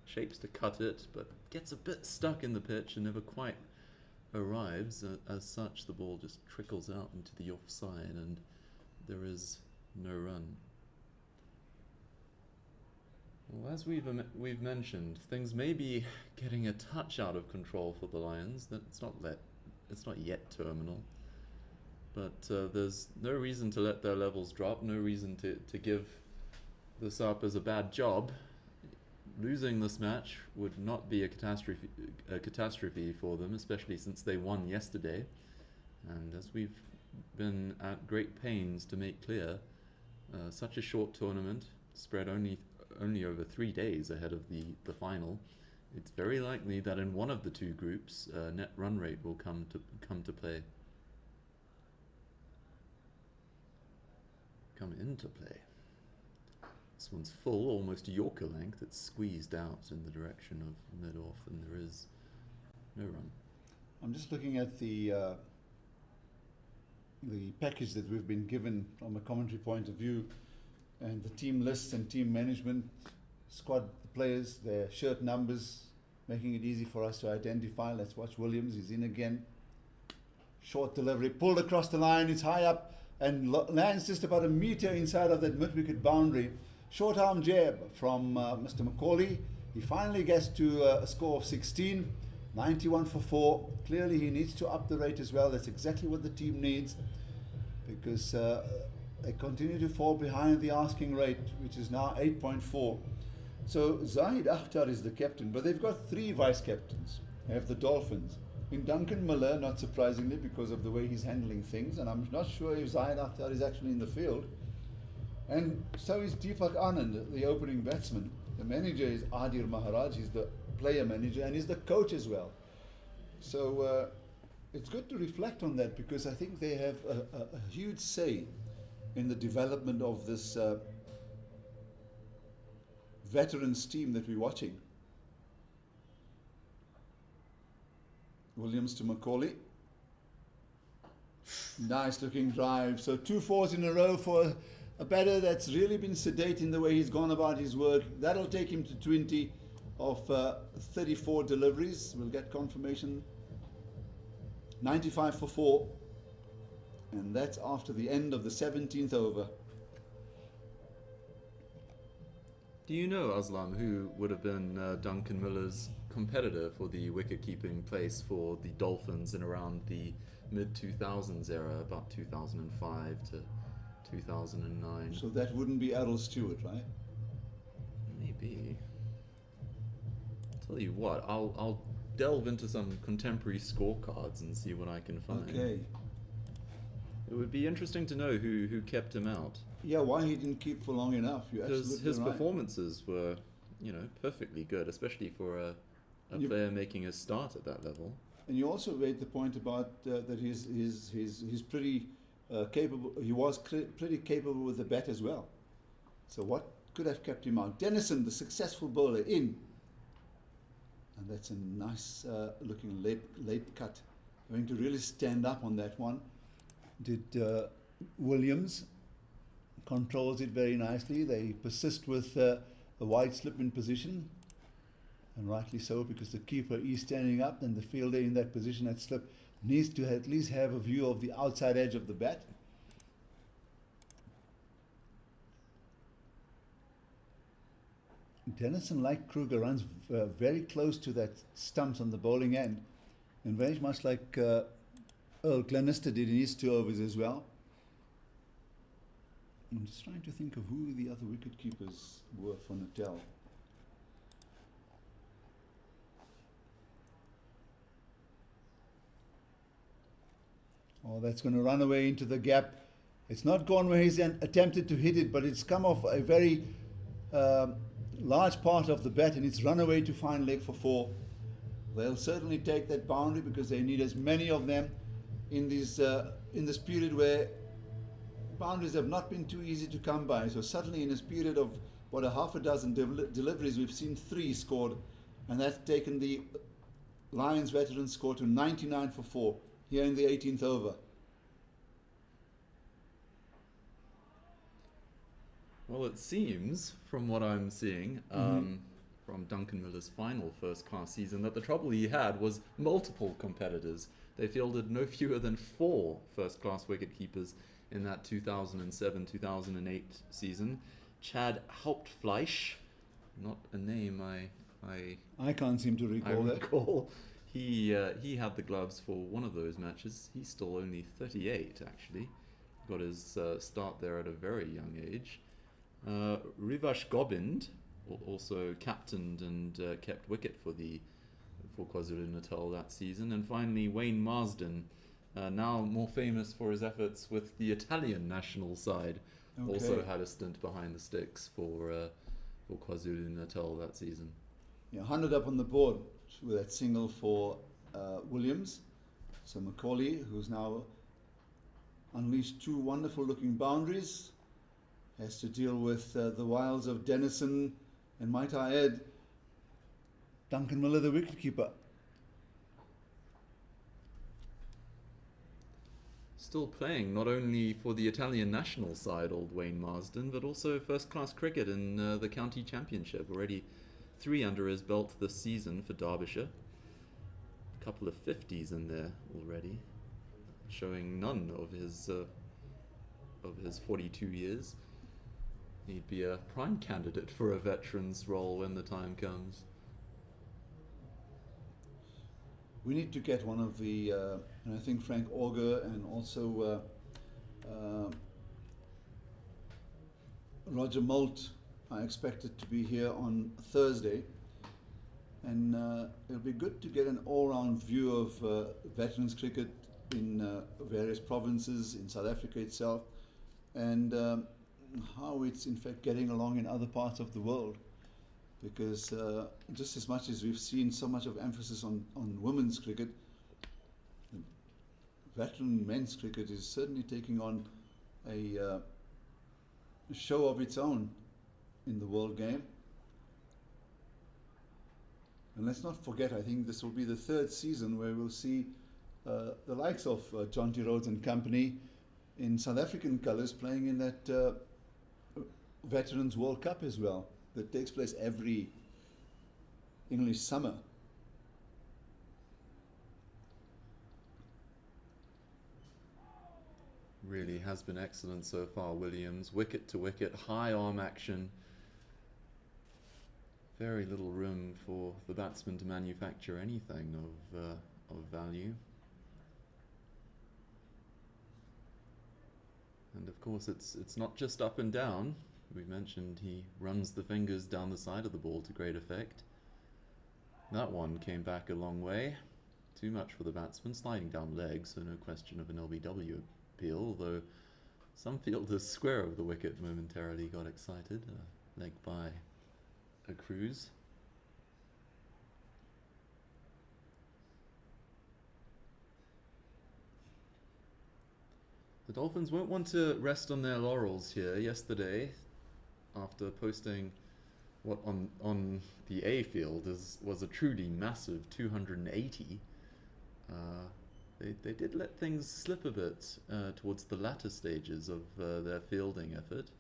S1: Shapes to cut it, but gets a bit stuck in the pitch and never quite arrives. As such, the ball just trickles out into the offside and there is no run. Well, as we've mentioned, things may be getting a touch out of control for the Lions. It's not yet terminal, but there's no reason to let their levels drop. No reason to give this up as a bad job. Losing this match would not be a catastrophe for them, especially since they won yesterday. And as we've been at great pains to make clear, such a short tournament, spread only over 3 days ahead of the final, it's very likely that in one of the two groups, net run rate will come into play. This one's full, almost Yorker length. It's squeezed out in the direction of mid-off, and there is no run.
S2: I'm just looking at the package that we've been given from a commentary point of view, and the team lists and team management, squad players, their shirt numbers, making it easy for us to identify. Let's watch Williams. He's in again. Short delivery, pulled across the line. It's high up and lands just about a metre inside of that mid-wicket boundary. Short arm jab from Mr. Macaulay. He finally gets to a score of 16, 91 for 4. Clearly he needs to up the rate as well. That's exactly what the team needs, because they continue to fall behind the asking rate, which is now 8.4. So Zahid Akhtar is the captain, but they've got 3 vice captains. They have the Dolphins. In Duncan Miller, not surprisingly, because of the way he's handling things, and I'm not sure if Zahid Akhtar is actually in the field. And so is Deepak Anand, the opening batsman. The manager is Adir Maharaj, he's the player manager, and he's the coach as well. So it's good to reflect on that, because I think they have a huge say in the development of this veterans team that we're watching. Williams to Macaulay. Nice looking drive. So 2 fours in a row for a batter that's really been sedate in the way he's gone about his work. That'll take him to 20 of 34 deliveries. We'll get confirmation. 95 for 4. And that's after the end of the 17th over.
S1: Do you know, Aslam, who would have been Duncan Miller's competitor for the wicket-keeping place for the Dolphins in around the mid-2000s era, about 2005 to 2009?
S2: So that wouldn't be Errol Stewart, right?
S1: Maybe. Tell you what, I'll delve into some contemporary scorecards and see what I can find.
S2: Okay.
S1: It would be interesting to know who kept him out.
S2: Yeah, why he didn't keep for long enough. You're
S1: Because
S2: absolutely
S1: his
S2: right.
S1: performances were, perfectly good, especially for a player making a start at that level.
S2: And you also made the point about that he's pretty capable. He was pretty capable with the bat as well. So what could have kept him out? Dennison, the successful bowler, in. And that's a nice looking late cut. Going to really stand up on that one. Did Williams. Controls it very nicely. They persist with a wide slip in position, and rightly so, because the keeper is standing up and the fielder in that position at slip needs to at least have a view of the outside edge of the bat. Dennison, like Kruger, runs very close to that stumps on the bowling end, and very much like Earl Glenister did in his 2 overs as well. I'm just trying to think of who the other wicket keepers were for Natal. Oh, that's going to run away into the gap. It's not gone where he's attempted to hit it, but it's come off a very large part of the bat, and it's run away to fine leg for 4. They'll certainly take that boundary, because they need as many of them in this period where boundaries have not been too easy to come by. So suddenly, in this period of what, a half a dozen deliveries, we've seen 3 scored, and that's taken the Lions veteran score to 99 for 4 here in the 18th over.
S1: Well, it seems, from what I'm seeing, from Duncan Miller's final first-class season, that the trouble he had was multiple competitors. They fielded no fewer than 4 first-class wicketkeepers in that 2007-2008 season. Chad Hauptfleisch, not a name
S2: I can't seem to recall that.
S1: recall. He had the gloves for one of those matches. He's still only 38, actually. Got his start there at a very young age. Rivash Gobind also captained and kept wicket for KwaZulu-Natal that season. And finally, Wayne Marsden, now more famous for his efforts with the Italian national side, also had a stint behind the sticks for KwaZulu-Natal that season.
S2: Yeah, 100 up on the board with that single for Williams. So Macaulay, who's now unleashed 2 wonderful-looking boundaries, has to deal with the wiles of Dennison, and might I add, Duncan Miller, the wicketkeeper.
S1: Still playing not only for the Italian national side, old Wayne Marsden, but also first-class cricket in the county championship. Already 3 under his belt this season for Derbyshire. A couple of 50s in there already, showing none of his 42 years. He'd be a prime candidate for a veteran's role when the time comes.
S2: We need to get one of the, and I think Frank Auger and also Roger Moult are expected to be here on Thursday. And it'll be good to get an all-round view of veterans cricket in various provinces, in South Africa itself, and how it's in fact getting along in other parts of the world. Because just as much as we've seen so much of emphasis on women's cricket, veteran men's cricket is certainly taking on a show of its own in the world game. And let's not forget, I think this will be the 3rd season where we'll see the likes of John T. Rhodes and company in South African colours playing in that Veterans World Cup as well, that takes place every English summer.
S1: Really has been excellent so far, Williams. Wicket to wicket, high arm action. Very little room for the batsman to manufacture anything of value. And of course it's not just up and down. We mentioned he runs the fingers down the side of the ball to great effect. That one came back a long way. Too much for the batsman, sliding down legs, so no question of an LBW appeal, although some fielders square of the wicket momentarily got excited. Leg by a cruise. The Dolphins won't want to rest on their laurels here. Yesterday, after posting what on the A field was a truly massive 280, they did let things slip a bit towards the latter stages of their fielding effort.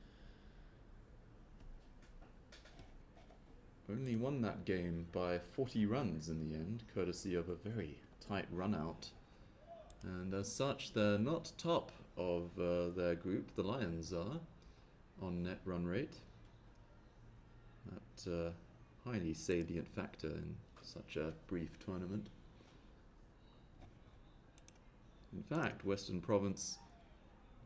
S1: Only won that game by 40 runs in the end, courtesy of a very tight run out. And as such, they're not top of their group. The Lions are on net run rate. That highly salient factor in such a brief tournament. In fact, Western Province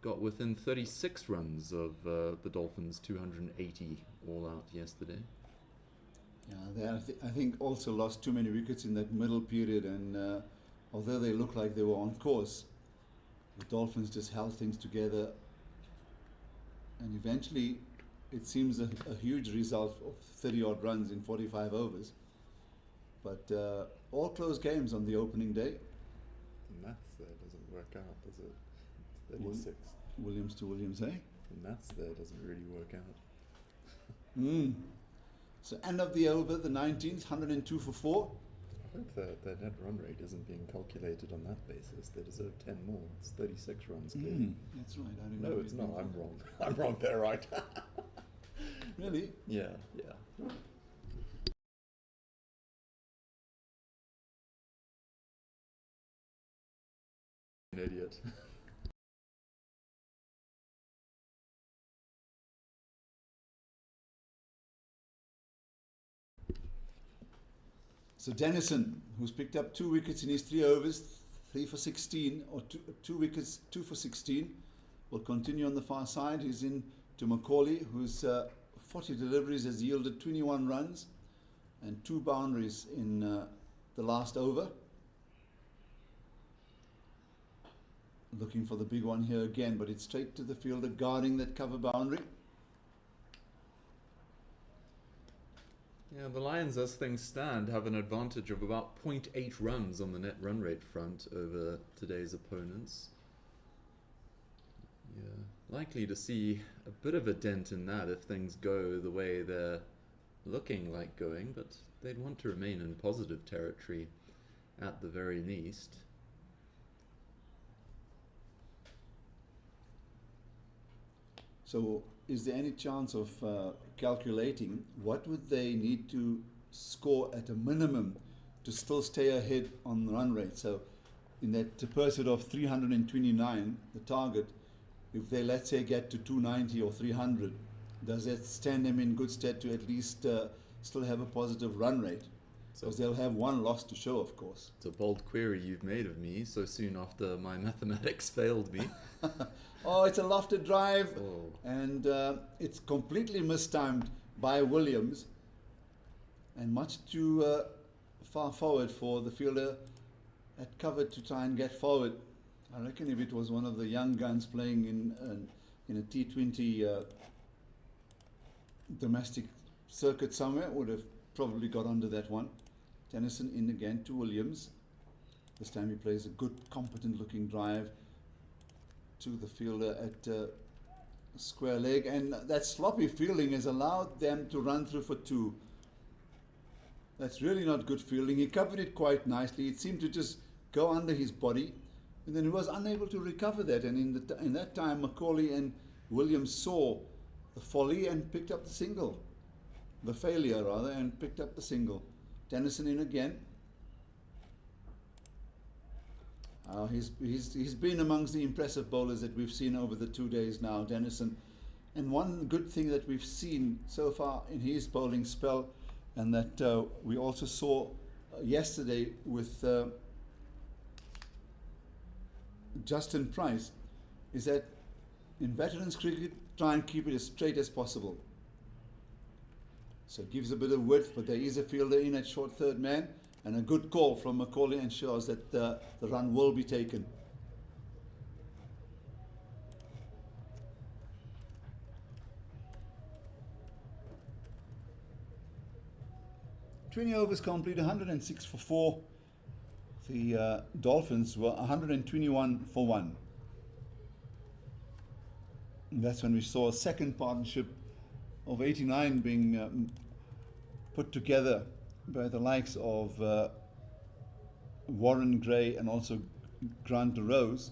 S1: got within 36 runs of the Dolphins' 280 all out yesterday.
S2: Yeah, I think also lost too many wickets in that middle period, and although they looked like they were on course, the Dolphins just held things together, and eventually it seems a huge result of 30 odd runs in 45 overs. But all close games on the opening day.
S1: The maths there doesn't work out, does it? It's 36.
S2: Williams to Williams, eh?
S1: The maths there doesn't really work out.
S2: So end of the over, the 19th, 102 for 4.
S1: I hope their net run rate isn't being calculated on that basis. They deserve 10 more. It's 36 runs clearly.
S2: That's right. I remember.
S1: No, it's not. I'm wrong. I'm wrong there, right?
S2: Really?
S1: Yeah, yeah. An idiot.
S2: So Dennison, who's picked up 2 wickets in his 3 overs, 3 for 16, or 2 wickets, 2 for 16, will continue on the far side. He's in to Macaulay, whose 40 deliveries has yielded 21 runs and 2 boundaries in the last over. Looking for the big one here again, but it's straight to the fielder, guarding that cover boundary.
S1: Yeah, the Lions, as things stand, have an advantage of about 0.8 runs on the net run rate front over today's opponents. Yeah, likely to see a bit of a dent in that if things go the way they're looking like going, but they'd want to remain in positive territory at the very least.
S2: So is there any chance of calculating what would they need to score at a minimum to still stay ahead on the run rate? So in that pursuit of 329, the target, if they, let's say, get to 290 or 300, does that stand them in good stead to at least still have a positive run rate? Because they'll have one loss to show, of course.
S1: It's a bold query you've made of me so soon after my mathematics failed me.
S2: Oh, it's a lofted drive,
S1: Oh.
S2: and it's completely mistimed by Williams, and much too far forward for the fielder at cover to try and get forward. I reckon if it was one of the young guns playing in a T20 domestic circuit somewhere, would have probably got under that one. Dennison in again to Williams. This time he plays a good, competent-looking drive to the fielder at square leg, and that sloppy fielding has allowed them to run through for 2. That's really not good fielding. He covered it quite nicely. It seemed to just go under his body, and then he was unable to recover that. And in that time, Macaulay and Williams saw the folly and picked up the single, the failure rather, and picked up the single. Dennison in again. He's been amongst the impressive bowlers that we've seen over the 2 days now, Dennison. And one good thing that we've seen so far in his bowling spell, and that we also saw yesterday with Justin Price, is that in veterans cricket, try and keep it as straight as possible. So it gives a bit of width, but there is a fielder in at short third man, and a good call from Macaulay ensures that the run will be taken. "20 overs complete, 106 for 4. The Dolphins were 121 for 1. And that's when we saw a second partnership of 89 being put together by the likes of Warren Gray and also Grant DeRose.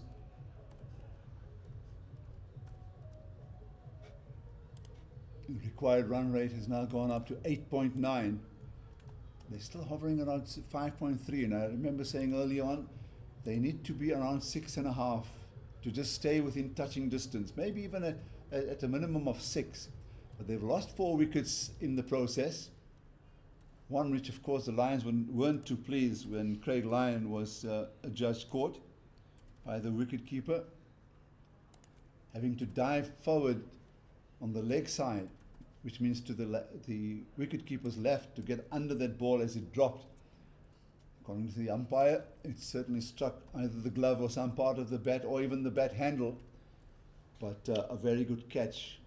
S2: The required run rate has now gone up to 8.9. They're still hovering around 5.3, and I remember saying early on they need to be around 6.5 to just stay within touching distance, maybe even at a minimum of 6. But they've lost 4 wickets in the process. One which, of course, the Lions weren't too pleased when Craig Lyon was adjudged caught by the wicketkeeper, having to dive forward on the leg side, which means to the wicketkeeper's left, to get under that ball as it dropped. According to the umpire, it certainly struck either the glove or some part of the bat, or even the bat handle. But a very good catch.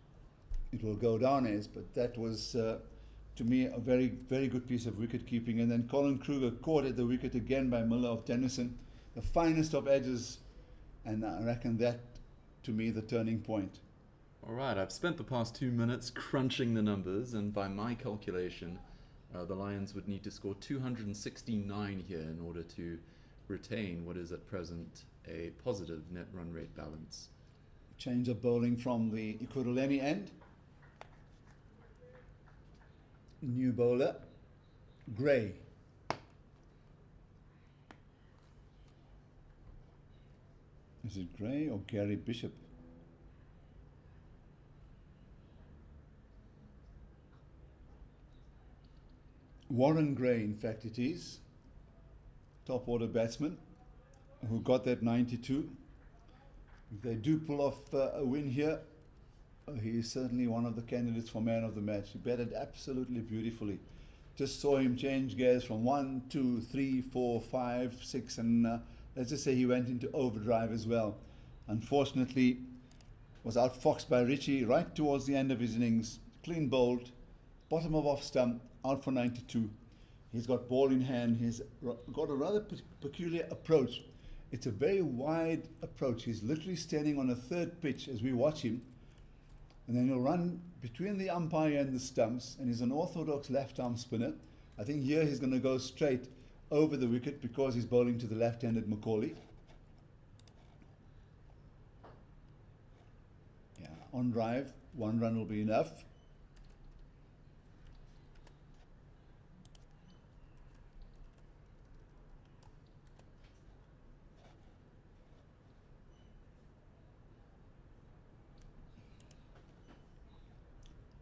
S2: It will go down as, but that was, to me, a very, very good piece of wicket keeping. And then Colin Kruger caught at the wicket again by Miller of Dennison, the finest of edges, and I reckon that, to me, the turning point.
S1: All right, I've spent the past 2 minutes crunching the numbers, and by my calculation, the Lions would need to score 269 here in order to retain what is at present a positive net run rate balance.
S2: Change of bowling from the Ekurhuleni end. new bowler, Gray. Is it Gray or Gary Bishop? Warren Gray, in fact it is. Top order batsman who got that 92. If they do pull off a win here, he is certainly one of the candidates for man of the match. He batted absolutely beautifully. Just saw him change gears from 1, 2, 3, 4, 5, 6, and let's just say he went into overdrive as well. Unfortunately, was outfoxed by Richie right towards the end of his innings. Clean bowled, bottom of off stump, out for 92. He's got ball in hand. He's got a rather peculiar approach. It's a very wide approach. He's literally standing on a third pitch as we watch him. And then he'll run between the umpire and the stumps, and he's an orthodox left-arm spinner. I think here he's going to go straight over the wicket because he's bowling to the left-handed Macaulay. Yeah, on drive, 1 run will be enough.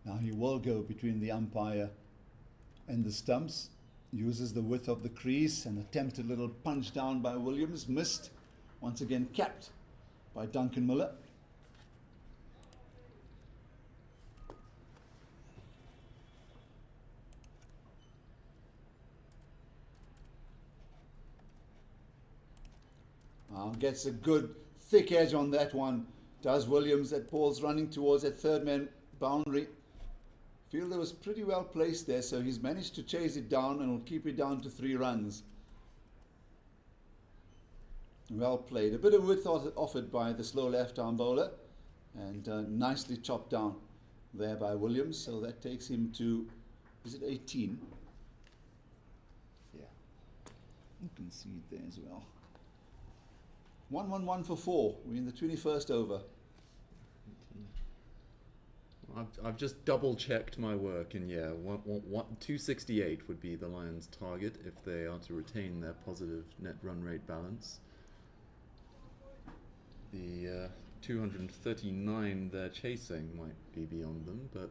S2: Now he will go between the umpire and the stumps, uses the width of the crease, and attempted little punch down by Williams, missed, once again capped by Duncan Miller. Gets a good thick edge on that one, does Williams. That ball's running towards that third man boundary. Fielder was pretty well placed there, so he's managed to chase it down and will keep it down to 3 runs. Well played. A bit of width offered by the slow left-arm bowler, and nicely chopped down there by Williams. So that takes him to, is it 18? Yeah, you can see it there as well. 1-1-1 for 4. We're in the 21st over.
S1: I've just double checked my work, and yeah, 268 would be the Lions' target if they are to retain their positive net run rate balance. The 239 they're chasing might be beyond them, but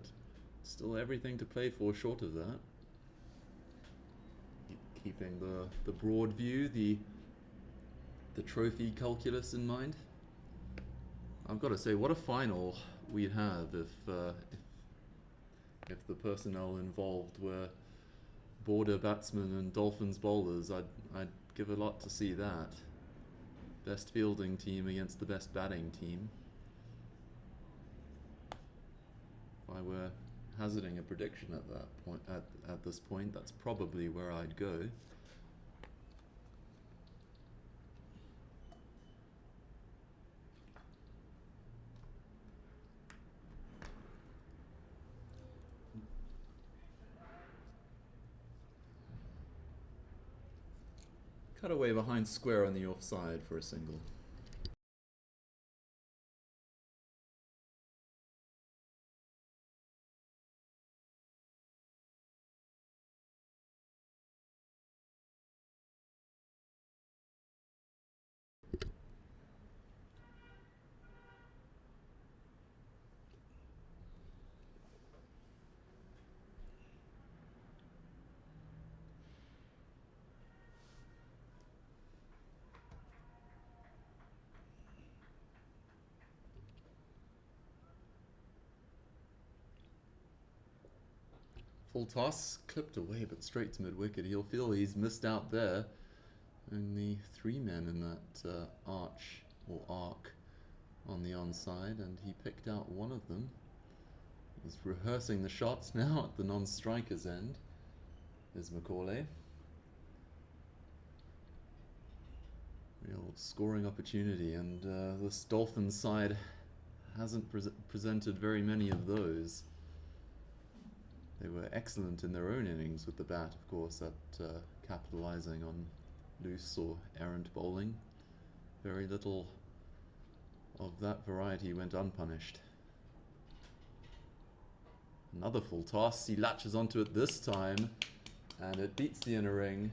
S1: still everything to play for short of that. Keeping the broad view, the trophy calculus in mind. I've got to say, what a final we'd have if the personnel involved were border batsmen and Dolphins bowlers. I'd give a lot to see that. Best fielding team against the best batting team. If I were hazarding a prediction at that point, at this point, that's probably where I'd go. Cut away behind square on the offside for a single. Full toss, clipped away, but straight to mid-wicket. He'll feel he's missed out there. Only 3 men in that arch or arc on the onside, and he picked out one of them. He's rehearsing the shots now at the non-striker's end. Is Macaulay. Real scoring opportunity, and this Dolphins side hasn't presented very many of those. They were excellent in their own innings with the bat, of course, at capitalising on loose or errant bowling. Very little of that variety went unpunished. Another full toss. He latches onto it this time, and it beats the inner ring.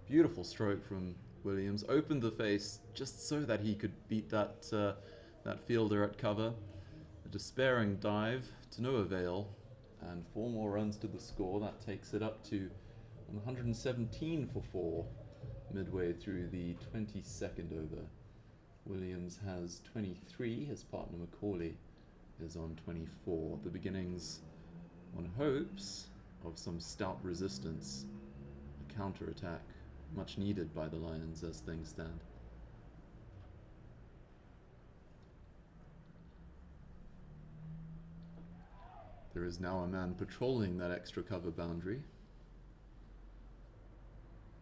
S1: Beautiful stroke from Williams. Opened the face just so that he could beat that that fielder at cover. A despairing dive to no avail, and 4 more runs to the score. That takes it up to 117 for 4 midway through the 22nd over. Williams has 23. His partner Macaulay is on 24. The beginnings, one hopes, of some stout resistance, a counter-attack, much needed by the Lions as things stand. There is now a man patrolling that extra cover boundary.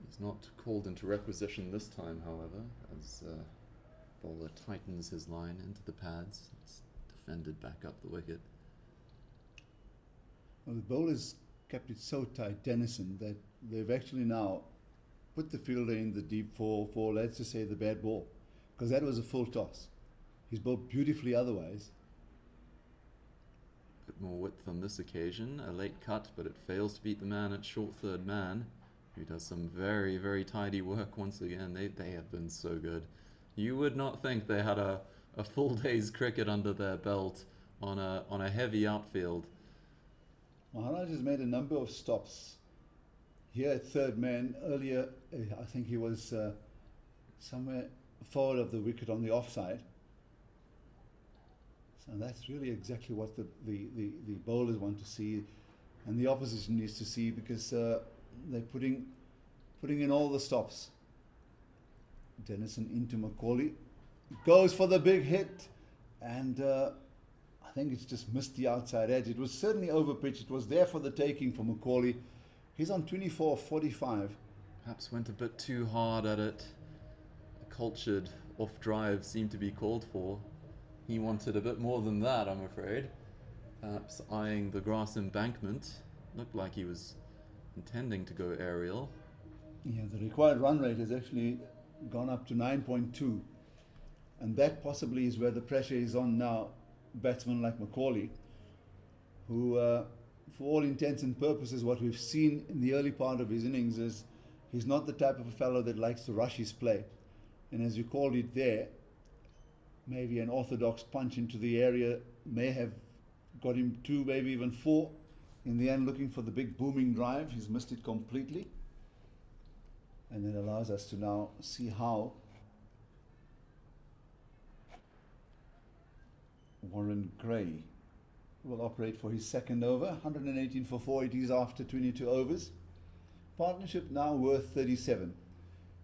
S1: He's not called into requisition this time, however, as bowler tightens his line into the pads. It's defended back up the wicket.
S2: Well, the bowlers kept it so tight, Dennison, that they've actually now put the fielder in the deep for let's just say, the bad ball, because that was a full toss. He's bowled beautifully otherwise.
S1: Bit more width on this occasion. A late cut, but it fails to beat the man at short third man, who does some very, very tidy work once again. They have been so good. You would not think they had a full day's cricket under their belt on a heavy outfield.
S2: Maharaj has made a number of stops here at third man. Earlier, I think he was somewhere forward of the wicket on the offside. So that's really exactly what the bowlers want to see, and the opposition needs to see, because they're putting in all the stops. Dennison into Macaulay, goes for the big hit, and I think it's just missed the outside edge. It was certainly over pitch. It was there for the taking for Macaulay. He's on 24-45.
S1: Perhaps went a bit too hard at it. A cultured off drive seemed to be called for. He wanted a bit more than that, I'm afraid. Perhaps eyeing the grass embankment. Looked like he was intending to go aerial.
S2: Yeah, the required run rate has actually gone up to 9.2. And that possibly is where the pressure is on now. Batsman like Macaulay, who, for all intents and purposes, what we've seen in the early part of his innings is he's not the type of a fellow that likes to rush his play. And as you called it there, maybe an orthodox punch into the area may have got him 2, maybe even 4. In the end, looking for the big booming drive, he's missed it completely. And it allows us to now see how Warren Gray will operate for his second over. 118 for 4 it is after 22 overs. Partnership now worth 37.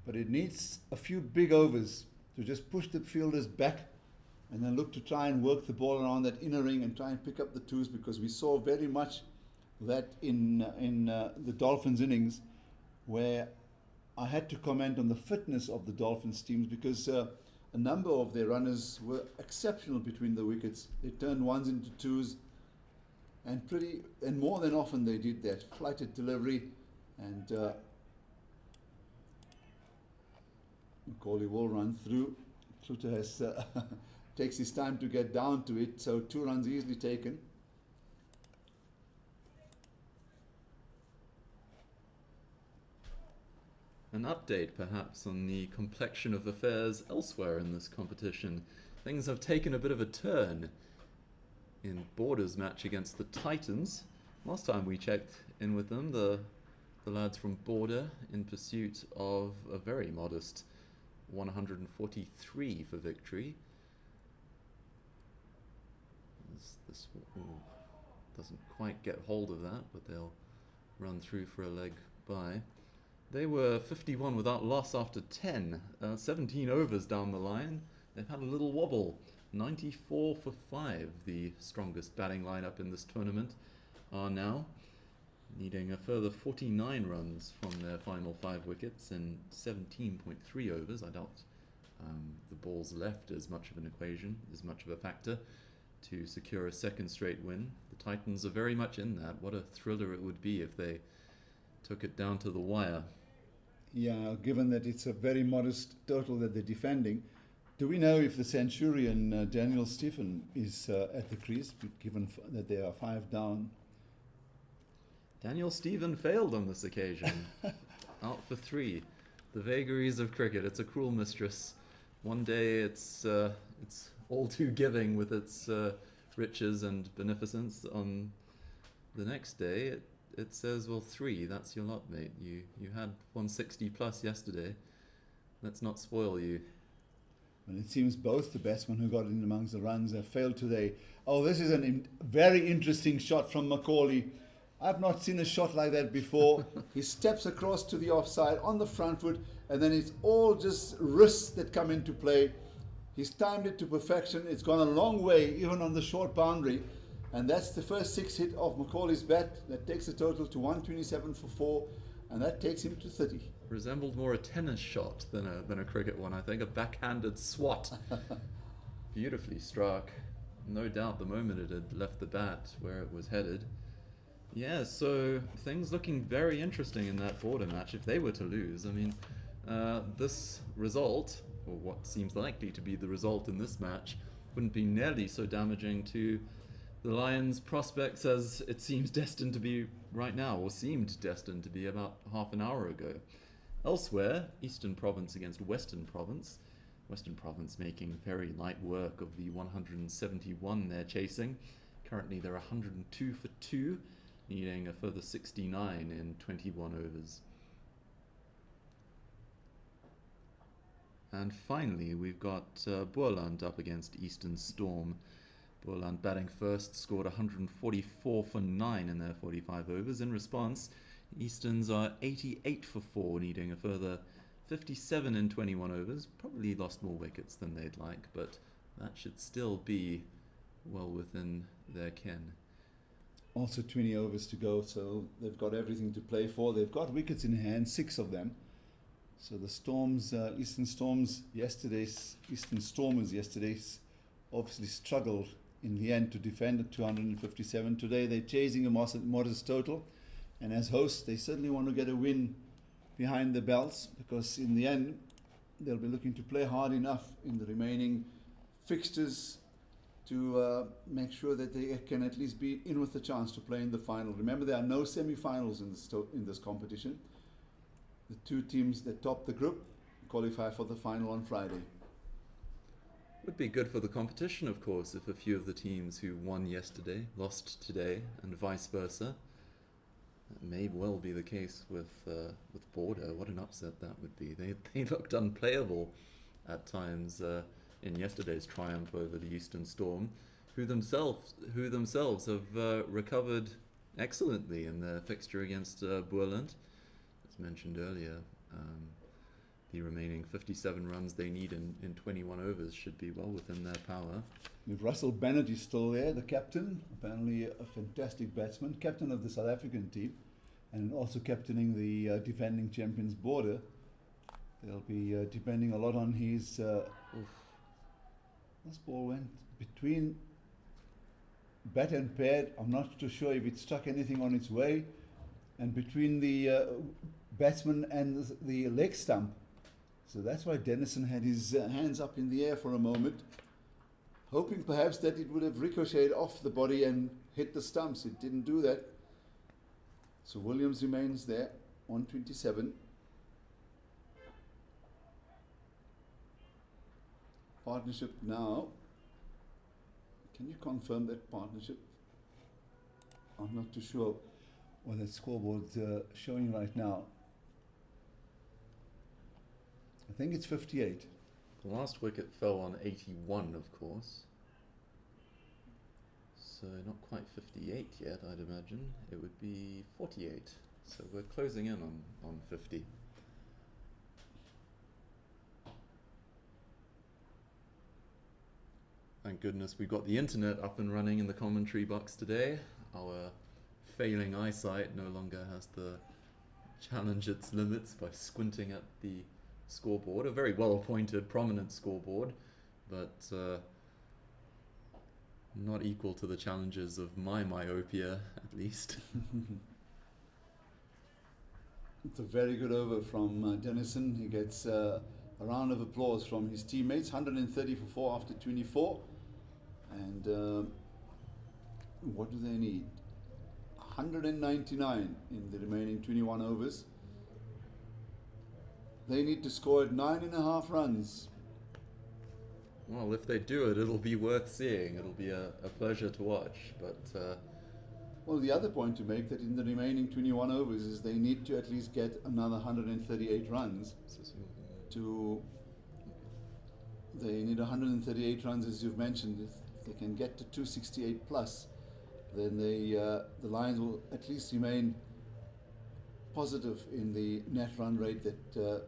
S2: But it needs a few big overs to just push the fielders back and then look to try and work the ball around that inner ring and try and pick up the twos, because we saw very much that in the Dolphins innings, where I had to comment on the fitness of the Dolphins teams, because a number of their runners were exceptional between the wickets. They turned ones into twos, and more than often they did that. Flighted delivery, and Macaulay will run through. Kluter has takes his time to get down to it, so 2 runs easily taken.
S1: An update, perhaps, on the complexion of affairs elsewhere in this competition. Things have taken a bit of a turn in Border's match against the Titans. Last time we checked in with them, the lads from Border in pursuit of a very modest 143 for victory. This doesn't quite get hold of that, but they'll run through for a leg by. They were 51 without loss after 10, 17 overs down the line. They've had a little wobble. 94 for 5, the strongest batting lineup in this tournament, are now needing a further 49 runs from their final 5 wickets in 17.3 overs. I doubt the balls left is much of an equation, is much of a factor to secure a second straight win. The Titans are very much in that. What a thriller it would be if they took it down to the wire.
S2: Yeah, given that it's a very modest total that they're defending, do we know if the Centurion Daniel Stephen is at the crease, given that they are 5 down
S1: Daniel Stephen failed on this occasion. Out for 3. The vagaries of cricket. It's a cruel mistress. One day it's all too giving with its riches and beneficence. On the next day it says, well, 3, that's your lot, mate. You had 160 plus yesterday. Let's not spoil you.
S2: And it seems both the batsmen who got in amongst the runs have failed today. Oh, this is a very interesting shot from Macaulay. I've not seen a shot like that before. He steps across to the offside on the front foot, and then it's all just wrists that come into play. He's timed it to perfection. It's gone a long way, even on the short boundary. And that's the first 6 hit of Macaulay's bat. That takes the total to 127 for 4, and that takes him to 30.
S1: Resembled more a tennis shot than a cricket one, I think. A backhanded swat. Beautifully struck. No doubt the moment it had left the bat where it was headed. Yeah, so things looking very interesting in that border match if they were to lose. I mean, this result, or what seems likely to be the result in this match, wouldn't be nearly so damaging to the Lions' prospects as it seems destined to be right now, or seemed destined to be about half an hour ago. Elsewhere, Eastern Province against Western Province. Western Province making very light work of the 171 they're chasing. Currently they're 102 for 2. Needing a further 69 in 21 overs. And finally, we've got Boerland up against Eastern Storm. Boerland batting first, scored 144 for 9 in their 45 overs. In response, Easterns are 88 for 4, needing a further 57 in 21 overs. Probably lost more wickets than they'd like, but that should still be well within their ken.
S2: Also 20 overs to go, so they've got everything to play for. They've got wickets in hand, 6 of them. So the Storms, Eastern Stormers yesterday, obviously struggled in the end to defend at 257. Today they're chasing a modest total, and as hosts they certainly want to get a win behind the belts, because in the end they'll be looking to play hard enough in the remaining fixtures to make sure that they can at least be in with a chance to play in the final. Remember, there are no semi-finals in this competition. The 2 teams that top the group qualify for the final on Friday.
S1: Would be good for the competition, of course, if a few of the teams who won yesterday lost today, and vice versa. That may well be the case with Border. What an upset that would be. They looked unplayable at times in yesterday's triumph over the Eastern Storm, who themselves have recovered excellently in their fixture against Boerland. As mentioned earlier, the remaining 57 runs they need in 21 overs should be well within their power.
S2: With Russell Benoni still there, the captain, apparently a fantastic batsman, captain of the South African team, and also captaining the defending champions Border. They'll be depending a lot on his... This ball went between bat and pad. I'm not too sure if it struck anything on its way, and between the batsman and the leg stump. So that's why Dennison had his hands up in the air for a moment, hoping perhaps that it would have ricocheted off the body and hit the stumps. It didn't do that. So Williams remains there, 127. Partnership now. Can you confirm that partnership? I'm not too sure what that scoreboard's showing right now. I think it's 58.
S1: The last wicket fell on 81, of course. So not quite 58 yet, I'd imagine. It would be 48. So we're closing in on 50. Thank goodness we got the internet up and running in the commentary box today. Our failing eyesight no longer has to challenge its limits by squinting at the scoreboard. A very well appointed, prominent scoreboard, but not equal to the challenges of my myopia, at least.
S2: It's a very good over from Dennison. He gets a round of applause from his teammates. 130 for 4 after 24. And what do they need? 199 in the remaining 21 overs. They need to score at 9.5 runs.
S1: Well, if they do it, it'll be worth seeing. It'll be a pleasure to watch. But
S2: Well, the other point to make that in the remaining 21 overs is they need to at least get another 138 runs to. They need 138 runs, as you've mentioned. If they can get to 268 plus, then the Lions will at least remain positive in the net run rate that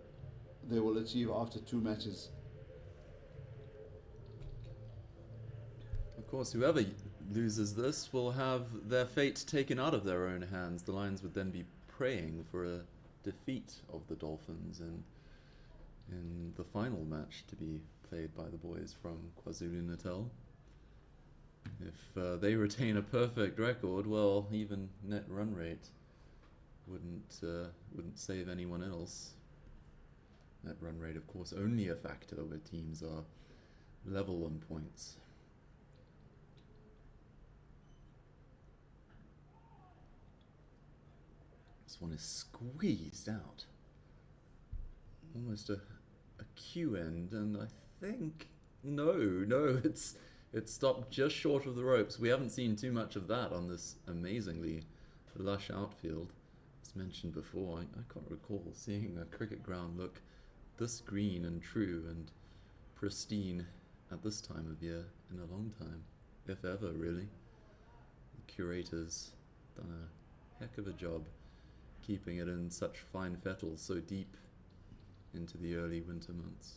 S2: they will achieve after 2 matches.
S1: of course, whoever loses this will have their fate taken out of their own hands. The Lions would then be praying for a defeat of the Dolphins in the final match to be played by the boys from KwaZulu-Natal. If they retain a perfect record, well, even net run rate wouldn't save anyone else. Net run rate, of course, only a factor where teams are level on points. This one is squeezed out. Almost a Q end, and I think no, it's stopped just short of the ropes. We haven't seen too much of that on this amazingly lush outfield. As mentioned before, I can't recall seeing a cricket ground look this green and true and pristine at this time of year in a long time, if ever, really. The curator's done a heck of a job keeping it in such fine fettle so deep into the early winter months.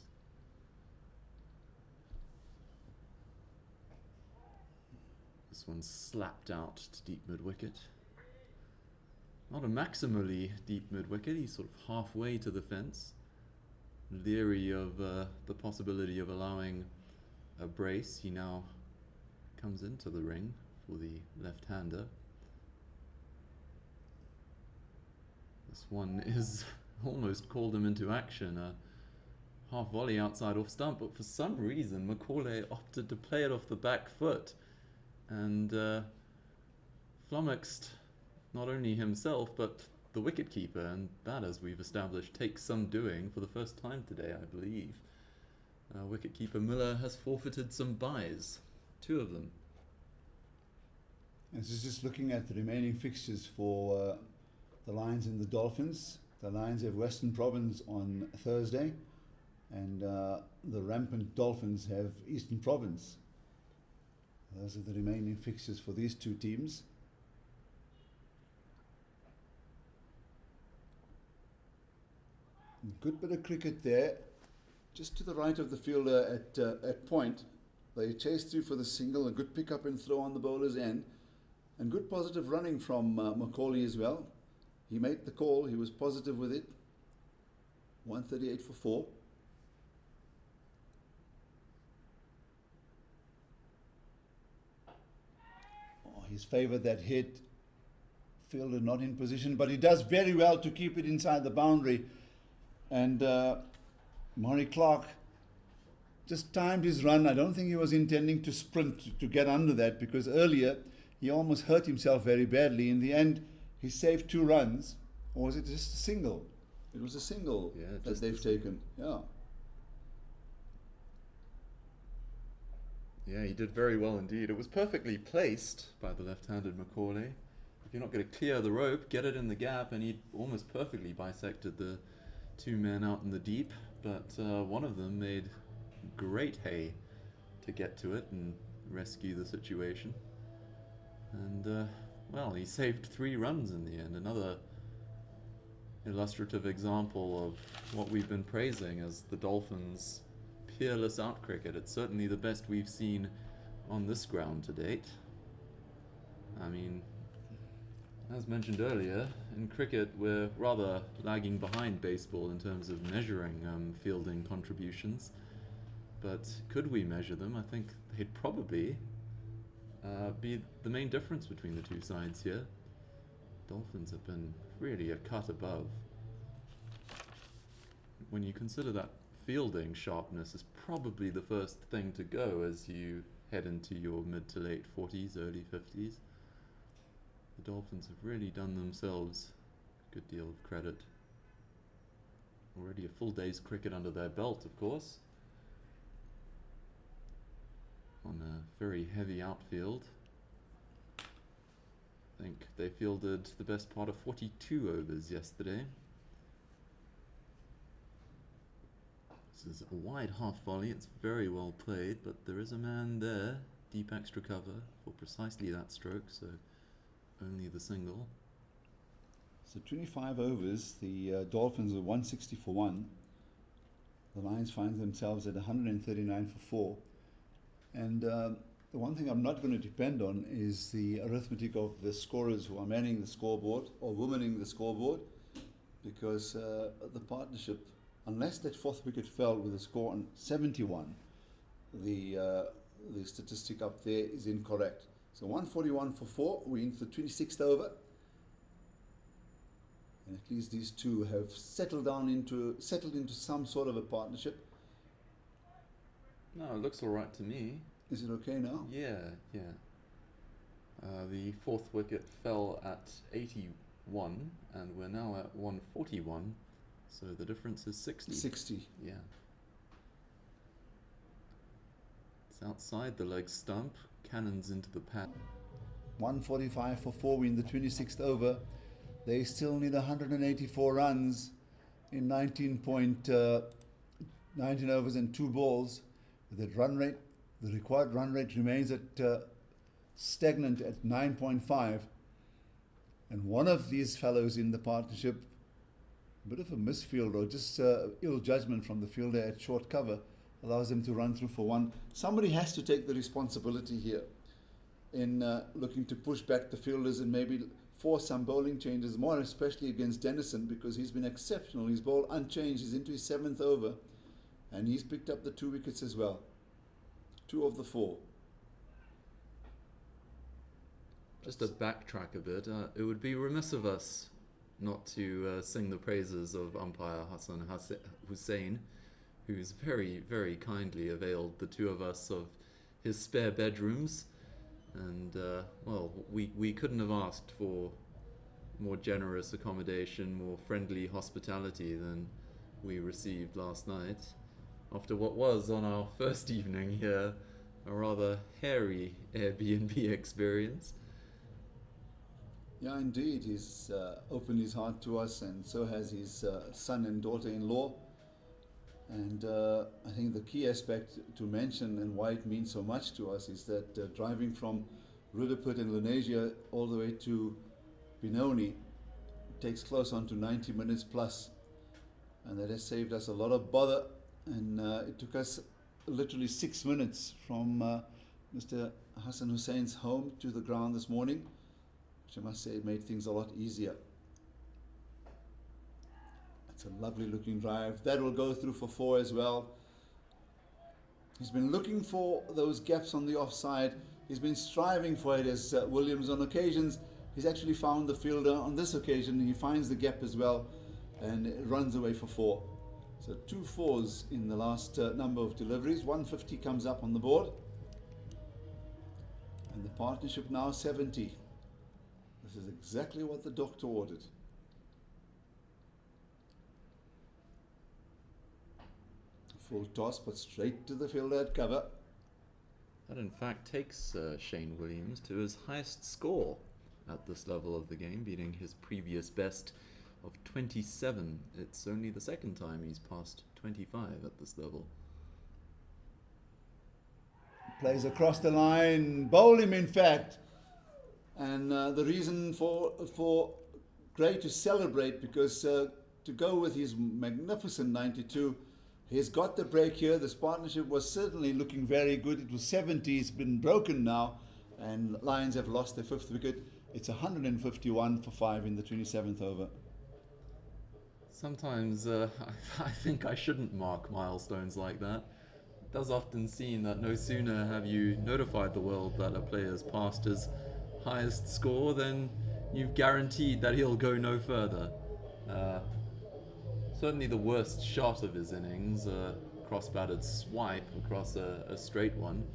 S1: This one's slapped out to deep mid-wicket. Not a maximally deep mid-wicket, he's sort of halfway to the fence, leery of the possibility of allowing a brace. He now comes into the ring for the left-hander. This one is almost called him into action, a half volley outside off stump, but for some reason Macaulay opted to play it off the back foot and flummoxed not only himself but the wicketkeeper, and that, as we've established, takes some doing for the first time today, I believe. Wicketkeeper Miller has forfeited some buys, 2 of them.
S2: This is just looking at the remaining fixtures for the Lions and the Dolphins. The Lions have Western Province on Thursday, and the rampant Dolphins have Eastern Province. Those are the remaining fixtures for these 2 teams. Good bit of cricket there, just to the right of the fielder at point. They chase through for the single, a good pick up and throw on the bowler's end, and good positive running from Macaulay as well. He made the call, he was positive with it. 138 for 4. Oh, he's favoured that hit. Fielder not in position, but he does very well to keep it inside the boundary. And Murray Clark just timed his run. I don't think he was intending to sprint to get under that, because earlier he almost hurt himself very badly. In the end, he saved 2 runs. Or was it just a single? It was a single that they've taken. Yeah.
S1: Yeah, he did very well indeed. It was perfectly placed by the left-handed Macaulay. If you're not going to clear the rope, get it in the gap, and he almost perfectly bisected the 2 men out in the deep, but one of them made great hay to get to it and rescue the situation. And well, he saved 3 runs in the end. Another illustrative example of what we've been praising as the Dolphins' peerless out cricket. It's certainly the best we've seen on this ground to date. I mean, as mentioned earlier, in cricket we're rather lagging behind baseball in terms of measuring fielding contributions. But could we measure them? I think they'd probably be the main difference between the 2 sides here. Dolphins have been really a cut above. When you consider that fielding sharpness is probably the first thing to go as you head into your mid to late 40s, early 50s. The Dolphins have really done themselves a good deal of credit. Already a full day's cricket under their belt, of course, on a very heavy outfield. I think they fielded the best part of 42 overs yesterday. This is a wide half volley. It's very well played, but there is a man there, deep extra cover for precisely that stroke, so only the single.
S2: So 25 overs, the Dolphins were 160 for 1. The Lions find themselves at 139 for 4. And the one thing I'm not going to depend on is the arithmetic of the scorers who are manning the scoreboard or womaning the scoreboard, because the partnership, unless that fourth wicket fell with a score on 71, the statistic up there is incorrect. So 141 for 4, we're into the 26th over. And at least these two have settled into some sort of a partnership.
S1: No, it looks all right to me.
S2: Is it okay now?
S1: Yeah. The fourth wicket fell at 81, and we're now at 141, so the difference is 60.
S2: 60.
S1: Yeah. It's outside the leg stump, cannons into the pad.
S2: 145 for 4, we're in the 26th over. They still need 184 runs in 19 overs and 2 balls. The run rate, the required run rate remains at stagnant at 9.5. And one of these fellows in the partnership, a bit of a misfield or just ill judgment from the fielder at short cover, allows them to run through for 1. Somebody has to take the responsibility here in looking to push back the fielders and maybe force some bowling changes, more especially against Dennison, because he's been exceptional. He's bowled unchanged. He's into his 7th over, and he's picked up the 2 wickets as well. 2 of the 4.
S1: Just to backtrack a bit, it would be remiss of us not to sing the praises of umpire Hassan Hussain, who's very, very kindly availed the 2 of us of his spare bedrooms. And, well, we couldn't have asked for more generous accommodation, more friendly hospitality than we received last night. After what was, on our first evening here, a rather hairy Airbnb experience.
S2: Yeah, indeed. He's opened his heart to us, and so has his son and daughter-in-law. And I think the key aspect to mention and why it means so much to us is that driving from Rudaput in Lenasia all the way to Benoni takes close on to 90 minutes plus. And that has saved us a lot of bother. And it took us literally 6 minutes from Mr. Hassan Hussain's home to the ground this morning, which I must say made things a lot easier. It's a lovely looking drive. That will go through for 4 as well. He's been looking for those gaps on the offside. He's been striving for it as Williams on occasions. He's actually found the fielder. On this occasion, he finds the gap as well and runs away for 4. So 2 4s in the last number of deliveries. 150 comes up on the board. And the partnership now 70. This is exactly what the doctor ordered. Full toss, but straight to the fielder at cover.
S1: That in fact takes Shane Williams to his highest score at this level of the game, beating his previous best of 27. It's only the second time he's passed 25 at this level.
S2: Plays across the line, bowl him in fact. And the reason for Gray to celebrate, because to go with his magnificent 92, he's got the break here. This partnership was certainly looking very good. It was 70. It's been broken now. And Lions have lost their 5th wicket. It's 151 for 5 in the 27th over.
S1: Sometimes I think I shouldn't mark milestones like that. It does often seem that no sooner have you notified the world that a player's passed his highest score than you've guaranteed that he'll go no further. Certainly the worst shot of his innings, a cross-batted swipe across a straight one.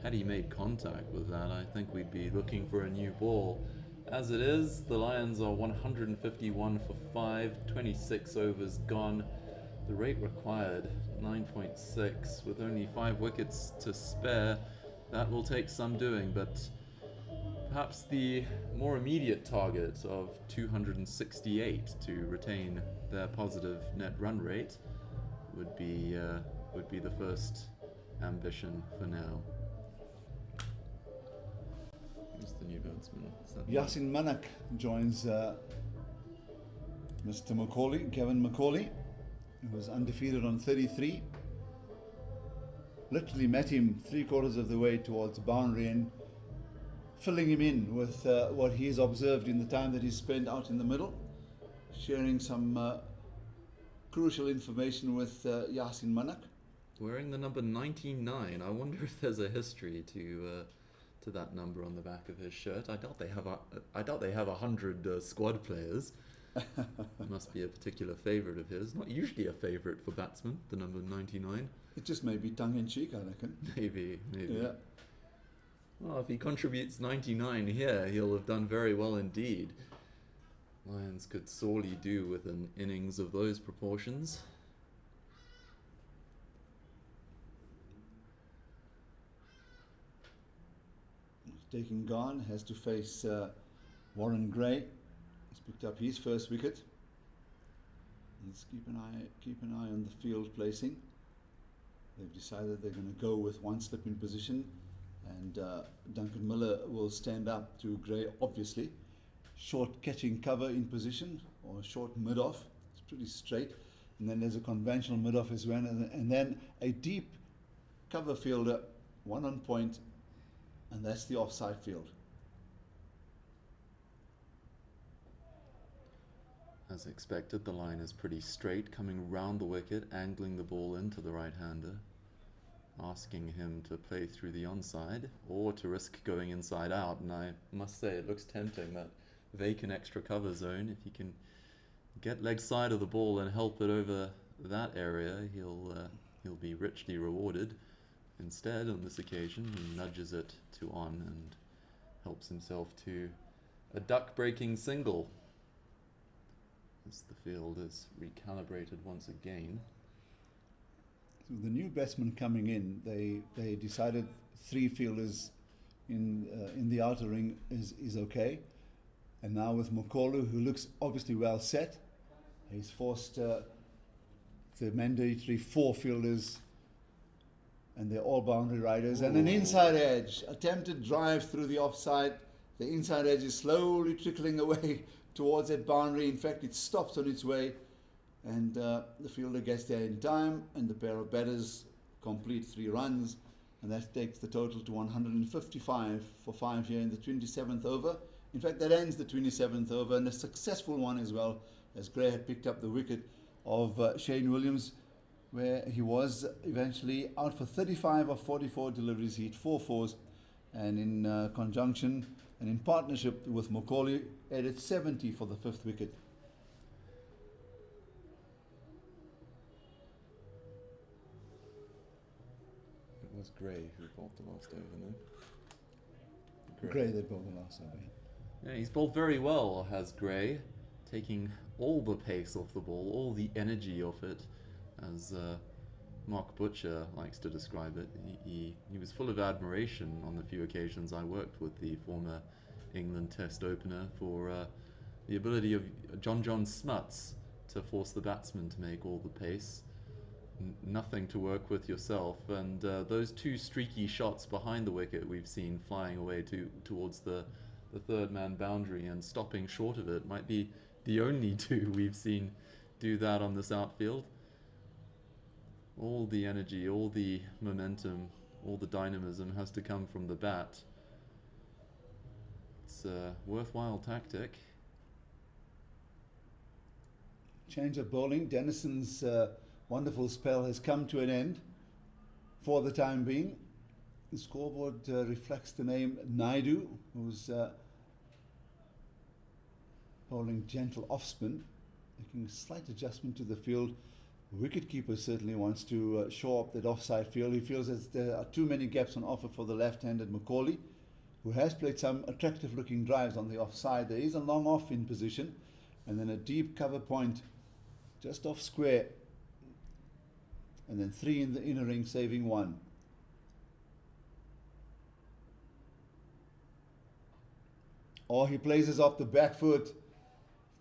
S1: Had he made contact with that, I think we'd be looking for a new ball. As it is, the Lions are 151 for 5, 26 overs gone. The rate required, 9.6, with only 5 wickets to spare. That will take some doing, but perhaps the more immediate target of 268 to retain their positive net run rate would be the first ambition for now. Who's the new batsman? Is that
S2: Yasin Manak joins Mr. Macaulay, Kevin Macaulay, who was undefeated on 33. Literally met him 3/4 of the way towards the boundary and filling him in with what he has observed in the time that he's spent out in the middle, sharing some crucial information with Yasin Manak.
S1: wearing the number 99? I wonder if there's a history to that number on the back of his shirt. I doubt they have 100 squad players. It must be a particular favourite of his. Not usually a favourite for batsmen, the number 99.
S2: It just may be tongue-in-cheek, I reckon.
S1: Maybe.
S2: Yeah.
S1: Well, if he contributes 99 here, he'll have done very well indeed. Lions could sorely do with an innings of those proportions.
S2: Taking Gone has to face Warren Gray. He's picked up his first wicket. Let's keep an eye on the field placing. They've decided they're going to go with one slip in position, and Duncan Miller will stand up to Gray, obviously. Short catching cover in position, or short mid-off. It's pretty straight. And then there's a conventional mid-off as well, and then a deep cover fielder, one on point, and that's the offside field.
S1: As expected, the line is pretty straight, coming round the wicket, angling the ball into the right-hander, asking him to play through the onside or to risk going inside out. And I must say, it looks tempting, that vacant extra cover zone. If he can get leg side of the ball and help it over that area, he'll be richly rewarded. Instead, on this occasion, he nudges it to on and helps himself to a duck-breaking single. As the field is recalibrated once again.
S2: So the new batsmen coming in, they decided 3 fielders in the outer ring is okay. And now with Macaulay, who looks obviously well set, he's forced the mandatory 4 fielders, and they're all boundary riders. And an inside edge, attempted drive through the offside. The inside edge is slowly trickling away towards that boundary. In fact, it stops on its way, and the fielder gets there in time, and the pair of batters complete 3 runs, and that takes the total to 155 for 5 here in the 27th over. In fact, that ends the 27th over, and a successful one as well, as Gray had picked up the wicket of Shane Williams, where he was eventually out for 35 of 44 deliveries. He hit 4 fours, and in conjunction and in partnership with Macaulay, added 70 for the 5th wicket.
S1: It was Gray who bowled the last over, no?
S2: Gray that bowled the last over.
S1: Yeah, he's bowled very well, has Gray, taking all the pace off the ball, all the energy off it, as Mark Butcher likes to describe it. He was full of admiration on the few occasions I worked with the former England Test opener for the ability of John Smuts to force the batsman to make all the pace. Nothing to work with yourself, and those 2 streaky shots behind the wicket we've seen flying away towards the 3rd man boundary and stopping short of it might be the only 2 we've seen do that on this outfield. All the energy, all the momentum, all the dynamism has to come from the bat. It's a worthwhile tactic.
S2: Change of bowling. Dennison's wonderful spell has come to an end for the time being. The scoreboard reflects the name Naidu, who's bowling gentle off spin, making a slight adjustment to the field. The wicketkeeper certainly wants to shore up that offside field. He feels that there are too many gaps on offer for the left-handed Macaulay, who has played some attractive looking drives on the offside. There is a long off in position, and then a deep cover point just off square, and then 3 in the inner ring, saving 1. Or he places off the back foot,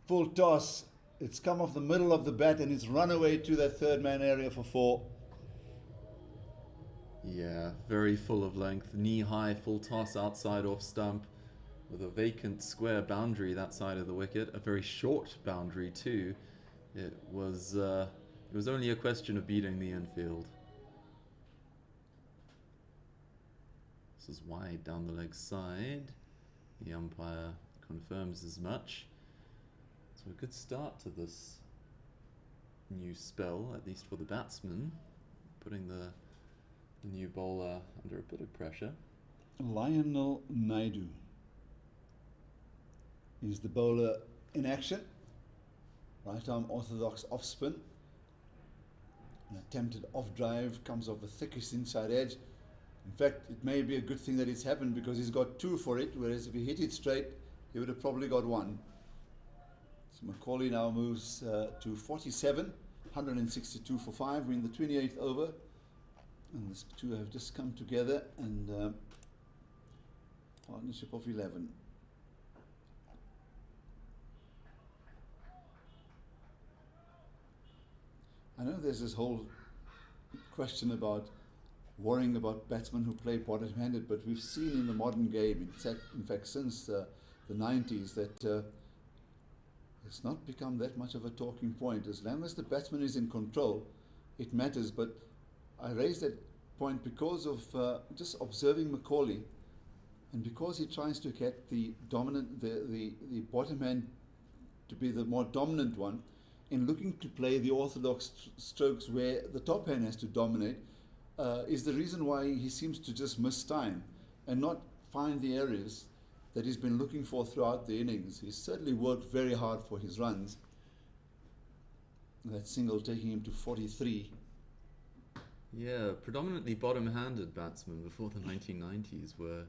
S2: full toss. It's come off the middle of the bat and it's run away to that third man area for 4.
S1: Yeah, very full of length, knee-high, full toss outside off stump, with a vacant square boundary that side of the wicket, a very short boundary too. It was only a question of beating the infield. This is wide down the leg side. The umpire confirms as much. So a good start to this new spell, at least for the batsman, putting the new bowler under a bit of pressure.
S2: Lionel Naidu is the bowler in action. Right arm orthodox off spin. An attempted off drive comes off the thickest inside edge. In fact, it may be a good thing that it's happened because he's got 2 for it, whereas if he hit it straight, he would have probably got 1. So Macaulay now moves to 47, 162 for 5. We're in the 28th over, and the 2 have just come together, and partnership of 11. I know there's this whole question about worrying about batsmen who play bottom-handed, but we've seen in the modern game, in fact since the 90s, that it's not become that much of a talking point. As long as the batsman is in control, it matters. But I raised that point because of just observing Macaulay, and because he tries to get the dominant, the bottom hand to be the more dominant one, in looking to play the orthodox strokes where the top hand has to dominate, is the reason why he seems to just miss time and not find the areas that he's been looking for throughout the innings. He's certainly worked very hard for his runs. That single taking him to 43.
S1: Yeah, predominantly bottom-handed batsmen before the 1990s were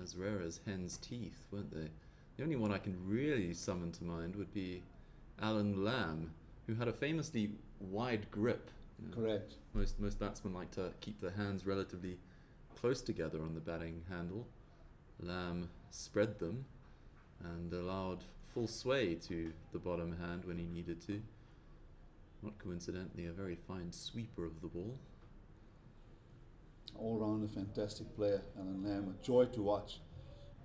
S1: as rare as hen's teeth, weren't they? The only one I can really summon to mind would be Alan Lamb, who had a famously wide grip.
S2: Correct.
S1: Most batsmen like to keep their hands relatively close together on the batting handle. Lamb spread them and allowed full sway to the bottom hand when he needed to. Not coincidentally, a very fine sweeper of the ball.
S2: All round a fantastic player, Alan Lamb, a joy to watch.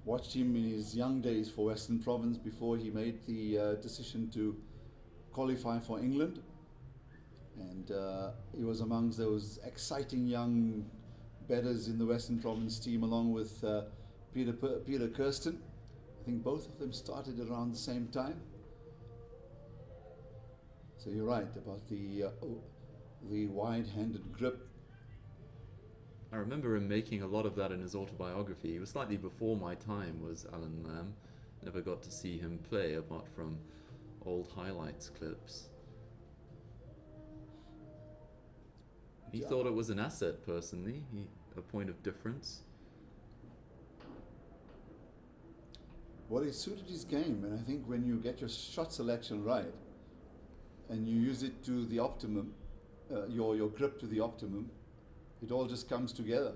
S2: Watched him in his young days for Western Province before he made the decision to qualify for England. And he was amongst those exciting young batters in the Western Province team, along with Peter Kirsten. I think both of them started around the same time. So you're right about the wide-handed grip.
S1: I remember him making a lot of that in his autobiography. He was slightly before my time, was Alan Lamb. Never got to see him play apart from old highlights clips. He thought it was an asset, personally, a point of difference.
S2: Well, it suited his game, and I think when you get your shot selection right, and you use it to the optimum, your grip to the optimum, it all just comes together.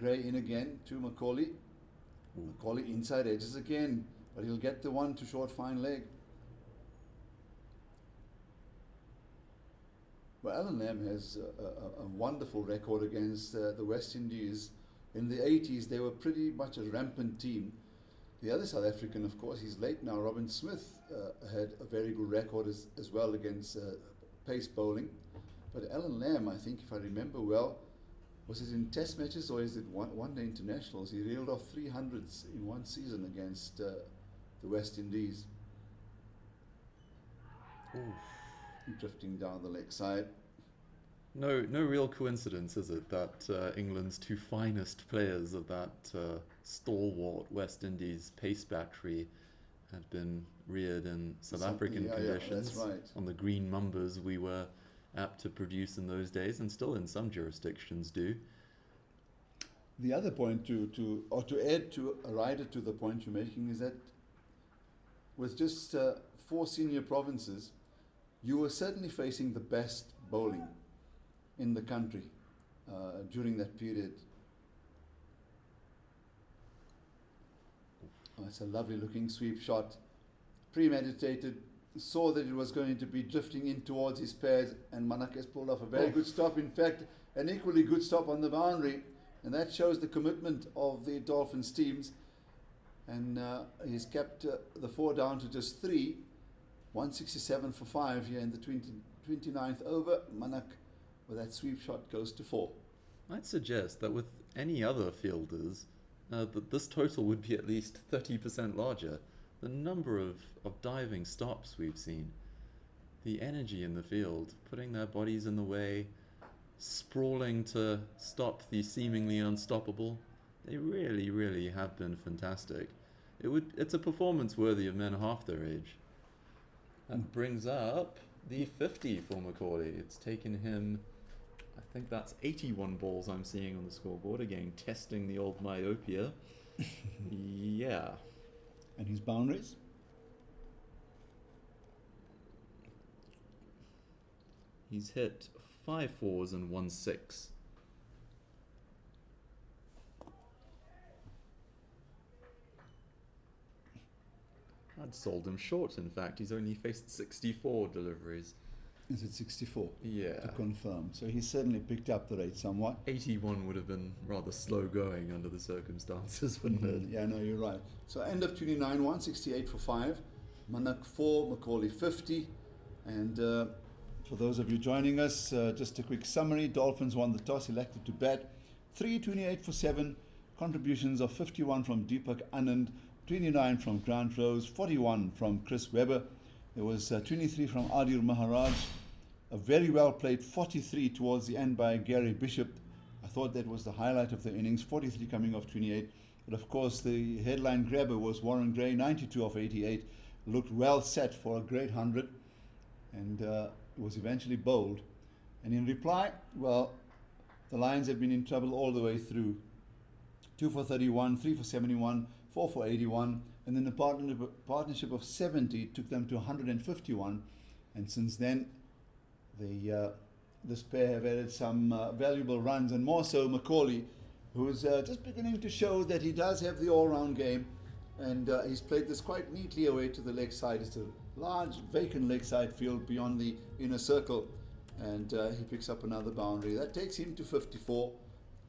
S2: Gray in again to Macaulay. Macaulay inside edges again, but he'll get the one to short fine leg. Well, Alan Lamb has a wonderful record against the West Indies. In the 80s, they were pretty much a rampant team. The other South African, of course, he's late now, Robin Smith, had a very good record as well against pace bowling. But Alan Lamb, I think, if I remember well, was it in test matches or is it one-day internationals? He reeled off 300s in one season against the West Indies.
S1: Oof.
S2: Drifting down the leg side.
S1: No real coincidence, is it, that England's 2 finest players of that stalwart West Indies pace battery had been reared in South African conditions.
S2: That's right.
S1: On the green mumbas we were apt to produce in those days, and still in some jurisdictions do.
S2: The other point to add to a rider to the point you're making is that with just 4 senior provinces, you were certainly facing the best bowling in the country during that period. Oh, it's a lovely looking sweep shot, premeditated, saw that it was going to be drifting in towards his pairs, and Manakes pulled off a very good stop. In fact, an equally good stop on the boundary, and that shows the commitment of the Dolphins teams. And he's kept the 4 down to just 3, 167 for 5 here in the 29th over. Manak, with that sweep shot, goes to 4.
S1: I'd suggest that with any other fielders, that this total would be at least 30% larger. The number of diving stops we've seen, the energy in the field, putting their bodies in the way, sprawling to stop the seemingly unstoppable, they really, really have been fantastic. It's a performance worthy of men half their age. That brings up the 50 for Macaulay. It's taken him, I think that's 81 balls I'm seeing on the scoreboard, again testing the old myopia. Yeah.
S2: And his boundaries?
S1: He's hit 5 4s and 1 6. I'd sold him short, in fact. He's only faced 64 deliveries.
S2: Is it 64?
S1: Yeah.
S2: To confirm. So he's certainly picked up the rate somewhat.
S1: 81 would have been rather slow going under the circumstances, wouldn't it?
S2: Yeah, no, you're right. So end of 29, 168 for 5. Manak 4, Macaulay 50. And for those of you joining us, just a quick summary. Dolphins won the toss, elected to bat. 328 for 7. Contributions of 51 from Deepak Anand, 29 from Grant Rose, 41 from Chris Webber. There was 23 from Adir Maharaj. A very well played 43 towards the end by Gary Bishop. I thought that was the highlight of the innings, 43 coming off 28. But of course, the headline grabber was Warren Gray, 92 off 88. Looked well set for a great 100 and was eventually bowled. And in reply, well, the Lions have been in trouble all the way through. 2 for 31, 3 for 71, 4 for 81, and then the partnership of 70 took them to 151. And since then, this pair have added some valuable runs, and more so Macaulay, who's just beginning to show that he does have the all-round game, and he's played this quite neatly away to the leg side. It's a large vacant leg side field beyond the inner circle, and he picks up another boundary. That takes him to 54,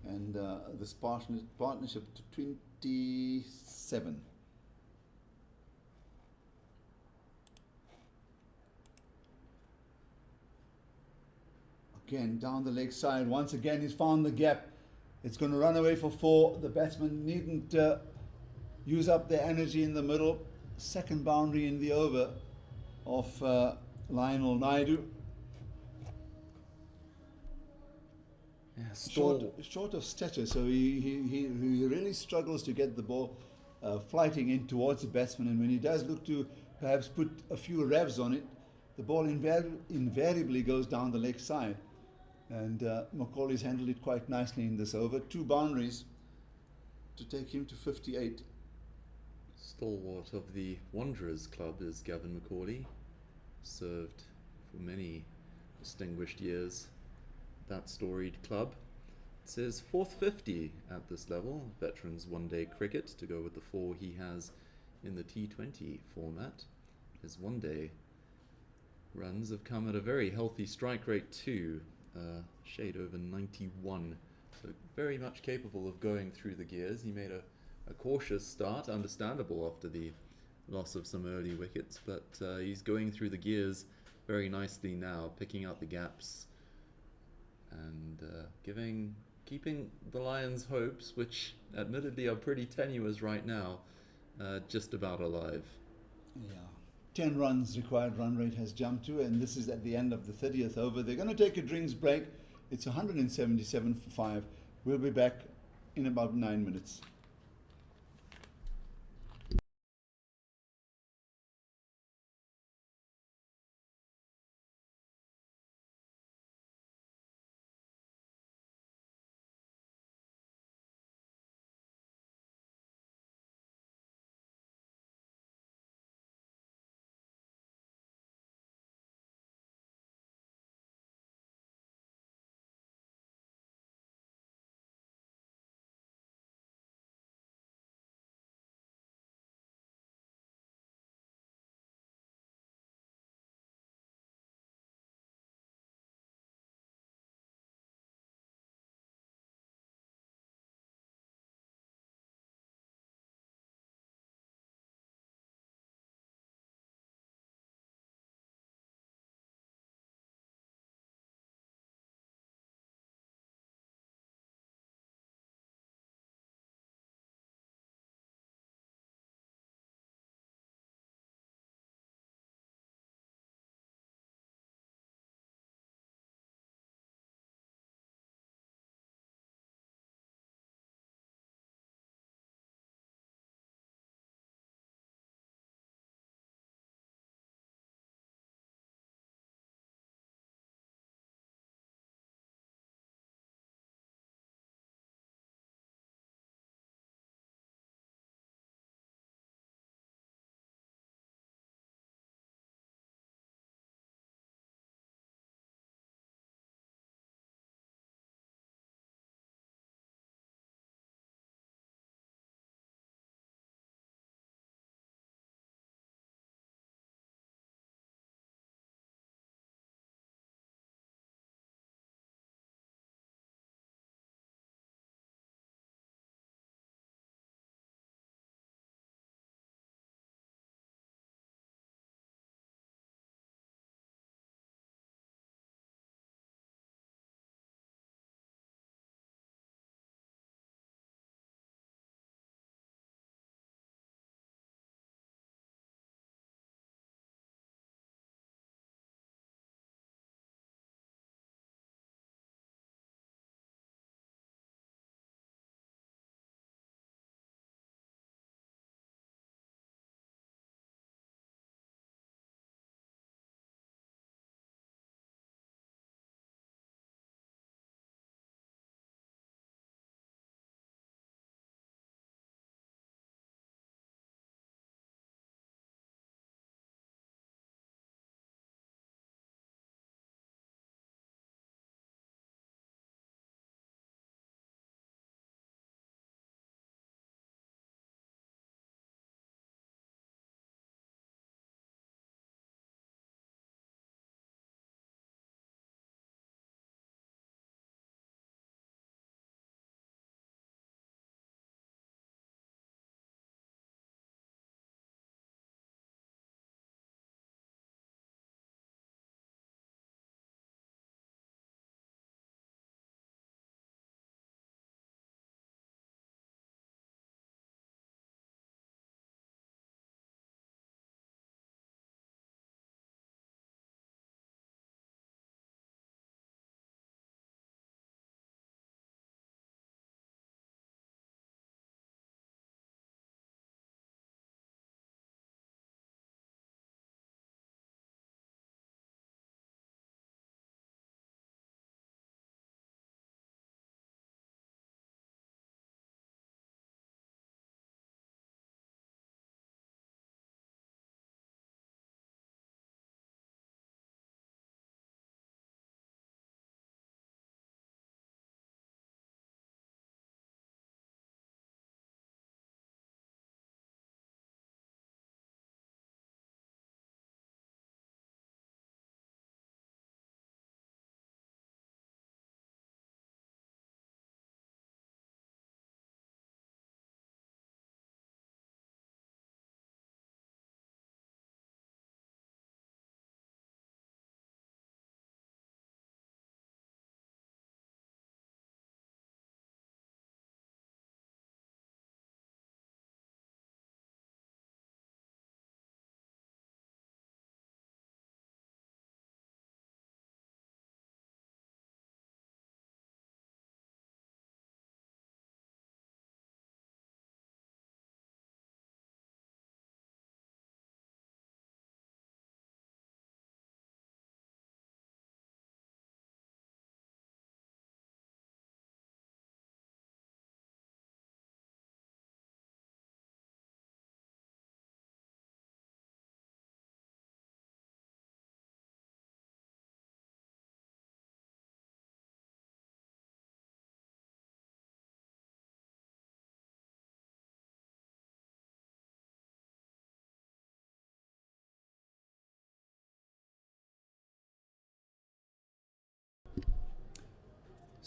S2: and this partnership to 27. Again, down the leg side. Once again, he's found the gap. It's going to run away for 4. The batsman needn't use up their energy in the middle. Second boundary in the over of Lionel Naidu.
S1: Yeah,
S2: short of stature, so he really struggles to get the ball flighting in towards the batsman. And when he does look to perhaps put a few revs on it, the ball invariably goes down the leg side. And Macaulay's handled it quite nicely in this over. 2 boundaries to take him to 58.
S1: Stalwart of the Wanderers Club is Gavin Macaulay. Served for many distinguished years that storied club. It says 4th 50 at this level. Veterans one-day cricket to go with the 4 he has in the T20 format. His one-day runs have come at a very healthy strike rate too. Shade over 91, so very much capable of going through the gears. He made a cautious start, understandable after the loss of some early wickets, but he's going through the gears very nicely now, picking out the gaps and keeping the Lions' hopes, which admittedly are pretty tenuous right now, just about alive.
S2: Yeah. 10 runs required run rate has jumped to, and this is at the end of the 30th over. They're going to take a drinks break. It's 177 for 5. We'll be back in about 9 minutes.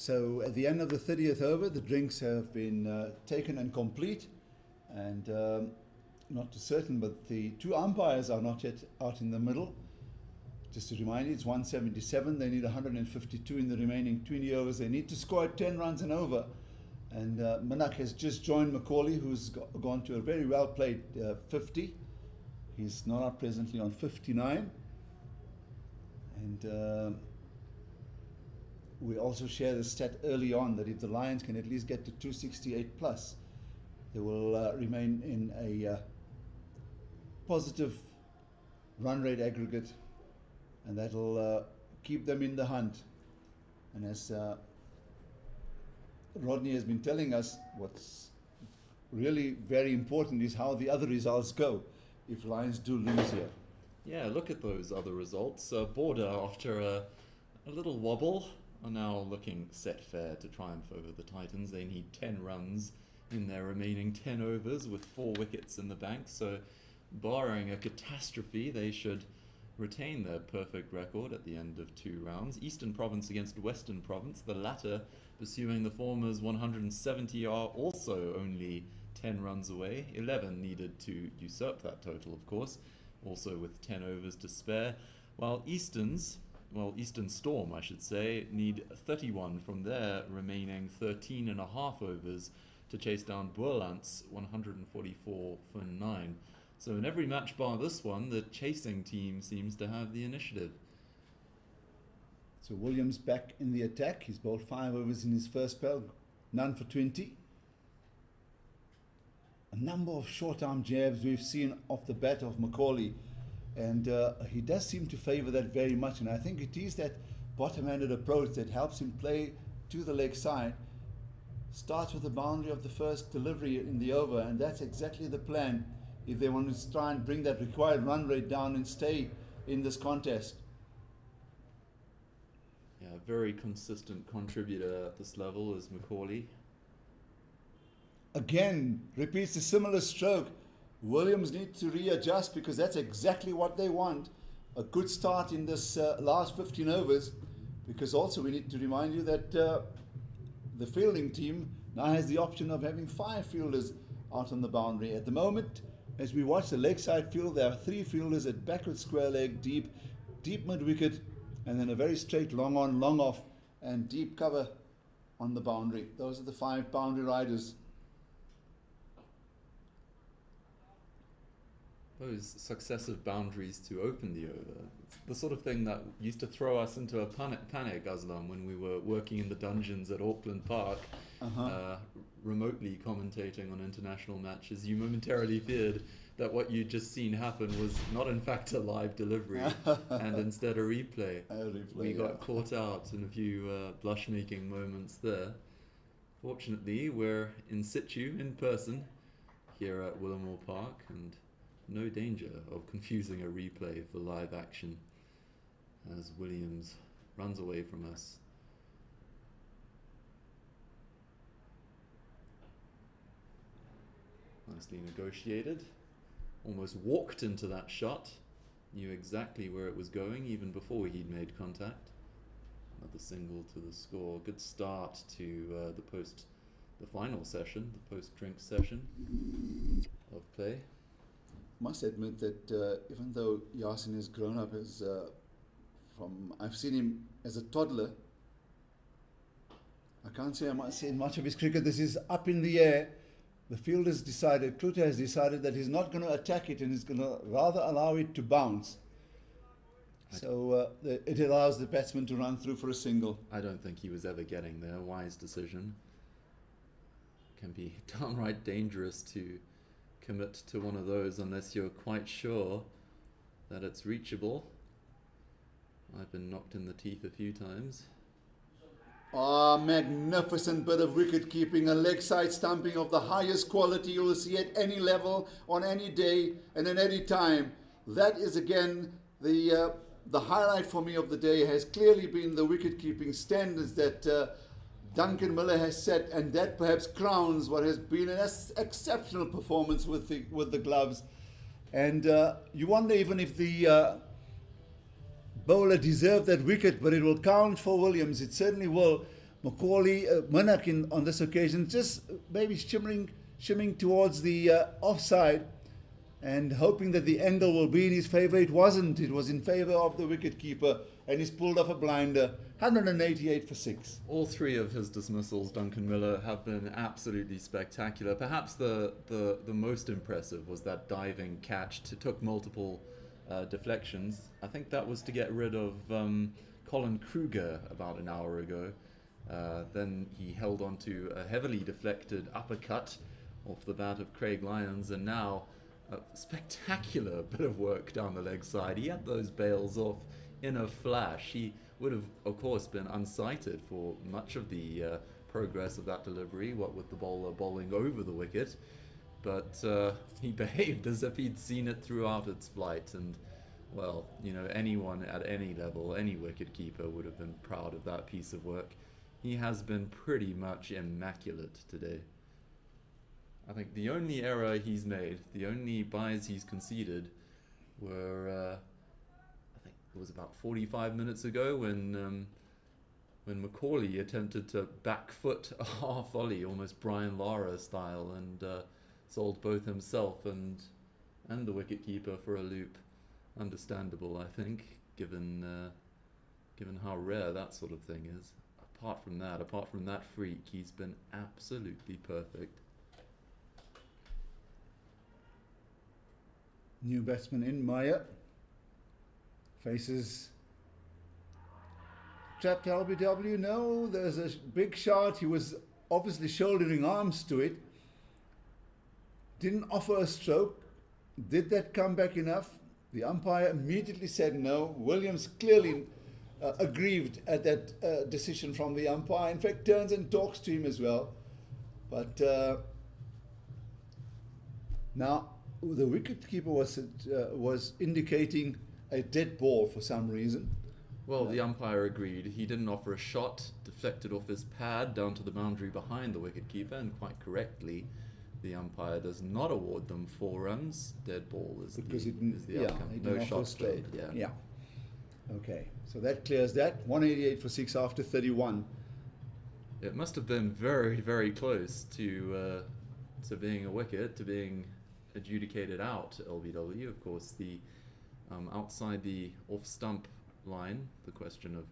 S2: So at the end of the 30th over, the drinks have been taken and complete, and not too certain, but the two umpires are not yet out in the middle. Just to remind you, it's 177. They need 152 in the remaining 20 overs. They need to score at 10 runs and over. And Minak has just joined Macaulay, who's gone to a very well played 50. He's not out presently on 59. And we also share the stat early on that if the Lions can at least get to 268 plus, they will remain in a positive run rate aggregate, and that'll keep them in the hunt. And as Rodney has been telling us, what's really very important is how the other results go if Lions do lose here.
S1: Yeah, look at those other results. Border, after a little wobble, are now looking set fair to triumph over the Titans. They need 10 runs in their remaining 10 overs with 4 wickets in the bank, so barring a catastrophe, they should retain their perfect record at the end of 2 rounds. Eastern Province against Western Province, the latter pursuing the former's 170, are also only 10 runs away. 11 needed to usurp that total, of course, also with 10 overs to spare, while Eastern Storm, I should say, need 31 from their remaining 13 and a half overs to chase down Boerland's 144 for 9. So in every match bar this one, the chasing team seems to have the initiative.
S2: So Williams back in the attack. He's bowled 5 overs in his first spell, none for 20. A number of short-arm jabs we've seen off the bat of Macaulay, and he does seem to favour that very much, and I think it is that bottom-handed approach that helps him play to the leg side. Starts with the boundary of the first delivery in the over, and that's exactly the plan if they want to try and bring that required run rate down and stay in this contest.
S1: Yeah, very consistent contributor at this level is Macaulay.
S2: Again, repeats a similar stroke. Williams needs to readjust because that's exactly what they want. A good start in this last 15 overs, because also we need to remind you that the fielding team now has the option of having 5 fielders out on the boundary. At the moment, as we watch the leg side field, there are 3 fielders at backward square leg, deep mid wicket, and then a very straight long on, long off, and deep cover on the boundary. Those are the 5 boundary riders.
S1: Those successive boundaries to open the over. It's the sort of thing that used to throw us into a panic, Aslam, when we were working in the dungeons at Auckland Park, remotely commentating on international matches. You momentarily feared that what you'd just seen happen was not in fact a live delivery and instead a replay. We got caught out in a few blush-making moments there. Fortunately, we're in situ, in person, here at Willowmoore Park, and no danger of confusing a replay for live action as Williams runs away from us. Nicely negotiated. Almost walked into that shot. Knew exactly where it was going even before he'd made contact. Another single to the score. Good start to the final session, the post-drink session of play.
S2: Must admit that even though Yasin has grown up as I've seen him as a toddler, I can't say I'm seen much of his cricket. This is up in the air. The field has decided, Kluter has decided that he's not going to attack it and he's going to rather allow it to bounce. So it allows the batsman to run through for a single.
S1: I don't think he was ever getting there. Wise decision. Can be downright dangerous to commit to one of those unless you're quite sure that it's reachable. I've been knocked in the teeth a few times.
S2: Magnificent bit of wicket keeping, a leg side stumping of the highest quality you will see at any level, on any day and at any time. That is again the highlight for me of the day. Has clearly been the wicket keeping standards that Duncan Miller has set, and that perhaps crowns what has been an exceptional performance with the gloves. And you wonder even if the bowler deserved that wicket, but it will count for Williams. It certainly will. Macaulay, Minnock on this occasion, just maybe shimming towards the offside and hoping that the angle will be in his favour. It wasn't. It was in favour of the wicketkeeper, and he's pulled off a blinder. 188 for 6.
S1: All three of his dismissals, Duncan Miller, have been absolutely spectacular. Perhaps the most impressive was that diving catch. Took multiple deflections. I think that was to get rid of Colin Kruger about an hour ago. Then he held on to a heavily deflected uppercut off the bat of Craig Lyons, and now a spectacular bit of work down the leg side. He had those bails off in a flash. He would have, of course, been unsighted for much of the progress of that delivery, what with the bowler bowling over the wicket. But he behaved as if he'd seen it throughout its flight. And, well, you know, anyone at any level, any wicket-keeper would have been proud of that piece of work. He has been pretty much immaculate today. I think the only error he's made, the only buys he's conceded were, I think it was about 45 minutes ago when Macaulay attempted to back foot a half volley, almost Brian Lara style, and sold both himself and the wicketkeeper for a loop. Understandable, I think, given how rare that sort of thing is. Apart from that freak, he's been absolutely perfect.
S2: New batsman in, Meyer. Faces trapped LBW. No, there's a big shot. He was obviously shouldering arms to it. Didn't offer a stroke. Did that come back enough? The umpire immediately said no. Williams clearly aggrieved at that decision from the umpire. In fact, turns and talks to him as well. But now the wicketkeeper was indicating a dead ball for some reason.
S1: Well, the umpire agreed. He didn't offer a shot, deflected off his pad down to the boundary behind the wicketkeeper, and quite correctly, the umpire does not award them 4 runs. Dead ball is the outcome. No shot played.
S2: Yeah. Okay, so that clears that. 188 for 6 after 31.
S1: It must have been very, very close to being a wicket, to being adjudicated out. LBW, of course, the outside the off stump line, the question of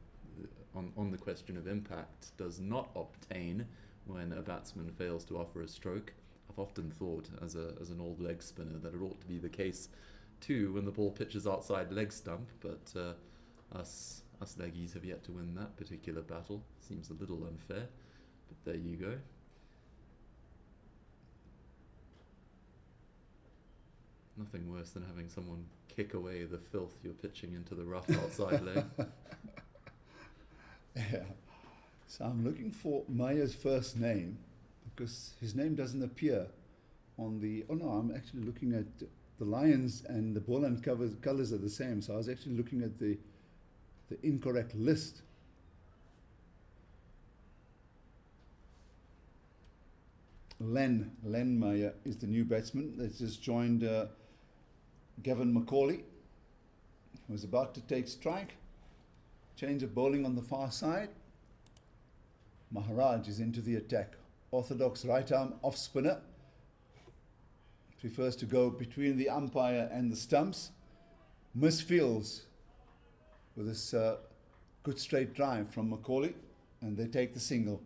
S1: on the question of impact does not obtain when a batsman fails to offer a stroke. I've often thought as an old leg spinner that it ought to be the case too when the ball pitches outside leg stump, but us leggies have yet to win that particular battle. Seems a little unfair, but there you go. Nothing worse than having someone kick away the filth you're pitching into the rough outside leg.
S2: Yeah. So I'm looking for Meyer's first name because his name doesn't appear on the... Oh no, I'm actually looking at the Lions, and the ball and colours are the same. So I was actually looking at the incorrect list. Len Meyer is the new batsman that's just joined Gavin Macaulay, who was about to take strike. Change of bowling on the far side. Maharaj is into the attack. Orthodox right arm off spinner. Prefers to go between the umpire and the stumps. Misfields with this good straight drive from Macaulay, and they take the single.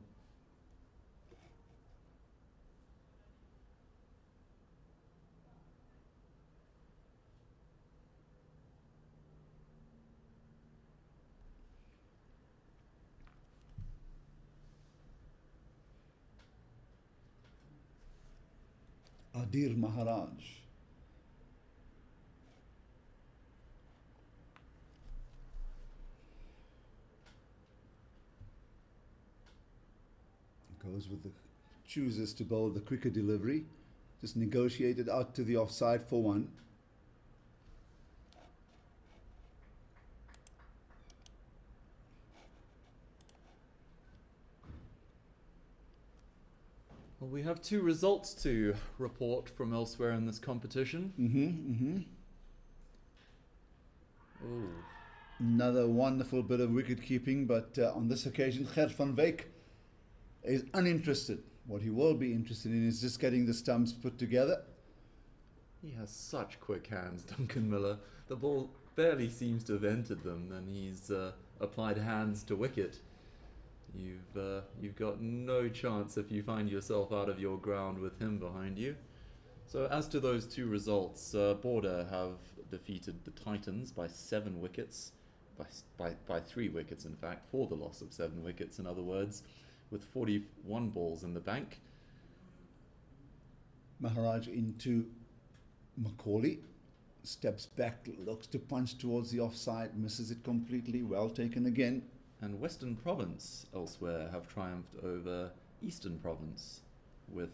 S2: Adir Maharaj. Chooses to bowl the quicker delivery. Just negotiated out to the offside for 1.
S1: Well, we have 2 results to report from elsewhere in this competition.
S2: Another wonderful bit of wicket keeping, but on this occasion, Gert van Wyk is uninterested. What he will be interested in is just getting the stumps put together.
S1: He has such quick hands, Duncan Miller. The ball barely seems to have entered them, then he's applied hands to wicket. You've got no chance if you find yourself out of your ground with him behind you. So as to those two results, Border have defeated the Titans by 7 wickets, by 3 wickets in fact, for the loss of 7 wickets in other words, with 41 balls in the bank.
S2: Maharaj into Macaulay, steps back, looks to punch towards the offside, misses it completely, well taken again.
S1: And Western Province elsewhere have triumphed over Eastern Province with,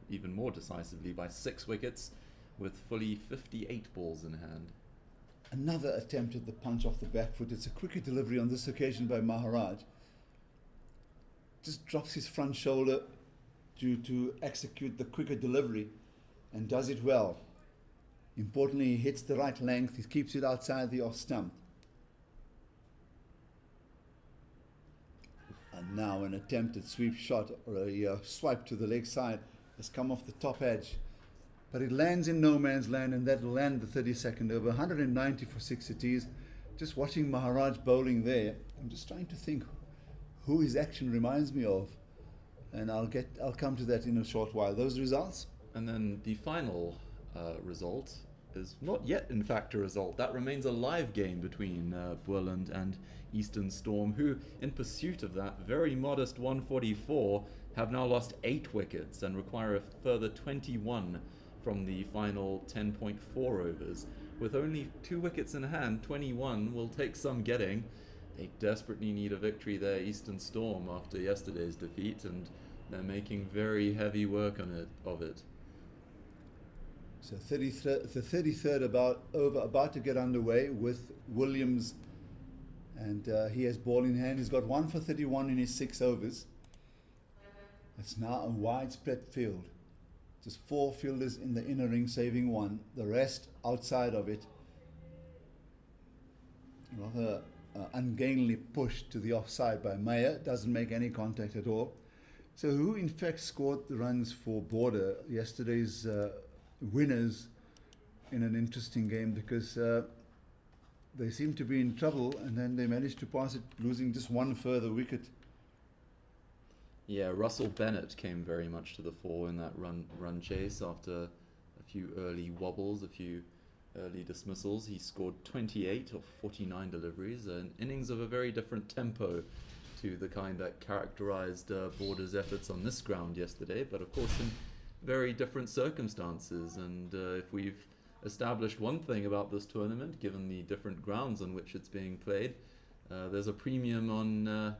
S1: even more decisively by 6 wickets with fully 58 balls in hand.
S2: Another attempt at the punch off the back foot. It's a quicker delivery on this occasion by Maharaj. Just drops his front shoulder to execute the quicker delivery and does it well. Importantly, he hits the right length, he keeps it outside the off stump. And now an attempted sweep shot or a swipe to the leg side has come off the top edge. But it lands in no man's land, and that will land the 32nd over. 190 for 6 it is. Just watching Maharaj bowling there, I'm just trying to think who his action reminds me of. And I'll come to that in a short while. Those results?
S1: And then the final result is not yet in fact a result. That remains a live game between Boland and Eastern Storm, who in pursuit of that very modest 144 have now lost 8 wickets and require a further 21 from the final 10.4 overs. With only 2 wickets in hand, 21 will take some getting. They desperately need a victory there, Eastern Storm, after yesterday's defeat, and they're making very heavy work of it.
S2: So the 33rd about to get underway with Williams, and he has ball in hand. He's got 1 for 31 in his 6 overs. It's now a widespread field. Just 4 fielders in the inner ring saving 1, the rest outside of it. Rather ungainly push to the offside by Meyer, doesn't make any contact at all. So who in fact scored the runs for Border, yesterday's winners, in an interesting game, because they seemed to be in trouble and then they managed to pass it, losing just 1 further wicket.
S1: Yeah, Russell Bennett came very much to the fore in that run chase after a few early wobbles, a few early dismissals. He scored 28 of 49 deliveries, an innings of a very different tempo to the kind that characterized Border's efforts on this ground yesterday, but of course in very different circumstances. And if we've established one thing about this tournament, given the different grounds on which it's being played, there's a premium on...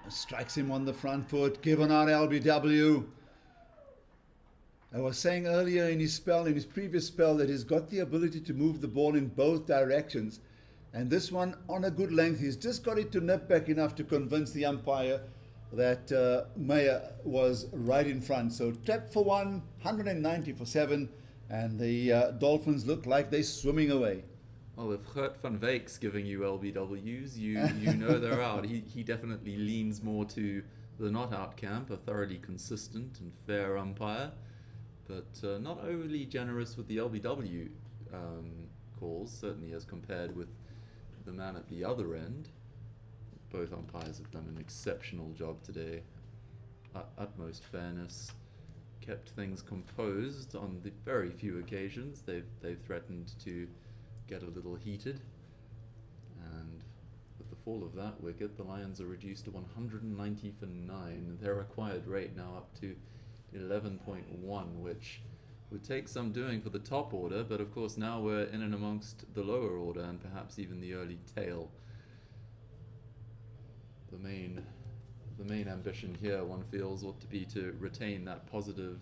S2: Strikes him on the front foot, given out LBW. I was saying earlier in his previous spell, that he's got the ability to move the ball in both directions. And this one, on a good length, he's just got it to nip back enough to convince the umpire that Meyer was right in front. So tapped for 1, 190 for 7, and the Dolphins look like they're swimming away.
S1: Well, if Gert van Wyk's giving you LBWs, you know they're out. He definitely leans more to the not-out camp, a thoroughly consistent and fair umpire, but not overly generous with the LBW calls, certainly as compared with the man at the other end. Both umpires have done an exceptional job today. Utmost fairness, kept things composed on the very few occasions they've threatened to get a little heated, and with the fall of that wicket, the Lions are reduced to 190 for 9. Their required rate now up to 11.1, which would take some doing for the top order, but of course now we're in and amongst the lower order and perhaps even the early tail. The main ambition here, one feels, ought to be to retain that positive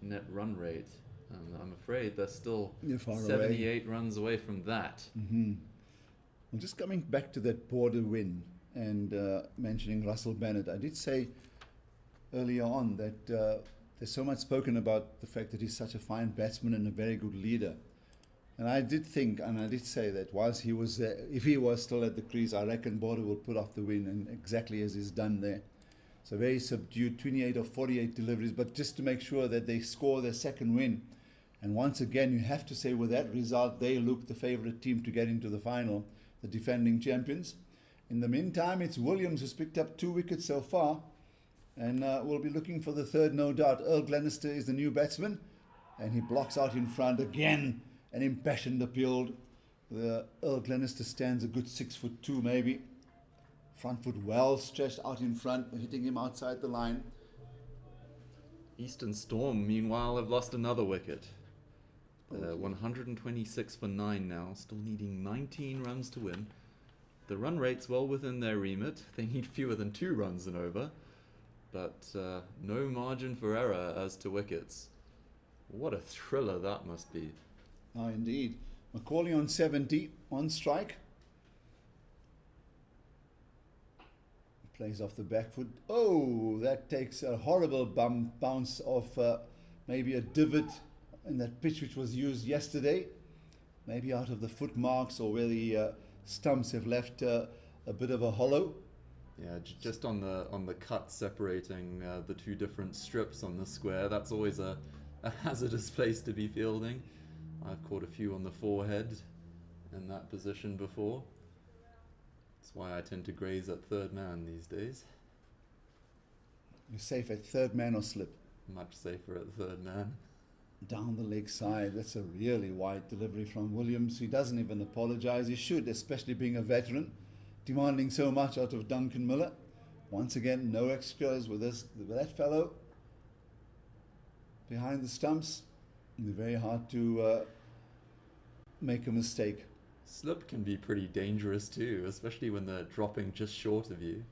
S1: net run rate. And I'm afraid they're still 78 runs away from that.
S2: Mm-hmm. Well, just coming back to that Border win and mentioning Russell Bennett, I did say earlier on that there's so much spoken about the fact that he's such a fine batsman and a very good leader. And I did think, and I did say that whilst he was there, if he was still at the crease, I reckon Border will put off the win, and exactly as he's done there. So very subdued, 28 of 48 deliveries, but just to make sure that they score their second win. And once again, you have to say with that result, they look the favourite team to get into the final, the defending champions. In the meantime, it's Williams who's picked up 2 wickets so far, and we'll be looking for the third, no doubt. Earl Glenister is the new batsman, and he blocks out in front again. An impassioned appeal. Earl Glenister stands a good 6'2" maybe. Front foot well stretched out in front, hitting him outside the line.
S1: Eastern Storm, meanwhile, have lost another wicket. 126 for 9 now, still needing 19 runs to win. The run rate's well within their remit. They need fewer than 2 runs an over, but no margin for error as to wickets. What a thriller that must be.
S2: Ah, indeed. Macaulay on 70, on strike. Plays off the back foot. Oh, that takes a horrible bounce off maybe a divot in that pitch which was used yesterday. Maybe out of the foot marks or where the stumps have left a bit of a hollow.
S1: Yeah, just on the cut separating the 2 different strips on the square. That's always a hazardous place to be fielding. I've caught a few on the forehead in that position before. That's why I tend to graze at third man these days.
S2: You're safe at third man or slip.
S1: Much safer at third man.
S2: Down the leg side. That's a really wide delivery from Williams. He doesn't even apologise. He should, especially being a veteran, demanding so much out of Duncan Miller. Once again, no extras with that fellow. Behind the stumps, it'll be very hard to make a mistake.
S1: Slip can be pretty dangerous too, especially when they're dropping just short of you.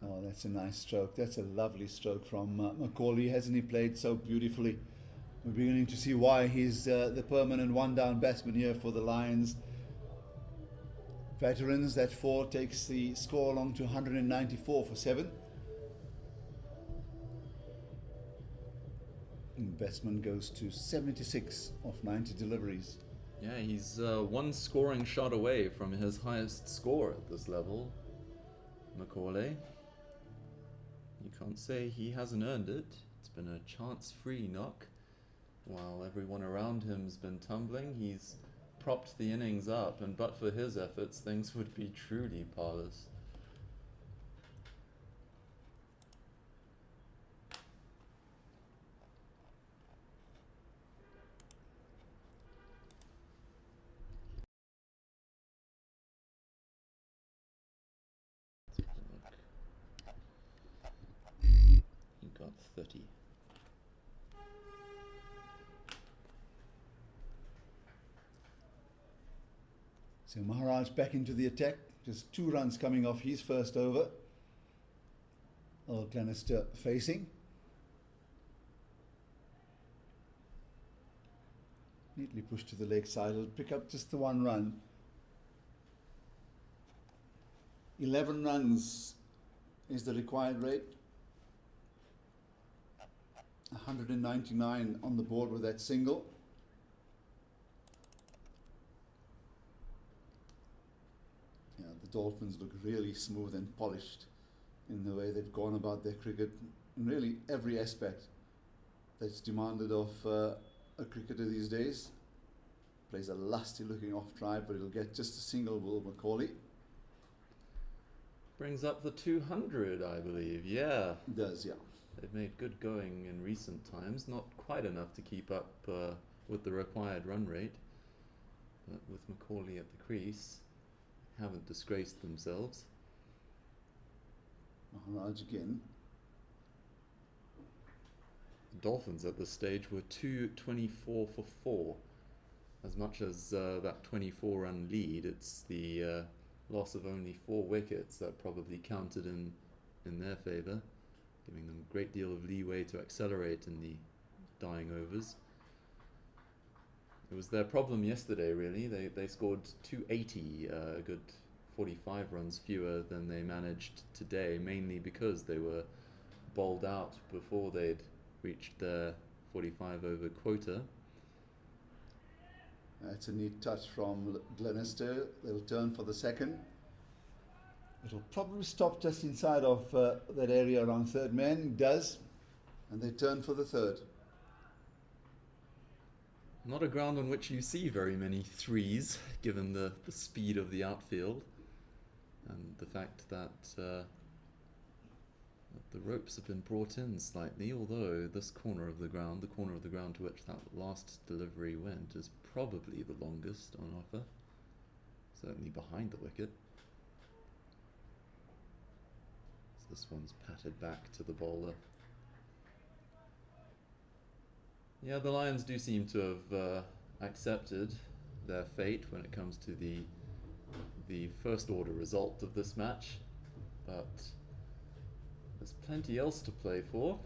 S2: Oh, that's a nice stroke. That's a lovely stroke from Macaulay. Hasn't he played so beautifully? We're beginning to see why he's the permanent one-down batsman here for the Lions. Veterans, that 4 takes the score along to 194 for 7. And batsman goes to 76 of 90 deliveries.
S1: Yeah, he's 1 scoring shot away from his highest score at this level, Macaulay. You can't say he hasn't earned it. It's been a chance-free knock. While everyone around him's been tumbling, he's propped the innings up, and but for his efforts, things would be truly parlous. He got 30.
S2: So Maharaj back into the attack. Just 2 runs coming off his first over. Earl Glenister facing. Neatly pushed to the leg side. He'll pick up just the 1 run. 11 runs is the required rate. 199 on the board with that single. Yeah, the Dolphins look really smooth and polished in the way they've gone about their cricket in really every aspect that's demanded of a cricketer these days. Plays a lusty looking off drive, but it'll get just a single, Will Macaulay.
S1: Brings up the 200, I believe. Yeah.
S2: It does, yeah.
S1: They've made good going in recent times, not quite enough to keep up with the required run rate, but with Macaulay at the crease, haven't disgraced themselves.
S2: Maharaj again.
S1: The Dolphins at this stage were 224 for 4. As much as that 24-run lead, it's the loss of only 4 wickets that probably counted in their favour, giving them a great deal of leeway to accelerate in the dying overs. It was their problem yesterday, really. They scored 280, a good 45 runs fewer than they managed today, mainly because they were bowled out before they'd reached their 45-over quota.
S2: That's a neat touch from Glenister. They'll turn for the second. It'll probably stop just inside of that area around third man. It does, and they turn for the third.
S1: Not a ground on which you see very many threes, given the speed of the outfield and the fact that the ropes have been brought in slightly, although this corner of the ground, the corner of the ground to which that last delivery went, is probably the longest on offer, certainly behind the wicket. So this one's patted back to the bowler. Yeah, the Lions do seem to have accepted their fate when it comes to the first order result of this match, but there's plenty else to play for.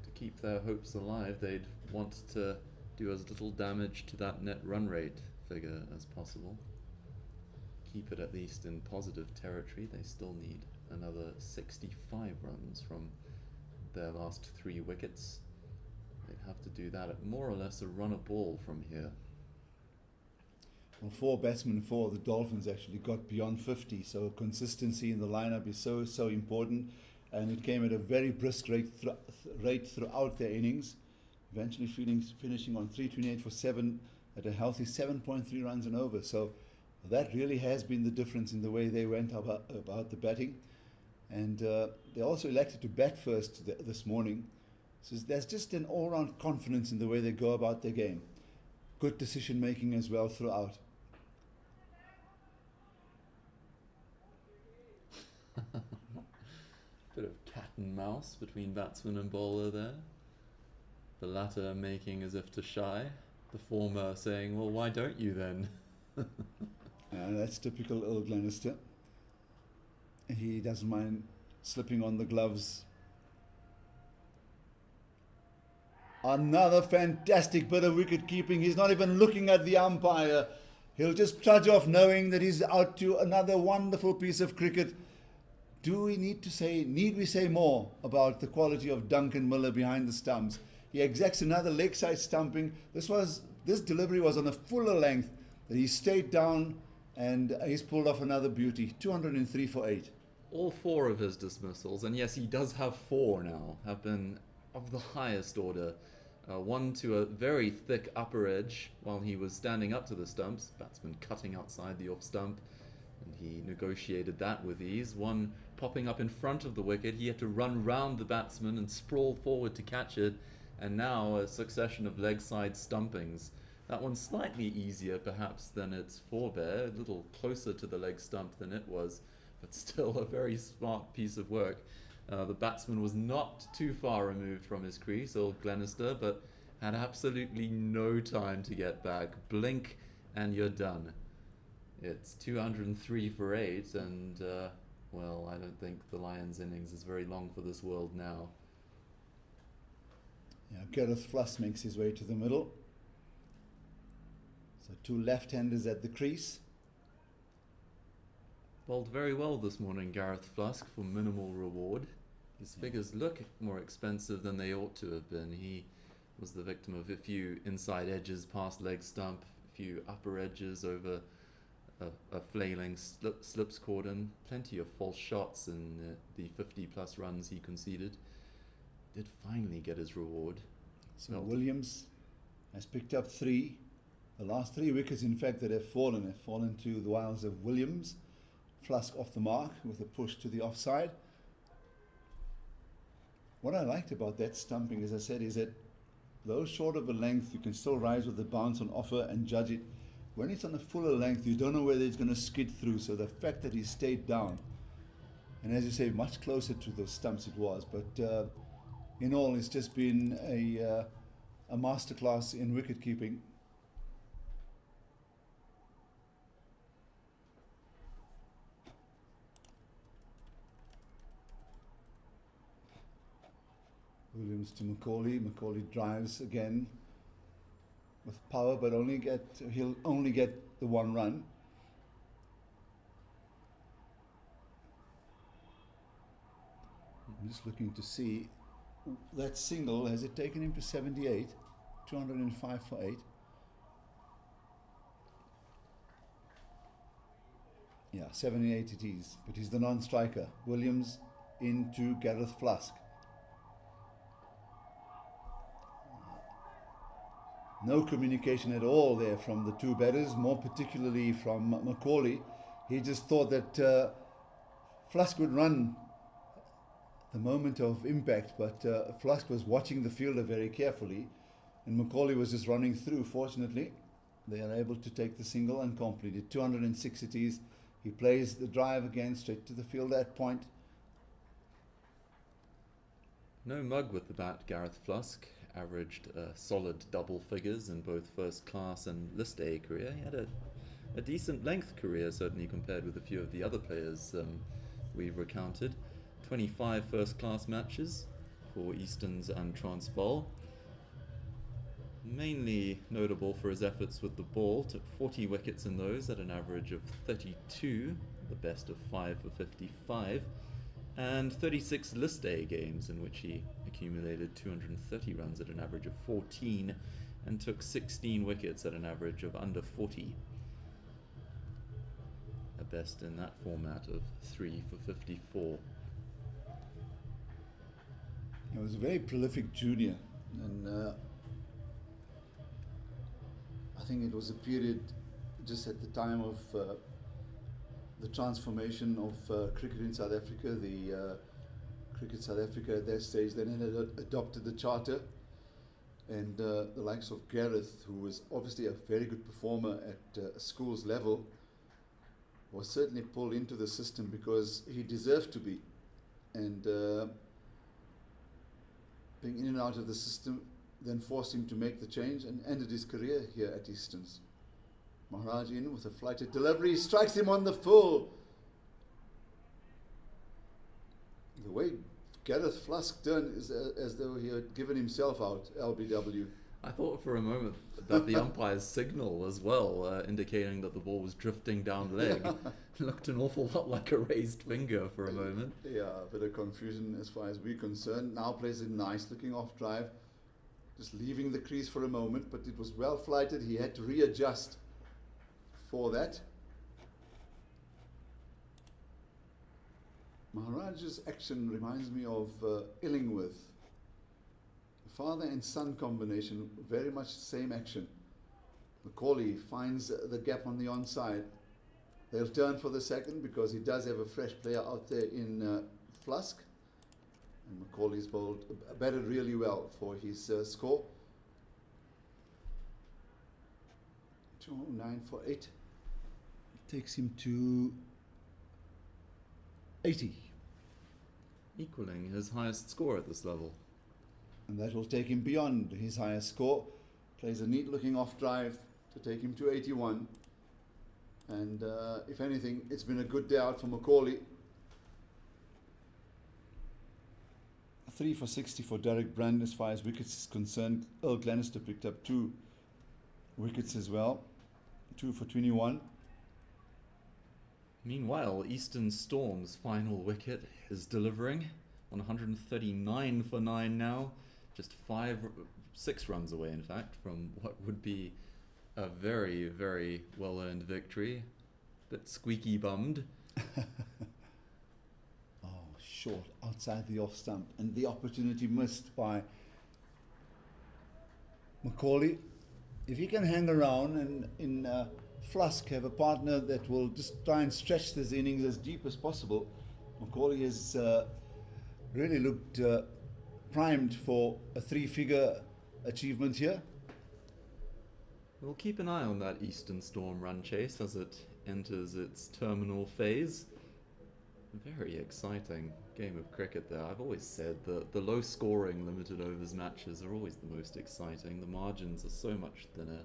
S1: To keep their hopes alive, they'd want to do as little damage to that net run rate figure as possible. Keep it at least in positive territory. They still need another 65 runs from their last 3 wickets. They'd have to do that at more or less a run a ball from here.
S2: Well, 4 batsmen for the Dolphins actually got beyond 50, so consistency in the lineup is so important, and it came at a very brisk rate throughout their innings, eventually finishing on 328 for 7 at a healthy 7.3 runs and over. So that really has been the difference in the way they went about the batting, and they also elected to bat first this morning. So there's just an all-round confidence in the way they go about their game. Good decision making as well throughout.
S1: Bit of cat and mouse between batsman and bowler there. The latter making as if to shy, the former saying, well, why don't you then?
S2: That's typical Earl Glenister. He doesn't mind slipping on the gloves. Another fantastic bit of wicket keeping. He's not even looking at the umpire. He'll just trudge off knowing that he's out to another wonderful piece of cricket. Need we say more about the quality of Duncan Miller behind the stumps? He exacts another leg side stumping. This delivery was on a fuller length that he stayed down, and he's pulled off another beauty. 203 for 8.
S1: All 4 of his dismissals, and yes, he does have 4 now, have been of the highest order. One to a very thick upper edge while he was standing up to the stumps, batsman cutting outside the off stump, and he negotiated that with ease. One popping up in front of the wicket, he had to run round the batsman and sprawl forward to catch it, and now a succession of leg side stumpings. That one's slightly easier perhaps than its forebear, a little closer to the leg stump than it was, but still a very smart piece of work. The batsman was not too far removed from his crease, old Glenister, but had absolutely no time to get back. Blink and you're done. It's 203 for 8, and well, I don't think the Lions' innings is very long for this world now.
S2: Yeah, Gareth Fluss makes his way to the middle. So 2 left-handers at the crease.
S1: Bowled very well this morning, Gareth Flusk, for minimal reward. His figures look more expensive than they ought to have been. He was the victim of a few inside edges past leg stump, a few upper edges over a flailing slips cordon, plenty of false shots in the 50-plus runs he conceded. Did finally get his reward.
S2: So Williams has picked up 3. The last 3 wickets, in fact, that have fallen to the wiles of Williams. Flusk off the mark with a push to the offside. What I liked about that stumping, as I said, is that though short of a length, you can still rise with the bounce on offer and judge it. When it's on a fuller length, you don't know whether it's going to skid through. So the fact that he stayed down, and as you say, much closer to the stumps it was. But in all, it's just been a masterclass in wicket keeping. Williams to Macaulay. Macaulay drives again with power, but he'll only get the 1 run. I'm just looking to see that single. Has it taken him to 78? 205 for 8. Yeah, 78 ATTs, but he's the non-striker. Williams into Gareth Flusk. No communication at all there from the two batters, more particularly from Macaulay. He just thought that Flusk would run the moment of impact, but Flusk was watching the fielder very carefully, and Macaulay was just running through. Fortunately, they are able to take the single and complete it. 206 it is. He plays the drive again straight to the fielder at point.
S1: No mug with the bat, Gareth Flusk. Averaged solid double figures in both first class and list A career. He had a decent length career, certainly compared with a few of the other players we've recounted. 25 first class matches for Easterns and Transvaal. Mainly notable for his efforts with the ball, took 40 wickets in those at an average of 32, the best of 5 for 55, and 36 list A games in which he accumulated 230 runs at an average of 14 and took 16 wickets at an average of under 40. A best in that format of 3 for 54.
S2: He was a very prolific junior, and I think it was a period just at the time of the transformation of cricket in South Africa. The Cricket South Africa at that stage then had adopted the charter, and the likes of Gareth, who was obviously a very good performer at schools level, was certainly pulled into the system because he deserved to be, and being in and out of the system then forced him to make the change and ended his career here at Easterns. Maharaj in with a flighted delivery, strikes him on the full. The way Gareth Flusk turned is as though he had given himself out, LBW.
S1: I thought for a moment that the umpire's signal as well, indicating that the ball was drifting down leg, looked an awful lot like a raised finger for a moment.
S2: Yeah, a bit of confusion as far as we're concerned. Now plays a nice looking off drive, just leaving the crease for a moment, but it was well flighted. He had to readjust for that. Maharaj's action reminds me of Illingworth. Father and son combination, very much the same action. Macaulay finds the gap on the onside. They'll turn for the second because he does have a fresh player out there in Flusk. And Macaulay's bowled, batted really well for his score. 209 for 8. Takes him to 80.
S1: Equaling his highest score at this level.
S2: And that will take him beyond his highest score. Plays a neat looking off drive to take him to 81. And if anything, it's been a good day out for Macaulay. 3 for 60 for Derek Brand as far as wickets is concerned. Earl Glenister picked up 2 wickets as well. 2 for 21.
S1: Meanwhile, Eastern Storm's final wicket is delivering on 139 for 9 now. Just 6 runs away, in fact, from what would be a very, very well-earned victory. Bit squeaky bummed. Short outside the off stump, and the opportunity missed by Macaulay. If he can hang around and in Flusk have a partner that will just try and stretch this innings as deep as possible, Macaulay has really looked primed for a 3-figure achievement here. We'll keep an eye on that Eastern Storm run chase as it enters its terminal phase. Very exciting game of cricket there. I've always said that the low scoring limited overs matches are always the most exciting. The margins are so much thinner.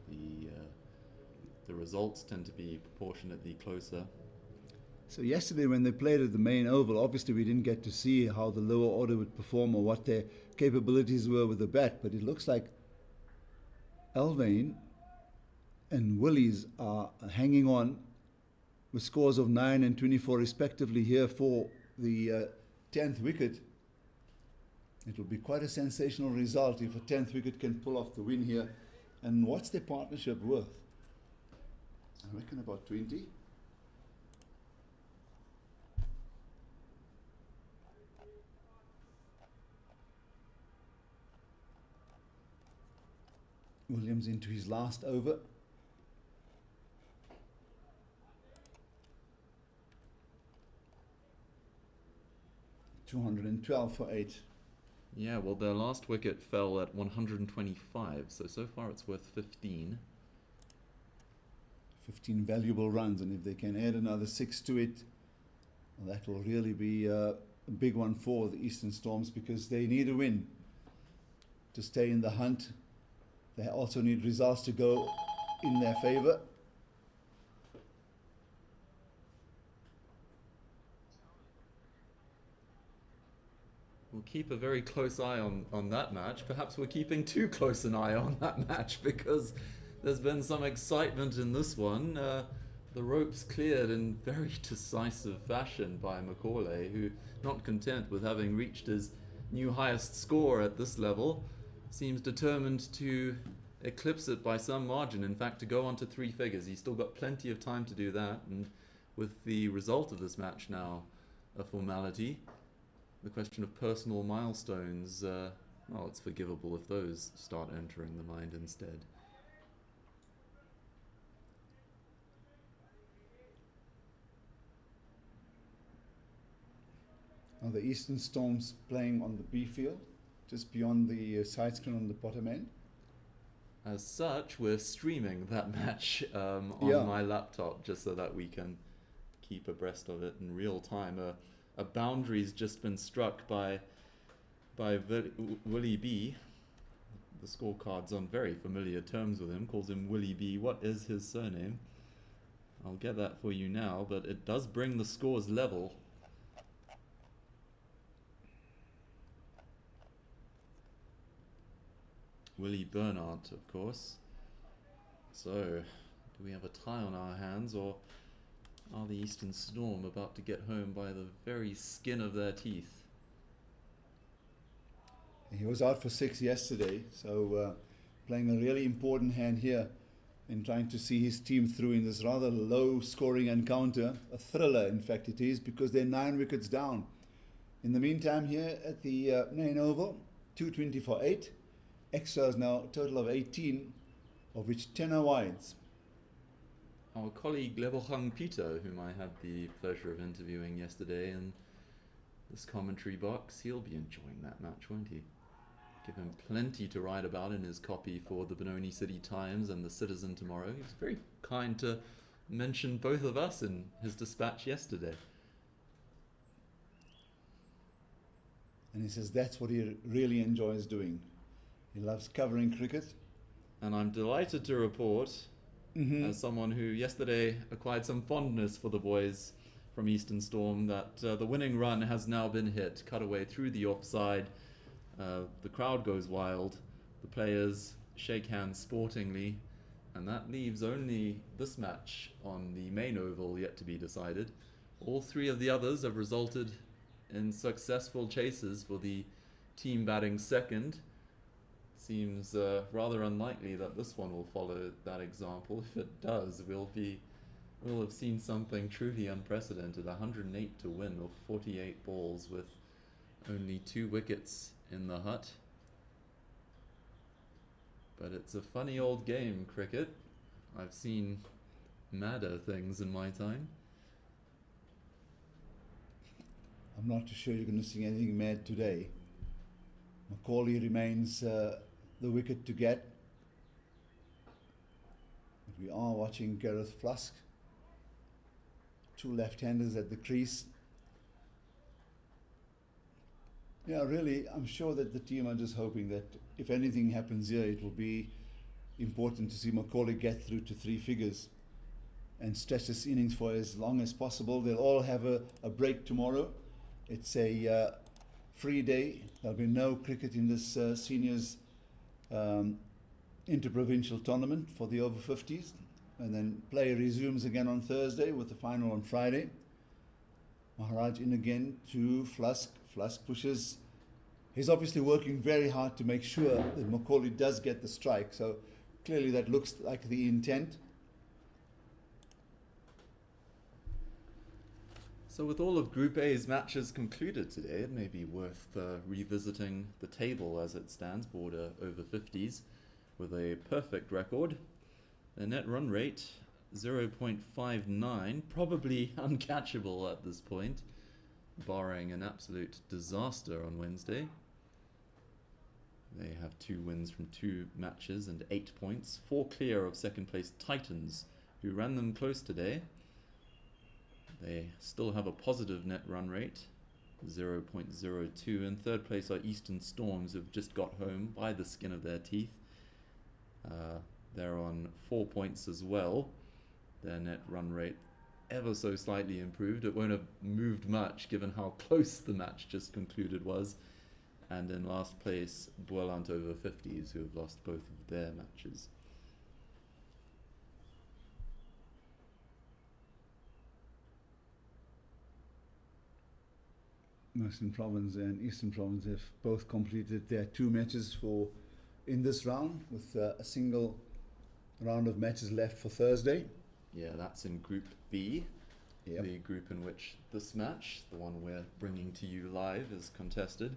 S1: The results tend to be proportionately closer.
S2: So yesterday when they played at the main oval, obviously we didn't get to see how the lower order would perform or what their capabilities were with the bat, but it looks like Alvain and Willies are hanging on with scores of 9 and 24 respectively here for the 10th wicket. It will be quite a sensational result if a 10th wicket can pull off the win here. And what's their partnership worth? I reckon about 20. Williams into his last over. $212 for 8.
S1: Yeah, well, their last wicket fell at 125, so far it's worth 15.
S2: 15 valuable runs, and if they can add another 6 to it, well, that will really be a big one for the Eastern Storms, because they need a win to stay in the hunt. They also need results to go in their favour.
S1: We'll keep a very close eye on that match. Perhaps we're keeping too close an eye on that match, because there's been some excitement in this one. The ropes cleared in very decisive fashion by Macaulay, who, not content with having reached his new highest score at this level, seems determined to eclipse it by some margin. In fact, to go on to 3 figures. He's still got plenty of time to do that, and with the result of this match now a formality, the question of personal milestones, well, it's forgivable if those start entering the mind instead.
S2: Now the Eastern Storms playing on the B field, just beyond the side screen on the bottom end.
S1: As such, we're streaming that match on my laptop, just so that we can keep abreast of it in real time. A boundary's just been struck by Willie B. The scorecard's on very familiar terms with him, calls him Willie B. What is his surname? I'll get that for you now, but it does bring the scores level. Willie Bernard, of course. So, do we have a tie on our hands, or are the Eastern Storm about to get home by the very skin of their teeth?
S2: He was out for 6 yesterday, so playing a really important hand here in trying to see his team through in this rather low scoring encounter. A thriller, in fact it is, because they're 9 wickets down. In the meantime, here at the main oval, 220 for 8. Extras now a total of 18, of which 10 are wides.
S1: Our colleague Lebohang Peter, whom I had the pleasure of interviewing yesterday in this commentary box, he'll be enjoying that match, won't he? Give him plenty to write about in his copy for the Benoni City Times and the Citizen tomorrow. He was very kind to mention both of us in his dispatch yesterday.
S2: And he says that's what he really enjoys doing. He loves covering cricket.
S1: And I'm delighted to report, as someone who yesterday acquired some fondness for the boys from Eastern Storm, that the winning run has now been hit. Cut away through the offside. The crowd goes wild. The players shake hands sportingly. And that leaves only this match on the main oval yet to be decided. All 3 of the others have resulted in successful chases for the team batting second. Seems rather unlikely that this one will follow that example. If it does, we'll have seen something truly unprecedented. 108 to win of 48 balls with only 2 wickets in the hut. But it's a funny old game, cricket. I've seen madder things in my time.
S2: I'm not too sure you're going to see anything mad today. Macaulay remains the wicket to get. But we are watching Gareth Flusk. 2 left-handers at the crease. Yeah, really, I'm sure that the team are just hoping that if anything happens here, it will be important to see Macaulay get through to 3 figures and stretch this innings for as long as possible. They'll all have a break tomorrow. It's a free day. There'll be no cricket in this seniors interprovincial tournament for the over-50s. And then play resumes again on Thursday with the final on Friday. Maharaj in again to Flusk. Flusk pushes. He's obviously working very hard to make sure that Macaulay does get the strike. So clearly that looks like the intent.
S1: So with all of Group A's matches concluded today, it may be worth revisiting the table as it stands, border over 50s. with a perfect record. Their net run rate 0.59, probably uncatchable at this point, barring an absolute disaster on Wednesday. They have 2 wins from 2 matches and 8 points, 4 clear of second place Titans, who ran them close today. They still have a positive net run rate, 0.02. In third place are Eastern Storms, who've just got home by the skin of their teeth. They're on 4 points as well. Their net run rate ever so slightly improved. It won't have moved much given how close the match just concluded was. And in last place, Over-50s, who have lost both of their matches.
S2: Western Province and Eastern Province have both completed their 2 matches in this round, with a single round of matches left for Thursday.
S1: Yeah, that's in Group B,
S2: Yep.
S1: the group in which this match, the one we're bringing to you live, is contested.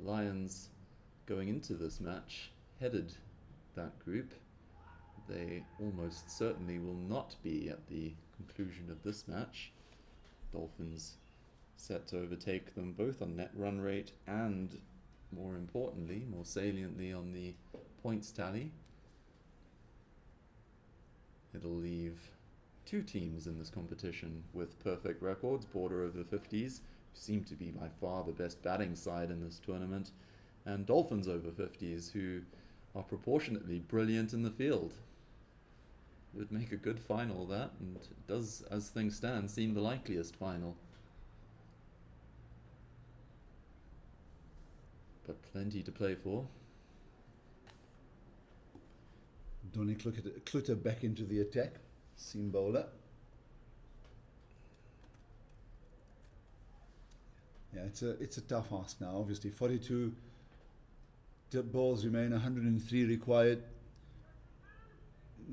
S1: Lions, going into this match, headed that group. They almost certainly will not be at the conclusion of this match. Dolphins set to overtake them both on net run rate and, more importantly, more saliently, on the points tally. It'll leave 2 teams in this competition with perfect records, Over-50s, who seem to be by far the best batting side in this tournament, and Dolphins Over-50s, who are proportionately brilliant in the field. It would make a good final, that, and it does, as things stand, seem the likeliest final. But plenty to play for.
S2: Donny Clutter back into the attack, seam bowler. Yeah, it's a tough ask now. Obviously, 42 balls remain, 103 required.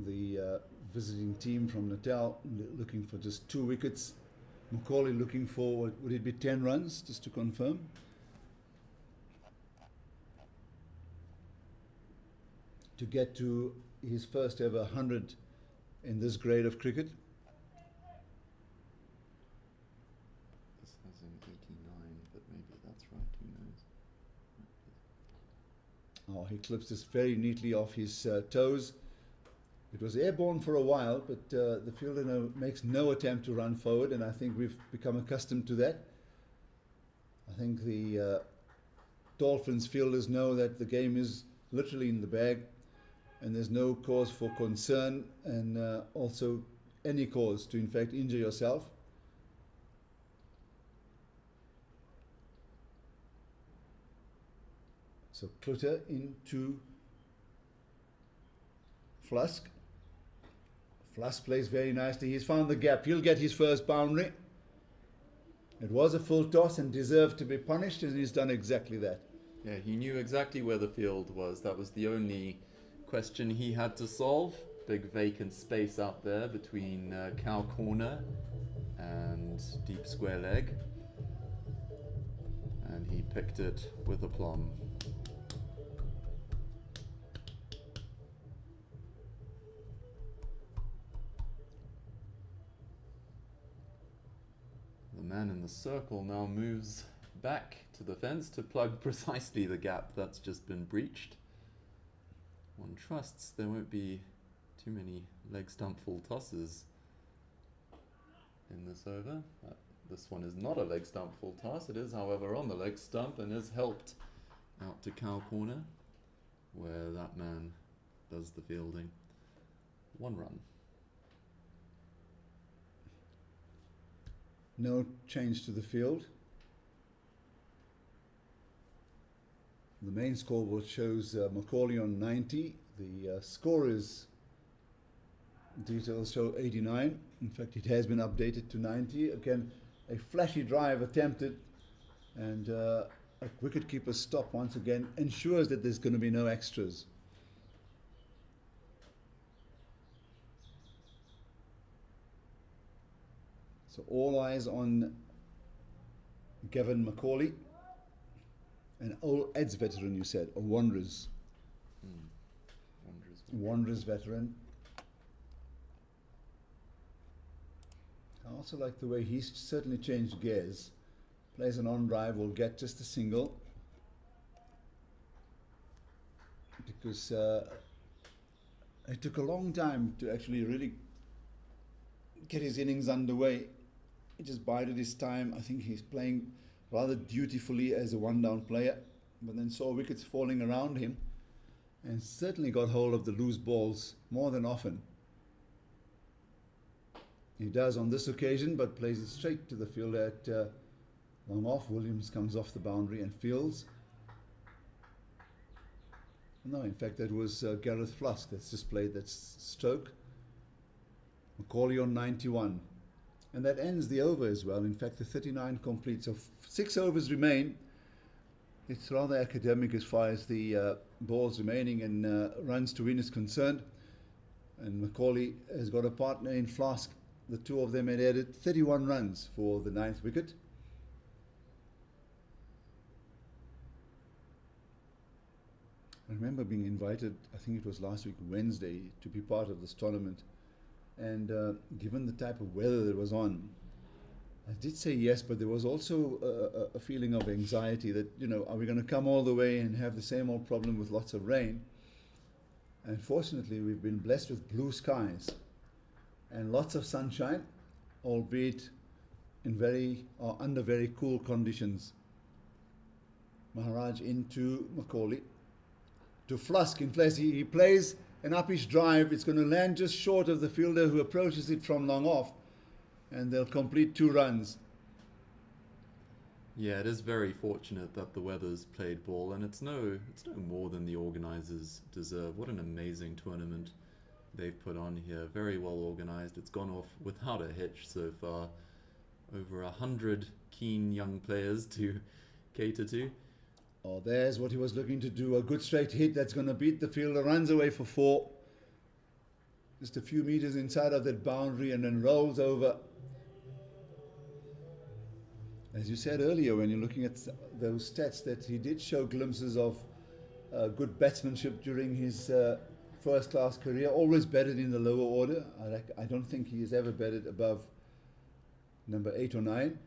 S2: The visiting team from Natal looking for just 2 wickets. Macaulay looking for, would it be 10 runs, just to confirm? To get to his first ever 100 in this grade of cricket.
S1: This has him 89, but maybe that's right, who knows?
S2: Oh, he clips this very neatly off his toes. It was airborne for a while, but the fielder makes no attempt to run forward, and I think we've become accustomed to that. I think the Dolphins fielders know that the game is literally in the bag, and there's no cause for concern, and also any cause to in fact injure yourself. So Clutter into Flusk. Flusk plays very nicely. He's found the gap. He'll get his first boundary. It was a full toss and deserved to be punished, and he's done exactly that.
S1: Yeah, he knew exactly where the field was. That was the only question he had to solve. Big vacant space out there between cow corner and deep square leg. And he picked it with aplomb. The man in the circle now moves back to the fence to plug precisely the gap that's just been breached. One trusts there won't be too many leg stump full tosses in this over. This one is not a leg stump full toss. It is, however, on the leg stump and is helped out to cow corner, where that man does the fielding. 1 run.
S2: No change to the field. The main scoreboard shows Macaulay on 90. The scorers details show 89. In fact, it has been updated to 90. Again, a flashy drive attempted, and a wicketkeeper stop once again ensures that there's going to be no extras. So all eyes on Gavin Macaulay. An old Eds veteran, you said, or Wanderers. Wanderers veteran. I also like the way he's certainly changed gears. Plays an on drive, will get just a single. Because it took a long time to actually really get his innings underway. He just bided his time. I think he's playing rather dutifully as a one-down player, but then saw wickets falling around him and certainly got hold of the loose balls more than often. He does on this occasion, but plays it straight to the fielder at long off. Williams comes off the boundary and fields. No, in fact, that was Gareth Flusk that's just played that stroke. Macaulay on 91. And that ends the over as well. In fact, the 39 complete. So 6 overs remain. It's rather academic as far as the balls remaining and runs to win is concerned. And Macaulay has got a partner in Flask. The two of them had added 31 runs for the 9th wicket. I remember being invited, I think it was last week, Wednesday, to be part of this tournament. And given the type of weather that was on, I did say yes, but there was also a feeling of anxiety that, you know, are we going to come all the way and have the same old problem with lots of rain? And fortunately, we've been blessed with blue skies and lots of sunshine, albeit in under very cool conditions. Maharaj into Macaulay. To Flusk in place. He plays an uppish drive. It's going to land just short of the fielder who approaches it from long off, and they'll complete 2 runs.
S1: Yeah, it is very fortunate that the weather's played ball, and it's no more than the organisers deserve. What an amazing tournament they've put on here. Very well organised. It's gone off without a hitch so far. Over 100 keen young players to cater to.
S2: Oh, there's what he was looking to do. A good straight hit that's going to beat the fielder. Runs away for 4. Just a few meters inside of that boundary and then rolls over. As you said earlier, when you're looking at those stats, that he did show glimpses of good batsmanship during his first-class career. Always batted in the lower order. I don't think he has ever batted above number 8 or 9.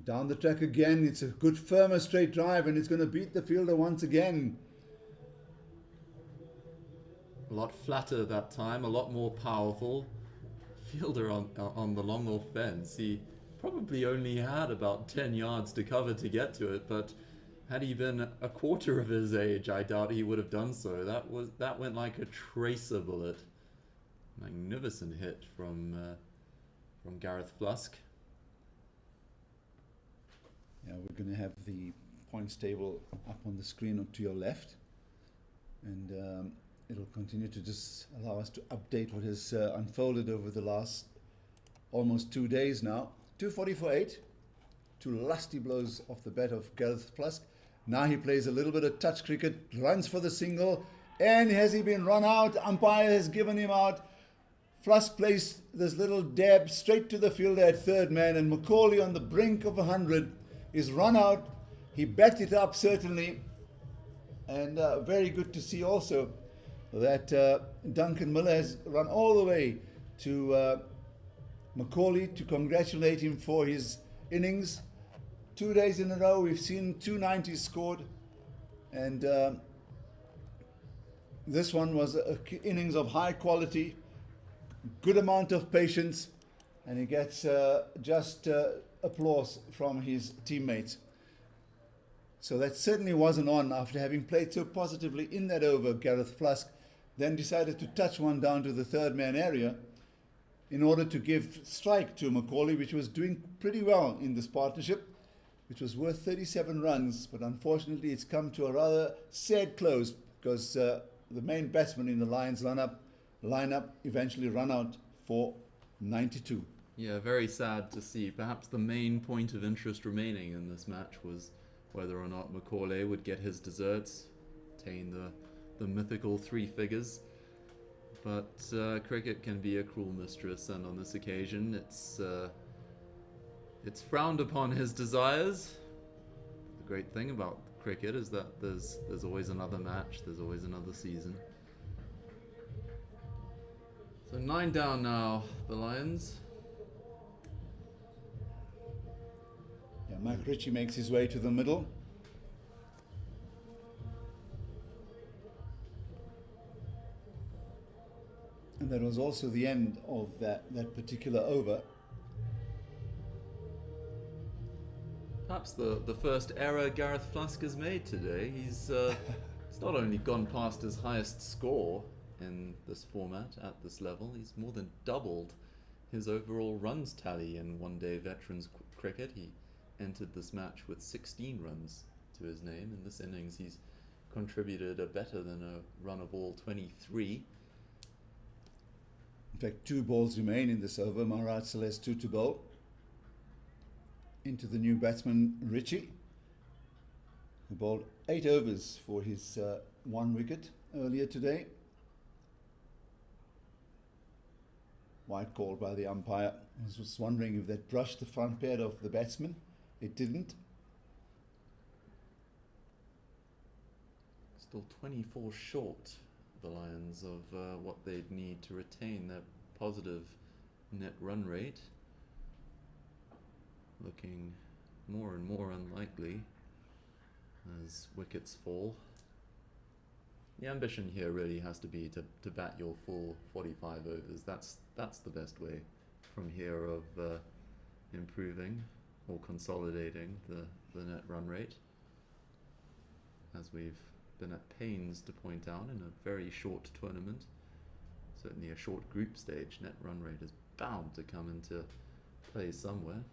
S2: Down the track again, it's a good firmer straight drive and it's going to beat the fielder once again.
S1: A lot flatter that time, a lot more powerful. Fielder on the long off fence. He probably only had about 10 yards to cover to get to it, but had he been a quarter of his age, I doubt he would have done so. That went like a tracer bullet. Magnificent hit from Gareth Flusk.
S2: Yeah, we're going to have the points table up on the screen to your left, and it'll continue to just allow us to update what has unfolded over the last almost 2 days now. 240 for 8, 2 lusty blows off the bat of Gareth Flusk. Now he plays a little bit of touch cricket, runs for the single, and has he been run out? Umpire has given him out. Flusk plays this little dab straight to the fielder at third man, and Macaulay on the brink of 100 is run out. He backed it up certainly, and very good to see also that Duncan Miller has run all the way to Macaulay to congratulate him for his innings. 2 days in a row we've seen 290s scored, and this one was an innings of high quality, good amount of patience, and he gets just applause from his teammates. So that certainly wasn't on after having played so positively in that over. Gareth Flusk then decided to touch one down to the third man area in order to give strike to Macaulay, which was doing pretty well in this partnership, which was worth 37 runs, but unfortunately it's come to a rather sad close because the main batsman in the Lions lineup eventually run out for 92.
S1: Yeah, very sad to see. Perhaps the main point of interest remaining in this match was whether or not Macaulay would get his desserts, attain the mythical 3 figures. But cricket can be a cruel mistress, and on this occasion it's frowned upon his desires. The great thing about cricket is that there's always another match, there's always another season. So 9 down now, the Lions.
S2: Yeah, Mike Ritchie makes his way to the middle. And that was also the end of that particular over.
S1: Perhaps the first error Gareth Flusk has made today. He's not only gone past his highest score in this format at this level, he's more than doubled his overall runs tally in one-day veterans cricket. He entered this match with 16 runs to his name. In this innings, he's contributed a better than a run of all 23.
S2: In fact, 2 balls remain in this over. Maharaj Celeste 2 to bowl. Into the new batsman Ritchie, who bowled 8 overs for his 1 wicket earlier today. White call by the umpire. I was just wondering if that brushed the front pad of the batsman. It didn't.
S1: Still 24 short, the Lions, of what they'd need to retain their positive net run rate. Looking more and more unlikely as wickets fall. The ambition here really has to be to bat your full 45 overs. That's the best way from here of improving or consolidating the net run rate. As we've been at pains to point out, in a very short tournament, certainly a short group stage, net run rate is bound to come into play somewhere.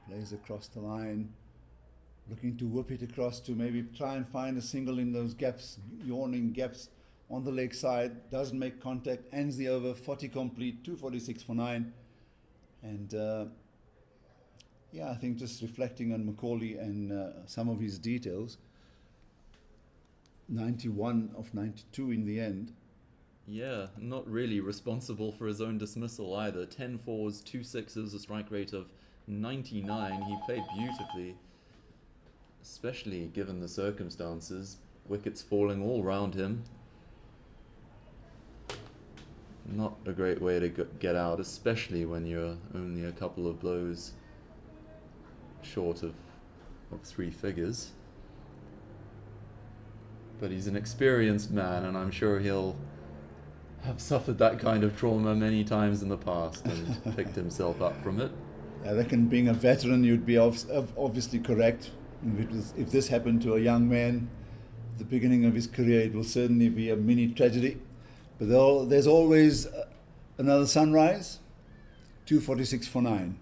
S2: Plays across the line, looking to whip it across to maybe try and find a single in those gaps, yawning gaps on the leg side. Doesn't make contact, ends the over, 40 complete, 246 for 9. And yeah, I think just reflecting on Macaulay and some of his details, 91 of 92 in the end.
S1: Yeah, not really responsible for his own dismissal either. 10 fours, 2 sixes, a strike rate of 99. He played beautifully, especially given the circumstances. Wickets falling all round him. Not a great way to get out, especially when you're only a couple of blows short of 3 figures. But he's an experienced man, and I'm sure he'll have suffered that kind of trauma many times in the past and picked himself up from it.
S2: I reckon being a veteran, you'd be obviously correct. If this happened to a young man at the beginning of his career, it will certainly be a mini tragedy. But there's always another sunrise. 246 for 9.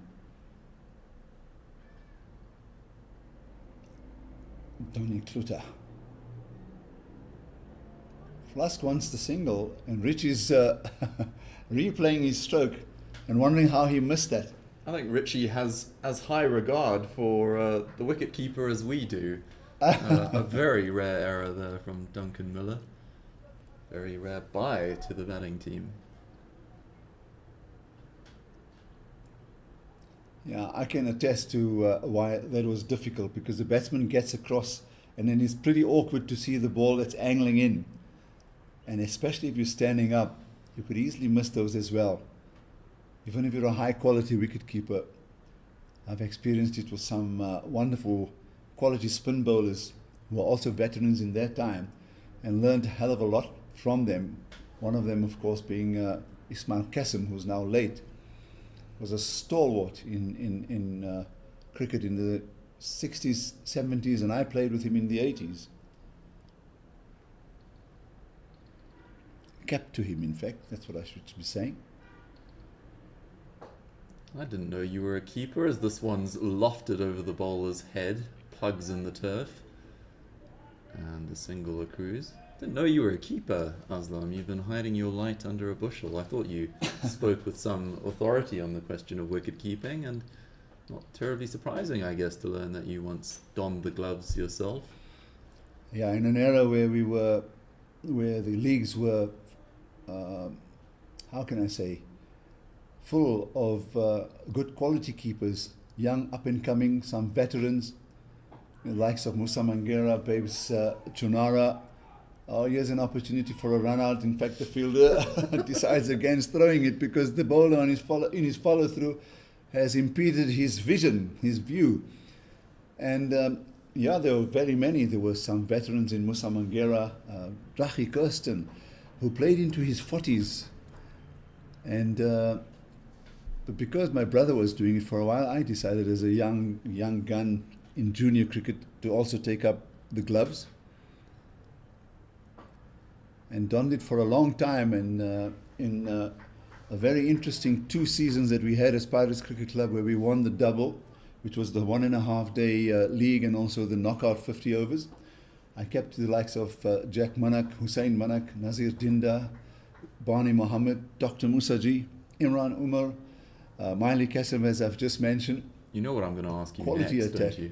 S2: Donny Kluter. Flusk wants the single, and Richie's replaying his stroke and wondering how he missed that.
S1: I think Ritchie has as high regard for the wicket-keeper as we do. A very rare error there from Duncan Miller. Very rare bye to the batting team.
S2: Yeah, I can attest to why that was difficult, because the batsman gets across and then it's pretty awkward to see the ball that's angling in. And especially if you're standing up, you could easily miss those as well. Even if you're a high-quality wicket-keeper. I've experienced it with some wonderful quality spin bowlers who are also veterans in their time and learned a hell of a lot from them. One of them, of course, being Ismail Qasim, who's now late, was a stalwart in cricket in the 60s, 70s, and I played with him in the 80s. Cap to him, in fact, that's what I should be saying.
S1: I didn't know you were a keeper, as this one's lofted over the bowler's head, plugs in the turf, and a single accrues. Didn't know you were a keeper, Aslam. You've been hiding your light under a bushel. I thought you spoke with some authority on the question of wicket keeping, and not terribly surprising, I guess, to learn that you once donned the gloves yourself.
S2: Yeah, in an era where the leagues were, how can I say, full of good quality keepers, young up-and-coming, some veterans, the likes of Musa Mangera, Babes Chunara. Oh, here's an opportunity for a run out. In fact, the fielder decides against throwing it because the bowler in his follow-through has impeded his vision, his view. And yeah, there were very many. There were some veterans in Musa Mangera, Rachi Kirsten, who played into his 40s. And but because my brother was doing it for a while, I decided as a young gun in junior cricket to also take up the gloves. And donned it for a long time, and in a very interesting 2 seasons that we had as Pirates Cricket Club, where we won the double, which was the 1.5 day league and also the knockout 50 overs. I kept the likes of Jack Manak, Hussain Manak, Nazir Dinda, Barney Mohammed, Dr. Musaji, Imran Umar, Miley Kasim, as I've just mentioned.
S1: You know what I'm going to ask you
S2: Quality
S1: next,
S2: attack.
S1: don't you?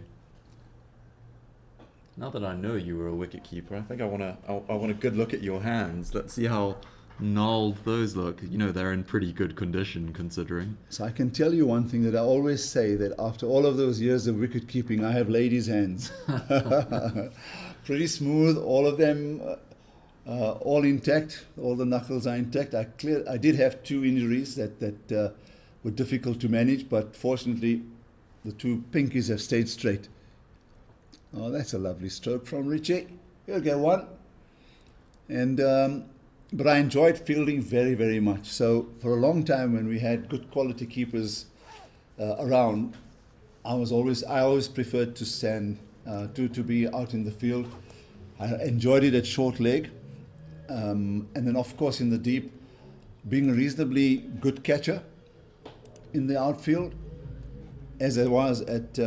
S1: Now that I know you were a wicket keeper, I think I want a good look at your hands. Let's see how gnarled those look. You know, they're in pretty good condition considering.
S2: So I can tell you one thing that I always say, that after all of those years of wicket keeping, I have ladies' hands. Pretty smooth, all of them, all intact, all the knuckles are intact. I did have 2 injuries that were difficult to manage, but fortunately the 2 pinkies have stayed straight. Oh, that's a lovely stroke from Richie. He'll get one. And but I enjoyed fielding very, very much. So for a long time, when we had good quality keepers around, I always preferred to stand, to be out in the field. I enjoyed it at short leg, and then of course in the deep, being a reasonably good catcher in the outfield, as I was at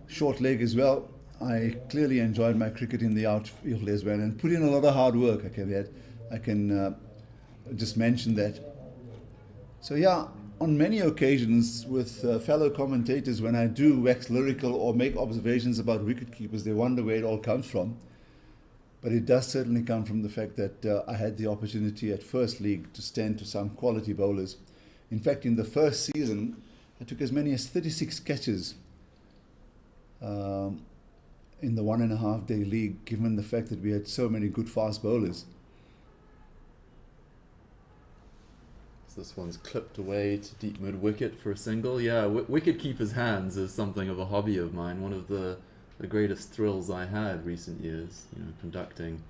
S2: short leg as well. I clearly enjoyed my cricket in the outfield as well, and put in a lot of hard work. I can just mention that. So yeah, on many occasions with fellow commentators, when I do wax lyrical or make observations about wicket keepers, they wonder where it all comes from. But it does certainly come from the fact that I had the opportunity at first league to stand to some quality bowlers. In fact, in the first season, I took as many as 36 catches in the 1.5 day league, given the fact that we had so many good fast bowlers.
S1: So this one's clipped away to deep mid wicket for a single. Yeah, wicket keeper's hands is something of a hobby of mine. One of the greatest thrills I had recent years. You know, conducting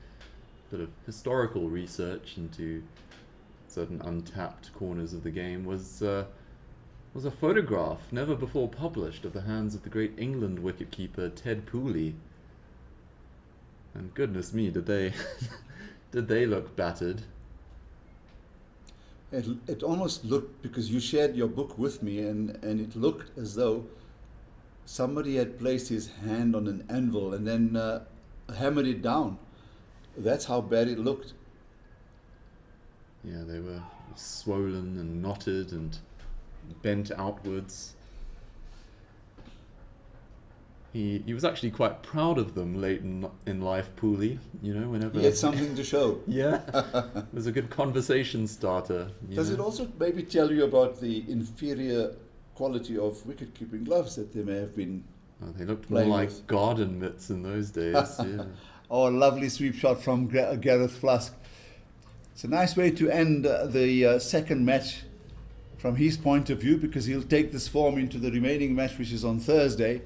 S1: a bit of historical research into certain untapped corners of the game was a photograph, never before published, of the hands of the great England wicketkeeper Ted Pooley. And goodness me, did they did they look battered?
S2: It almost looked, because you shared your book with me, and it looked as though somebody had placed his hand on an anvil and then hammered it down. That's how bad it looked.
S1: Yeah, they were swollen and knotted and bent outwards. He was actually quite proud of them late in life, Pooley. You know, whenever
S2: He had something to show.
S1: yeah, it was a good conversation starter.
S2: Does it also maybe tell you about the inferior quality of wicket-keeping gloves that there may have been?
S1: Oh, they looked more
S2: playing
S1: like
S2: with?
S1: garden mitts in those days. Yeah.
S2: Oh, a lovely sweep shot from Gareth Flask. It's a nice way to end the second match from his point of view, because he'll take this form into the remaining match, which is on Thursday.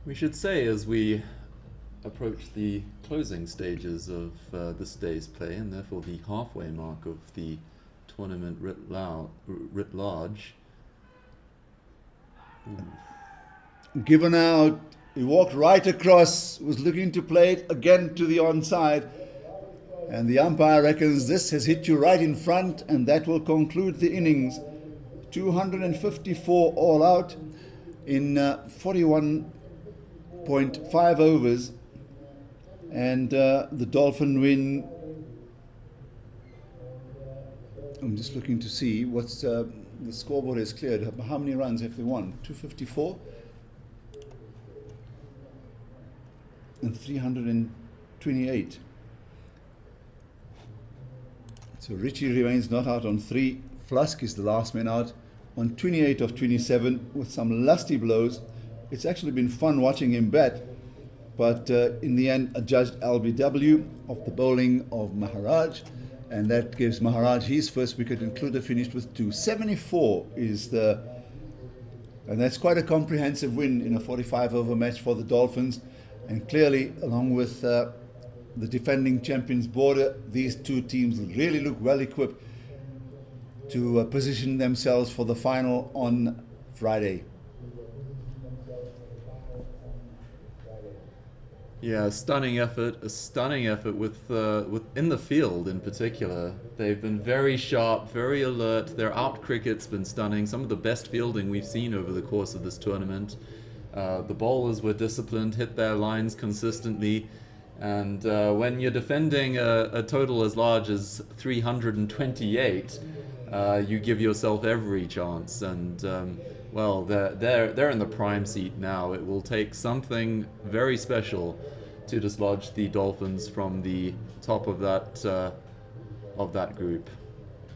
S1: We should say, as we approach the closing stages of this day's play, and therefore the halfway mark of the tournament writ large.
S2: Given out, he walked right across, was looking to play it again to the onside, and the umpire reckons this has hit you right in front, and that will conclude the innings. 254 all out in 41.5 overs, and the Dolphin win. I'm just looking to see what's the scoreboard has cleared. How many runs have they won? 254 and 328. So Richie remains not out on 3 Flusk is the last man out on 28 of 27 with some lusty blows. It's actually been fun watching him bat, but in the end, adjudged LBW of the bowling of Maharaj, and that gives Maharaj his first wicket, and Kluter finished with 274 and that's quite a comprehensive win in a 45-over match for the Dolphins. And clearly, along with the defending champions Border, these two teams really look well equipped to position themselves for the final on Friday.
S1: Yeah, a stunning effort with in the field in particular. They've been very sharp, very alert. Their out cricket's been stunning. Some of the best fielding we've seen over the course of this tournament. The bowlers were disciplined, hit their lines consistently, and when you're defending a total as large as 328, you give yourself every chance. And well, they're in the prime seat now. It will take something very special to dislodge the Dolphins from the top of that group.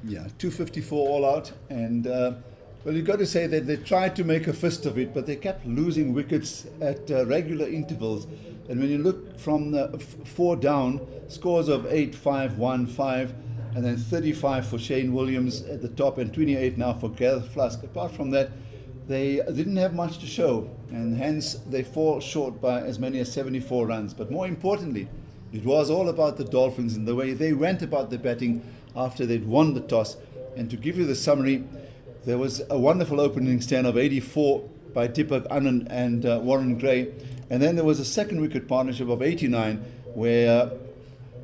S2: Yeah, 254 all out, and well, you've got to say that they tried to make a fist of it, but they kept losing wickets at regular intervals. And when you look from the 4 down, scores of 8-5, 1-5, and then 35 for Shane Williams at the top, and 28 now for Gareth Flusk. Apart from that, they didn't have much to show, and hence they fall short by as many as 74 runs. But more importantly, it was all about the Dolphins and the way they went about the batting after they'd won the toss. And to give you the summary, there was a wonderful opening stand of 84 by Deepak Anand and Warren Gray, and then there was a second wicket partnership of 89 where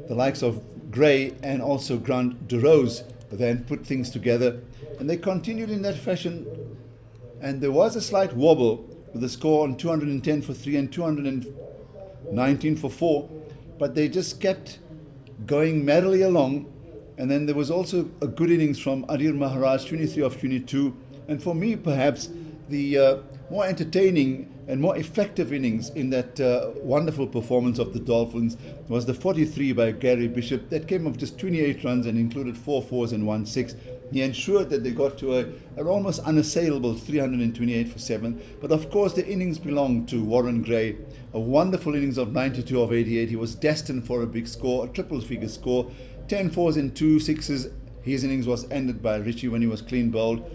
S2: the likes of Gray and also Grant DeRose then put things together, and they continued in that fashion. And there was a slight wobble with a score on 210 for 3 and 219 for 4, but they just kept going merrily along. And then there was also a good innings from Adir Maharaj, 23 of 22. And for me, perhaps the more entertaining and more effective innings in that wonderful performance of the Dolphins was the 43 by Gary Bishop. That came off just 28 runs and included 4 fours and 1 6. He ensured that they got to an almost unassailable 328 for 7. But of course, the innings belonged to Warren Gray. A wonderful innings of 92 of 88. He was destined for a big score, a triple-figure score. 10 fours and 2 sixes. His innings was ended by Richie when he was clean bowled.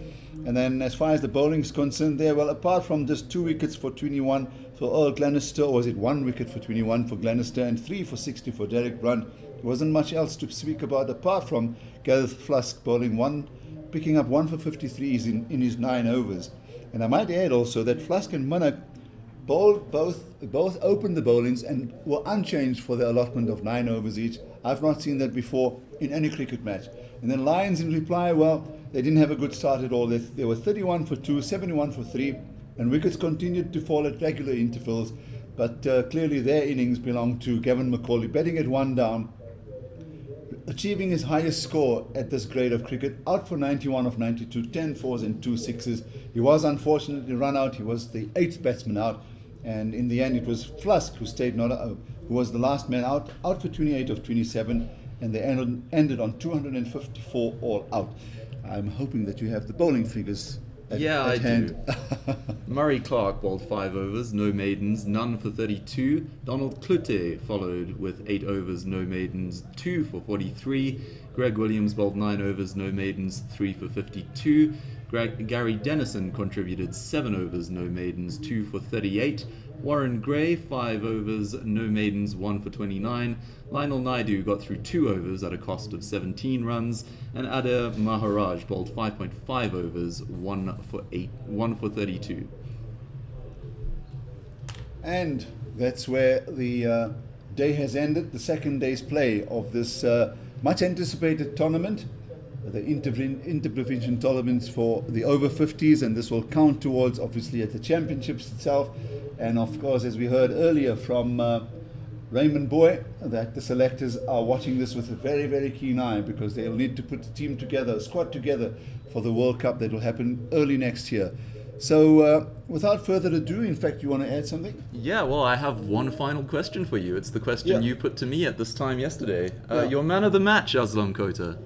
S2: And then as far as the bowling is concerned there, well, apart from just 2 wickets for 21 for Earl Glenister, or was it 1 wicket for 21 for Glenister and 3 for 60 for Derek Brunt, there wasn't much else to speak about apart from Gareth Flusk bowling picking up 1 for 53s in his 9 overs. And I might add also that Flusk and Minnock both opened the bowlings and were unchanged for their allotment of 9 overs each. I've not seen that before in any cricket match. And then Lions in reply, well, they didn't have a good start at all. They were 31 for 2, 71 for 3, and wickets continued to fall at regular intervals. But clearly their innings belonged to Gavin McCauley, batting at 1 down, achieving his highest score at this grade of cricket, out for 91 of 92, 10 fours and 2 sixes. He was unfortunately run out. He was the 8th batsman out, and in the end it was Flusk who who was the last man out for 28 of 27, and they ended on 254 all out. I'm hoping that you have the bowling figures at hand.
S1: Do. Murray Clark bowled 5 overs, no maidens, none for 32. Donald Kluter followed with 8 overs, no maidens, 2 for 43. Greg Williams bowled 9 overs, no maidens, 3 for 52. Gary Dennison contributed 7 overs, no maidens, 2 for 38. Warren Gray, 5 overs, no maidens, 1 for 29. Lionel Naidu got through 2 overs at a cost of 17 runs, and Adir Maharaj bowled 5.5 overs, 1 for 32.
S2: And that's where the day has ended, the second day's play of this much anticipated tournament, the interprovincial tournaments for the over-50s, and this will count towards obviously at the championships itself. And of course, as we heard earlier from Raymond Boy, that the selectors are watching this with a very, very keen eye, because they'll need to put the team together, a squad together for the World Cup that will happen early next year. So without further ado, in fact, you want to add something?
S1: Yeah, well, I have one final question for you. It's the question you put to me at this time yesterday. Your man of the match, Aslam Kota.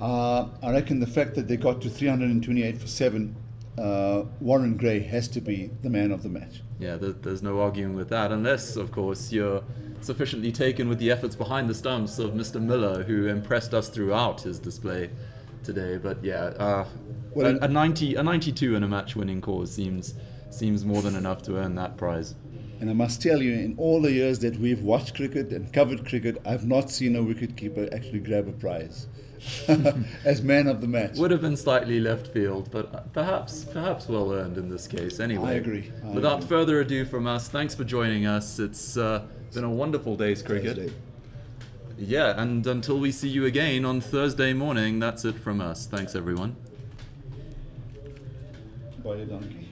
S2: I reckon the fact that they got to 328 for 7, Warren Gray has to be the man of the match.
S1: Yeah, there's no arguing with that, unless, of course, you're sufficiently taken with the efforts behind the stumps of Mr. Miller, who impressed us throughout his display today. But yeah,
S2: Well,
S1: a 92 in a match-winning cause seems more than enough to earn that prize.
S2: And I must tell you, in all the years that we've watched cricket and covered cricket, I've not seen a wicketkeeper actually grab a prize as man of the match.
S1: Would have been slightly left field, but perhaps well earned in this case. Anyway,
S2: I agree.
S1: Without further ado from us, thanks for joining us. It's been a wonderful day's cricket.
S2: Thursday.
S1: Yeah, and until we see you again on Thursday morning, that's it from us. Thanks, everyone.
S2: By a donkey.